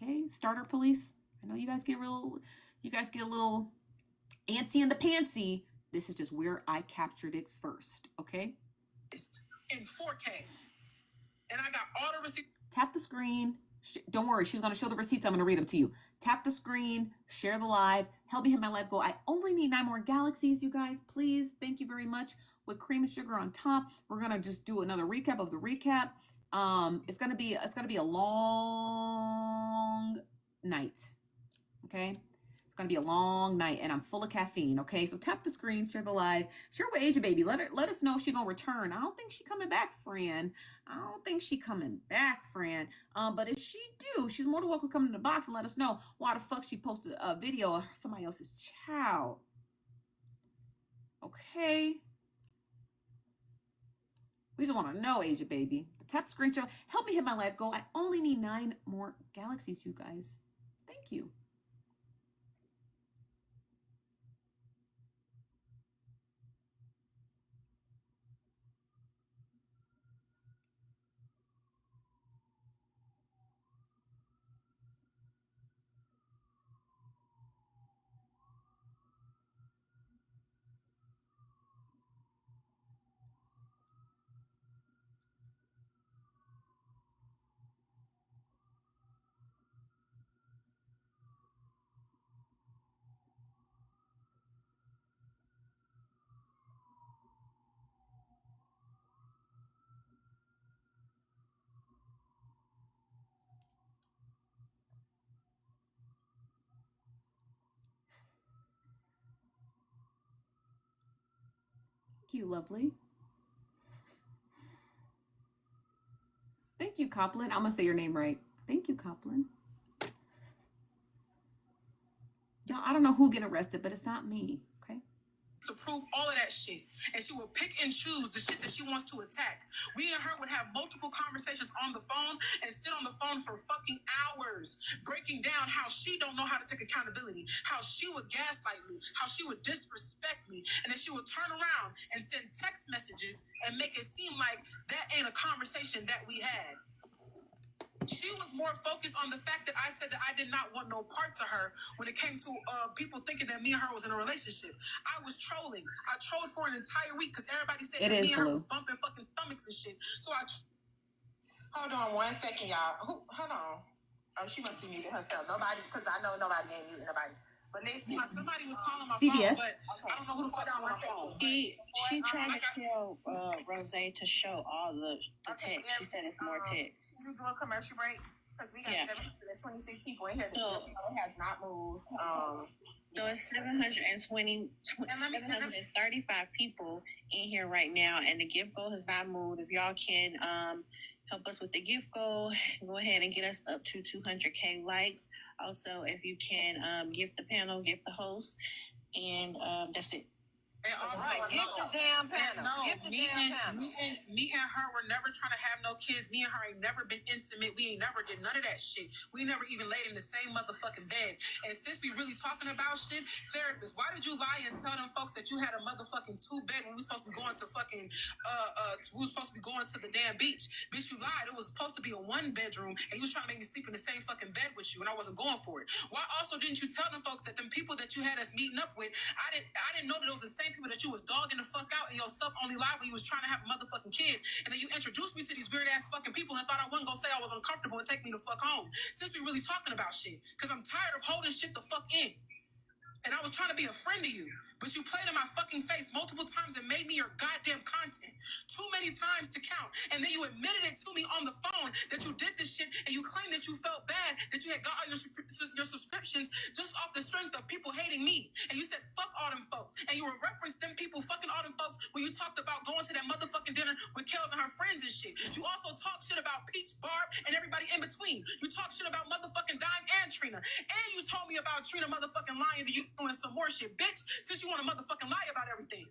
Okay, starter police. I know you guys get a little antsy in the pantsy. This is just where I captured it first, okay? In 4K. And I got all the receipts. Tap the screen. Don't worry, she's going to show the receipts. I'm going to read them to you. Tap the screen, share the live, help me hit my live goal. I only need 9 more galaxies, you guys. Please, thank you very much. With cream and sugar on top, we're going to just do another recap of the recap. It's gonna be a long night. Okay, it's Gonna be a long night, and I'm full of caffeine. Okay, so tap the screen, share the live, share with Asia Baby. Let us know if she gonna return. I don't think she coming back, friend. I don't think she coming back, friend. But if she do, she's more than welcome to come in the box and let us know why the fuck she posted a video of somebody else's child. Okay. We just want to know, Asia Baby. Tap the screen, share. Help me hit my life goal. I only need 9 more galaxies, you guys. Thank you. Thank you, lovely. Thank you, Coplin. I'm gonna say your name right. Thank you, Coplin. Y'all, I don't know who get arrested, but it's not me. Okay. To prove all of that shit, and she will pick and choose the shit that she wants to attack. We and her would have multiple conversations on the phone and sit on the phone for fucking hours, breaking down how she don't know how to take accountability, how she would gaslight me, how she would disrespect me, and then she would turn around and send text messages and make it seem like that ain't a conversation that we had. She was more focused on the fact that I said that I did not want no parts of her when it came to people thinking that me and her was in a relationship. I was trolling. I trolled for an entire week because everybody said that me and her was bumping fucking stomachs and shit. So I... Hold on 1 second, y'all. Hold on. Oh, she must be muting herself. Nobody, because I know nobody ain't muting nobody. But listen, somebody was calling my CBS. phone, but okay. I don't know who the fuck on my phone. She tried to tell Rose to show all the text. She said it's more text. You do a commercial break? Because we got 726 people in here. The has not moved. So it's 735 people in here right now, and the gift goal has not moved. If y'all can help us with the gift goal, go ahead and get us up to 200K likes. Also, if you can gift the panel, gift the host, and that's it. And also, Get the damn panel. Me and her were never trying to have no kids. Me and her ain't never been intimate. We ain't never did none of that shit. We never even laid in the same motherfucking bed. And since we really talking about shit, therapist, why did you lie and tell them folks that you had a motherfucking 2-bed when we supposed to be going to fucking we was supposed to be going to the damn beach? Bitch, you lied. It was supposed to be a 1-bedroom, and you was trying to make me sleep in the same fucking bed with you, and I wasn't going for it. Why also didn't you tell them folks that them people that you had us meeting up with, I didn't know that it was the same people that you was dogging the fuck out in your sub-only live when you was trying to have a motherfucking kid, and then you introduced me to these weird-ass fucking people and thought I wasn't gonna say I was uncomfortable and take me the fuck home. Since we really talking about shit, because I'm tired of holding shit the fuck in. And I was trying to be a friend to you, but you played in my fucking face multiple times and made me your goddamn content. Too many times to count. And then you admitted it to me on the phone that you did this shit, and you claimed that you felt bad, that you had got all your subscriptions just off the strength of people hating me. And you said, fuck all them folks. And you were referenced them people, fucking all them folks, when you talked about going to that motherfucking dinner with Kels and her friends and shit. You also talk shit about Peach, Barb, and everybody in between. You talk shit about motherfucking Dime and Trina. And you told me about Trina motherfucking lying to you doing some more shit, bitch, since you want to motherfucking lie about everything.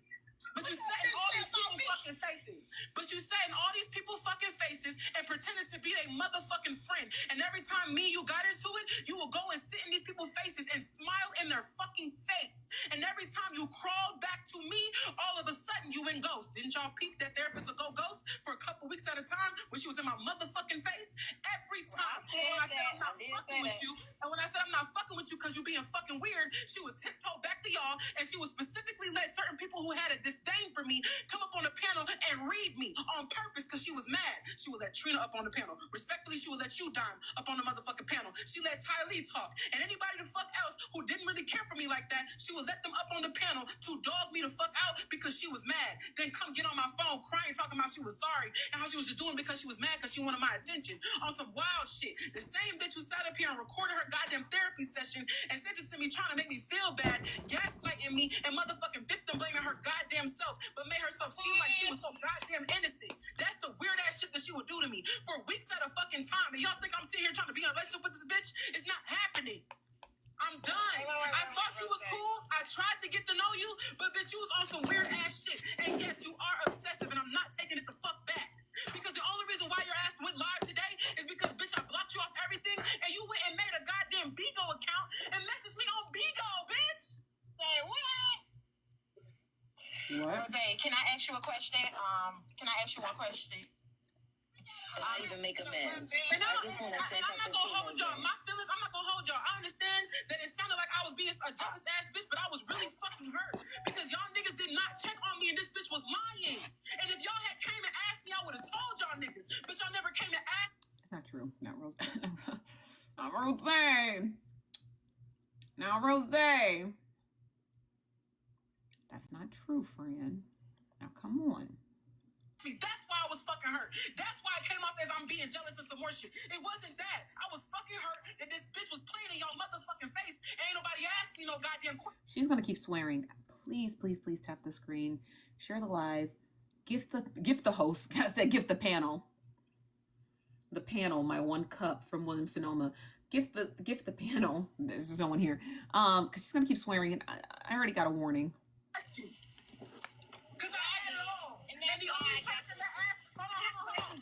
But you said in all these people's fucking faces. But you said in all these people's fucking faces and pretended to be their motherfucking friend. And every time me and you got into it, you will go and sit in these people's faces and smile in their fucking face. And every time you crawled back to me, all of a sudden you went ghost. Didn't y'all peep that therapist would go ghost for a couple weeks at a time when she was in my motherfucking face? Every time. When I said I'm not fucking with you, and when I said I'm not fucking with you because you being fucking weird, she would tiptoe back to y'all, and she would specifically let certain people who had a disdain for me come up on the panel and read me on purpose because she was mad. She would let Trina up on the panel. Respectfully, she would let you, Dime, up on the motherfucking panel. She let Ty Lee talk. And anybody the fuck else who didn't really care for me like that, she would let them up on the panel to dog me the fuck out because she was mad. Then come get on my phone crying, talking about she was sorry and how she was just doing because she was mad because she wanted my attention. On some wild shit. The same bitch who sat up here and recorded her goddamn therapy session and sent it to me trying to make me feel bad, gaslighting me and motherfucking victim blaming her goddamn self, but made herself seem like she was so goddamn innocent. That's the weird ass shit that she would do to me for weeks at a fucking time. And y'all think I'm sitting here trying to be in a relationship with this bitch? It's not happening. I'm done. I thought you was cool. I tried to get to know you, but bitch, you was on some weird ass shit. And yes, you are obsessive, and I'm not taking it the fuck back. Because the only reason why your ass went live today is because, bitch, I blocked you off everything, and you went and made a goddamn Bigo account and messaged me on Bigo, bitch. Say what? What? Rose, can I ask you a question? Can I ask you one question? I even make amends. And I'm not gonna hold y'all. My feelings, I'm not gonna hold y'all. I understand that it sounded like I was being a jealous ass bitch, but I was really fucking hurt because y'all niggas did not check on me and this bitch was lying. And if y'all had came and asked me, I would have told y'all niggas, but y'all never came and asked. Not true. Not Rose. Not Rose. Now, Rose. That's not true, friend. Now, come on. That's why I was fucking hurt. That's why I came off as I'm being jealous and some more shit. It wasn't that. I was fucking hurt that this bitch was playing in y'all motherfucking face. Ain't nobody asked me no goddamn question. She's gonna keep swearing. Please, please, please tap the screen, share the live, gift the host. I said gift the panel. The panel, my 1 cup from Williams Sonoma. Gift the panel. There's no one here. Because she's gonna keep swearing, and I already got a warning. Because I had it all. And then the only person that asked, hold on.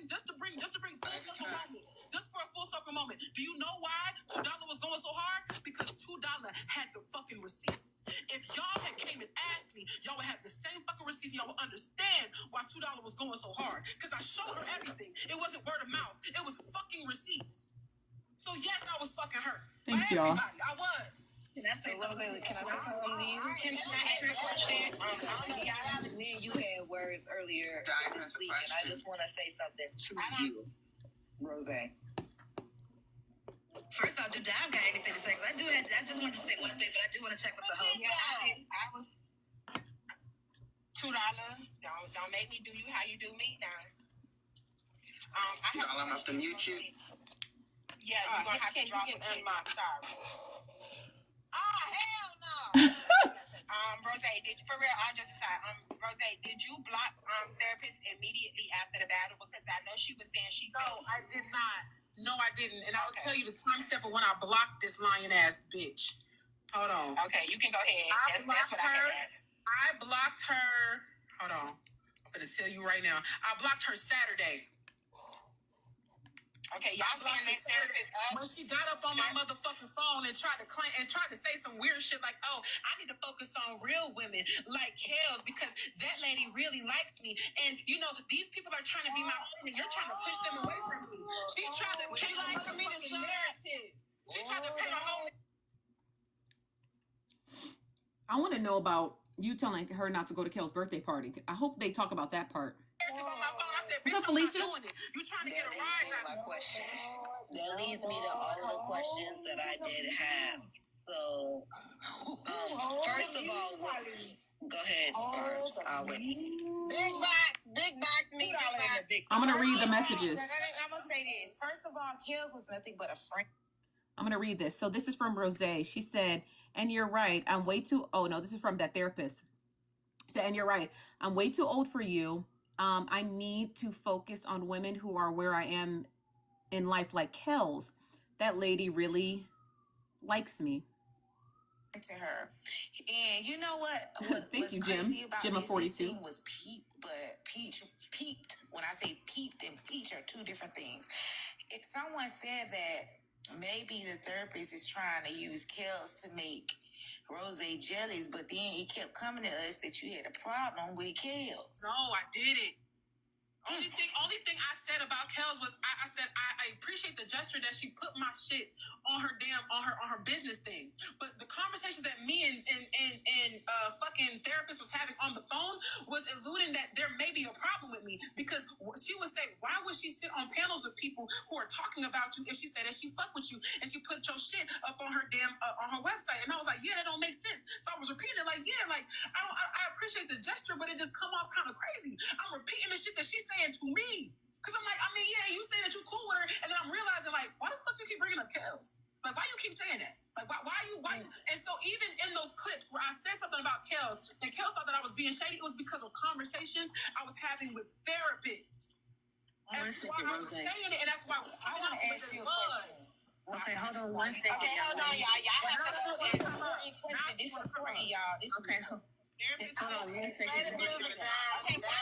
Just to bring full circle moment. Just for a full circle moment. Do you know why $2 was going so hard? Because $2 had the fucking receipts. If y'all had came and asked me, y'all would have the same fucking receipts. Y'all would understand why $2 was going so hard. Because I showed her everything. It wasn't word of mouth. It was fucking receipts. So yes, I was fucking hurt. Thanks, y'all. I was. Can I say something to you? Can I ask you a question? Me and you had words earlier this week, and I just want to say something to you, Rose. First off, do Dime got anything to say? Because I just wanted to say one thing, but I do want to check with the host. Yeah, I was $2. Don't make me do you how you do me now. I'm gonna have to mute you. Yeah, you're gonna have to drop it in my sorry. Oh hell no! Rose, for real, all just aside, Rose, did you block therapist immediately after the battle? Because I know she was saying she. No, I did not. No, I didn't. And I'll tell you the time step of when I blocked this lying ass bitch. Hold on. Okay, you can go ahead. I blocked her. Hold on. I'm gonna tell you right now. I blocked her Saturday. Okay, y'all blocked her therapist up. When she got up on my motherfucking phone and tried to say some weird shit like, oh, I need to focus on real women like Kels because that lady really likes me. And you know, these people are trying to be my friend and you're trying to push them away from me. She tried to paint like for me to narrative. She tried to paint a whole. I want to know about you telling her not to go to Kel's birthday party. I hope they talk about that part. What's up, Felicia? You trying to get a ride out of my questions. That leads me to all the questions that I did have. So, first of all, go ahead, Barbs. I'll wait. Big box, me. I'm gonna read the messages. I'm gonna say this. First of all, Kels was nothing but a friend. I'm gonna read this. So this is from Rose. She said, "And you're right. I'm way too." Oh no, this is from that therapist. She said, "And you're right. I'm way too old for you. I need to focus on women who are where I am in life, like Kels. That lady really likes me." To her, and you know what? Thank you, Jim. Jim of 42 was peeped. When I say peeped and peach are two different things. If someone said that maybe the therapist is trying to use Kels to make Rose jellies, but then it kept coming to us that you had a problem with Kels. No, I didn't. Only thing I said about Kels was I said I appreciate the gesture that she put my shit on her business thing. But the conversations that me and fucking therapist was having on the phone was alluding that there may because she would say, why would she sit on panels with people who are talking about you if she said that she fuck with you and she put your shit up on her damn on her website? And I was like, yeah, that don't make sense. So I was repeating like, yeah, like I appreciate the gesture, but it just come off kind of crazy. I'm repeating the shit that she's saying to me. Cause I'm like, I mean, yeah, you say that you cool with her, and then I'm realizing like, why the fuck you keep bringing up Kels? Like, why you keep saying that? Like, why you? And so even in those clips where I said something about Kels, and Kels thought that I was being shady, it was because of conversations I was having with therapists. That's why I was saying it, and that's why I want to ask you a question. Okay, hold on one second. Okay, hold on, y'all. Y'all have to go in. Question. This is important, y'all. This Okay, hold on one second. Okay, one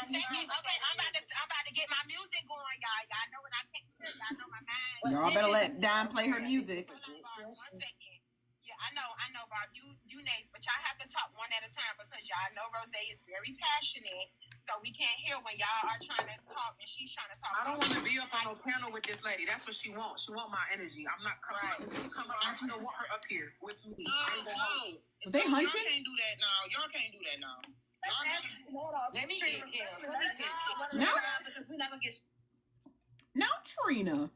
second. Okay, I'm about to get my music going, y'all. Y'all know what I can't do. Y'all know my mind. Y'all better let Dime play her music. Hold on, Barb, 1 second. Yeah, I know, Barb. You next, but y'all have to talk one at a time because y'all know Rose is very passionate, so we can't hear when y'all are trying to talk and she's trying to talk. I don't want to be up on no panel with this lady. That's what she wants. She want my energy. I'm not coming. Right. She come up. I don't want her up here with me. No. They hunching? Y'all can't do that now. Y'all can't do that now. Let me get Kim. Let me text her. No. Because we're not gonna get. Now, Trina.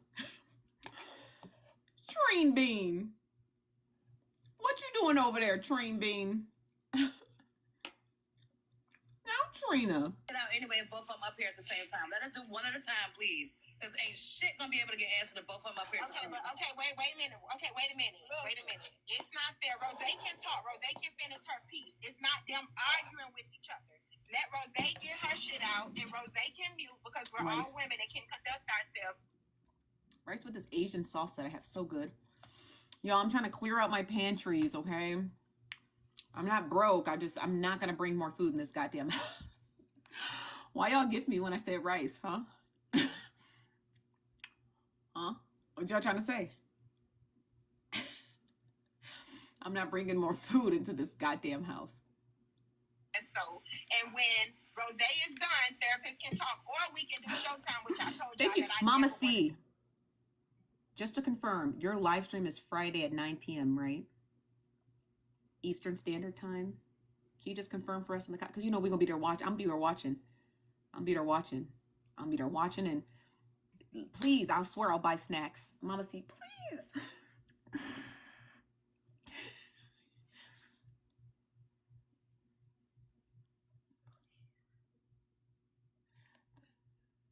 Trine Bean. What you doing over there, Trine Bean? Now, Trina. Anyway, both of them up here at the same time. Let us do one at a time, please. Because ain't shit gonna be able to get answered if both of them up here at the same time. Okay, wait a minute. Okay, wait a minute. It's not fair. Rose can talk. Rose can finish her piece. It's not them arguing with each other. Let Rose get her shit out, and Rose can mute because we're all women and can conduct ourselves. Rice with this Asian sauce that I have, so good. Y'all, I'm trying to clear out my pantries, okay? I'm not broke. I'm not gonna bring more food in this goddamn. Why y'all gift me when I said rice, huh? Huh? What y'all trying to say? I'm not bringing more food into this goddamn house. And when Rose is done, therapists can talk, or we can do Showtime, which I told y'all. Thank you, that I Mama never C. wanted. Just to confirm, your live stream is Friday at 9 p.m., right? Eastern Standard Time. Can you just confirm for us in the because you know we're gonna be there watching. I'm be there watching. And please, I swear I'll buy snacks. Mama C, please.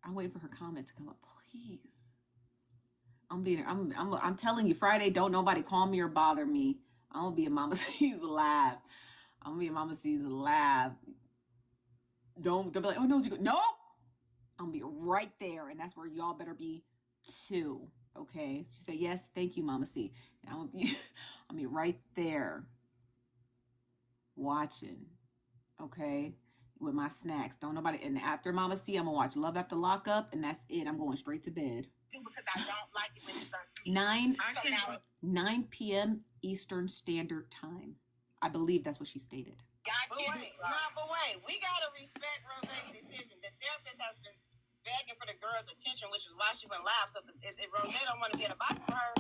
I'm waiting for her comment to come up, please. I'm telling you, Friday, don't nobody call me or bother me. I'm gonna be in Mama C's live. Don't be like, oh no, no. I'm gonna be right there, and that's where y'all better be too. Okay? She said yes, thank you, Mama C. And I'm gonna be right there watching. Okay? With my snacks. Don't nobody. And after Mama C, I'm gonna watch Love After Lockup, and that's it. I'm going straight to bed. Because I don't like it when it starts. 9 p.m. Eastern Standard Time. I believe that's what she stated. But wait. We gotta respect Rose's decision. The therapist has been begging for the girl's attention, which is why she went live. Because if Rose don't want to be in a box for her,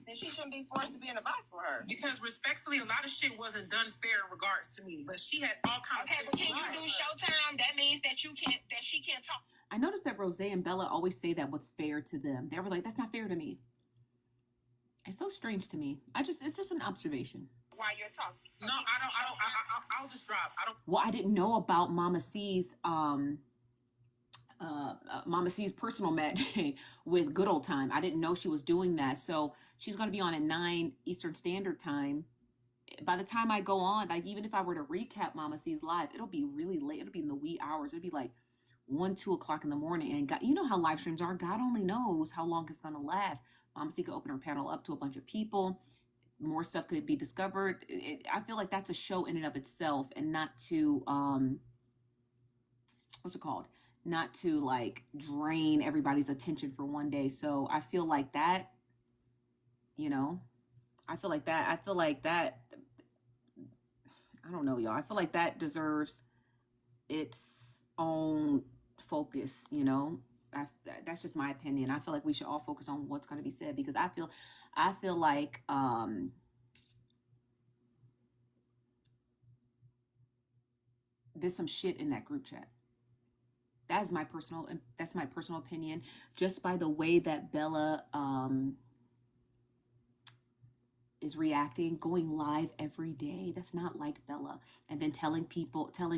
then she shouldn't be forced to be in a box for her. Because respectfully, a lot of shit wasn't done fair in regards to me. But she had all kinds of. Okay, but can you do Showtime? That means that she can't talk. I noticed that Rose and Bella always say that what's fair to them. They were like, that's not fair to me. It's so strange to me. it's just an observation. While you're talking. No, I'll just drop. Well, I didn't know about Mama C's personal mat day with Good Old Time. I didn't know she was doing that. So she's going to be on at 9 Eastern Standard Time. By the time I go on, like even if I were to recap Mama C's live, it'll be really late. It'll be in the wee hours. It'll be like 1, 2 o'clock in the morning. And God, you know how live streams are. God only knows how long it's going to last. Mama C could open her panel up to a bunch of people. More stuff could be discovered. I feel like that's a show in and of itself, and not to what's it called? Not to like drain everybody's attention for one day. So I feel like that, I feel like that. I don't know, y'all. I feel like that deserves its own focus. That's just my opinion. I feel like we should all focus on what's going to be said, because I feel like there's some shit in that group chat. that's my personal opinion. Just by the way that Bella is reacting, going live every day. That's not like Bella. And then telling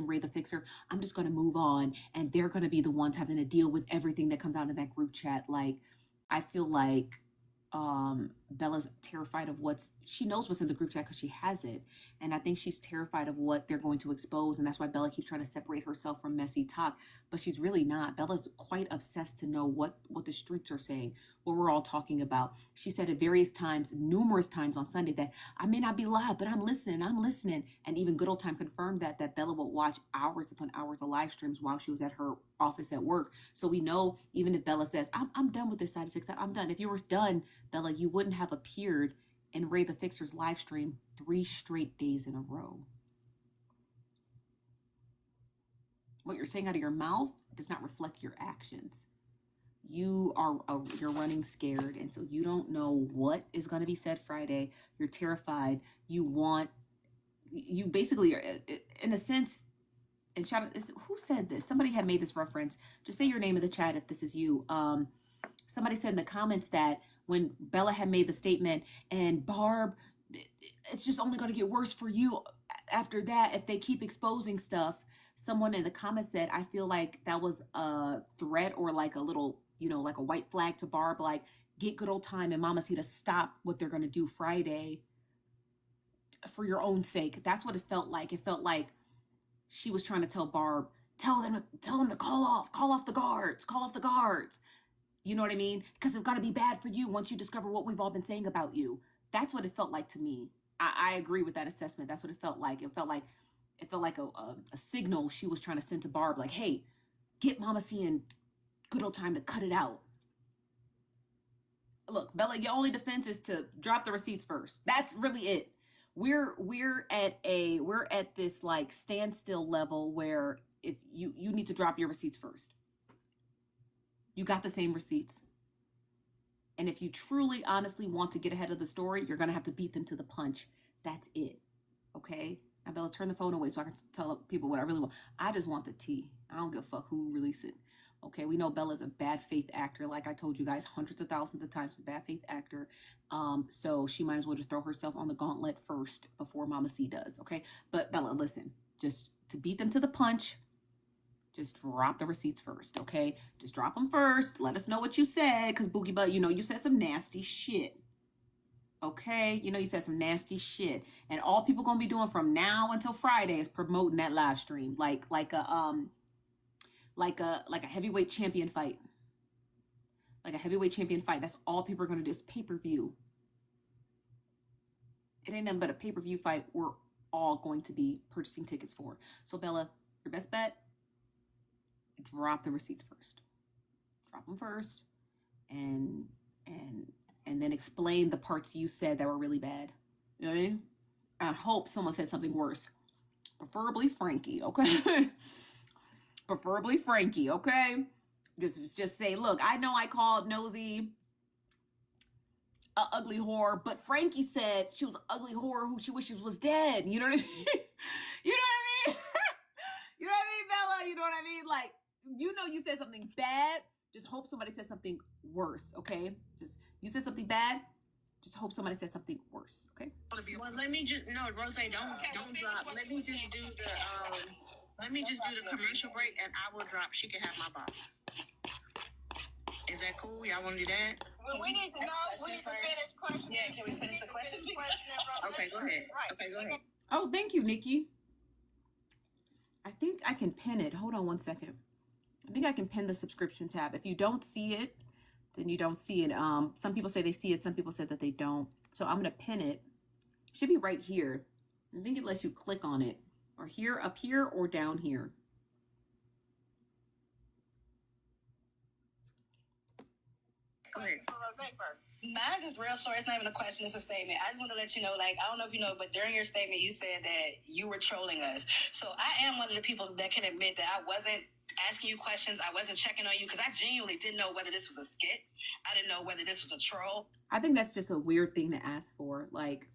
Ray the Fixer, I'm just going to move on. And they're going to be the ones having to deal with everything that comes out of that group chat. Like, I feel like Bella's terrified of she knows what's in the group chat because she has it. And I think she's terrified of what they're going to expose. And that's why Bella keeps trying to separate herself from messy talk. But she's really not. Bella's quite obsessed to know what the streets are saying, what we're all talking about. She said at various times, numerous times on Sunday, that I may not be live, but I'm listening. And even Good Old Time confirmed that Bella would watch hours upon hours of live streams while she was at her office at work. So we know, even if Bella says, I'm done with this side of TikTok, I'm done. If you were done, Bella, you wouldn't have appeared in Ray the Fixer's live stream 3 straight days in a row. What you're saying out of your mouth does not reflect your actions. You're running scared, and so you don't know what is going to be said Friday. You're terrified. You basically are, in a sense, and shout out, who said this? Somebody had made this reference. Just say your name in the chat if this is you. Somebody said in the comments that when Bella had made the statement, and Barb, it's just only going to get worse for you after that if they keep exposing stuff. Someone in the comments said, I feel like that was a threat or like a little, like a white flag to Barb, like, get Good Old Time and Mama C to stop what they're going to do Friday for your own sake. That's what it felt like. It felt like she was trying to tell Barb, tell them to call off the guards. You know what I mean? Because it's going to be bad for you once you discover what we've all been saying about you. That's what it felt like to me. I agree with that assessment. That's what it felt like. It felt like a signal she was trying to send to Barb, like, hey, get Mama C and Good Old Time to cut it out. Look, Bella, your only defense is to drop the receipts first. That's really it. We're at this like standstill level where if you need to drop your receipts first. You got the same receipts. And if you truly, honestly want to get ahead of the story, you're going to have to beat them to the punch. That's it. Okay? Now, Bella, turn the phone away so I can tell people what I really want. I just want the tea. I don't give a fuck who released it. Okay? We know Bella's a bad faith actor. Like I told you guys hundreds of thousands of times, a bad faith actor. So she might as well just throw herself on the gauntlet first before Mama C does. Okay? But Bella, listen. Just to beat them to the punch, just drop the receipts first, okay? Just drop them first. Let us know what you said, because Boogie Butt, you said some nasty shit. Okay? You said some nasty shit. And all people gonna be doing from now until Friday is promoting that live stream. Like a heavyweight champion fight. Like a heavyweight champion fight. That's all people are gonna do is pay-per-view. It ain't nothing but a pay-per-view fight we're all going to be purchasing tickets for. So Bella, your best bet, drop the receipts first. Drop them first, and then explain the parts you said that were really bad. You know what I mean? I hope someone said something worse. Preferably Frankie, okay? Preferably Frankie, okay? Just say, look, I know I called Nosy a ugly whore, but Frankie said she was an ugly whore who she wishes was dead. You know what I mean? You know what I mean? You know what I mean, Bella? You know what I mean? Like, you said something bad. Just hope somebody said something worse, okay? You said something bad. Just hope somebody says something worse, okay? Well, let me just Rose, don't drop. Let me just do the commercial break, and I will drop. She can have my box. Is that cool? Y'all want to do that? Well, we need to know. We need to finish questions. Yeah, can we finish the questions? Okay, go ahead. Okay, go ahead. Oh, thank you, Nikki. I think I can pin it. Hold on one second. I think I can pin the subscription tab. If you don't see it, then you don't see it. Some people say they see it. Some people said that they don't. So I'm going to pin it. It should be right here. I think it lets you click on it. Or here, up here, or down here. Go ahead. Mine is real short. It's not even a question. It's a statement. I just want to let you know, like, I don't know if you know, but during your statement, you said that you were trolling us. So I am one of the people that can admit that I wasn't asking you questions. I wasn't checking on you because I genuinely didn't know whether this was a skit. I didn't know whether this was a troll. I think that's just a weird thing to ask for. Like,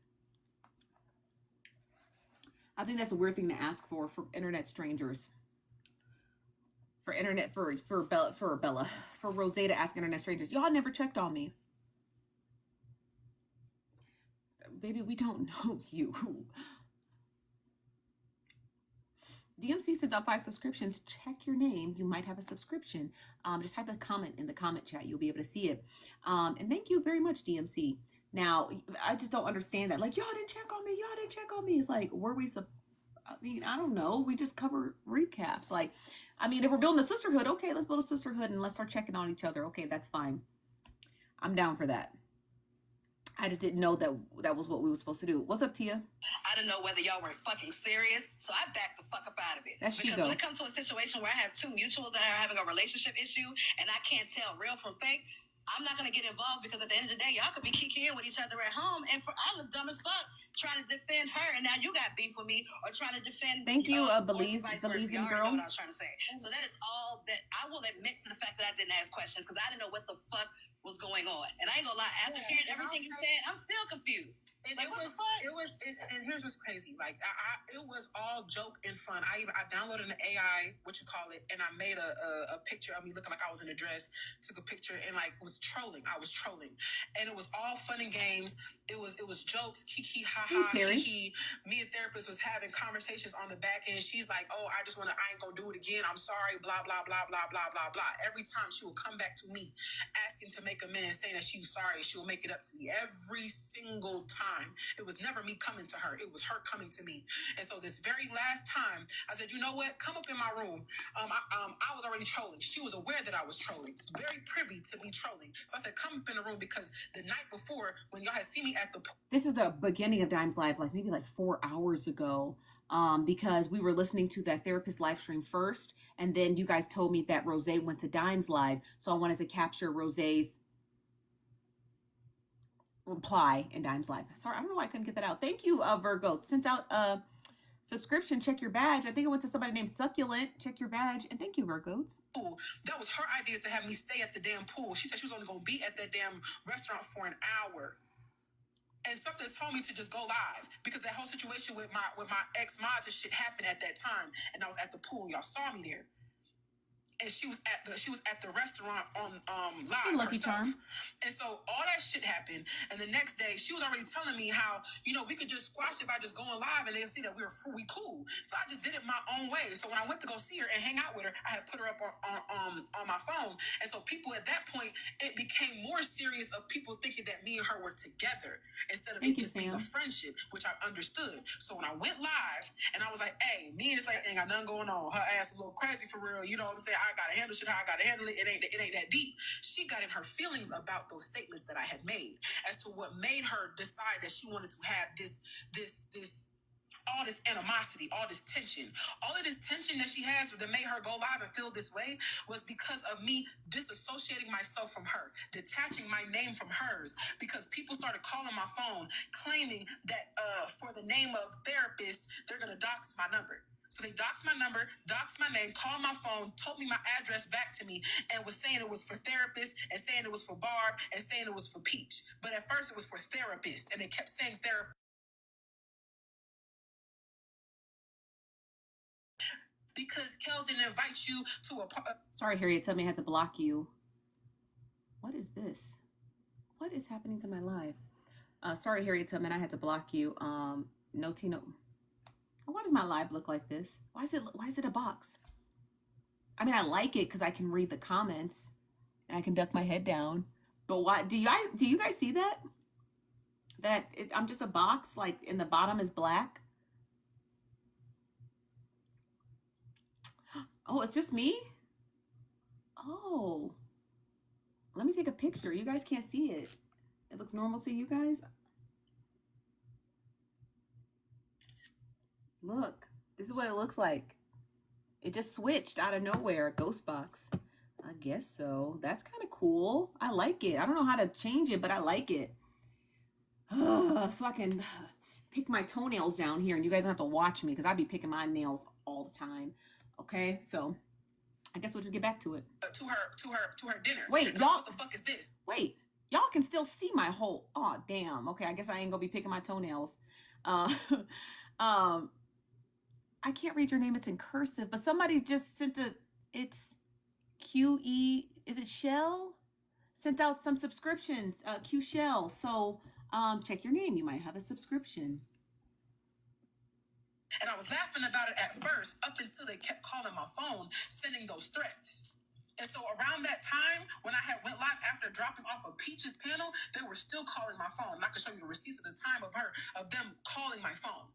I think that's a weird thing to ask for internet strangers. for Rose to ask internet strangers, y'all never checked on me. Baby, we don't know you. DMC sends out 5 subscriptions. Check your name. You might have a subscription. Just type a comment in the comment chat. You'll be able to see it. And thank you very much, DMC. Now, I just don't understand that. Like, y'all didn't check on me. Y'all didn't check on me. It's like, were we I mean, I don't know. We just cover recaps. Like, I mean, if we're building a sisterhood, okay, let's build a sisterhood and let's start checking on each other. Okay, that's fine. I'm down for that. I just didn't know that was what we were supposed to do. What's up, Tia? I didn't know whether y'all were fucking serious, so I backed the fuck up out of it. That's because when it comes to a situation where I have 2 mutuals that are having a relationship issue and I can't tell real from fake, I'm not going to get involved because at the end of the day, y'all could be kikiing with each other at home, and I look dumb as fuck trying to defend her, and now you got beef with me or trying to defend. Thank you, Belize Belizean girl. Know what I was trying to say. So that is all that I will admit to the fact that I didn't ask questions because I didn't know what the fuck was going on, and I ain't gonna lie. After hearing everything you said, I'm still confused. And like, and here's what's crazy. Like, it was all joke and fun. I downloaded an AI, what you call it, and I made a picture of me looking like I was in a dress. Took a picture and like was trolling. I was trolling, and it was all fun and games. It was jokes, kiki, ha ha, kiki. Me and therapist was having conversations on the back end. She's like, "Oh, I ain't gonna do it again. I'm sorry." Blah blah blah blah blah blah blah. Every time she would come back to me, asking to make amends, saying that she was sorry, she will make it up to me every single time. It was never me coming to her. It was her coming to me. And so this very last time, I said, you know what? Come up in my room. I was already trolling. She was aware that I was trolling. Very privy to me trolling. So I said, come up in the room because the night before, when y'all had seen me at the pool. This is the beginning of Dimes Live, like maybe like 4 hours ago. Because we were listening to that therapist live stream first, and then you guys told me that Rose went to Dimes Live, so I wanted to capture Rose's reply in Dimes Live. Sorry, I don't know why I couldn't get that out. Thank you, Virgo. Sent out a subscription. Check your badge. I think it went to somebody named Succulent. Check your badge. And thank you, Virgos. That was her idea to have me stay at the damn pool. She said she was only going to be at that damn restaurant for an hour. And something told me to just go live because that whole situation with my ex-mods and shit happened at that time. And I was at the pool. Y'all saw me there. And she was at the restaurant on live Lucky herself. Charm. And so all that shit happened. And the next day she was already telling me how, we could just squash it by just going live and they'll see that we cool. So I just did it my own way. So when I went to go see her and hang out with her, I had put her up on my phone. And so people at that point, it became more serious of people thinking that me and her were together instead of it just being a friendship, which I understood. So when I went live and I was like, hey, me and this lady ain't got nothing going on. Her ass a little crazy for real. You know what I'm saying? I gotta handle shit how I gotta handle it. It ain't that deep. She got in her feelings about those statements that I had made as to what made her decide that she wanted to have this all this animosity, all this tension. All of this tension that she has that made her go live and feel this way was because of me disassociating myself from her, detaching my name from hers, because people started calling my phone claiming that for the name of therapist, they're gonna dox my number. So they doxed my number, doxed my name, called my phone, told me my address back to me, and was saying it was for therapist, and saying it was for Barb, and saying it was for Peach. But at first it was for therapist, and they kept saying therapist. Because Kels didn't invite you to a... Sorry, Harriet, tell me I had to block you. What is this? What is happening to my live? Sorry, Harriet Tubman, I had to block you. No Tino. Why does my live look like this? Why is it a box? I mean, I like it because I can read the comments and I can duck my head down. But why do you guys see that? I'm just a box, like, in the bottom is black. Oh, it's just me? Oh. Let me take a picture. You guys can't see it. It looks normal to you guys? Look, this is what it looks like. It just switched out of nowhere, a ghost box. I guess so. That's kind of cool. I like it. I don't know how to change it, but I like it. So I can pick my toenails down here and you guys don't have to watch me because I be picking my nails all the time. Okay, so I guess we'll just get back to it. To her dinner. Wait, y'all. What the fuck is this? Wait, y'all can still see my whole. Oh, damn. Okay, I guess I ain't gonna be picking my toenails. I can't read your name. It's in cursive, but somebody just sent it's QE, is it Shell? Sent out some subscriptions, Q Shell. So check your name. You might have a subscription. And I was laughing about it at first, up until they kept calling my phone, sending those threats. And so around that time, when I had went live after dropping off a Peaches panel, they were still calling my phone. And I can show you the receipts at the time of them calling my phone.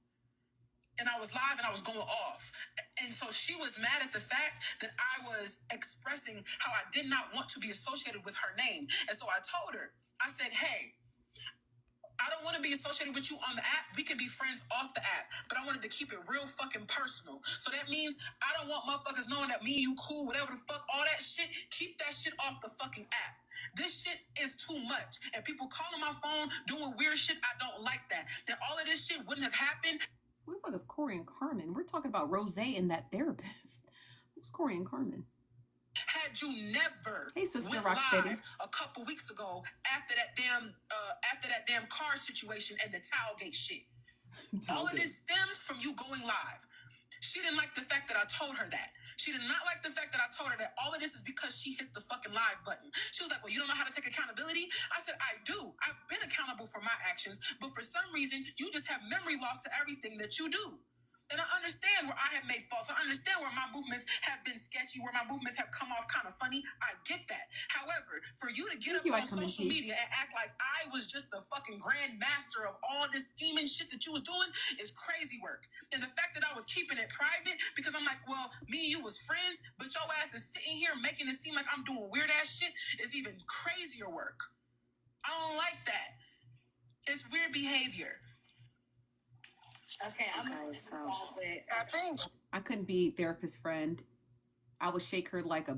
And I was live and I was going off. And so she was mad at the fact that I was expressing how I did not want to be associated with her name. And so I told her, I said, hey, I don't want to be associated with you on the app. We can be friends off the app. But I wanted to keep it real fucking personal. So that means I don't want motherfuckers knowing that me and you cool, whatever the fuck, all that shit. Keep that shit off the fucking app. This shit is too much. And people calling my phone, doing weird shit, I don't like that. That all of this shit wouldn't have happened. Who the fuck is Corey and Carmen? We're talking about Rose and that therapist. Who's Corey and Carmen? Had you never Sister went Rocksteady. live a couple weeks ago after that damn car situation and the Towelgate shit. All of this stemmed from you going live. She didn't like the fact that I told her that. She did not like the fact that I told her that all of this is because she hit the fucking live button. She was like, well, you don't know how to take accountability? I said, I do. I've been accountable for my actions, but for some reason, you just have memory loss to everything that you do. And I understand where I have made faults. I understand where my movements have been sketchy, where my movements have come off kind of funny. I get that. However, for you to get up on social media and act like I was just the fucking grand master of all this scheming shit that you was doing is crazy work. And the fact that I was keeping it private because I'm like, well, me and you was friends, but your ass is sitting here making it seem like I'm doing weird ass shit is even crazier work. I don't like that. It's weird behavior. Okay, I think I couldn't be therapist friend. I would shake her like a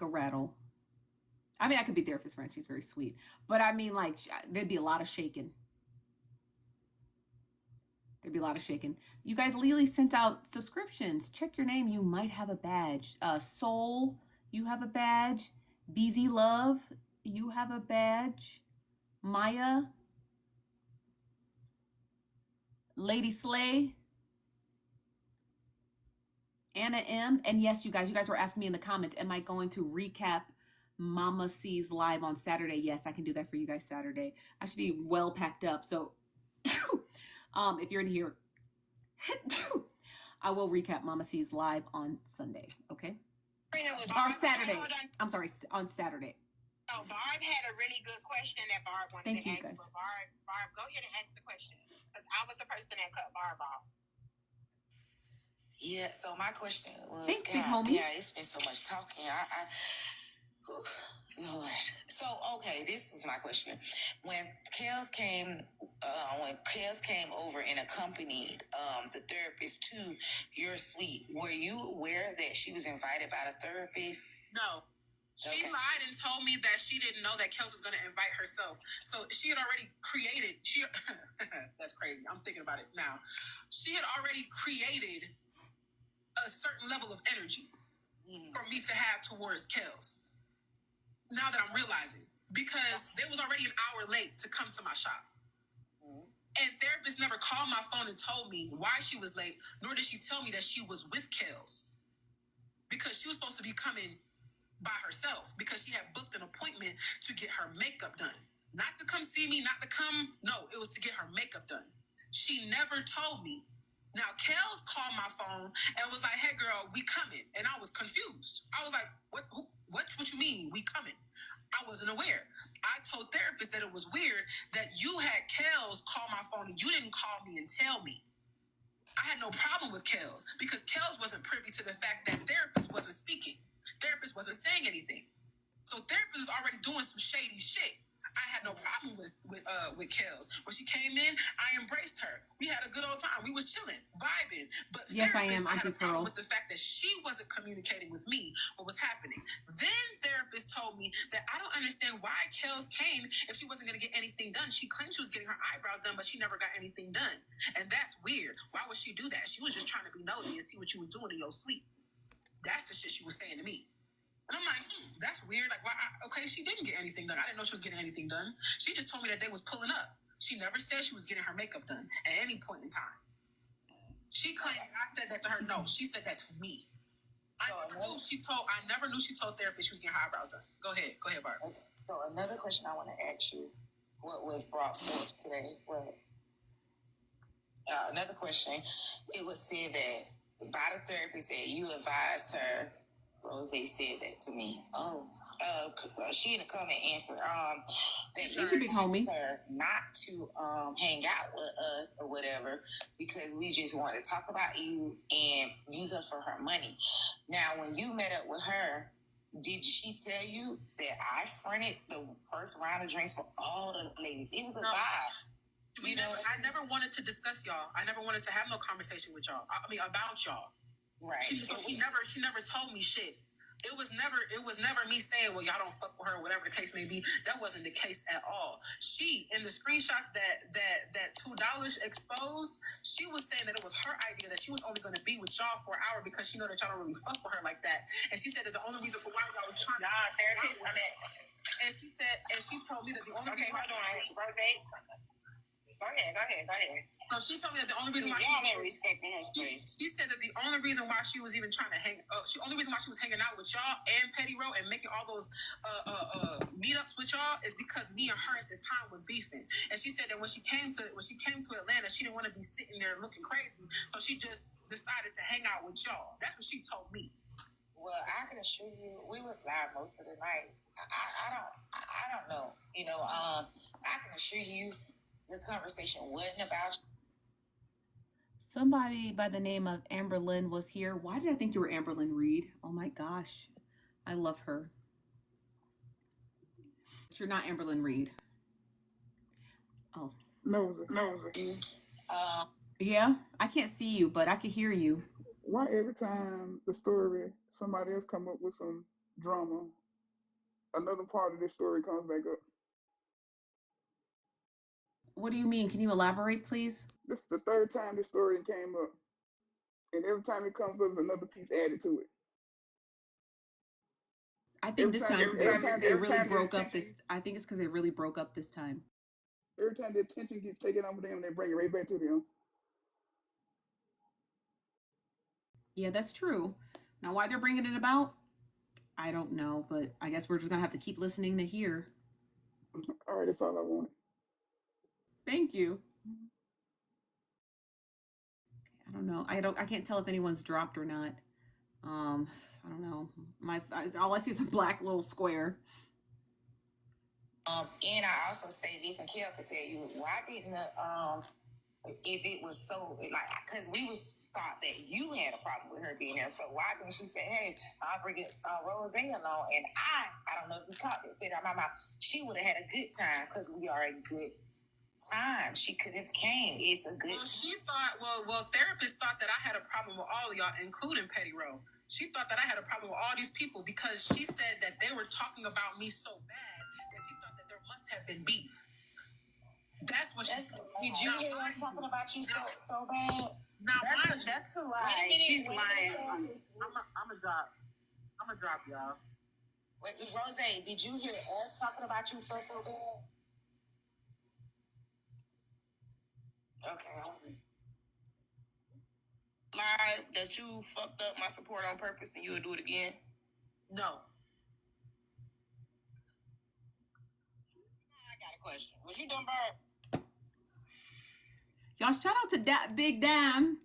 rattle. I mean, I could be therapist friend. She's very sweet. But I mean, like, there'd be a lot of shaking. You guys, Lily sent out subscriptions. Check your name. You might have a badge. Soul, you have a badge. BZ Love, you have a badge. Maya, Lady Slay, Anna M. And yes, you guys were asking me in the comments, am I going to recap Mama C's live on Saturday? Yes, I can do that for you guys Saturday. I should be well packed up. So if you're in here, I will recap Mama C's live on Sunday, okay? Or Saturday. I'm sorry, on Saturday. Oh, Barb had a really good question that Barb wanted to ask. But Barb, go ahead and ask the question. Because I was the person that cut Barb off. Yeah, so my question was, Thanks, big homie. Yeah, it's been so much talking. Lord. So, okay, this is my question. When Kels came over and accompanied the therapist to your suite, were you aware that she was invited by the therapist? No. She lied and told me that she didn't know that Kels was going to invite herself. So she had already created, that's crazy. I'm thinking about it now. She had already created a certain level of energy for me to have towards Kels. Now that I'm realizing, because they was already an hour late to come to my shop. And therapist never called my phone and told me why she was late, nor did she tell me that she was with Kels. Because she was supposed to be coming by herself because she had booked an appointment to get her makeup done. Not to come see me, not to come, no, it was to get her makeup done. She never told me. Now, Kels called my phone and was like, hey girl, we coming. And I was confused. I was like, what you mean, we coming? I wasn't aware. I told therapist that it was weird that you had Kels call my phone and you didn't call me and tell me. I had no problem with Kels because Kels wasn't privy to the fact that therapist wasn't speaking. Therapist wasn't saying anything. So therapist was already doing some shady shit. I had no problem with Kels. When she came in, I embraced her. We had a good old time. We was chilling, vibing. But yes, I am. I had a problem with the fact that she wasn't communicating with me what was happening. Then therapist told me that I don't understand why Kels came if she wasn't going to get anything done. She claimed she was getting her eyebrows done, but she never got anything done. And that's weird. Why would she do that? She was just trying to be nosy and see what you was doing in your suite. That's the shit she was saying to me. And I'm like, that's weird. Like, why? Okay, she didn't get anything done. I didn't know she was getting anything done. She just told me that they was pulling up. She never said she was getting her makeup done at any point in time. She claimed I said that to her. No, she said that to me. I never knew she told therapist she was getting her eyebrows done. Go ahead, Barb. Okay. So another question I want to ask you: what was brought forth today? Another question. It was said that by the therapist that you advised her. Rose said that to me. Oh. She in the comment answer. That You could be homie. her not to hang out with us or whatever because we just want to talk about you and use us for her money. Now, when you met up with her, did she tell you that I fronted the first round of drinks for all the ladies? It was a vibe. I never wanted to discuss y'all. I never wanted to have no conversation with y'all. I mean, about y'all. Right. She never told me shit. It was never me saying, well, y'all don't fuck with her, whatever the case may be. That wasn't the case at all. She, in the screenshots that $2 exposed, she was saying that it was her idea that she was only going to be with y'all for an hour because she know that y'all don't really fuck with her like that. And she said that the only reason for why y'all was trying to and she told me that the only reason why Go ahead. So she told me that the only reason why she said that the only reason why she was even trying to only reason why she was hanging out with y'all and Petty Row and making all those meetups with y'all is because me and her at the time was beefing. And she said that when she came to Atlanta, she didn't want to be sitting there looking crazy, so she just decided to hang out with y'all. That's what she told me. Well, I can assure you, we was live most of the night. I don't know. I can assure you, the conversation wasn't about. Somebody by the name of Amberlyn was here. Why did I think you were Amberlyn Reed? Oh my gosh. I love her. You're not Amberlyn Reed. Oh. Nosy. Yeah, I can't see you, but I can hear you. Why every time the story, somebody else come up with some drama, another part of this story comes back up? What do you mean? Can you elaborate, please? This is the third time this story came up. And every time it comes up, there's another piece added to it. I think this time they really broke up this. I think it's because they really broke up this time. Every time the attention gets taken off of them, they bring it right back to them. Yeah, that's true. Now, why they're bringing it about, I don't know, but I guess we're just gonna have to keep listening to hear. All right, that's all I wanted. Thank you. I don't know. I can't tell if anyone's dropped or not. I don't know. All I see is a black little square. And I also stated this, and Kel could tell you, why didn't if it was so because we was thought that you had a problem with her being there, so why didn't she say, hey, I'll bring Rose along? And I don't know if you caught it, said out my mouth, she would have had a good time because we are a good time. She could have came. It's a good. She thought. Well, therapist thought that I had a problem with all of y'all, including Petty Row. She thought that I had a problem with all these people because she said that they were talking about me so bad that she thought that there must have been beef. That's what she said. Did you hear us talking about you so bad? That's a lie. She's lying. I'm a drop, y'all. Wait, Rose, did you hear us talking about you so bad? Okay. Lie that you fucked up my support on purpose and you would do it again? No. I got a question. Was you done, Barb? Y'all, shout out to Big Dam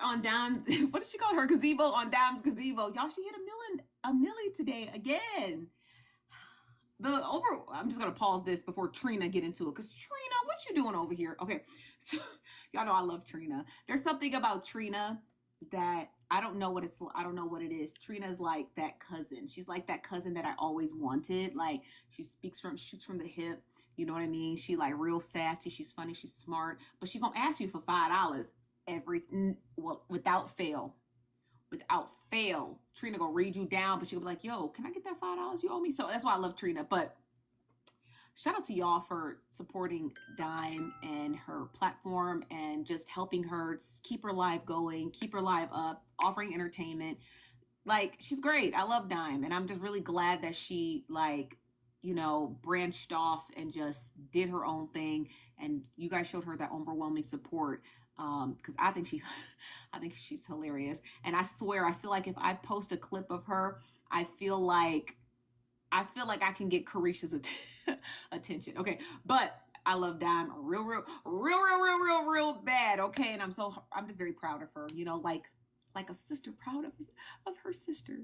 on Dam's. What did she call her gazebo? On Dam's gazebo. Y'all, she hit a milli today again. I'm just gonna pause this before Trina get into it, because Trina, what you doing over here? Okay, so y'all know I love Trina. There's something about Trina that I don't know what it is. Trina's like that cousin. She's like that cousin that I always wanted. Like, she shoots from the hip. You know what I mean? She like real sassy. She's funny. She's smart. But she gonna ask you for $5 without fail. Without fail. Trina gonna read you down, but she'll be like, yo, can I get that $5 you owe me? So that's why I love Trina. But shout out to y'all for supporting Dime and her platform and just helping her keep her live going, keep her live up, offering entertainment. Like, she's great. I love Dime. And I'm just really glad that she branched off and just did her own thing. And you guys showed her that overwhelming support. because I think she's hilarious. And I swear, I feel like if I post a clip of her, I feel like I can get Carisha's attention. Okay, but I love Dime real bad. Okay, and I'm just very proud of her. You know, like a sister proud of her sister.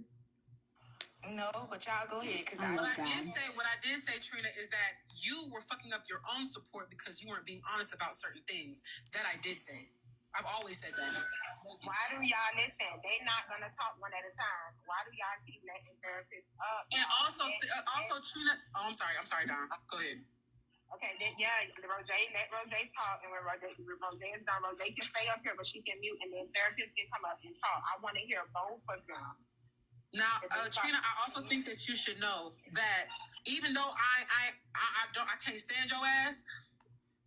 No, but y'all go ahead, because what I did say, Trina, is that you were fucking up your own support because you weren't being honest about certain things. That I did say. I've always said that. Why do y'all listen? They not gonna talk one at a time. Why do y'all keep letting therapists up? And also, Trina. Oh, I'm sorry, Don. Go ahead. Okay, then Rose, let Rose talk, and when Rose is done, Rose can stay up here, but she can mute, and then therapists can come up and talk. I want to hear both of them. Now, Trina, I also think that you should know that even though I can't stand your ass,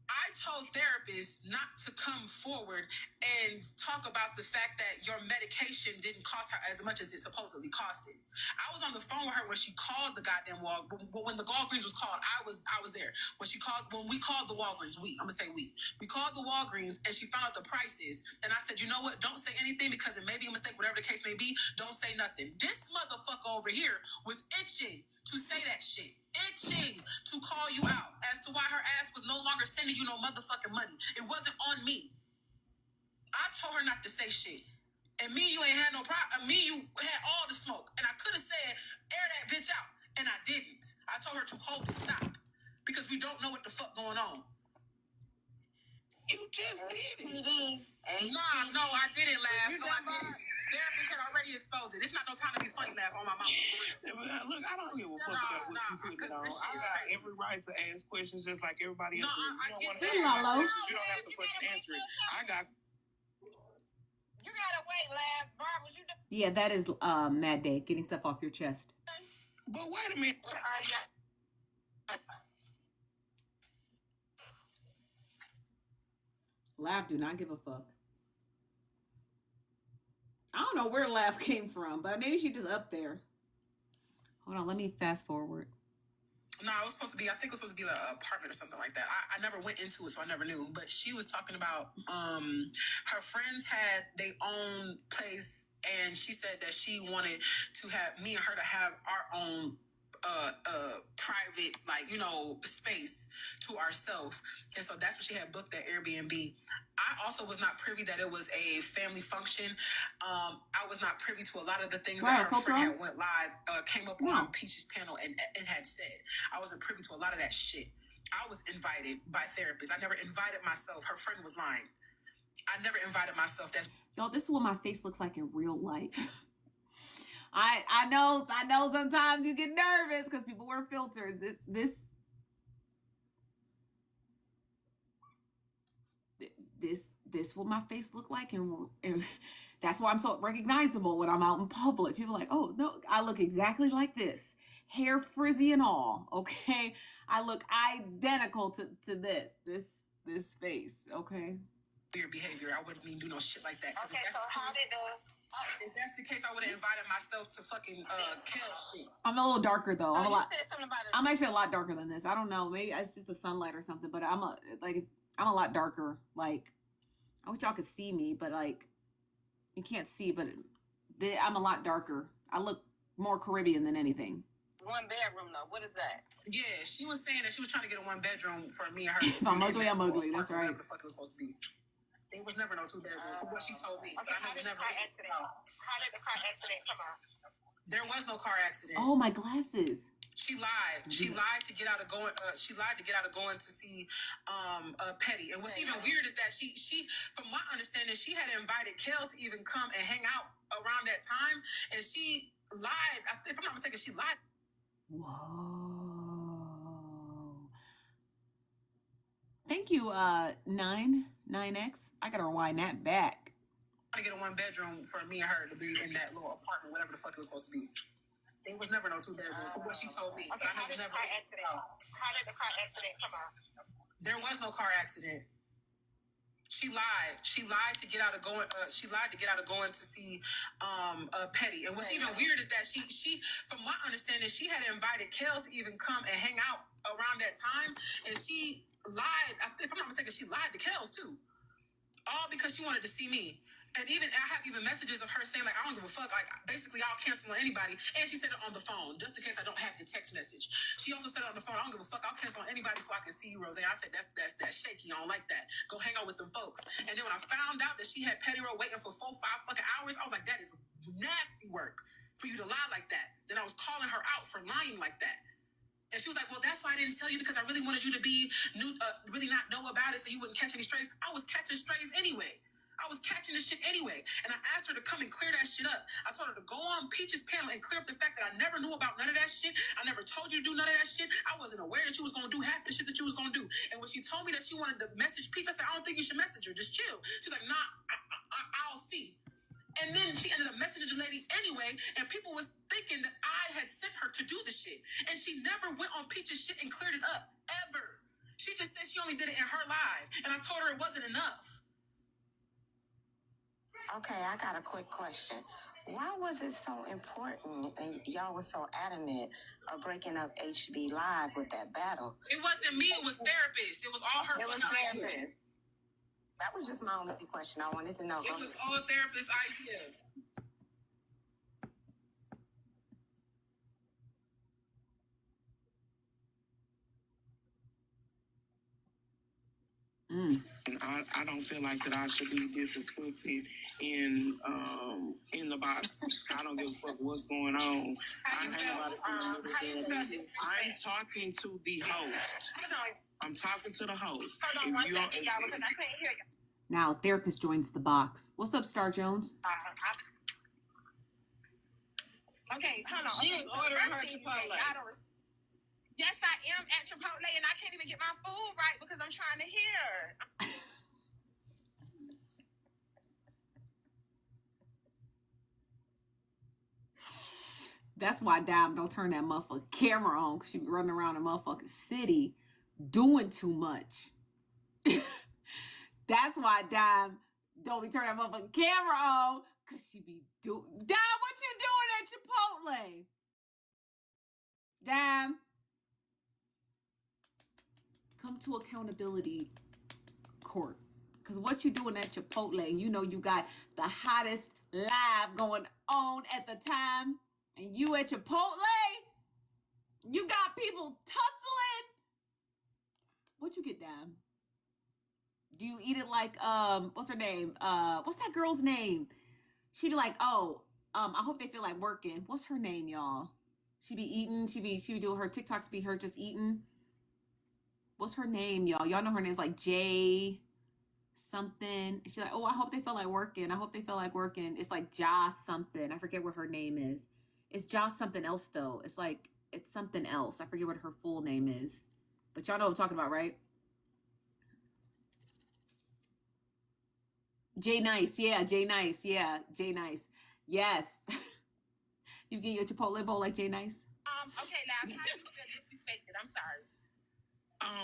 I told therapists not to come forward and talk about the fact that your medication didn't cost her as much as it supposedly costed. I was on the phone with her when she called the goddamn when the Walgreens was called. I was there when we called the Walgreens. We called the Walgreens, and she found out the prices. And I said, you know what? Don't say anything because it may be a mistake. Whatever the case may be, don't say nothing. This motherfucker over here was itching to say that shit. Itching to call you out as to why her ass was no longer sending you no motherfucking money. It wasn't on me. I told her not to say shit. And me, you ain't had no problem. Me, you had all the smoke. And I could have said, air that bitch out. And I didn't. I told her to hold it, stop. Because we don't know what the fuck going on. You just did it. No, I didn't laugh. Therapist had already exposed it. It's not no time to be funny, laugh on my mouth. Look, I don't give a fuck about what you putting on. I got every right to ask questions just like everybody else. You don't want to ask questions, you don't have to fucking answer it. You gotta wait, laugh. Barb, was you done? Yeah, that is Mad Day, getting stuff off your chest. But wait a minute. Laugh do not give a fuck. I don't know where Laugh came from, but maybe she just up there. Hold on, let me fast forward. No, it was supposed to be, I think it was supposed to be an apartment or something like that. I never went into it, so I never knew. But she was talking about her friends had their own place, and she said that she wanted to have me and her to have our own private, space to ourselves. And so that's what she had booked at Airbnb. I also was not privy that it was a family function. I was not privy to a lot of the things that her friend had went live, came up on Peach's panel and had said. I wasn't privy to a lot of that shit. I was invited by therapists. I never invited myself. Her friend was lying. I never invited myself. Y'all, this is what my face looks like in real life. I know sometimes you get nervous because people wear filters. This what my face look like, and that's why I'm so recognizable when I'm out in public. People are like, oh no, I look exactly like this, hair frizzy and all. Okay, I look identical to this face. Okay. Weird behavior. I wouldn't even do no shit like that. Okay, so how did if that's the case, I would have invited myself to fucking Kel shit. I'm a little darker though. I'm actually a lot darker than this. I don't know. Maybe it's just the sunlight or something. But I'm a lot darker. Like, I wish y'all could see me, but like, you can't see. But I'm a lot darker. I look more Caribbean than anything. One bedroom though. What is that? Yeah, she was saying that she was trying to get a one bedroom for me and her. If I'm ugly, I'm ugly. That's right. Whatever the fuck it was supposed to be. It was never no two bedroom. From what she told me. Okay, how did the car accident come out? There was no car accident. Oh, my glasses. She lied. She lied to get out of going. She lied to get out of going to see Petty. And what's even weird is that she, from my understanding, she had invited Kels to even come and hang out around that time, and she lied. If I'm not mistaken, she lied. Whoa. Thank you, 9X. I gotta rewind that back. I want to get a one bedroom for me and her to be in that little apartment, whatever the fuck it was supposed to be. It was never no two bedroom, from what she told me. Okay, how did the car accident come out? There was no car accident. She lied. She lied to get out of going. She lied to get out of going to see Petty. And what's even weird is that she, from my understanding, she had invited Kels to even come and hang out around that time, and she lied. If I'm not mistaken, she lied to Kels too. all because she wanted to see me. And even I have even messages of her saying, like, I don't give a fuck. Like, basically, I'll cancel on anybody. And she said it on the phone, just in case I don't have the text message. She also said it on the phone, I don't give a fuck. I'll cancel on anybody so I can see you, Rose. I said, that's shaky. I don't like that. Go hang out with them folks. And then when I found out that she had Petty Row waiting for 4-5 fucking hours, I was like, that is nasty work for you to lie like that. Then I was calling her out for lying like that. And she was like, well, that's why I didn't tell you, because I really wanted you to be really not know about it so you wouldn't catch any strays. I was catching strays anyway. I was catching this shit anyway. And I asked her to come and clear that shit up. I told her to go on Peach's panel and clear up the fact that I never knew about none of that shit. I never told you to do none of that shit. I wasn't aware that you was going to do half the shit that you was going to do. And when she told me that she wanted to message Peach, I said, I don't think you should message her. Just chill. She's like, nah, I'll see. And then she ended up messaging the lady anyway, and people was thinking that I had sent her to do the shit. And she never went on Peach's shit and cleared it up, ever. She just said she only did it in her live, and I told her it wasn't enough. Okay, I got a quick question. Why was it so important and y'all was so adamant of breaking up HB Live with that battle? It wasn't me, it was therapist. It was all her. It was therapist. That was just my only question. I wanted to know. It was all therapist's idea. And I don't feel like that I should be disrespected in the box. I don't give a fuck what's going on. I'm talking to the host. I'm talking to the host. Hold on one second, y'all, because I couldn't hear you. Now, therapist joins the box. What's up, Star Jones? Okay, hold on. She is ordering her Chipotle. Yes, I am at Chipotle, and I can't even get my food right because I'm trying to hear. That's why Dime don't turn that motherfucking camera on, because she be running around the motherfucking city doing too much. That's why Dime don't be turning that motherfucking camera on, because she be doing... Dime, what you doing at Chipotle? Dime. Come to accountability court. Because what you doing at Chipotle, you know you got the hottest live going on at the time. And you at Chipotle, you got people tussling. What you get, Dime? Do you eat it like, what's her name? What's that girl's name? She be like, I hope they feel like working. What's her name, y'all? She be eating, she be doing her TikToks, be her just eating. What's her name, y'all? Y'all know her name's like Jay something. She's like, I hope they feel like working. I hope they feel like working. It's like Joss something. I forget what her name is. It's Joss something else, though. It's like, it's something else. I forget what her full name is. But y'all know what I'm talking about, right? Jay Nice. Yeah, Jay Nice. Yeah, Jay Nice. Yes. You get your Chipotle bowl like Jay Nice? Okay, now, how do you feel disrespected? I'm sorry.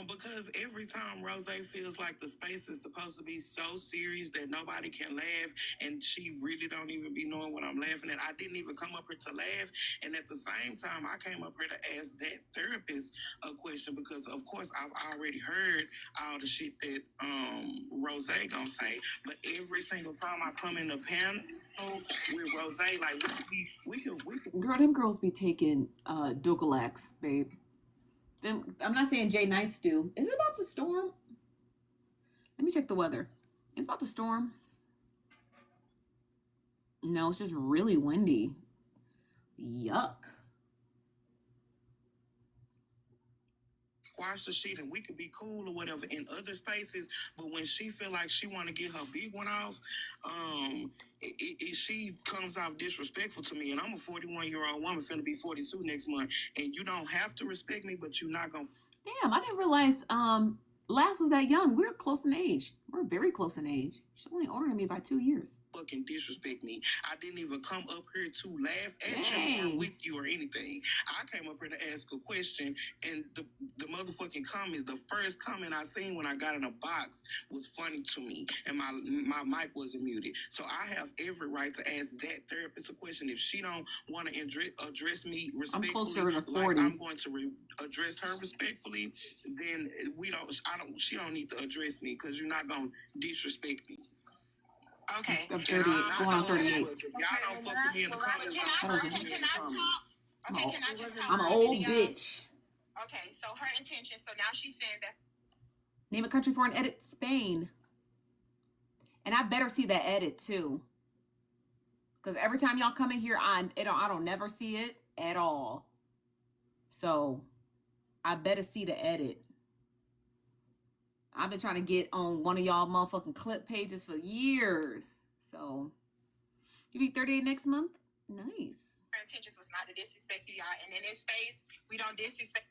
Because every time Rose feels like the space is supposed to be so serious that nobody can laugh, and she really don't even be knowing what I'm laughing at. I didn't even come up here to laugh, and at the same time, I came up here to ask that therapist a question because, of course, I've already heard all the shit that Rose gonna say, but every single time I come in the panel with Rose, like we can. Girl, them girls be taking Dugalax, babe. I'm not saying Jay Nice do. Is it about to storm? Let me check the weather. It's about to storm. No, it's just really windy. Yuck. Squash the shit and we could be cool or whatever in other spaces, but when she feel like she want to get her big one off, she comes off disrespectful to me, and I'm a 41-year-old woman finna be 42 next month, and you don't have to respect me, but you're not gonna. Damn, I didn't realize Laugh was that young. We're close in age. We're very close in age. She's only older than me by 2 years. Fucking disrespect me. I didn't even come up here to laugh at you or with you or anything. I came up here to ask a question, and the motherfucking comment, the first comment I seen when I got in a box was funny to me, and my mic wasn't muted. So I have every right to ask that therapist a question. If she don't want to address me respectfully, I'm closer to 40. Like I'm going to address her respectfully, then she don't need to address me because you're not going to disrespect me. Okay. I'm 38, going on 38. Y'all don't fuck with me in the comments. Can I talk? Okay, can I just talk? I'm an old bitch. Okay, so her intention, so now she's saying that. Name a country for an edit. Spain. And I better see that edit too. Because every time y'all come in here, I don't never see it at all. So I better see the edit. I've been trying to get on one of y'all motherfucking clip pages for years. So you be 38 next month? Nice. Her intentions was not to disrespect you, y'all. And in this space, we don't disrespect.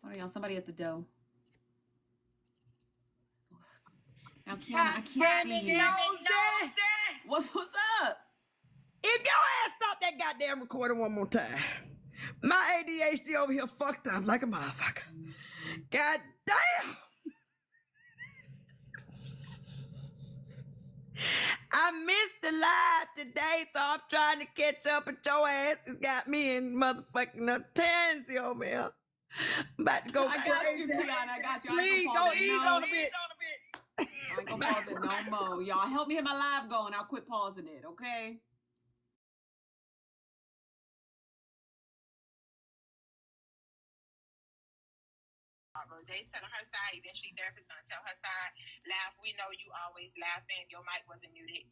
Hold on, y'all. Somebody at the door. Now, Kiana, I can't see you. What's up? If your ass stop that goddamn recording one more time, my ADHD over here fucked up like a motherfucker. God damn. I missed the live today, so I'm trying to catch up, but your ass has got me in motherfucking a tansy over here. I'm about to go. I got you, Kiana. I got you. Please go eat on a bit. I ain't gonna pause it no more. Y'all help me hit my live going. I'll quit pausing it, okay? Rosé's telling her side. Eventually, therapist gonna tell her side. Laugh. We know you always laughing. Your mic wasn't muted.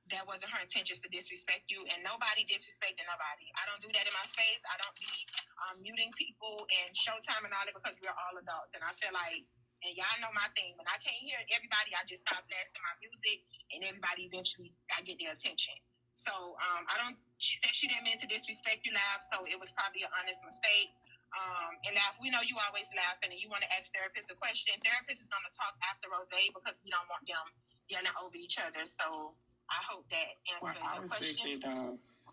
That wasn't her intentions to disrespect you, and nobody disrespecting nobody. I don't do that in my space. I don't be muting people and Showtime and all that because we're all adults. And I feel like, and y'all know my thing, when I can't hear everybody, I just stop blasting my music, and everybody eventually I get their attention. So she said she didn't mean to disrespect you, Laugh, so it was probably an honest mistake. And Laugh, we know you always laughing, and you want to ask therapist a question. Therapist is going to talk after Rosé because we don't want them yelling over each other. So I hope that answers your question.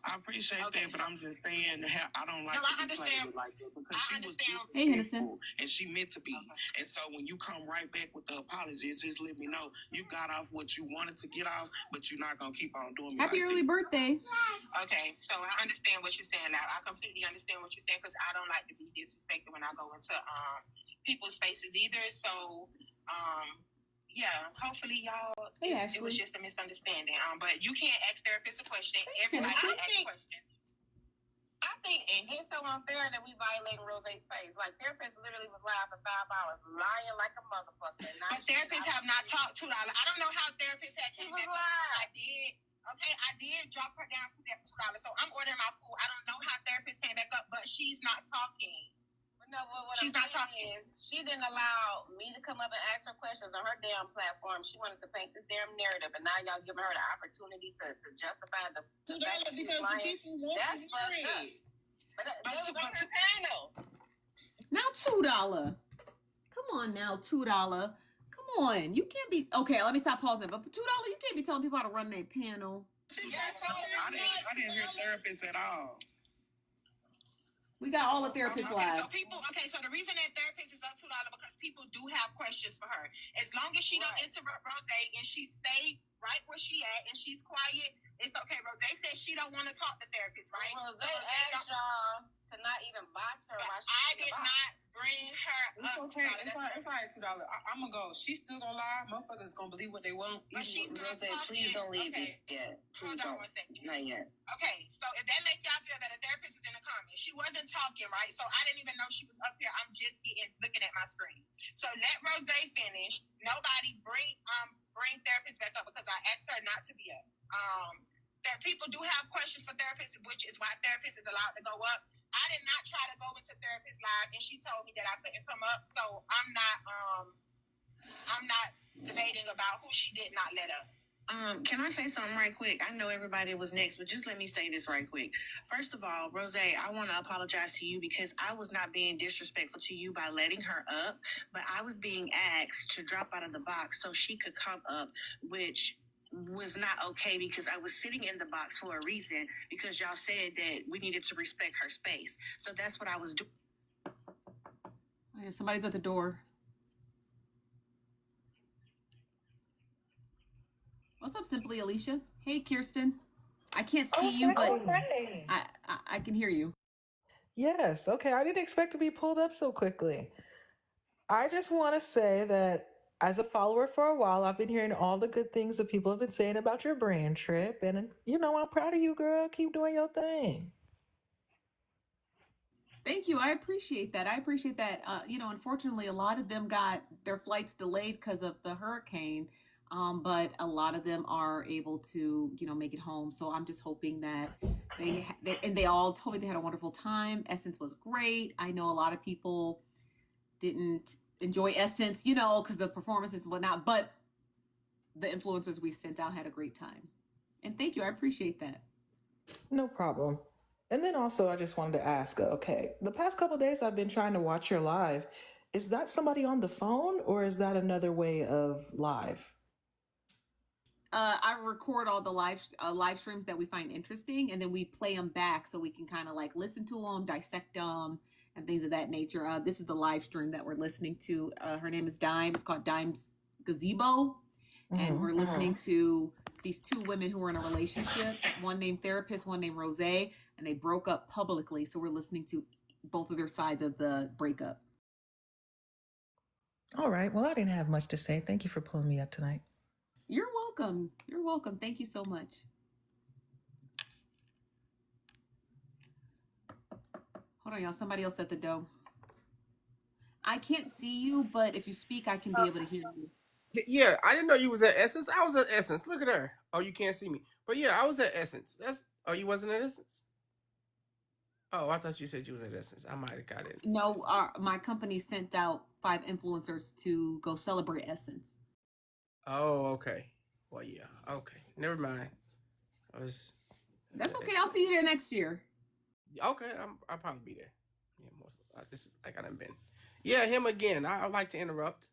I appreciate that, but I'm just saying, I don't like to be played like that because she was disrespectful and she meant to be. And so when you come right back with the apology, it just let me know you got off what you wanted to get off, but you're not gonna keep on doing me. Happy early birthday. Okay, so I understand what you're saying now. I completely understand what you're saying because I don't like to be disrespected when I go into people's spaces either. So yeah, hopefully y'all, it was just a misunderstanding. But you can't ask therapists a question. Everybody can ask a question. I think it's so unfair that we violating Rosé's space. Like, therapists literally was live for 5 hours, lying like a motherfucker. But therapists have not talked $2. I don't know how therapists had came back. I did. Okay, I did drop her down to that $2. So I'm ordering my food. I don't know how therapists came back up, but she's not talking. No, what she's not talking is she didn't allow me to come up and ask her questions on her damn platform. She wanted to paint this damn narrative, and now y'all giving her the opportunity to justify the $2 because the people want That's fucked up. But that was on her panel. Now $2. Come on now, $2. Come on. You can't be okay, let me stop pausing. But for $2, you can't be telling people how to run their panel. I didn't hear therapists at all. We got all the therapists live. So the reason that therapist is up $2 because people do have questions for her. As long as she don't interrupt Rosé and she stay right where she at and she's quiet, it's okay. Rosé says she don't want to talk to therapists, right? Rosé asked y'all to not even box her. I did not bring her It's up. okay. It's all right, $2. I'm gonna go. She's still gonna lie. Motherfuckers is gonna believe what they want. But she's Rosé, please don't leave it yet. Hold on 1 second. Not yet. Okay, so if that makes y'all feel better, therapist is in the comments. She wasn't talking, right? So I didn't even know she was up here. I'm just looking at my screen. So let Rosé finish. Nobody bring therapist back up because I asked her not to be up. That people do have questions for therapists, which is why therapist is allowed to go up. I did not try to go into therapist live, and she told me that I couldn't come up. So I'm not debating about who she did not let up. Can I say something right quick? I know everybody was next, but just let me say this right quick. First of all, Rosé, I want to apologize to you because I was not being disrespectful to you by letting her up, but I was being asked to drop out of the box so she could come up, which was not okay because I was sitting in the box for a reason because y'all said that we needed to respect her space. So that's what I was doing. Oh, yeah, somebody's at the door. What's up, Simply Alicia? Hey, Kirsten. I can't see you, but I can hear you. Yes, okay. I didn't expect to be pulled up so quickly. I just want to say that as a follower for a while, I've been hearing all the good things that people have been saying about your brand trip. And, I'm proud of you, girl. Keep doing your thing. Thank you. I appreciate that. Unfortunately, a lot of them got their flights delayed because of the hurricane. But a lot of them are able to, make it home. So I'm just hoping that they all told me they had a wonderful time. Essence was great. I know a lot of people didn't enjoy Essence, because the performances and whatnot, but the influencers we sent out had a great time. And thank you. I appreciate that. No problem. And then also, I just wanted to ask, okay, the past couple of days I've been trying to watch your live. Is that somebody on the phone or is that another way of live? I record all the live streams that we find interesting, and then we play them back so we can kind of like listen to them, dissect them, and things of that nature. This is the live stream that we're listening to. Her name is Dime. It's called Dime's Gazebo, and we're listening to these two women who are in a relationship. One named Therapist, one named Rose, and they broke up publicly. So we're listening to both of their sides of the breakup. All right. Well, I didn't have much to say. Thank you for pulling me up tonight. You're welcome. You're welcome. Thank you so much. Hold on, y'all. Somebody else at the door. I can't see you, but if you speak, I can be able to hear you. Yeah, I didn't know you was at Essence. I was at Essence. Look at her. Oh, you can't see me. But yeah, I was at Essence. You wasn't at Essence? Oh, I thought you said you was at Essence. I might have got it. No, my company sent out 5 influencers to go celebrate Essence. Oh, okay. Well, yeah. Okay. Never mind. That's okay. I'll see you there next year. Okay, I'll probably be there. Yeah, just like I done been. Yeah, him again. I like to interrupt.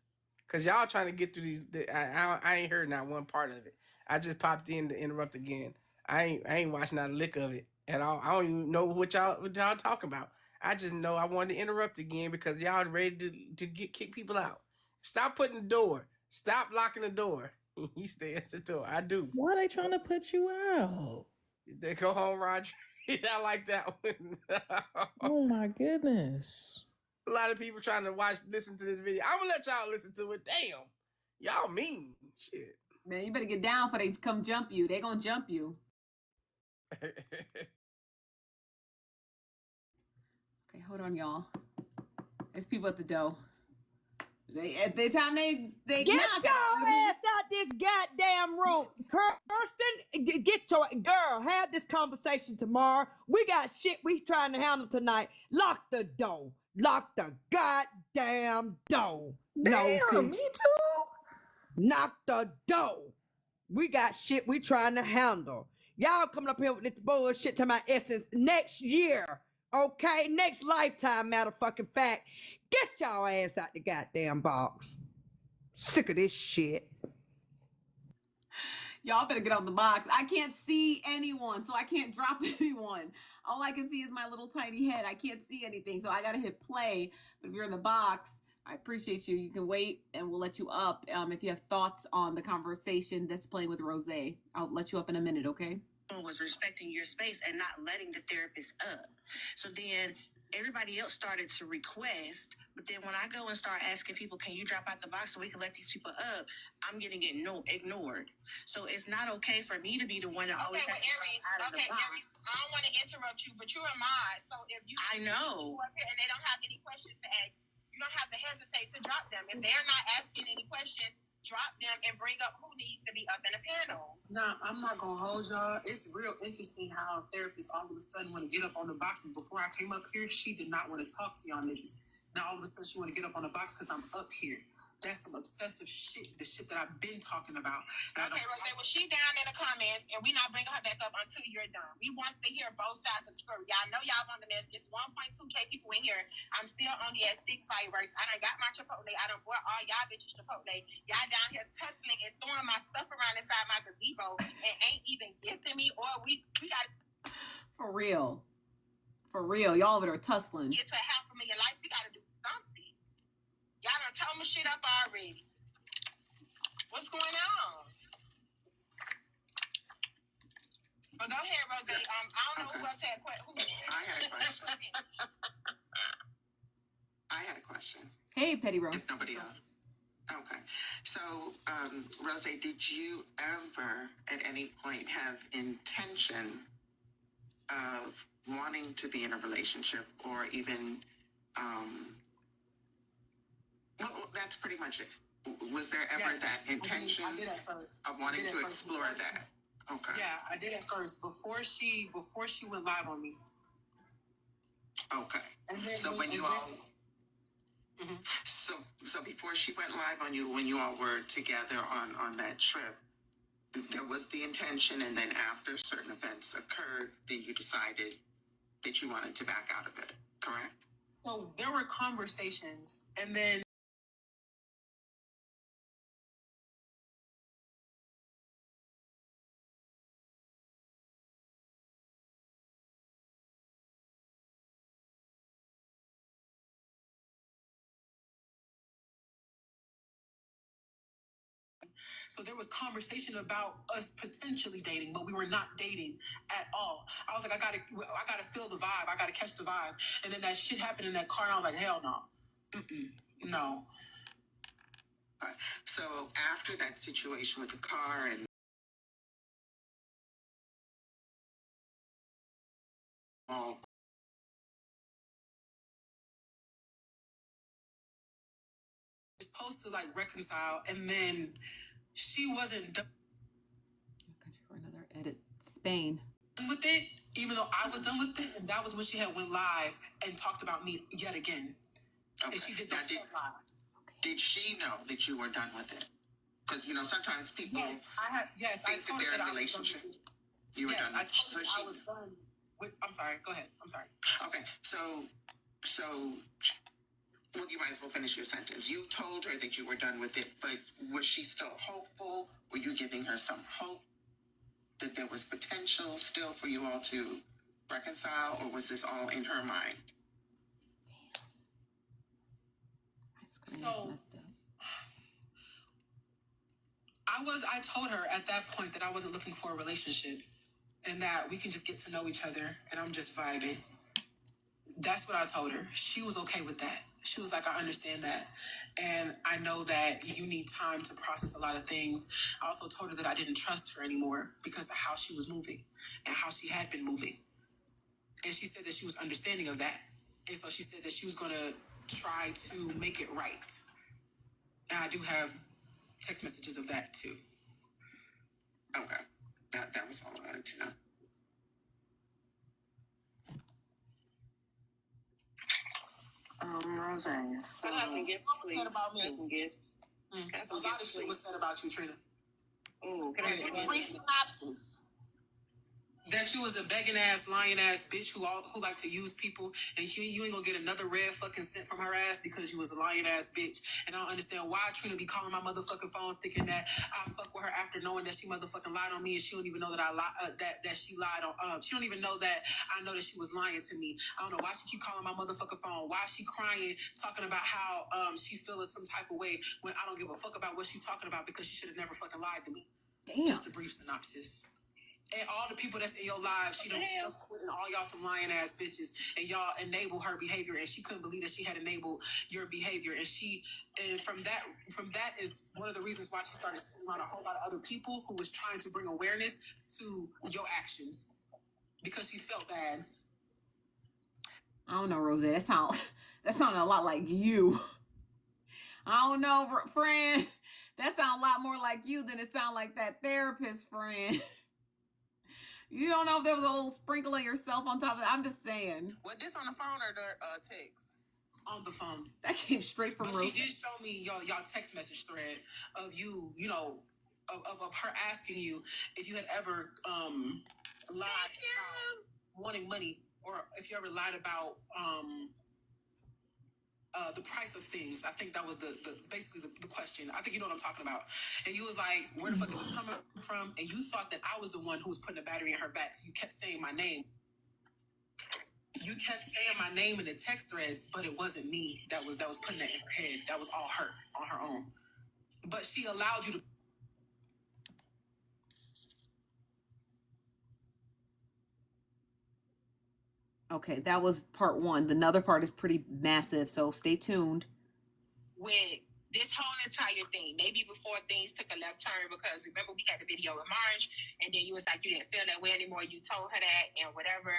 Cause y'all trying to get through these. I ain't heard not one part of it. I just popped in to interrupt again. I ain't watching not a lick of it at all. I don't even know what y'all talking about. I just know I wanted to interrupt again because y'all ready to kick people out. Stop putting the door. Stop locking the door. He stay at the door. I do. Why are they trying to put you out? They go home, Roger. I like that one. Oh my goodness. A lot of people trying to listen to this video. I'm gonna let y'all listen to it. Damn. Y'all mean shit. Man, you better get down before they come jump you. They gonna jump you. Okay, hold on, y'all. There's people at the door. At the time they get your ass out this goddamn room. Kirsten, get your girl. Have this conversation tomorrow. We got shit we trying to handle tonight. Lock the door. Lock the goddamn door. Damn, me too. Knock the door. We got shit we trying to handle. Y'all coming up here with this bullshit to my Essence next year. Okay? Next lifetime, matter of fucking fact. Get y'all ass out the goddamn box. Sick of this shit. Y'all better get on the box. I can't see anyone, so I can't drop anyone. All I can see is my little tiny head. I can't see anything, so I gotta hit play. But if you're in the box, I appreciate you. You can wait, and we'll let you up. If you have thoughts on the conversation that's playing with Rose, I'll let you up in a minute, okay? Was respecting your space and not letting the therapist up. So then everybody else started to request, but then when I go and start asking people, can you drop out the box so we can let these people up, I'm getting ignored. So it's not okay for me to be the one that always has to out of the box. Aries, I don't want to interrupt you, but you're a mod, so if you I know and they don't have any questions to ask, you don't have to hesitate to drop them. If they're not asking any questions, drop them and bring up who needs to be up in a panel. Nah, I'm not gonna hold y'all. It's real interesting how therapists all of a sudden want to get up on the box. But before I came up here, she did not want to talk to y'all niggas. Now all of a sudden she want to get up on the box because I'm up here. That's some obsessive shit, the shit that I've been talking about. Okay, Rose, well, she down in the comments, and we not bringing her back up until you're done. We want to hear both sides of the story. Y'all know y'all on the mess. It's 1.2K people in here. I'm still only at 6 fireworks. I done got my Chipotle. I done bought all y'all bitches Chipotle. Y'all down here tussling and throwing my stuff around inside my gazebo and ain't even gifting me, or we got... For real. For real. Y'all over there tussling. Get to $500,000 life. We got to do something. Y'all done told me shit up already. What's going on? But go ahead, Rose. I don't know who else had questions. I had a question. I had a question. Hey, Petty Rose. If nobody else. Okay. So, Rose, did you ever at any point have intention of wanting to be in a relationship or even, well, that's pretty much it. Was there ever that intention I did at first. of wanting to explore that? Okay. Yeah, I did at first before she went live on me. Okay. And then so when you all so before she went live on you, when you all were together on that trip, there was the intention, and then after certain events occurred, then you decided that you wanted to back out of it, correct? So there were conversations, and then so there was conversation about us potentially dating, but we were not dating at all. I was like, I gotta feel the vibe. I gotta catch the vibe. And then that shit happened in that car, and I was like, hell no. No. So after that situation with the car and all, supposed to like reconcile, and then she wasn't done For another edit. Spain. with it, even though I was done with it, and that was when she had went live and talked about me yet again. okay. And she did Now, that live. did she know that you were done with it? Because sometimes people I think told that her they're in I a relationship. You were yes, done I with it. told her I was done with. I'm sorry. Go ahead. I'm sorry. Okay, so well, you might as well finish your sentence. You told her that you were done with it, but was she still hopeful? Were you giving her some hope that there was potential still for you all to reconcile, or was this all in her mind? So I told her at that point that I wasn't looking for a relationship and that we can just get to know each other and I'm just vibing. That's what I told her. She was okay with that. She was like, I understand that. And I know that you need time to process a lot of things. I also told her that I didn't trust her anymore because of how she was moving and how she had been moving. And she said that she was understanding of that. And so she said that she was going to try to make it right. And I do have text messages of that too. Okay. That was all I wanted to know. Rose. So I have some gifts, please. Said about me. Some gifts. A lot of shit was said about you, Trina. Can I get free synopsis? That you was a begging ass, lying ass bitch who like to use people, and you ain't gonna get another red fucking cent from her ass because you was a lying ass bitch. And I don't understand why Trina be calling my motherfucking phone thinking that I fuck with her after knowing that she motherfucking lied on me, and she don't even know that that she lied on. She don't even know that I know that she was lying to me. I don't know why she keep calling my motherfucking phone. Why she crying, talking about how she feels some type of way when I don't give a fuck about what she talking about because she should have never fucking lied to me. Damn. Just a brief synopsis. And all the people that's in your lives, she don't fuck with, and all y'all some lying ass bitches, and y'all enable her behavior, and she couldn't believe that she had enabled your behavior, and from that is one of the reasons why she started sitting around a whole lot of other people who was trying to bring awareness to your actions because she felt bad. I don't know, Rose. That sounded a lot like you. I don't know, friend. That sounds a lot more like you than it sounds like that therapist friend. You don't know if there was a little sprinkle of yourself on top of that. I'm just saying. Was this on the phone or the text? On the phone. That came straight from Rose. She did show me y'all text message thread of you, of her asking you if you had ever lied about wanting money, or if you ever lied about the price of things. I think that was basically the question. I think you know what I'm talking about. And you was like, where the fuck is this coming from? And you thought that I was the one who was putting a battery in her back, so you kept saying my name. You kept saying my name in the text threads, but it wasn't me that was putting that in her head. That was all her on her own. But she allowed you to. Okay, that was part one. The other part is pretty massive, so stay tuned. With this whole entire thing, maybe before things took a left turn, because remember we had the video in March, and then you was like you didn't feel that way anymore. You told her that and whatever.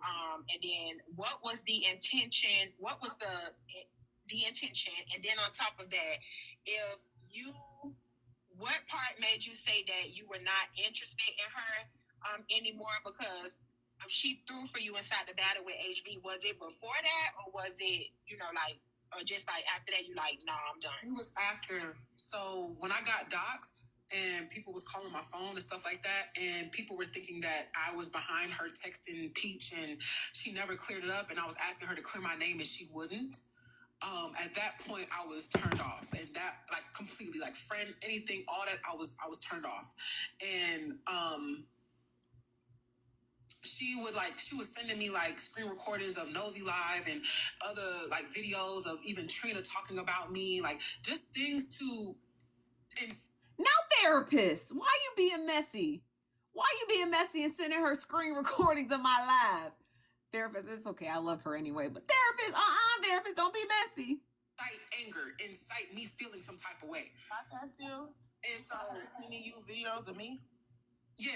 And then what was the intention? What was the intention? And then on top of that, if you, what part made you say that you were not interested in her anymore because she threw for you inside the battle with HB? Was it before that, or was it, like, or just like after that, you like, nah, I'm done? It was after. So when I got doxxed and people was calling my phone and stuff like that, and people were thinking that I was behind her texting Peach, and she never cleared it up, and I was asking her to clear my name and she wouldn't. At that point I was turned off, and that, like, completely, like, friend, anything, all that, I was turned off. And she was sending me like screen recordings of Nosy Live and other like videos of even Trina talking about me, like just things to. Now, therapist, why you being messy? Why you being messy and sending her screen recordings of my live? Therapist, it's okay. I love her anyway. But therapist, don't be messy. Incite anger, incite me feeling some type of way. Podcast still? And so, sending you videos of me? Yeah,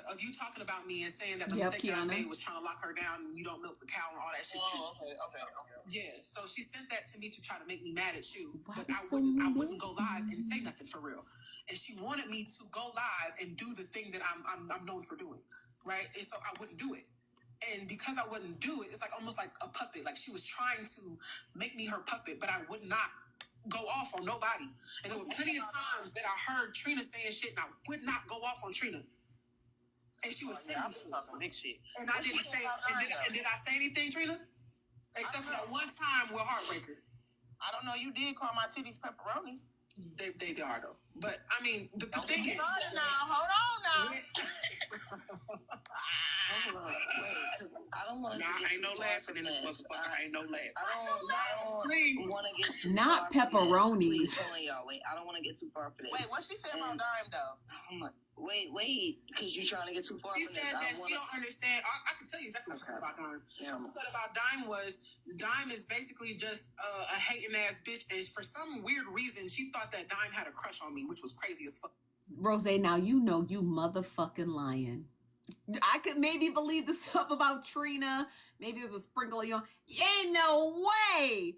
of you talking about me and saying that the mistake that I made was trying to lock her down and you don't milk the cow and all that shit. Okay. Yeah, so she sent that to me to try to make me mad at you, but I wouldn't go live and say nothing for real. And she wanted me to go live and do the thing that I'm known for doing, right? And so I wouldn't do it. And because I wouldn't do it, it's like almost like a puppet. Like she was trying to make me her puppet, but I would not go off on nobody. And there were plenty of times that I heard Trina saying shit and I would not go off on Trina. And she was saying big shit. And I didn't say, and did I say anything, Trina? Except for that one time with Heartbreaker. I don't know, you did call my titties pepperonis. They are though. But I mean, the thing is. Hold on now. Wait, because I don't want to get ain't no laughing in this motherfucker. Ain't no laughing. I don't want to get too Not far from pepperonis. this. Please, y'all, wait. I don't want to get too far for this. Wait, what she said about Dime though? Wait, because you're trying to get too far She from this. said that she don't understand. I can tell you exactly what she said about Dime. Yeah. What she said about Dime was Dime is basically just a hating ass bitch, and for some weird reason, she thought that Dime had a crush on me, which was crazy as fuck. Rose, now you know you motherfucking lying. I could maybe believe the stuff about Trina. Maybe there's a sprinkle of you. Ain't no way.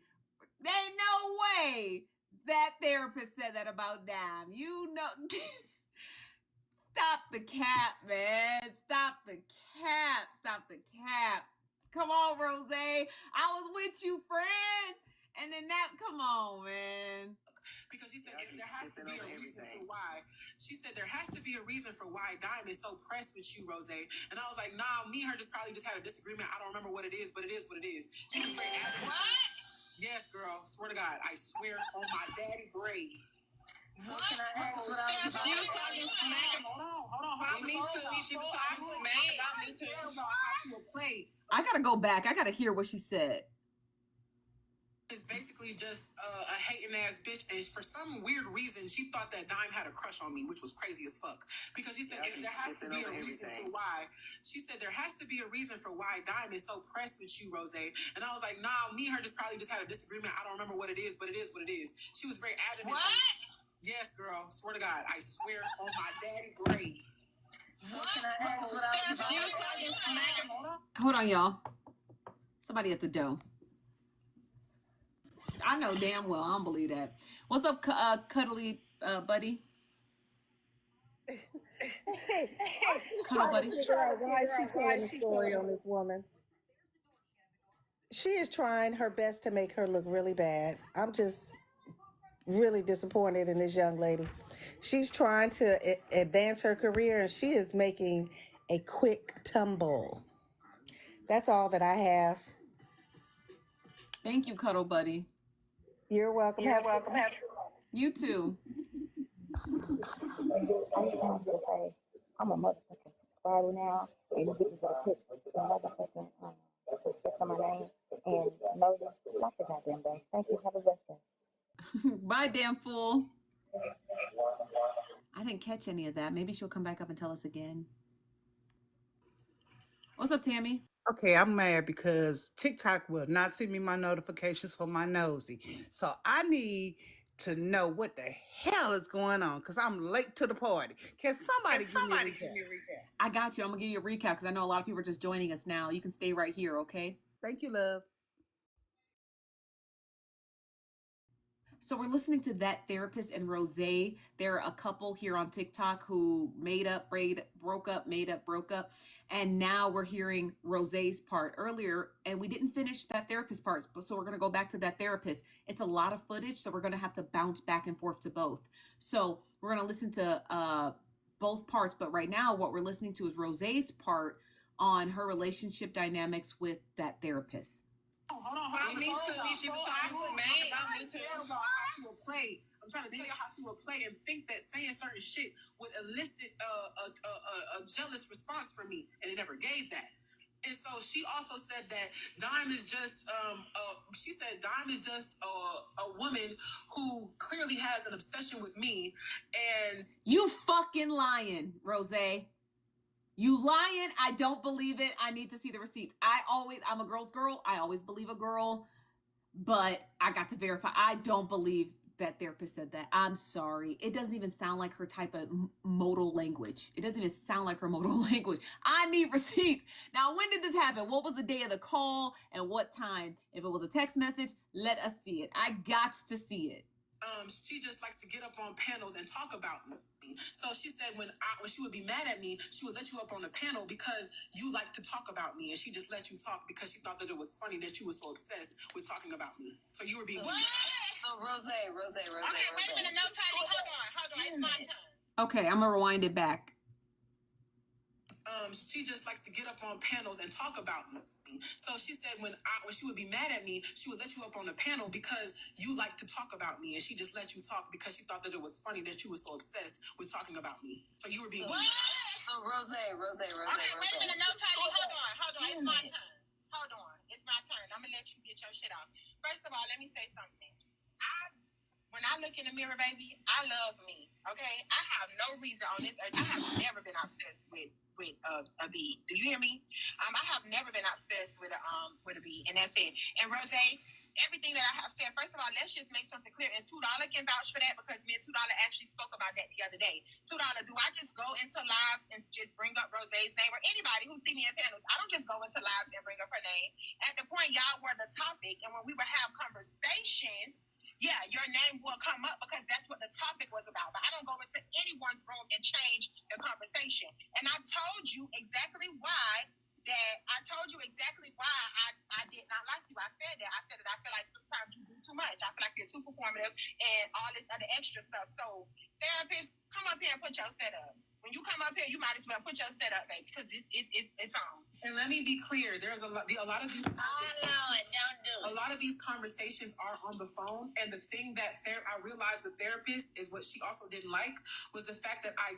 There ain't no way that therapist said that about Dime. You know. Stop the cap, man. Stop the cap. Come on, Rose. I was with you, friend. And then come on, man. Because she said there has to be a reason for why. She said there has to be a reason for why Dime is so pressed with you, Rose. And I was like, nah, me and her probably just had a disagreement. I don't remember what it is, but it is what it is. She was very adamant. What? Yes, girl. Swear to God. I swear on my daddy grave. So can I ask what I was about? She was talking smack. Hold on. Me too. She was talking smack about me too. How she would play. I gotta go back. I gotta hear what she said. Is basically just a hating ass bitch, and for some weird reason, she thought that Dime had a crush on me, which was crazy as fuck. Because she said there has to be a reason for why. She said there has to be a reason for why Dime is so pressed with you, Rose. And I was like, nah, me and her probably just had a disagreement. I don't remember what it is, but it is what it is. She was very adamant. What? Yes, girl. Swear to God. I swear on my daddy grave. So can I ask what I was about? She was talking smack. Hold on, y'all. Somebody at the door. I know damn well I don't believe that. What's up, cuddly buddy? Cuddle buddy. Why is she telling the story on this woman? She is trying her best to make her look really bad. I'm just really disappointed in this young lady. She's trying to advance her career, and she is making a quick tumble. That's all that I have. Thank you, cuddle buddy. You're welcome. You too. I'm a motherfucking subscriber now, and you bitches better put some motherfucking respect on my name and know this. Like the goddamn day. Thank you. Have a blessed day. Bye, damn fool. I didn't catch any of that. Maybe she'll come back up and tell us again. What's up, Tammy? Okay, I'm mad because TikTok will not send me my notifications for my Nosy. So I need to know what the hell is going on because I'm late to the party. Can somebody give me a recap? I got you. I'm going to give you a recap because I know a lot of people are just joining us now. You can stay right here, okay? Thank you, love. So we're listening to That Therapist and Rosé. There are a couple here on TikTok who broke up. And now we're hearing Rosé's part earlier, and we didn't finish That Therapist part. So we're going to go back to That Therapist. It's a lot of footage, so we're going to have to bounce back and forth to both. So we're going to listen to both parts. But right now, what we're listening to is Rosé's part on her relationship dynamics with That Therapist. Hold on. Me too. I'm trying to tell you how she would play and think that saying certain shit would elicit a jealous response from me, and it never gave that. And so she also said that Dime is just a woman who clearly has an obsession with me. And you fucking lying, Rosé. You lying. I don't believe it. I need to see the receipts. I'm a girl's girl. I always believe a girl, but I got to verify. I don't believe That Therapist said that. I'm sorry. It doesn't even sound like her type of modal language. It doesn't even sound like her modal language. I need receipts. Now, when did this happen? What was the day of the call and what time? If it was a text message, let us see it. I got to see it. She just likes to get up on panels and talk about me. So she said when she would be mad at me, she would let you up on the panel because you like to talk about me, and she just let you talk because she thought that it was funny that you were so obsessed with talking about me. So you were being. What? Oh, Rosé. Okay, wait a minute. No, Tiny, hold on. It's my turn. Okay, I'm gonna rewind it back. She just likes to get up on panels and talk about me. So she said when she would be mad at me, she would let you up on the panel because you like to talk about me, and she just let you talk because she thought that it was funny that you were so obsessed with talking about me. So you were being. What? Oh, Rosé. Okay, wait a minute. No, Tiny, hold on. It's my turn. Hold on. It's my turn. I'm gonna let you get your shit off. First of all, let me say something. When I look in the mirror, baby, I love me. Okay, I have no reason on this earth. I have never been obsessed with a bee. Do you hear me? I have never been obsessed with a bee, and that's it. And Rosé, everything that I have said. First of all, let's just make something clear. And $2 can vouch for that because me and $2 actually spoke about that the other day. $2, do I just go into lives and just bring up Rosé's name or anybody who see me in panels? I don't just go into lives and bring up her name. At the point y'all were the topic, and when we would have conversations. Yeah, your name will come up because that's what the topic was about. But I don't go into anyone's room and change the conversation. And I told you exactly why I did not like you. I said that. I said that I feel like sometimes you do too much. I feel like you're too performative and all this other extra stuff. So, therapist, come up here and put your set up. When you come up here, you might as well put your set up, baby, because it's on. And let me be clear, there's a lot of these Don't do it. these conversations are on the phone, and the thing that I realized with therapists is what she also didn't like was the fact that I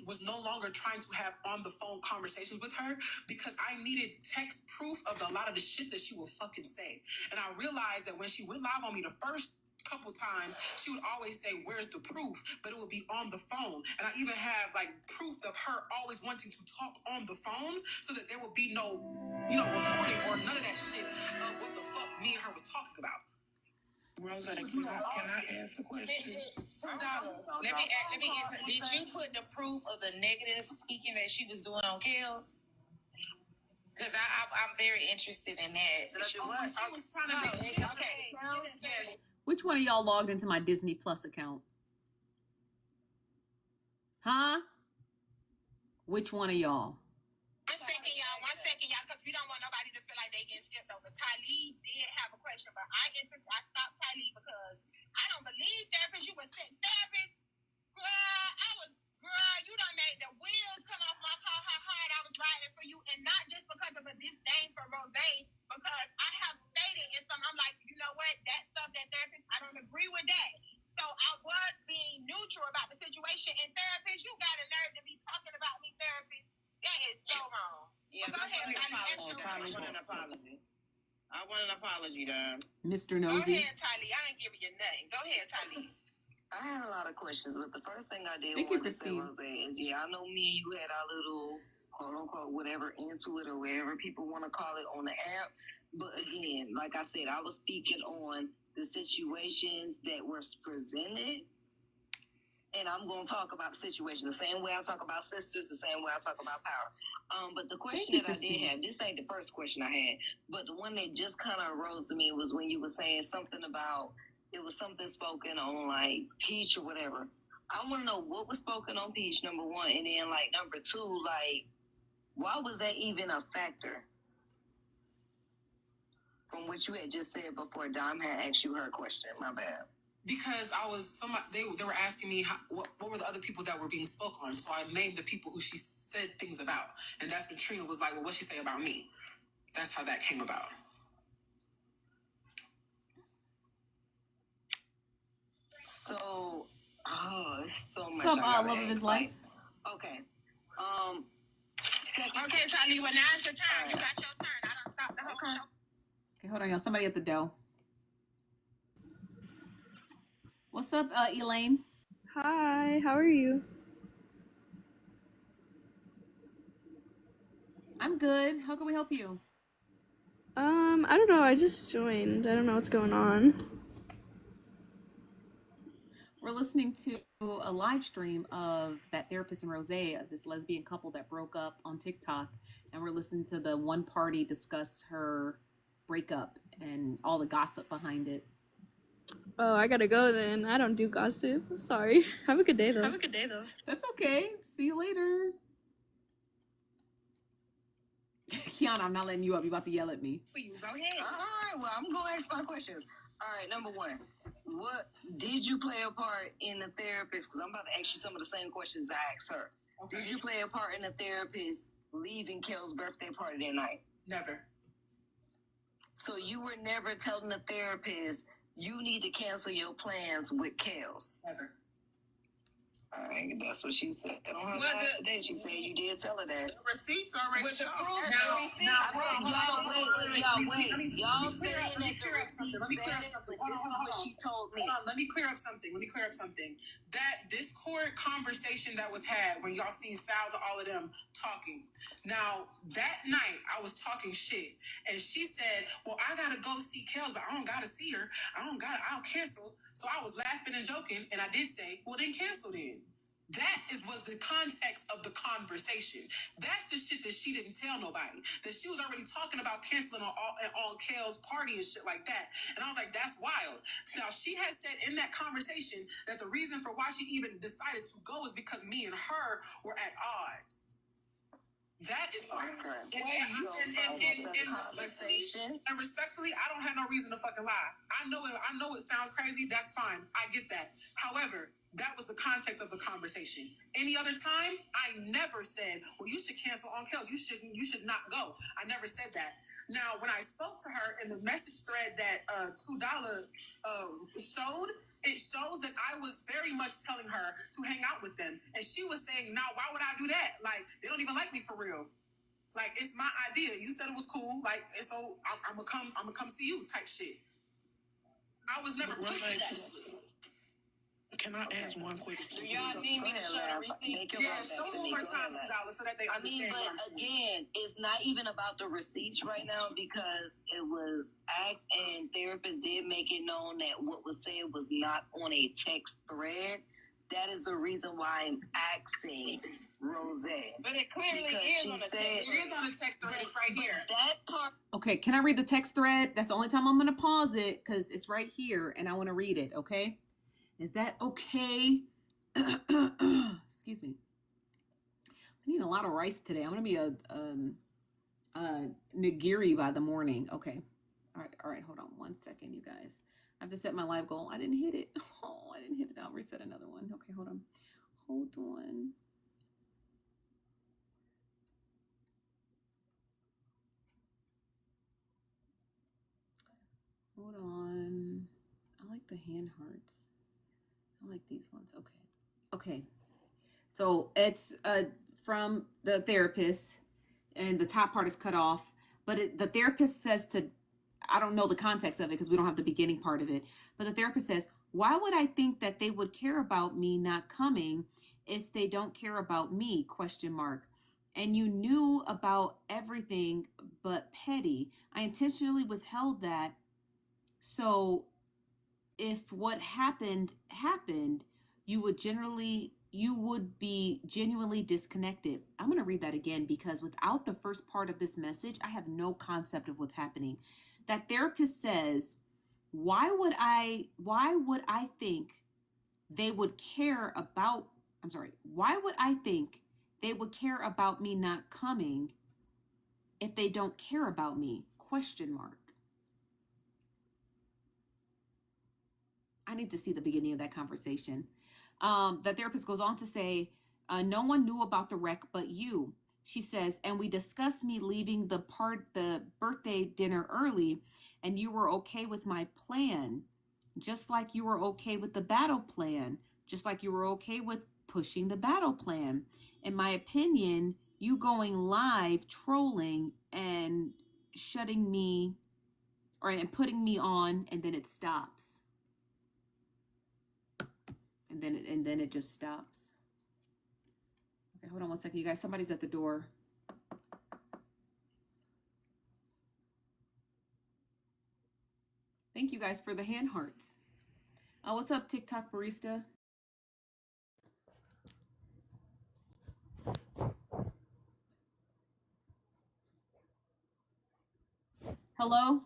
was no longer trying to have on the phone conversations with her because I needed text proof of a lot of the shit that she will fucking say. And I realized that when she went live on me the first couple times, she would always say, "Where's the proof?" But it would be on the phone. And I even have like proof of her always wanting to talk on the phone so that there will be no, recording or none of that shit of what the fuck me and her was talking about. Rosé, can I ask the question? Let me answer. Did you put the proof of the negative speaking that she was doing on Kels? Because I'm very interested in that. She was trying to make yes. Which one of y'all logged into my Disney Plus account? Huh? Which one of y'all? One second, y'all, because we don't want nobody to feel like they get skipped over. Tylee did have a question, but I stopped Tylee because I don't believe therapist. You were sent therapist. Girl, you done made the wheels come off my car, how hard I was riding for you, and not just because of a disdain for Rosé, because I have stated in some, I'm like, you know what, that stuff, that therapist, I don't agree with that. So I was being neutral about the situation, and therapist, you got a nerve to be talking about me, therapist. That is so wrong. Yeah, go ahead, Tylee. I want an apology, Dime. Mr. Go Nosy. ahead, Tylee. I ain't giving you nothing. Go ahead, Tylee. I had a lot of questions, but the first thing I did Thank you, want to say, Christine. Rosé, is I know me and you had our little quote unquote whatever into it or whatever people want to call it on the app. But again, like I said, I was speaking on the situations that were presented. And I'm going to talk about the situation the same way I talk about sisters, the same way I talk about power. But the question that I did have, this ain't the first question I had, but the one that just kind of arose to me was when you were saying something about, it was something spoken on like Peach or whatever. I want to know what was spoken on Peach, number one, and then like number two, like, why was that even a factor? From what you had just said before Dom had asked you her question, my bad. Because they were asking me what were the other people that were being spoke on. So I named the people who she said things about. And that's when Trina was like, well, what'd she say about me? That's how that came about. So, it's so much. Some love of his life. Okay. Okay, Charlie, well, now it's your turn. Right. You got your turn. I don't stop the whole show. Okay, hold on, y'all. Somebody at the door. What's up, Elaine? Hi, how are you? I'm good. How can we help you? I don't know. I just joined. I don't know what's going on. We're listening to a live stream of that therapist and Rose, this lesbian couple that broke up on TikTok, and we're listening to the one party discuss her breakup and all the gossip behind it. Oh, I gotta go then. I don't do gossip. I'm sorry. Have a good day, though. That's okay. See you later. Kiana, I'm not letting you up. You're about to yell at me. You go ahead. All right, well, I'm going to ask my questions. All right, number one, what did you play a part in the therapist? Because I'm about to ask you some of the same questions I asked her. Okay. Did you play a part in the therapist leaving Kel's birthday party that night? Never. So you were never telling the therapist you need to cancel your plans with Kel's? Never. All right, that's what she said. On her live today, she said you did tell her that. The receipts already show. Y'all wait. Y'all saying that the receipts said it, but this is what she told me. Hold on, let me clear up something. That Discord conversation that was had when y'all seen Sal's and all of them talking. Now, that night, I was talking shit, and she said, well, I gotta go see Kels, but I don't gotta see her. I'll cancel. So I was laughing and joking, and I did say, well, then cancel then. That was the context of the conversation. That's the shit that she didn't tell nobody. That she was already talking about canceling on Kel's party and shit like that. And I was like, that's wild. Now, she has said in that conversation that the reason for why she even decided to go is because me and her were at odds. That is why. And respectfully, I don't have no reason to fucking lie. I know it sounds crazy. That's fine. I get that. However, that was the context of the conversation. Any other time, I never said, well, you should cancel on Kells. You should not go. I never said that. Now, when I spoke to her in the message thread that $2 showed, it shows that I was very much telling her to hang out with them. And she was saying, nah, why would I do that? Like, they don't even like me for real. Like, it's my idea. You said it was cool. Like, and so I'm gonna come see you type shit. I was never pushing that. Can I ask one question? Do y'all need me to show the receipt? Yeah, show them one more time $2 so that they understand. But again, it's not even about the receipts right now because it was asked and therapist did make it known that what was said was not on a text thread. That is the reason why I'm asking Rose. But it clearly is on the text. It is on the text thread. It's right here. That part. Okay, can I read the text thread? That's the only time I'm going to pause it because it's right here and I want to read it, okay? Is that okay? Excuse me. I need a lot of rice today. I'm going to be a nigiri by the morning. Okay. All right. Hold on 1 second, you guys. I have to set my live goal. I didn't hit it. Oh, I didn't hit it. I'll reset another one. Okay, hold on. Hold on. Hold on. I like the hand hearts. I like these ones. Okay. So it's from the therapist, and the top part is cut off. But the therapist says I don't know the context of it because we don't have the beginning part of it. But the therapist says, why would I think that they would care about me not coming if they don't care about me? ? And you knew about everything but petty. I intentionally withheld that. So if what happened, you would be genuinely disconnected. I'm going to read that again because without the first part of this message, I have no concept of what's happening. That therapist says, why would I think they would care about, why would I think they would care about me not coming if they don't care about me? Question mark. I need to see the beginning of that conversation. The therapist goes on to say, no one knew about the wreck but you. She says, and we discussed me leaving the birthday dinner early, and you were okay with my plan, just like you were okay with the battle plan, just like you were okay with pushing the battle plan. In my opinion, you going live trolling and shutting me and putting me on, and then it stops. And then it just stops. Okay, hold on one second, you guys. Somebody's at the door. Thank you guys for the hand hearts. What's up, TikTok barista? Hello?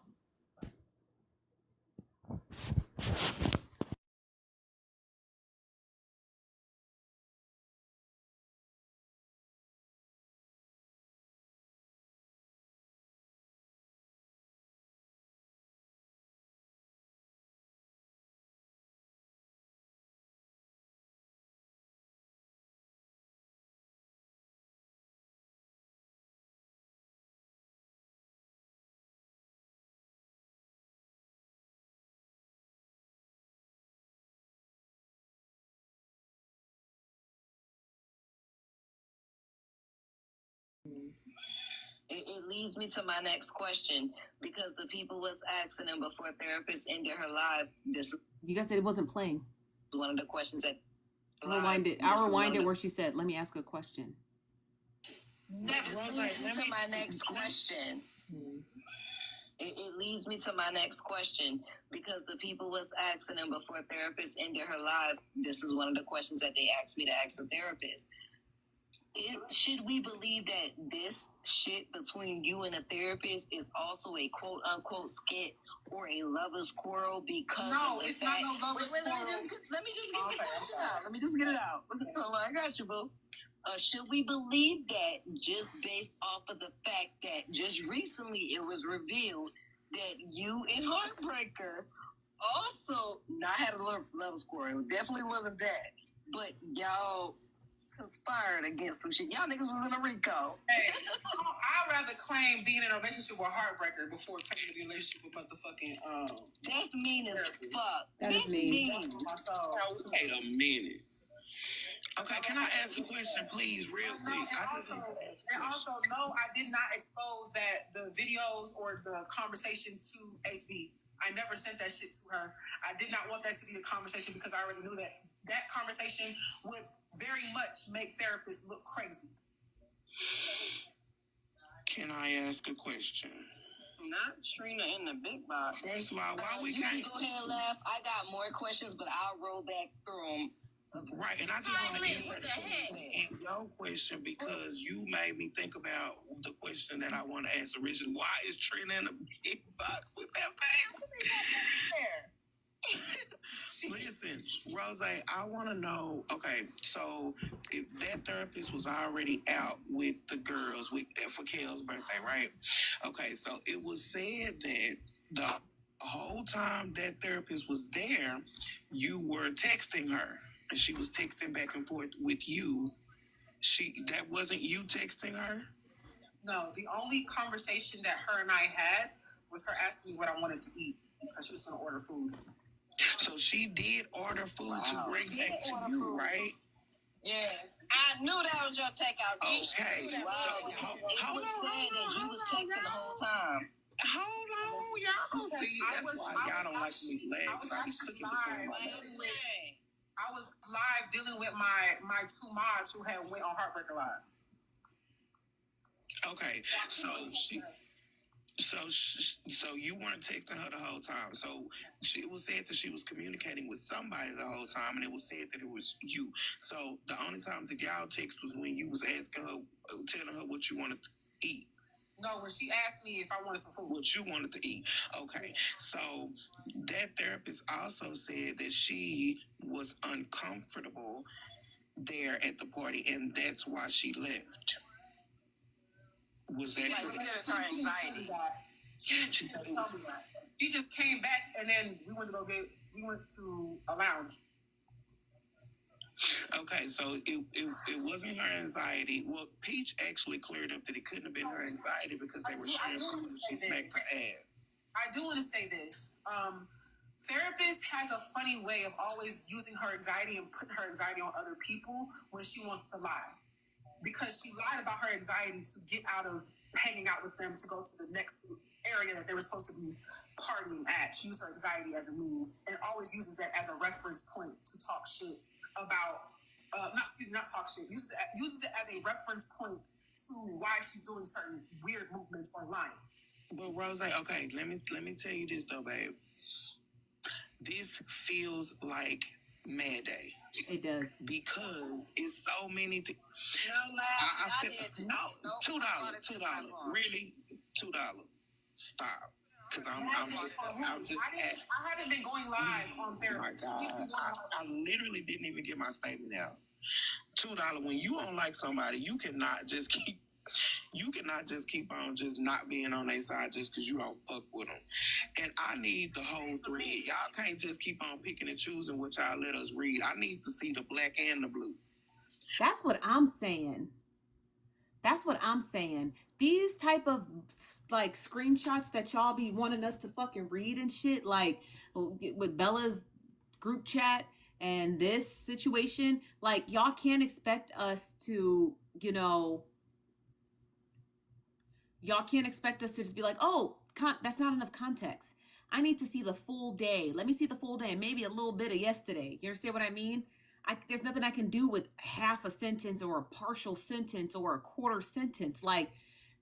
It leads me to my next question because the people was asking them before therapist ended her live. This You guys said it wasn't playing. is one of the questions that I'll rewind it where she said, let me ask a question. That leads me to my next question. It leads me to my next question because the people was asking them before therapist ended her live. This is one of the questions that they asked me to ask the therapist. Should we believe that this shit between you and a therapist is also a quote unquote skit or a lover's quarrel? Because no, it's not no lover's quarrel. Let me just get the question out. Let me just get it out. I got you, boo. Should we believe that just based off of the fact that just recently it was revealed that you and Heartbreaker also not had a lover's quarrel? It definitely wasn't that, but y'all conspired against some shit. Y'all niggas was in a RICO. Hey, I'd rather claim being in a relationship with Heartbreaker before claiming to be in a relationship with motherfucking That's mean as fuck. That is mean. Wait a minute. Okay, can I ask a question, please, real quick? And also, no, I did not expose the videos or the conversation to HB. I never sent that shit to her. I did not want that to be a conversation because I already knew that conversation would very much make therapists look crazy. Can I ask a question? Not Trina in the big box. First of all, why we you can't... can go ahead and laugh. I got more questions, but I'll roll back through them. Right, and I just want to answer the question in your question because you made me think about the question that I want to ask originally. Why is Trina in a big box with that face? Listen, Rose, I want to know, okay, so if that therapist was already out with the girls for Kale's birthday, right? Okay, so it was said that the whole time that therapist was there, you were texting her. And she was texting back and forth with you. That wasn't you texting her? No, the only conversation that her and I had was her asking me what I wanted to eat because she was going to order food. So she did order food to bring back to you, right? Yeah. I knew that was your takeout. Okay. Wow. It was said that you was texting the whole time. Hold on, y'all. See, that's why y'all don't like me laughing. I was live dealing with my two mods who had went on Heartbreaker Live. Okay, So you weren't texting her the whole time. So it was said that she was communicating with somebody the whole time, and it was said that it was you. So the only time that y'all text was when you was asking her, telling her what you wanted to eat. No, when she asked me if I wanted some food. What you wanted to eat. Okay. So that therapist also said that she was uncomfortable there at the party, and that's why she left. Was that She anxiety? She said tell me that. She just came back, and then we went to a lounge. Okay, so it wasn't her anxiety. Well, Peach actually cleared up that it couldn't have been her anxiety because they were sharing food and she smacked her ass. I do want to say this. Therapist has a funny way of always using her anxiety and putting her anxiety on other people when she wants to lie. Because she lied about her anxiety to get out of hanging out with them to go to the next area that they were supposed to be partying at. She used her anxiety as a means and always uses that as a reference point to talk shit about, not talk shit, uses it as a reference point to why she's doing certain weird movements or lying. But Rose, okay, let me tell you this though, babe. This feels like Mad Day. It does. Because it's so many things. No, $2. Really? $2. Stop. Because I'm just I haven't been going live on therapy. Oh my God. I literally didn't even get my statement out. $2. When you don't like somebody, you cannot just keep on just not being on their side just because you don't fuck with them. And I need the whole thread. Y'all can't just keep on picking and choosing what y'all let us read. I need to see the black and the blue. That's what I'm saying. These type of like screenshots that y'all be wanting us to fucking read and shit, like with Bella's group chat and this situation, like y'all can't expect us to, y'all can't expect us to just be like, oh, that's not enough context. I need to see the full day. Let me see the full day and maybe a little bit of yesterday. You understand what I mean? There's nothing I can do with half a sentence or a partial sentence or a quarter sentence. Like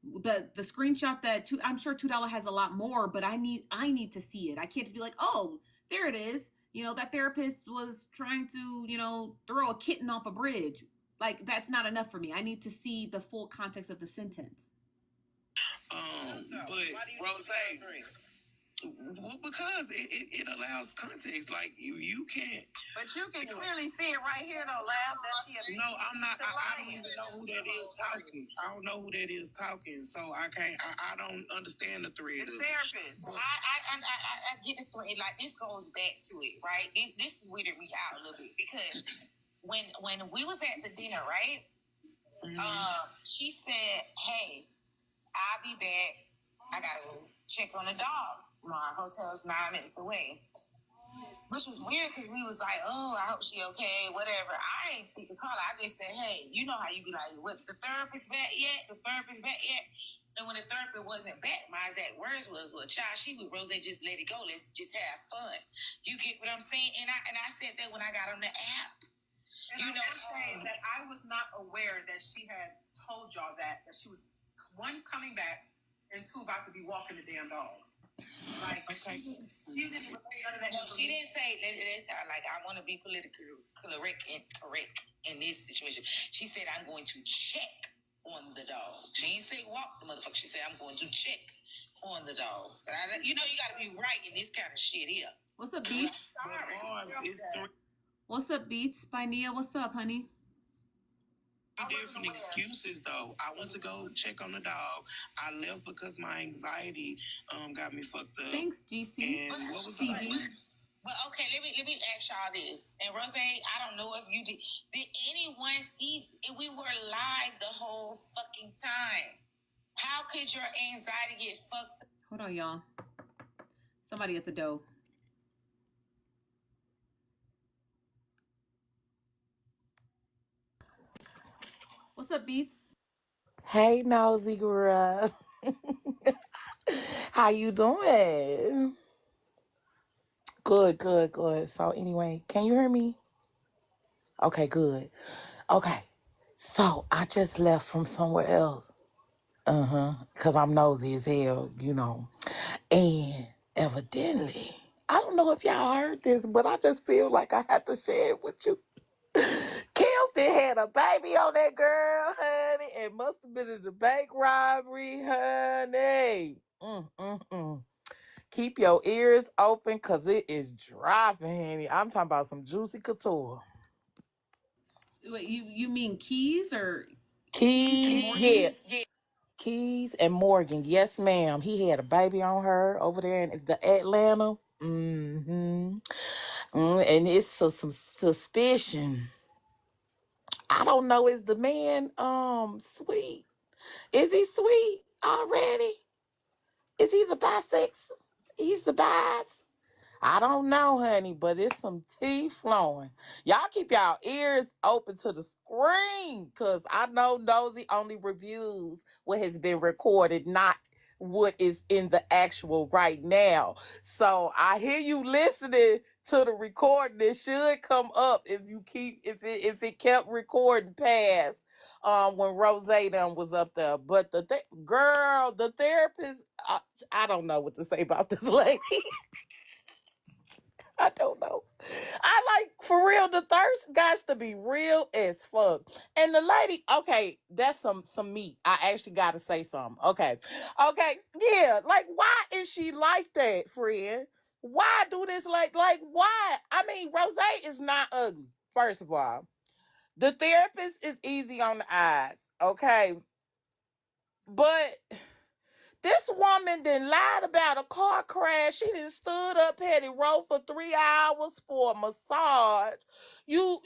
the screenshot that I'm sure $2 has a lot more, but I need to see it. I can't just be like, oh, there it is. That therapist was trying to, throw a kitten off a bridge. Like that's not enough for me. I need to see the full context of the sentence. But Rose, well, because it allows context. Like you can't. But you can clearly see it right here, though. Laugh that she. No, I'm not. I don't even know who that is talking. I don't know who that is talking. So I can't. I don't understand the thread. It's therapist. I get the thread. Like this goes back to it, right? This is weirded me out a little bit because when we was at the dinner, right? She said, "Hey, I'll be back. I gotta go check on the dog. My hotel's 9 minutes away." Which was weird because we was like, oh, I hope she okay, whatever. I ain't think to call her. I just said, hey, you know how you be like, what, the therapist back yet? And when the therapist wasn't back, my exact words was, well, child, she with Rose, just let it go. Let's just have fun. You get what I'm saying? And I said that when I got on the app. And that I was not aware that she had told y'all that she was, one, coming back, and two, about to be walking the damn dog. Like, okay. She didn't No, she didn't say like I want to be politically correct in this situation. She said I'm going to check on the dog. She didn't say walk the motherfucker. She said I'm going to check on the dog. But you got to be right in this kind of shit here. What's up, Beats? What's up, Beats? By Nia. What's up, honey? Different excuses though. I went to go check on the dog. I left because my anxiety got me fucked up. Thanks, GC. And what was CG? But okay, let me ask y'all this. And Rose, I don't know if you did. Did anyone see if we were live the whole fucking time? How could your anxiety get fucked up? Hold on, y'all. Somebody at the door. What's up, Beats? Hey, Nosy girl. How you doing? Good. So anyway, can you hear me? Okay, good. Okay. So I just left from somewhere else. Because I'm nosy as hell, you know. And evidently, I don't know if y'all heard this, but I just feel like I have to share it with you. Kelsey had a baby on that girl, honey. It must have been in the bank robbery, honey. Keep your ears open because it is dropping, honey. I'm talking about some juicy couture. Wait, you mean Keys or Keys, Morgan? yeah. Keys and Morgan, yes, ma'am. He had a baby on her over there in the Atlanta. And it's some suspicion. I don't know. Is the man sweet? Is he sweet already? Is he the bisexual? He's the bis. I don't know, honey, but it's some tea flowing. Y'all keep y'all ears open to the screen, because I know Nosy only reviews what has been recorded, not what is in the actual right now. So I hear you listening to the recording. It should come up if it kept recording past when Rose done was up there. But the therapist, I don't know what to say about this lady. I don't know. I like, for real, the thirst got to be real as fuck. And the lady, okay, that's some meat. I actually got to say something. Okay, yeah. Like, why is she like that, friend? Why do this? Like why? I mean, Rose is not ugly. First of all, the therapist is easy on the eyes. Okay, but this woman done lied about a car crash. She done stood up, had it roll for 3 hours for a massage. You,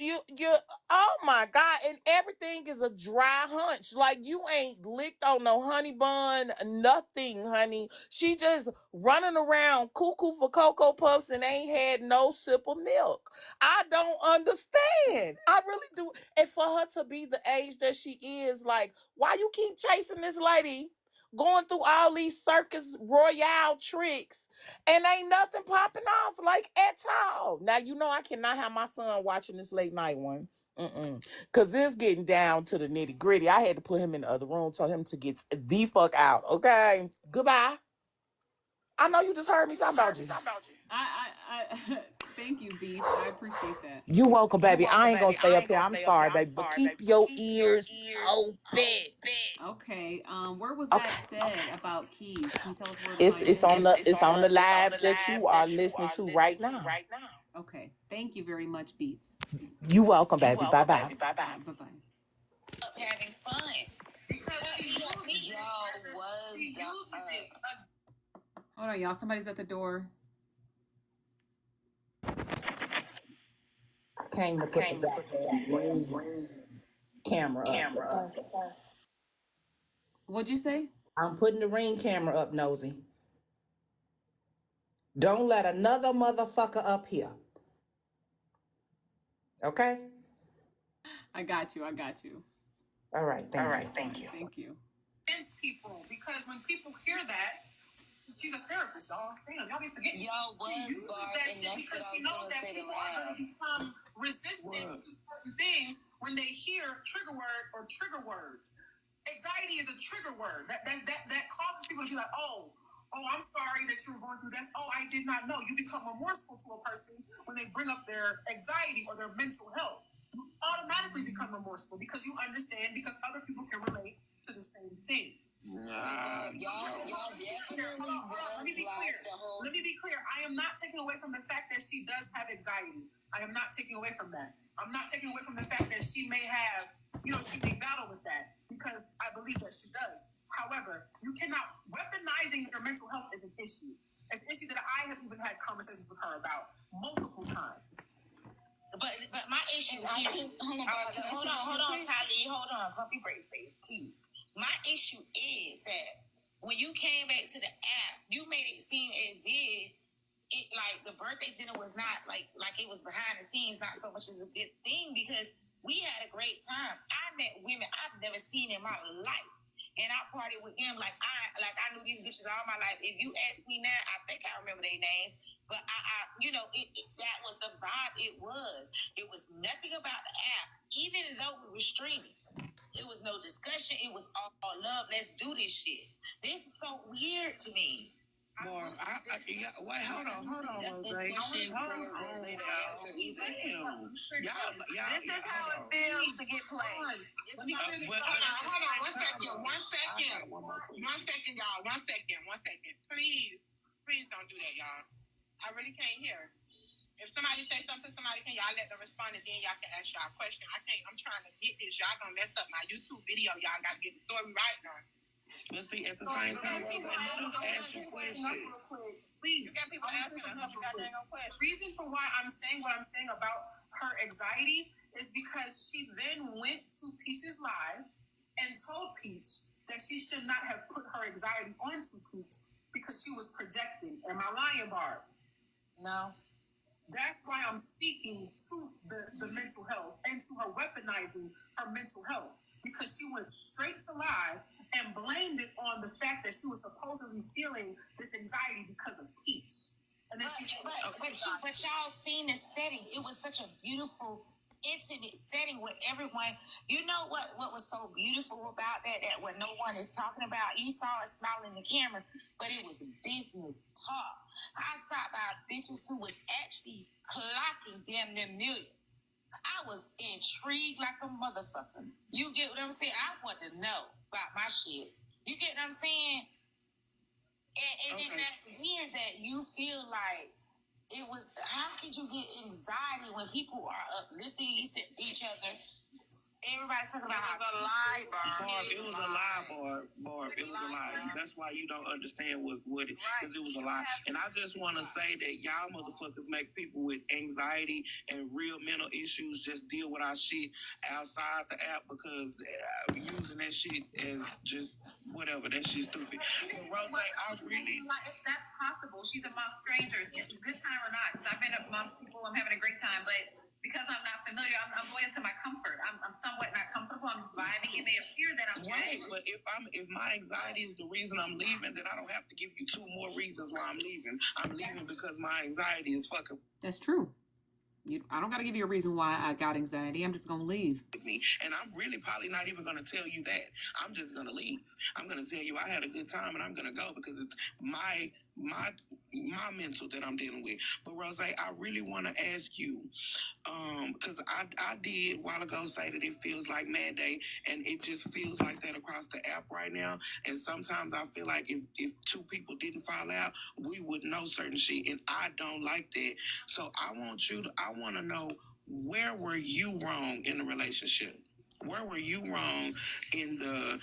oh my God. And everything is a dry hunch. Like, you ain't licked on no honey bun, nothing, honey. She just running around cuckoo for Cocoa Puffs and ain't had no sip of milk. I don't understand. I really do. And for her to be the age that she is, like, why you keep chasing this lady? Going through all these Circus Royale tricks and ain't nothing popping off like at all. Now, you know I cannot have my son watching this late night one. Because it's getting down to the nitty gritty. I had to put him in the other room, tell him to get the fuck out. Okay? Goodbye. I know you just heard me talking about you. I thank you, Beef. I appreciate that. You welcome, baby. I ain't gonna stay up here. I'm sorry, baby. But keep your ears open. Okay. Where was that said about Keys? Can you tell us where to It's find it? it's on the live that you are listening to right now. Okay. Thank you very much, Beats. You welcome, baby. Bye bye. Bye bye. Having fun. Because she uses it. She uses it. Hold on, y'all. Somebody's at the door. I came to put the camera up. What'd you say? I'm putting the ring camera up, Nosy. Don't let another motherfucker up here. Okay? I got you. All right, thank you. Thank you. People, because when people hear that, she's a therapist, y'all. Damn, y'all be forgetting. She uses that shit because she knows that people are going to become resistant to certain things when they hear trigger word or trigger words. Anxiety is a trigger word that causes people to be like, oh, I'm sorry that you were going through that. Oh, I did not know. You become remorseful to a person when they bring up their anxiety or their mental health. You automatically become remorseful because you understand, because other people can relate to the same things. Y'all definitely Let me be clear. Let me be clear. I am not taking away from the fact that she does have anxiety. I am not taking away from that. I'm not taking away from the fact that she may have, she may battle with that, because I believe that she does. However, you cannot, weaponizing your mental health is an issue. It's an issue that I have even had conversations with her about multiple times. But my issue here, hold on, Tali, hold on, puppy breaks, baby, please. My issue is that when you came back to the app, you made it seem as if it, like, the birthday dinner was not like it was behind the scenes, not so much as a good thing, because we had a great time. I met women I've never seen in my life, and I partied with them like I knew these bitches all my life. If you ask me now, I think I remember their names, but that was the vibe. It was nothing about the app, even though we were streaming. It was no discussion. It was all love. Let's do this shit. This is so weird to me. Hold on, Jose. This is how it feels to get played. Hold on, 1 second, y'all. 1 second. Please don't do that, y'all. I really can't hear. If somebody say something, y'all let them respond, and then y'all can ask y'all a question. I'm trying to get this. Y'all gonna mess up my YouTube video. Y'all gotta get the story right now. But see, at the same time, let us ask you questions. Please. You got people asking us. The reason for why I'm saying what I'm saying about her anxiety is because she then went to Peach's live and told Peach that she should not have put her anxiety onto Peach because she was projecting. Am I lying, Barb? No. That's why I'm speaking to the mental health and to her weaponizing her mental health, because she went straight to live and blamed it on the fact that she was supposedly feeling this anxiety because of Peach. And then But y'all seen the setting. It was such a beautiful, intimate setting with everyone. You know what was so beautiful about that what no one is talking about? You saw it smiling in the camera, but it was business talk. I saw by bitches who was actually clocking damn near millions. I was intrigued like a motherfucker. You get what I'm saying? I want to know about my shit. You get what I'm saying? And then that's weird that you feel like it was. How could you get anxiety when people are uplifting each other? Everybody talking about how a lie, Barb. It was a lie, Barb. It was a lie. That's why you don't understand what it, because it was a lie. And I just want to say that y'all motherfuckers make people with anxiety and real mental issues just deal with our shit outside the app, because using that shit as just whatever, that shit's stupid. But Rose, I really... That's possible. She's amongst strangers. Good time or not, because I've been amongst people, I'm having a great time, but because I'm not familiar, I'm going to my comfort. I'm somewhat not comfortable. I'm just vibing. It may appear that I'm right, but if my anxiety is the reason I'm leaving, then I don't have to give you 2 more reasons why I'm leaving. I'm leaving because my anxiety is fucking. That's true. I don't got to give you a reason why I got anxiety. I'm just going to leave. Me. And I'm really probably not even going to tell you that. I'm just going to leave. I'm going to tell you I had a good time and I'm going to go because it's my mental that I'm dealing with. But Rose, I really want to ask you, because I did a while ago say that it feels like Mad Day, and it just feels like that across the app right now. And sometimes I feel like if 2 people didn't fall out, we would know certain shit, and I don't like that. So I want to know, where were you wrong in the relationship? Where were you wrong in the,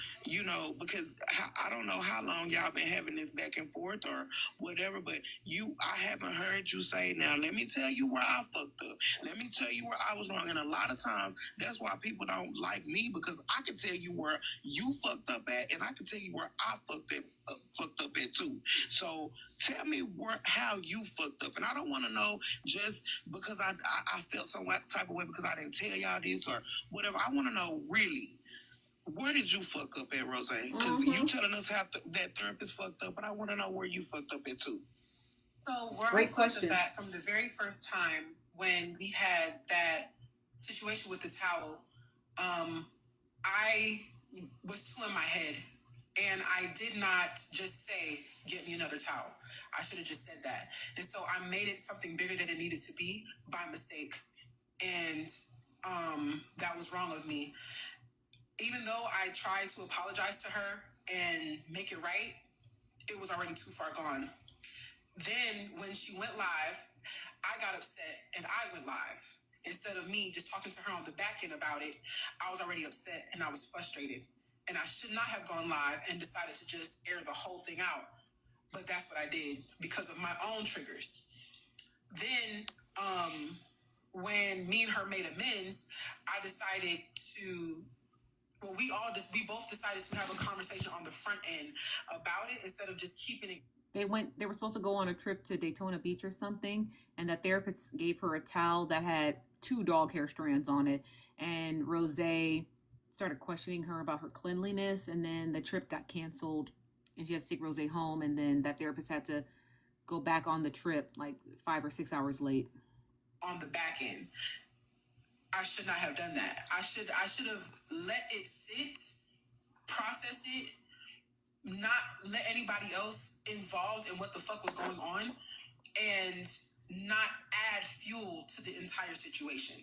because I don't know how long y'all been having this back and forth or whatever, but I haven't heard you say, now, let me tell you where I fucked up. Let me tell you where I was wrong. And a lot of times, that's why people don't like me, because I can tell you where you fucked up at, and I can tell you where I fucked up at too. So tell me how you fucked up. And I don't want to know just because I felt some type of way because I didn't tell y'all this or whatever. I want to know, really, where did you fuck up at, Rose? Because you telling us how that therapist fucked up, but I want to know where you fucked up at too. So where I fucked up at from the very first time when we had that situation with the towel, I was too in my head. And I did not just say, get me another towel. I should have just said that. And so I made it something bigger than it needed to be by mistake. And that was wrong of me. Even though I tried to apologize to her and make it right, it was already too far gone. Then when she went live, I got upset and I went live. Instead of me just talking to her on the back end about it, I was already upset and I was frustrated. And I should not have gone live and decided to just air the whole thing out. But that's what I did because of my own triggers. Then when me and her made amends, I decided to, we both decided to have a conversation on the front end about it instead of just keeping it. They were supposed to go on a trip to Daytona Beach or something, and the therapist gave her a towel that had 2 dog hair strands on it, and Rose started questioning her about her cleanliness, and then the trip got canceled, and she had to take Rose home, and then that therapist had to go back on the trip like 5 or 6 hours late. On the back end. I should not have done that. I should have let it sit, process it, not let anybody else involved in what the fuck was going on, and not add fuel to the entire situation.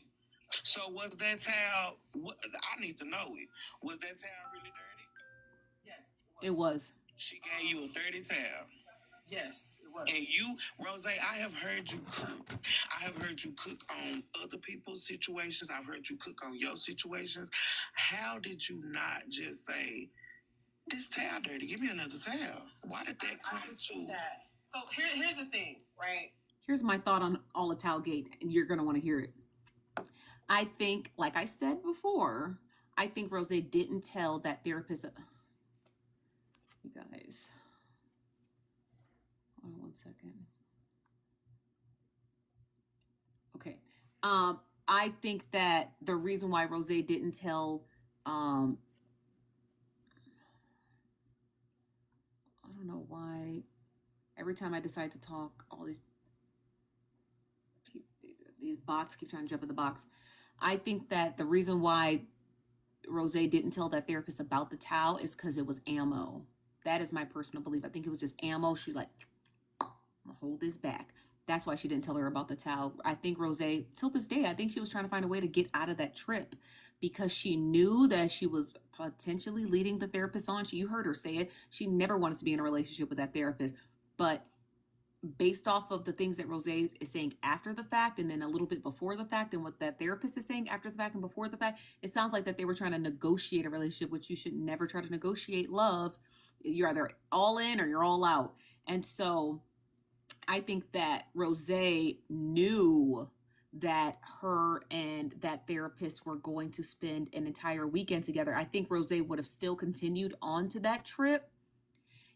So was that towel? I need to know it. Was that towel really dirty? Yes, it was. She gave you a dirty towel. Yes, it was. And you, Rose, I have heard you cook. I have heard you cook on other people's situations. I've heard you cook on your situations. How did you not just say, this towel dirty, give me another towel? Why did that come to that? So here's the thing, right? Here's my thought on all of Talgate, and you're going to want to hear it. I think, like I said before, I think Rose didn't tell that therapist. You guys, hold on one second. Okay. I think that the reason why Rose didn't tell, I don't know why. Every time I decide to talk, all these bots keep trying to jump in the box. I think that the reason why Rose didn't tell that therapist about the towel is because it was ammo. That is my personal belief. I think it was just ammo. She like, I'm gonna hold this back. That's why she didn't tell her about the towel. I think Rose, till this day, I think she was trying to find a way to get out of that trip because she knew that she was potentially leading the therapist on. You heard her say it. She never wanted to be in a relationship with that therapist. But based off of the things that Rose is saying after the fact and then a little bit before the fact and what that therapist is saying after the fact and before the fact, it sounds like that they were trying to negotiate a relationship, which you should never try to negotiate love. You're either all in or you're all out. And so I think that Rose knew that her and that therapist were going to spend an entire weekend together. I think Rose would have still continued on to that trip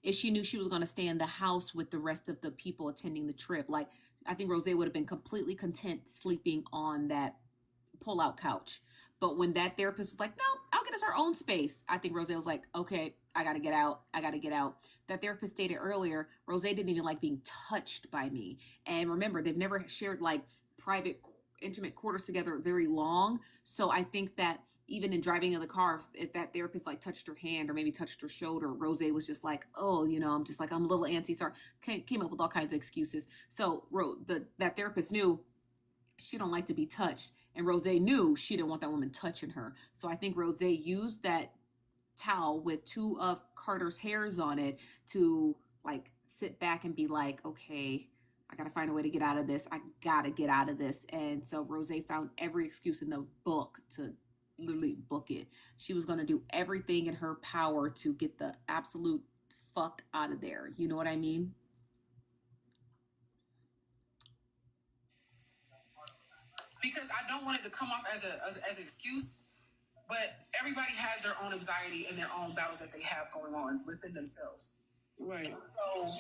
if she knew she was going to stay in the house with the rest of the people attending the trip. Like, I think Rose would have been completely content sleeping on that pull-out couch. But when that therapist was like, no, I'll get us our own space, I think Rose was like, okay, I got to get out. I got to get out. That therapist stated earlier, Rose didn't even like being touched by me. And remember, they've never shared like private, intimate quarters together very long. So I think that even in driving in the car, if that therapist like touched her hand or maybe touched her shoulder, Rose was just like, oh, I'm just like, I'm a little antsy. Sorry. Came up with all kinds of excuses. So that therapist knew she don't like to be touched. And Rose knew she didn't want that woman touching her. So I think Rose used that towel with two of Carter's hairs on it to like sit back and be like, okay, I gotta find a way to get out of this. I gotta get out of this. And so Rose found every excuse in the book to literally book it. She was gonna do everything in her power to get the absolute fuck out of there. You know what I mean? Because I don't want it to come off as an excuse, but everybody has their own anxiety and their own battles that they have going on within themselves. Right. So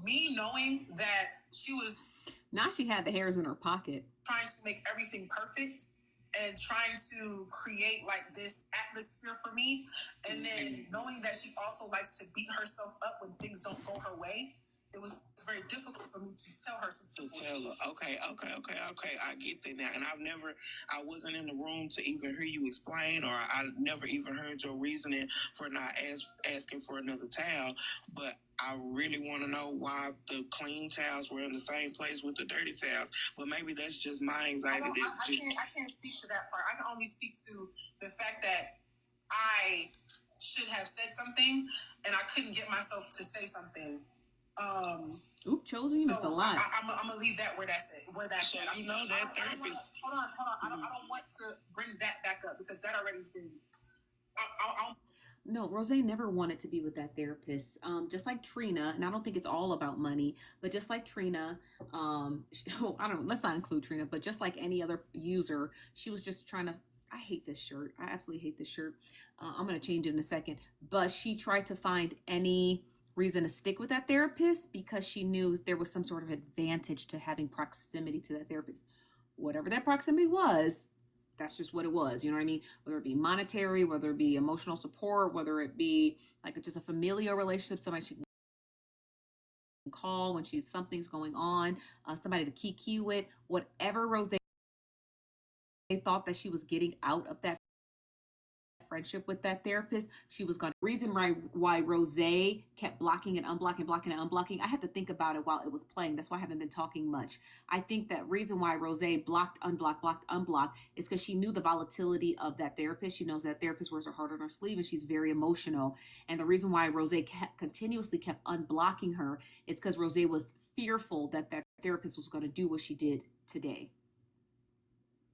me knowing that she was now she had the hairs in her pocket, trying to make everything perfect and trying to create like this atmosphere for me, and then knowing that she also likes to beat herself up when things don't go her way, it was very difficult for me to tell her some simple shit. Okay. I get that now. And I wasn't in the room to even hear you explain, or I never even heard your reasoning for not asking for another towel. But I really want to know why the clean towels were in the same place with the dirty towels. But maybe that's just my anxiety. I can't speak to that part. I can only speak to the fact that I should have said something and I couldn't get myself to say something. Chosen, you missed a lot. I'm gonna leave that where that's at. Where that's so at. You know that therapist. Hold on. I don't want to bring that back up because that already's been. No, Rose never wanted to be with that therapist. Just like Trina, and I don't think it's all about money, but just like Trina, let's not include Trina, but just like any other user, she was just trying to. I hate this shirt. I absolutely hate this shirt. I'm gonna change it in a second. But she tried to find any reason to stick with that therapist because she knew there was some sort of advantage to having proximity to that therapist. Whatever that proximity was, that's just what it was. You know what I mean? Whether it be monetary, whether it be emotional support, whether it be like just a familial relationship, somebody she can call when something's going on, somebody to kiki with, whatever Rose they thought that she was getting out of that friendship with that therapist, she was gonna reason why Rose kept blocking and unblocking, blocking and unblocking. I had to think about it while it was playing. That's why I haven't been talking much. I think that reason why Rose blocked, unblocked is because she knew the volatility of that therapist. She knows that therapist wears her heart on her sleeve and she's very emotional. And the reason why Rose continuously kept unblocking her is because Rose was fearful that that therapist was going to do what she did today,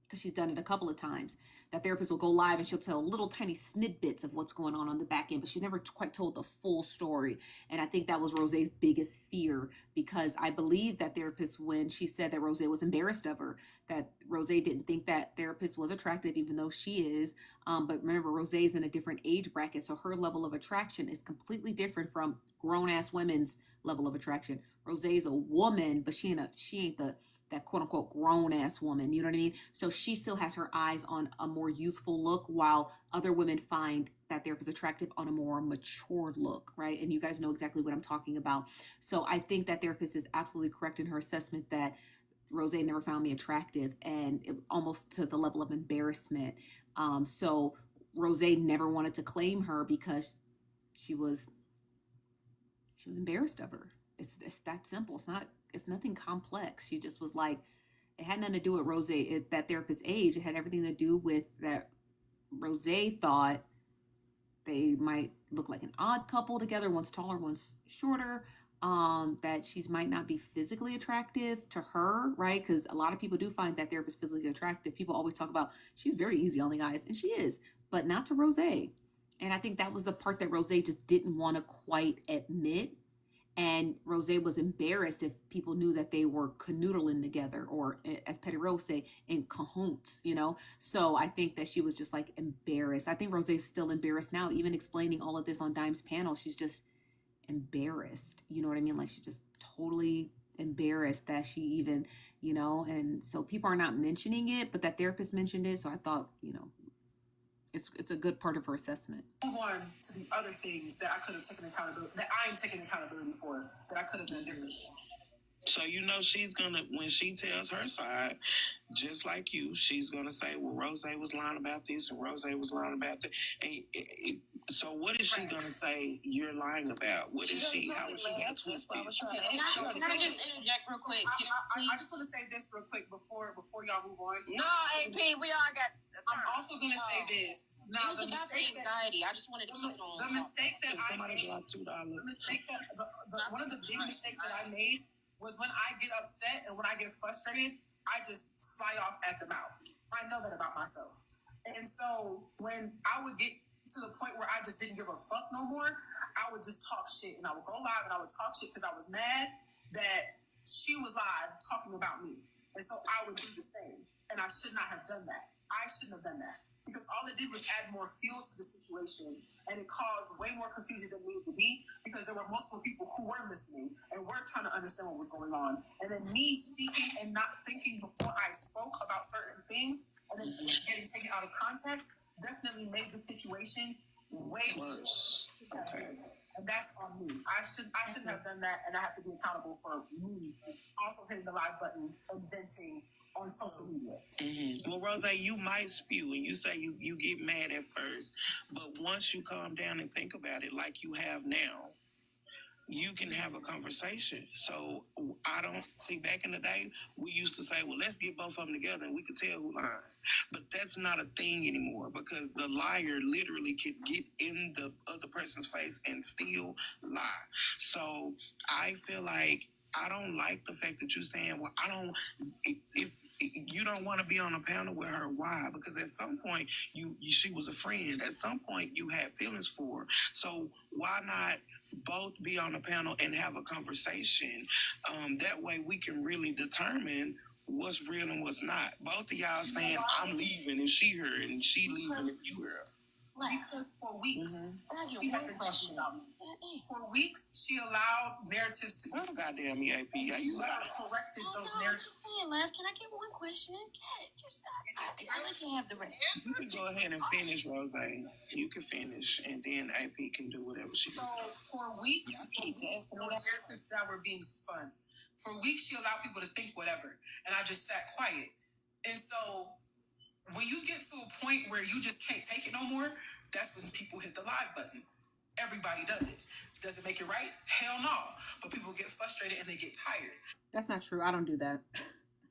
because she's done it a couple of times. That therapist will go live and she'll tell little tiny snippets of what's going on the back end, but she's never quite told the full story. And I think that was Rose's biggest fear, because I believe that therapist, when she said that Rose was embarrassed of her, that Rose didn't think that therapist was attractive, even though she is. But remember, Rose is in a different age bracket, so her level of attraction is completely different from grown-ass women's level of attraction. Rose is a woman, but she ain't that quote unquote grown ass woman, you know what I mean? So she still has her eyes on a more youthful look, while other women find that therapist attractive on a more mature look, right? And you guys know exactly what I'm talking about. So I think that therapist is absolutely correct in her assessment that Rose never found me attractive, and almost to the level of embarrassment. So Rose never wanted to claim her because she was embarrassed of her. It's that simple. It's nothing complex. She just was like, it had nothing to do with Rose at that therapist's age. It had everything to do with that Rose thought they might look like an odd couple together, one's taller, one's shorter. That she might not be physically attractive to her, right? Because a lot of people do find that therapist physically attractive. People always talk about she's very easy on the eyes, and she is, but not to Rose. And I think that was the part that Rose just didn't want to quite admit. And Rose was embarrassed if people knew that they were canoodling together, or as Petty Rose say, in cahoots, you know? So I think that she was just like embarrassed. I think Rose is still embarrassed now, even explaining all of this on Dime's panel. She's just embarrassed. You know what I mean? Like, she's just totally embarrassed that she even, you know, and so people are not mentioning it, but that therapist mentioned it. So I thought, you know, it's a good part of her assessment. Move on to the other things that I could have taken accountability, that I'm taking accountability for, that I could have done differently. So you know she's gonna, when she tells her side, just like you, she's gonna say, "Well, Rose was lying about this, and Rose was lying about that." And so what is she gonna say you're lying about? What is she? How is she gonna twist it? Can I just interject real quick? I just want to say this real quick before y'all move on. No, AP, we all got. I'm also gonna say this. Now, it was about the anxiety. I just wanted to keep it on. The mistake that I made. $2. The mistake that one of the big mistakes that I made was when I get upset and when I get frustrated, I just fly off at the mouth. I know that about myself. And so when I would get to the point where I just didn't give a fuck no more, I would just talk shit, and I would go live and I would talk shit because I was mad that she was live talking about me. And so I would do the same. And I should not have done that. I shouldn't have done that. Because all it did was add more fuel to the situation, and it caused way more confusion than it needed to be, because there were multiple people who were listening and were trying to understand what was going on. And then me speaking and not thinking before I spoke about certain things, and then getting taken out of context, definitely made the situation way worse. Okay. And that's on me. I shouldn't have done that, and I have to be accountable for me also hitting the live button and venting on social media. Mm-hmm. Well, Rose, you might spew, and you say you get mad at first, but once you calm down and think about it like you have now, you can have a conversation. So I don't see, back in the day, we used to say, well, let's get both of them together and we could tell who lied. But that's not a thing anymore, because the liar literally could get in the other person's face and still lie. So I feel like, I don't like the fact that you're saying, well, if you don't want to be on a panel with her, why? Because at some point she was a friend. At some point you had feelings for her. So why not both be on a panel and have a conversation? That way we can really determine what's real and what's not. Both of y'all saying, I'm leaving and she her, and she leaving and you her. Because for weeks, she had been talking about me. For weeks, she allowed narratives to be goddamn EAP. She corrected those narratives. Just saying, Laugh. Can I get one question? I'll let you have the rest. You can go ahead and finish, Rose. You can finish, and then AP can do whatever she does. So for weeks, those narratives that were being spun. For weeks, she allowed people to think whatever, and I just sat quiet. And so When you get to a point where you just can't take it no more, that's when people hit the live button. Everybody does it. Does it make it right? Hell no. But people get frustrated and they get tired. That's not true. I don't do that.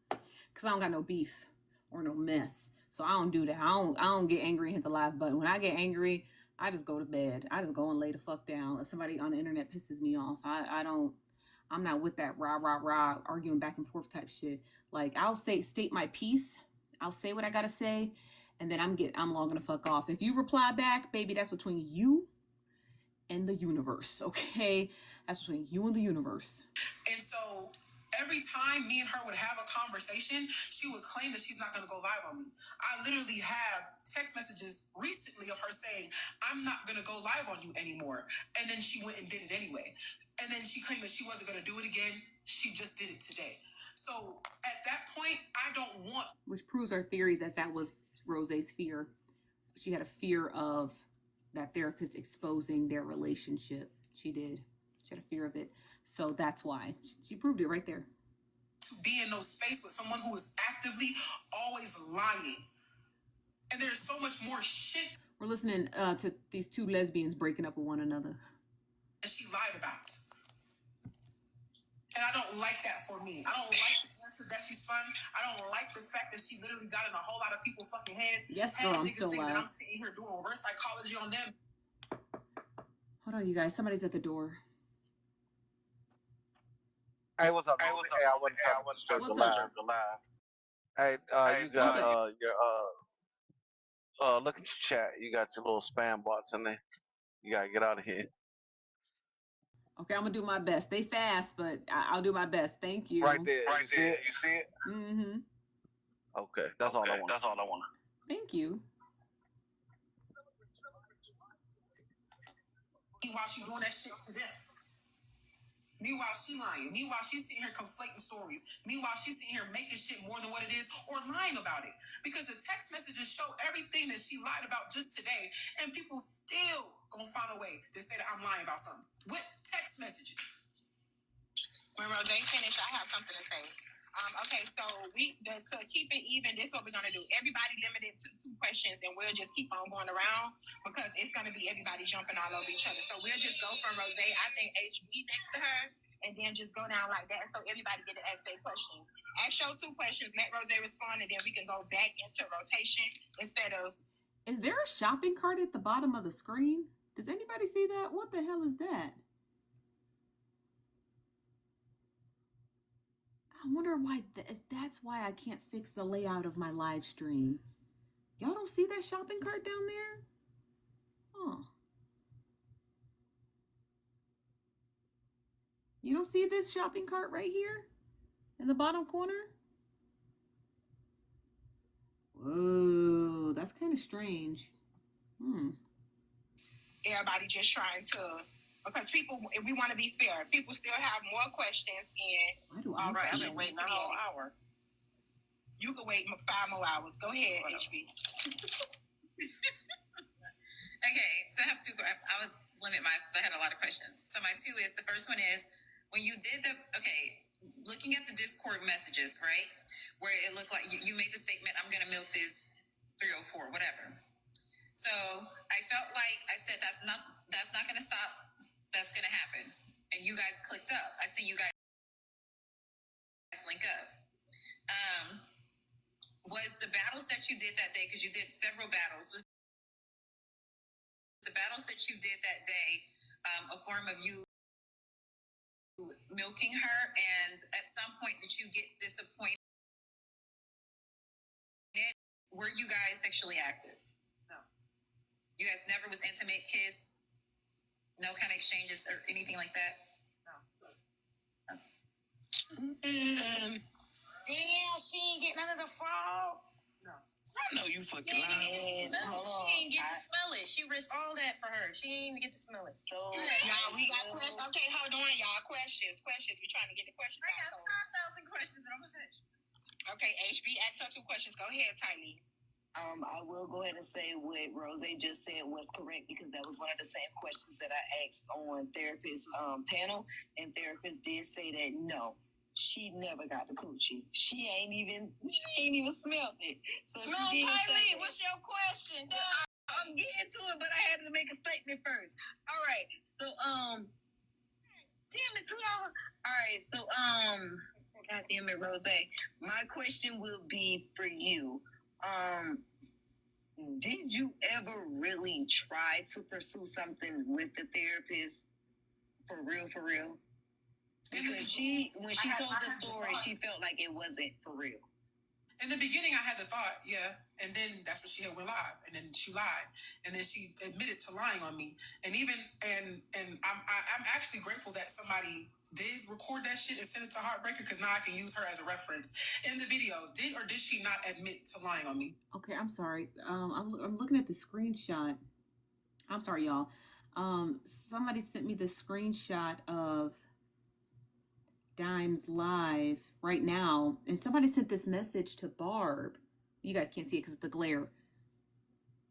Because I don't got no beef or no mess. So I don't do that. I don't get angry and hit the live button. When I get angry, I just go to bed. I just go and lay the fuck down. If somebody on the internet pisses me off, I'm not with that rah arguing back and forth type shit. Like, I'll state my piece. I'll say what I gotta say, and then I'm logging the fuck off. If you reply back, baby, that's between you and the universe, okay? That's between you and the universe. And so every time me and her would have a conversation, she would claim that she's not going to go live on me. I literally have text messages recently of her saying, I'm not going to go live on you anymore. And then she went and did it anyway. And then she claimed that she wasn't going to do it again. She just did it today. So at that point, I don't want... Which proves our theory that was Rose's fear. She had a fear of that therapist exposing their relationship. She did. She had a fear of it. So that's why. She proved it right there. To be in no space with someone who is actively always lying. And there's so much more shit. We're listening to these two lesbians breaking up with one another. That she lied about. And I don't like that for me. I don't like the answer that she spun. I don't like the fact that she literally got in a whole lot of people's fucking heads. Yes, girl, I'm still live. That I'm sitting here doing reverse psychology on them. Hold on, you guys. Somebody's at the door. Hey, what's up? Hey, what's up? Hey, I wasn't trying to disturb the live. Hey, you got your look at your chat. You got your little spam bots in there. You gotta get out of here. Okay, I'm gonna do my best. They fast, but I'll do my best. Thank you. Right there. Right there. You see it? Mm-hmm. Okay, that's all I want. That's all I want. Thank you. Meanwhile, she doing that shit to them. Meanwhile, she lying. Meanwhile, she's sitting here conflating stories. Meanwhile, she's sitting here making shit more than what it is or lying about it. Because the text messages show everything that she lied about just today, and people still gonna find a way to say that I'm lying about something. With text messages. When Rose finish, I have something to say. Okay, so to keep it even, this is what we're gonna do. Everybody limited to 2 questions, and we'll just keep on going around because it's gonna be everybody jumping all over each other. So we'll just go from Rose. I think HB next to her, and then just go down like that. So everybody get to ask their questions. Ask your 2 questions, let Rose respond, and then we can go back into rotation instead of. Is there a shopping cart at the bottom of the screen? Does anybody see that? What the hell is that? I wonder why. If that's why I can't fix the layout of my live stream. Y'all don't see that shopping cart down there? Huh. You don't see this shopping cart right here in the bottom corner? Whoa, that's kind of strange. Everybody just trying to, because people, if we want to be fair, people still have more questions. And all right, I've been waiting a whole hour. You can wait 5 more hours. Go ahead, HB. Okay, so I have 2. I would limit mine because I had a lot of questions. So my 2 is, the first one is, when you did looking at the Discord messages, right, where it looked like you made the statement, I'm going to milk this 304, whatever. So I felt like I said, that's not going to stop. That's going to happen. And you guys clicked up. I see you guys link up. Was the battles that you did that day, because you did several battles, was the battles that you did that day a form of you milking her? And at some point, did you get disappointed? Were you guys sexually active? No. You guys never was intimate, kiss, no kind of exchanges or anything like that? No. Damn, she ain't get none of the frog. No. I know you fucking lying. She ain't get to smell it. She risked all that for her. She ain't even get to smell it. Y'all, we got questions. Okay, hold on, y'all. Questions. We're trying to get the questions. I got 5,000 questions, and I'm gonna finish. Okay, HB, ask her 2 questions. Go ahead, Tylee. I will go ahead and say what Rose just said was correct, because that was one of the same questions that I asked on therapist panel, and therapist did say that no, she never got the coochie. She ain't even smelled it. So No, she did say Kylie, that. what's your question? I'm getting to it, but I had to make a statement first. All right. So damn it, $2. All right. So God damn it, Rose. My question will be for you. Did you ever really try to pursue something with the therapist for real? Because when she told the story, she felt like it wasn't for real. In the beginning, I had the thought, yeah, and then that's when she had went live, and then she lied, and then she admitted to lying on me, and I'm actually grateful that somebody did record that shit and send it to Heartbreaker, because now I can use her as a reference in the video. Did or did she not admit to lying on me? Okay, I'm sorry. I'm looking at the screenshot. I'm sorry, y'all. Somebody sent me the screenshot of Dime's live right now, and somebody sent this message to Barb. You guys can't see it because of the glare.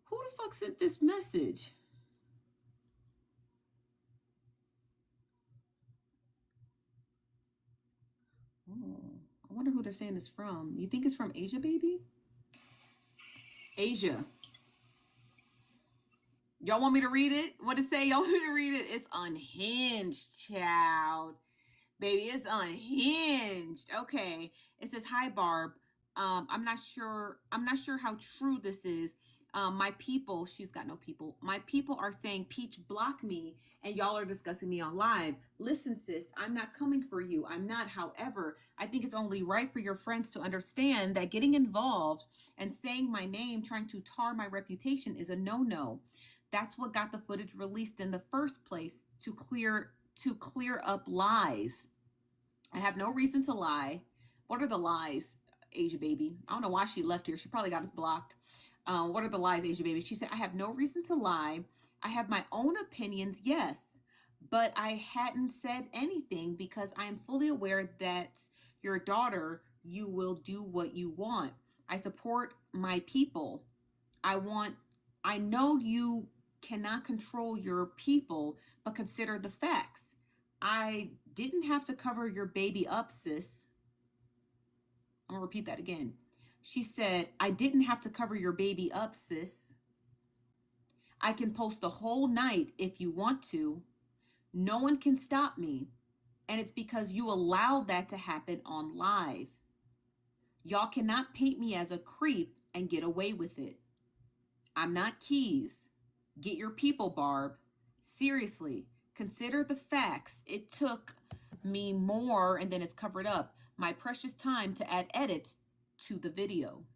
Who the fuck sent this message? Oh, I wonder who they're saying this from. You think it's from Asia, baby? Asia. Y'all want me to read it? What it say? Y'all want me to read it? It's unhinged, child. Baby, it's unhinged. Okay. It says, "Hi, Barb. I'm not sure how true this is. My people," she's got no people. "My people are saying Peach blocked me and y'all are discussing me on live. Listen, sis, I'm not coming for you. I'm not. However, I think it's only right for your friends to understand that getting involved and saying my name, trying to tar my reputation, is a no-no. That's what got the footage released in the first place, to clear up lies. I have no reason to lie." What are the lies, Asia baby? I don't know why she left here. She probably got us blocked. What are the lies, Asia baby? She said, "I have no reason to lie. I have my own opinions, yes, but I hadn't said anything because I am fully aware that your daughter, you will do what you want. I support my people. I know you cannot control your people, but consider the facts. I didn't have to cover your baby up, sis." I'm gonna repeat that again. She said, "I didn't have to cover your baby up, sis. I can post the whole night if you want to. No one can stop me. And it's because you allowed that to happen on live. Y'all cannot paint me as a creep and get away with it. I'm not Keys. Get your people, Barb. Seriously, consider the facts. It took me more," and then it's covered up, "my precious time to add edits to the video."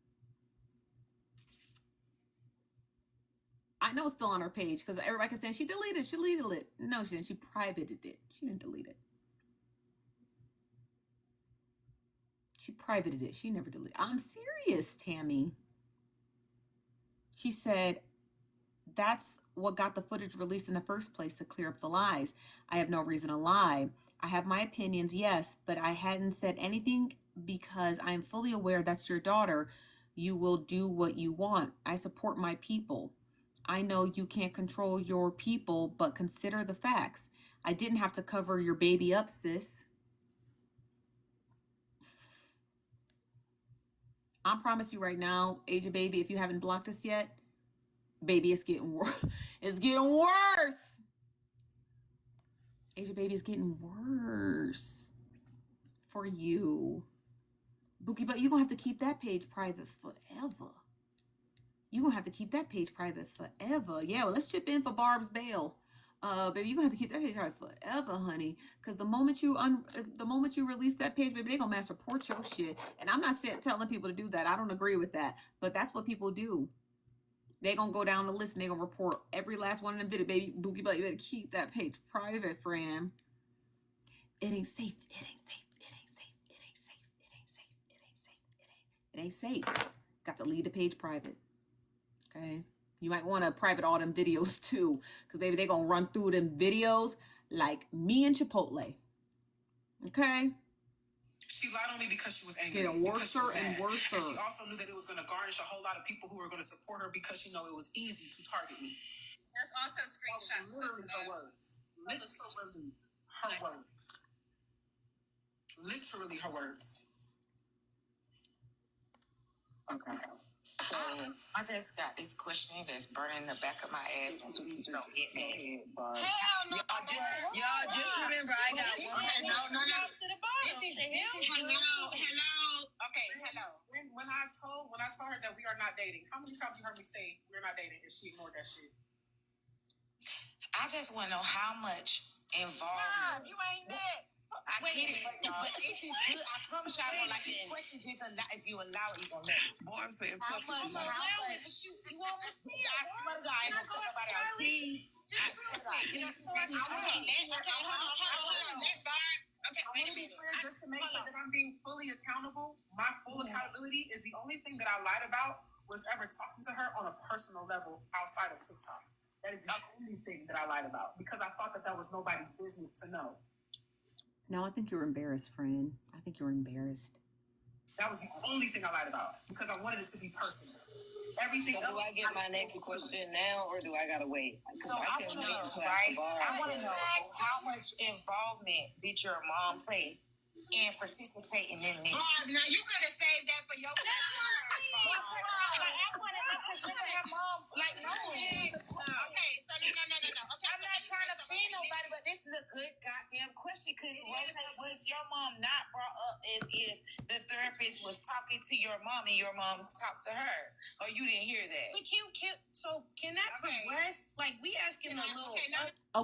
I know it's still on her page because everybody kept saying she deleted it. No, she didn't. She privated it. She didn't delete it. She privated it. She never deleted it. I'm serious, Tammy. She said, "That's what got the footage released in the first place, to clear up the lies. I have no reason to lie. I have my opinions, yes, but I hadn't said anything because I am fully aware that's your daughter. You will do what you want. I support my people. I know you can't control your people, but consider the facts. I didn't have to cover your baby up, sis." I promise you right now, Asia baby, if you haven't blocked us yet, baby, it's getting worse. It's getting worse. Asia baby, is getting worse for you. Bookie, but you're going to have to keep that page private forever. You're going to have to keep that page private forever. Yeah, well, let's chip in for Barb's bail. Baby, you're going to have to keep that page private forever, honey. Because the moment you release that page, baby, they're going to mass report your shit. And I'm not telling people to do that. I don't agree with that. But that's what people do. They're going to go down the list and they're going to report every last one in the video. Baby, Bookie, but you better keep that page private, friend. It ain't safe. It ain't safe. It ain't safe. It ain't safe. It ain't safe. It ain't safe. It ain't safe. Got to leave the page private. Okay. You might want to private all them videos too, because baby, they're gonna run through them videos like me and Chipotle. Okay. She lied on me because she was angry. Getting worse and worse. And she also knew that it was going to garnish a whole lot of people who were going to support her because she knew it was easy to target me. That's also a screenshot. Literally her words. Literally her words. literally her words. Okay. I just got this question that's burning the back of my ass. Don't hit me. Hell no. Y'all just remember I got one. No. This is hello. Okay, hello. When I told her that we are not dating, how many times you heard me say we're not dating and she ignored that shit? I just want to know how much involved. You ain't that. I get it, but this is good. I promise y'all, I like this question. Just if you allow it, you gonna let it. Boy, I'm saying How much? You almost did. I swear to God, I ain't gonna cut nobody else. Please. I swear to God, please. Hold on. Okay, I want to be clear, just to make sure that I'm being fully accountable. My full accountability is the only thing that I lied about was ever talking to her on a personal level outside of TikTok. That is the only thing that I lied about because I thought that was nobody's business to know. No, I think you're embarrassed, friend. I think you're embarrassed. That was the only thing I lied about because I wanted it to be personal. Everything else. Do I get my next question now or do I gotta wait? So I want to know, right? I want to know how much involvement did your mom play in participating in this? Now you could have saved that for your. I want to know because remember her mom, like, no. Okay, so no. Okay, I'm not trying to offend nobody, but this is a good goddamn question because was your mom not brought up as if the therapist was talking to your mom and your mom talked to her? Or you didn't hear that? Can that progress? Like, we asking a little.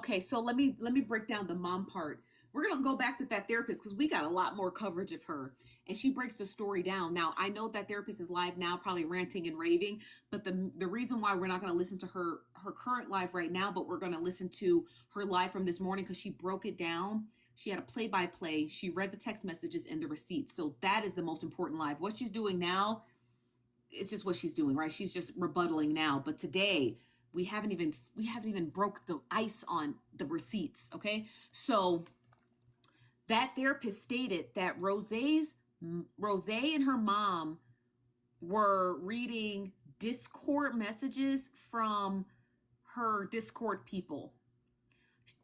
Okay, so let me break down the mom part. We're gonna go back to that therapist because we got a lot more coverage of her, and she breaks the story down. Now I know that therapist is live now, probably ranting and raving, but the reason why we're not gonna listen to her current live right now, but we're gonna listen to her live from this morning because she broke it down. She had a play-by-play. She read the text messages and the receipts, so that is the most important live. What she's doing now, it's just what she's doing, right? She's just rebuttaling now, but today. We haven't even broke the ice on the receipts, okay? So that therapist stated that Rose and her mom were reading Discord messages from her Discord people.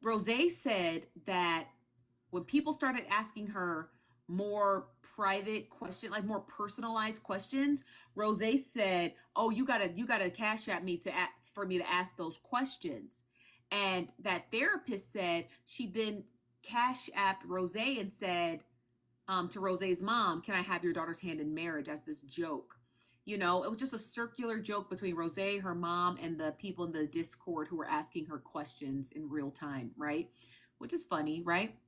Rose said that when people started asking her more private question, like more personalized questions, Rose said, "Oh, you gotta cash at me for me to ask those questions." And that therapist said she then cash apped Rose and said to Rose's mom, "Can I have your daughter's hand in marriage?" as this joke. You know, it was just a circular joke between Rose, her mom, and the people in the Discord who were asking her questions in real time, right? Which is funny, right?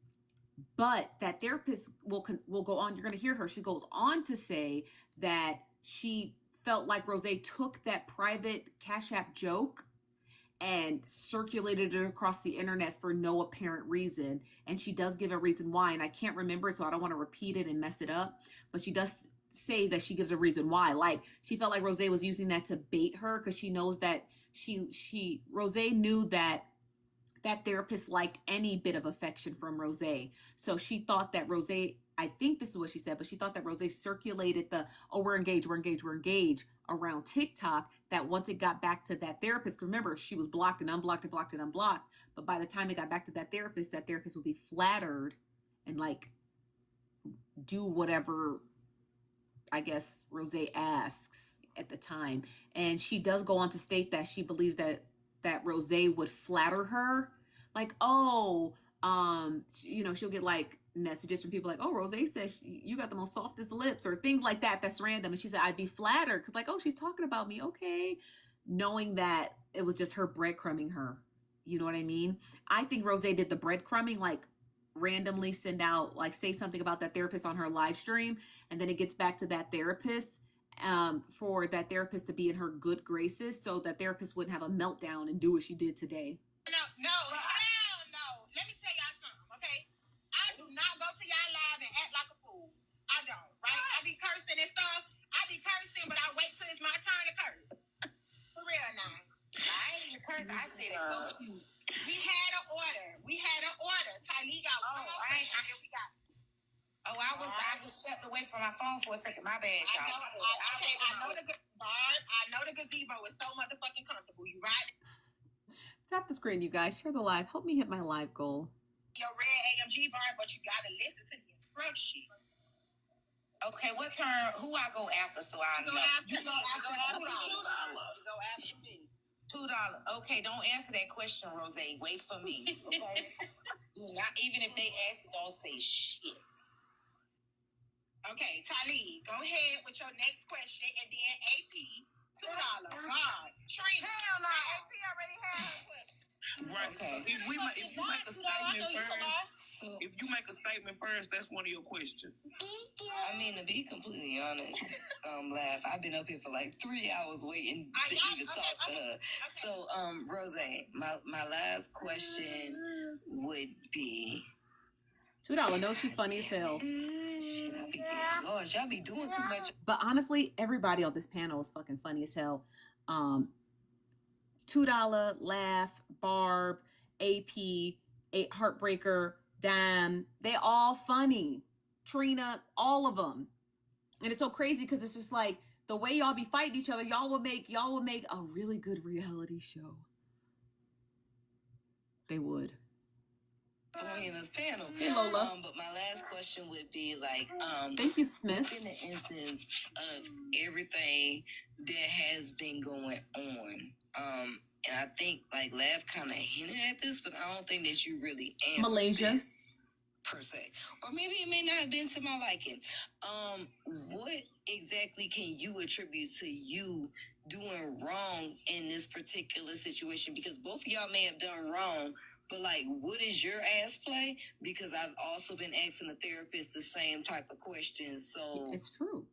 But that therapist will go on. You're going to hear her. She goes on to say that she felt like Rose took that private Cash App joke and circulated it across the internet for no apparent reason. And she does give a reason why. And I can't remember it, so I don't want to repeat it and mess it up. But she does say that she gives a reason why. Like, she felt like Rose was using that to bait her because she knows that Rose knew that therapist liked any bit of affection from Rose. So she thought that Rose, I think this is what she said, but she thought that Rose circulated the, "Oh, we're engaged around TikTok, that once it got back to that therapist, remember, she was blocked and unblocked and blocked and unblocked. But by the time it got back to that therapist would be flattered and like do whatever, I guess, Rose asks at the time. And she does go on to state that she believes that Rose would flatter her. Like, oh, she'll get like messages from people like, "Oh, Rose says you got the most softest lips," or things like that. That's random. And she said, "I'd be flattered," because like, oh, she's talking about me. Okay. Knowing that it was just her breadcrumbing her. You know what I mean? I think Rose did the breadcrumbing, like randomly send out, like say something about that therapist on her live stream. And then it gets back to that therapist for that therapist to be in her good graces. So that therapist wouldn't have a meltdown and do what she did today. No. Let me tell y'all something, okay? I do not go to y'all live and act like a fool. I don't, right? I be cursing and stuff. I be cursing, but I wait till it's my turn to curse. For real now. I ain't even curse. I said it's so cute. We had an order. Tylee got one more question and we got. I was stepped away from my phone for a second. My bad, y'all. I know the gazebo is so motherfucking comfortable. You right? Tap the screen, you guys. Share the live. Help me hit my live goal. Your red AMG bar, but you gotta listen to the shit. Okay, what turn? Who I go after? So I know. You go after $2. You go after me. $2. Okay, don't answer that question, Rose. Wait for me. Okay. Do not, even if they ask it, don't say shit. Okay, Tali, go ahead with your next question, and then AP, $2. God, Trina. Hell no, AP already had her question. Right. Okay. So if you make a statement first, if you make a statement first, that's one of your questions. I mean, to be completely honest, Laugh, I've been up here for like 3 hours waiting to even talk to her. So, Rose, my last question would be $2. No, she funny as hell. Shit, I be getting lost. Y'all be doing too much. But honestly, everybody on this panel is fucking funny as hell. $2, Laugh, Barb, AP, Heartbreaker, Dime. They all funny. Trina, all of them. And it's so crazy because it's just like the way y'all be fighting each other, y'all will make a really good reality show. They would. In this panel. Hey, Lola. But my last question would be like, thank you, Smith. In the instance of everything that has been going on, and I think like Laugh kind of hinted at this, but I don't think that you really answered Malaysia. this per se, or maybe it may not have been to my liking. What exactly can you attribute to you doing wrong in this particular situation? Because both of y'all may have done wrong, but like, what is your ass play? Because I've also been asking the therapist the same type of questions. So it's true.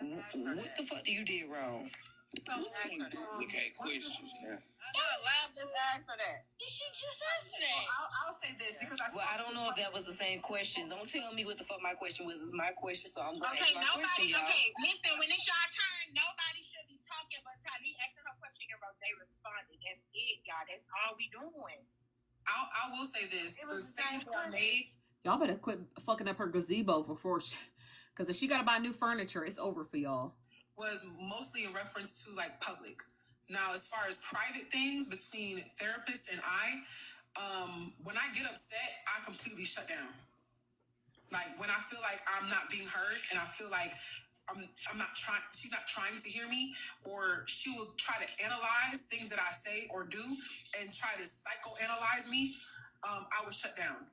What the fuck do you did wrong? Okay, questions now. Laugh just asked for that. She just asked for that. I'll say this because I don't know if that was the same question. Don't tell me what the fuck my question was. It's my question, so I'm going to ask my question, y'all. Okay, listen, when it's y'all turn, nobody should be talking, but Tali asking her question and Rose responded. That's it, y'all. That's all we doing. I will say this. The statements I made. Y'all better quit fucking up her gazebo before she, because if she got to buy new furniture, it's over for y'all. Was mostly in reference to like public. Now, as far as private things between therapist and I, when I get upset, I completely shut down. Like when I feel like I'm not being heard and I feel like I'm not trying, she's not trying to hear me, or she will try to analyze things that I say or do and try to psychoanalyze me, I would shut down.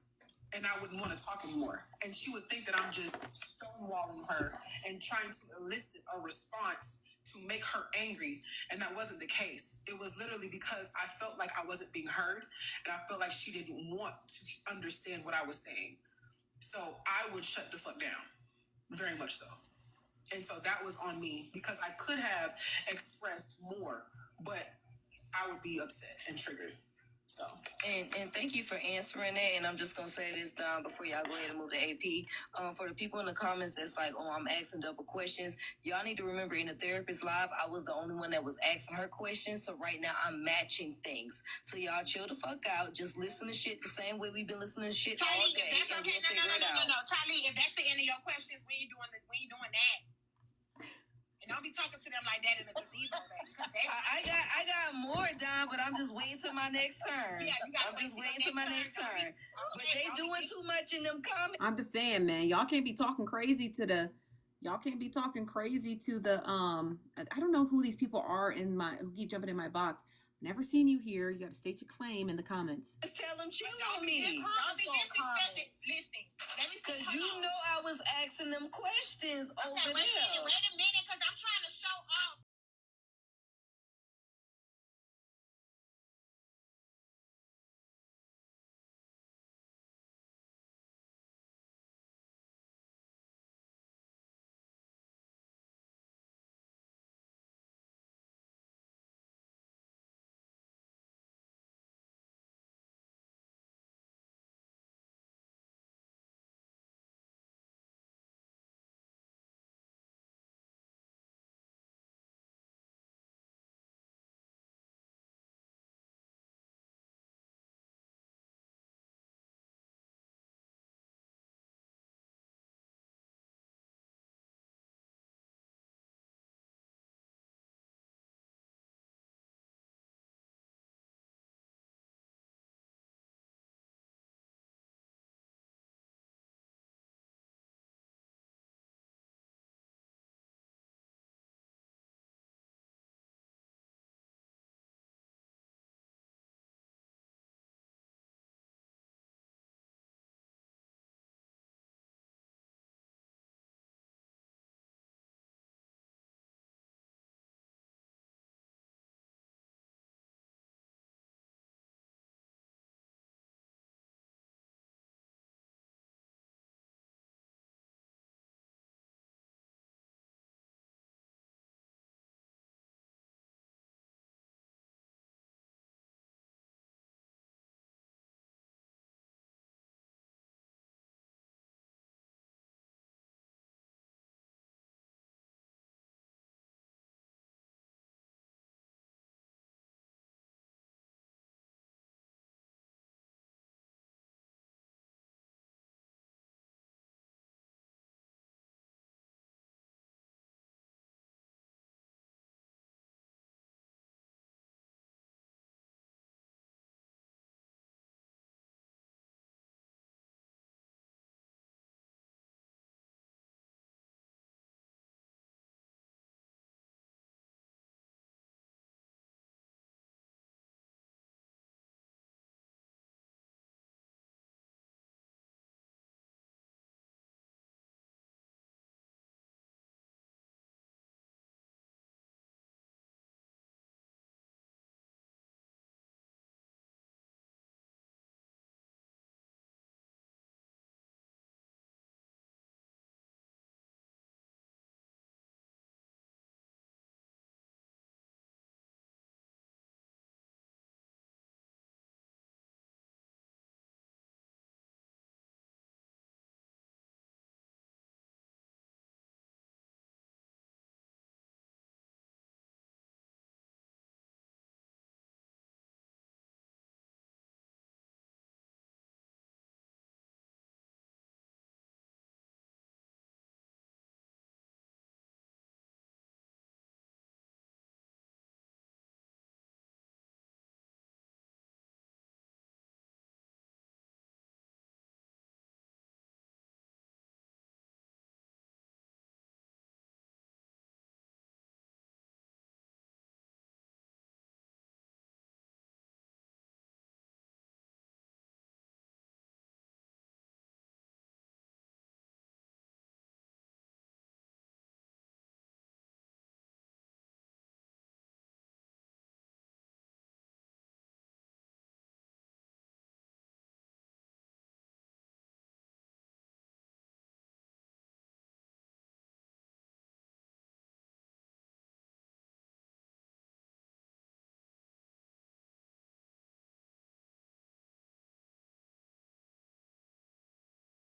And I wouldn't want to talk anymore. And she would think that I'm just stonewalling her and trying to elicit a response to make her angry. And that wasn't the case. It was literally because I felt like I wasn't being heard. And I felt like she didn't want to understand what I was saying. So I would shut the fuck down. Very much so. And so that was on me because I could have expressed more, but I would be upset and triggered. So. And thank you for answering that. And I'm just gonna say this down before y'all go ahead and move to AP. For the people in the comments that's like, oh, I'm asking double questions. Y'all need to remember in the therapist live, I was the only one that was asking her questions. So right now I'm matching things. So y'all chill the fuck out. Just listen to shit the same way we've been listening to shit all day. If that's okay, no. Tali, if that's the end of your questions, when you doing that. And don't be talking to them like that in the gazebo, baby. I got more, Don, but I'm just waiting till my next turn. Yeah, I'm just waiting till my next turn. But they doing too much in them comments. I'm just saying, man, y'all can't be talking crazy to the I don't know who these people are who keep jumping in my box. Never seen you here. You got to state your claim in the comments. Just tell them chill on me. Don't be disrespected. Listen, let me because you know I was asking them questions over there. Wait a minute.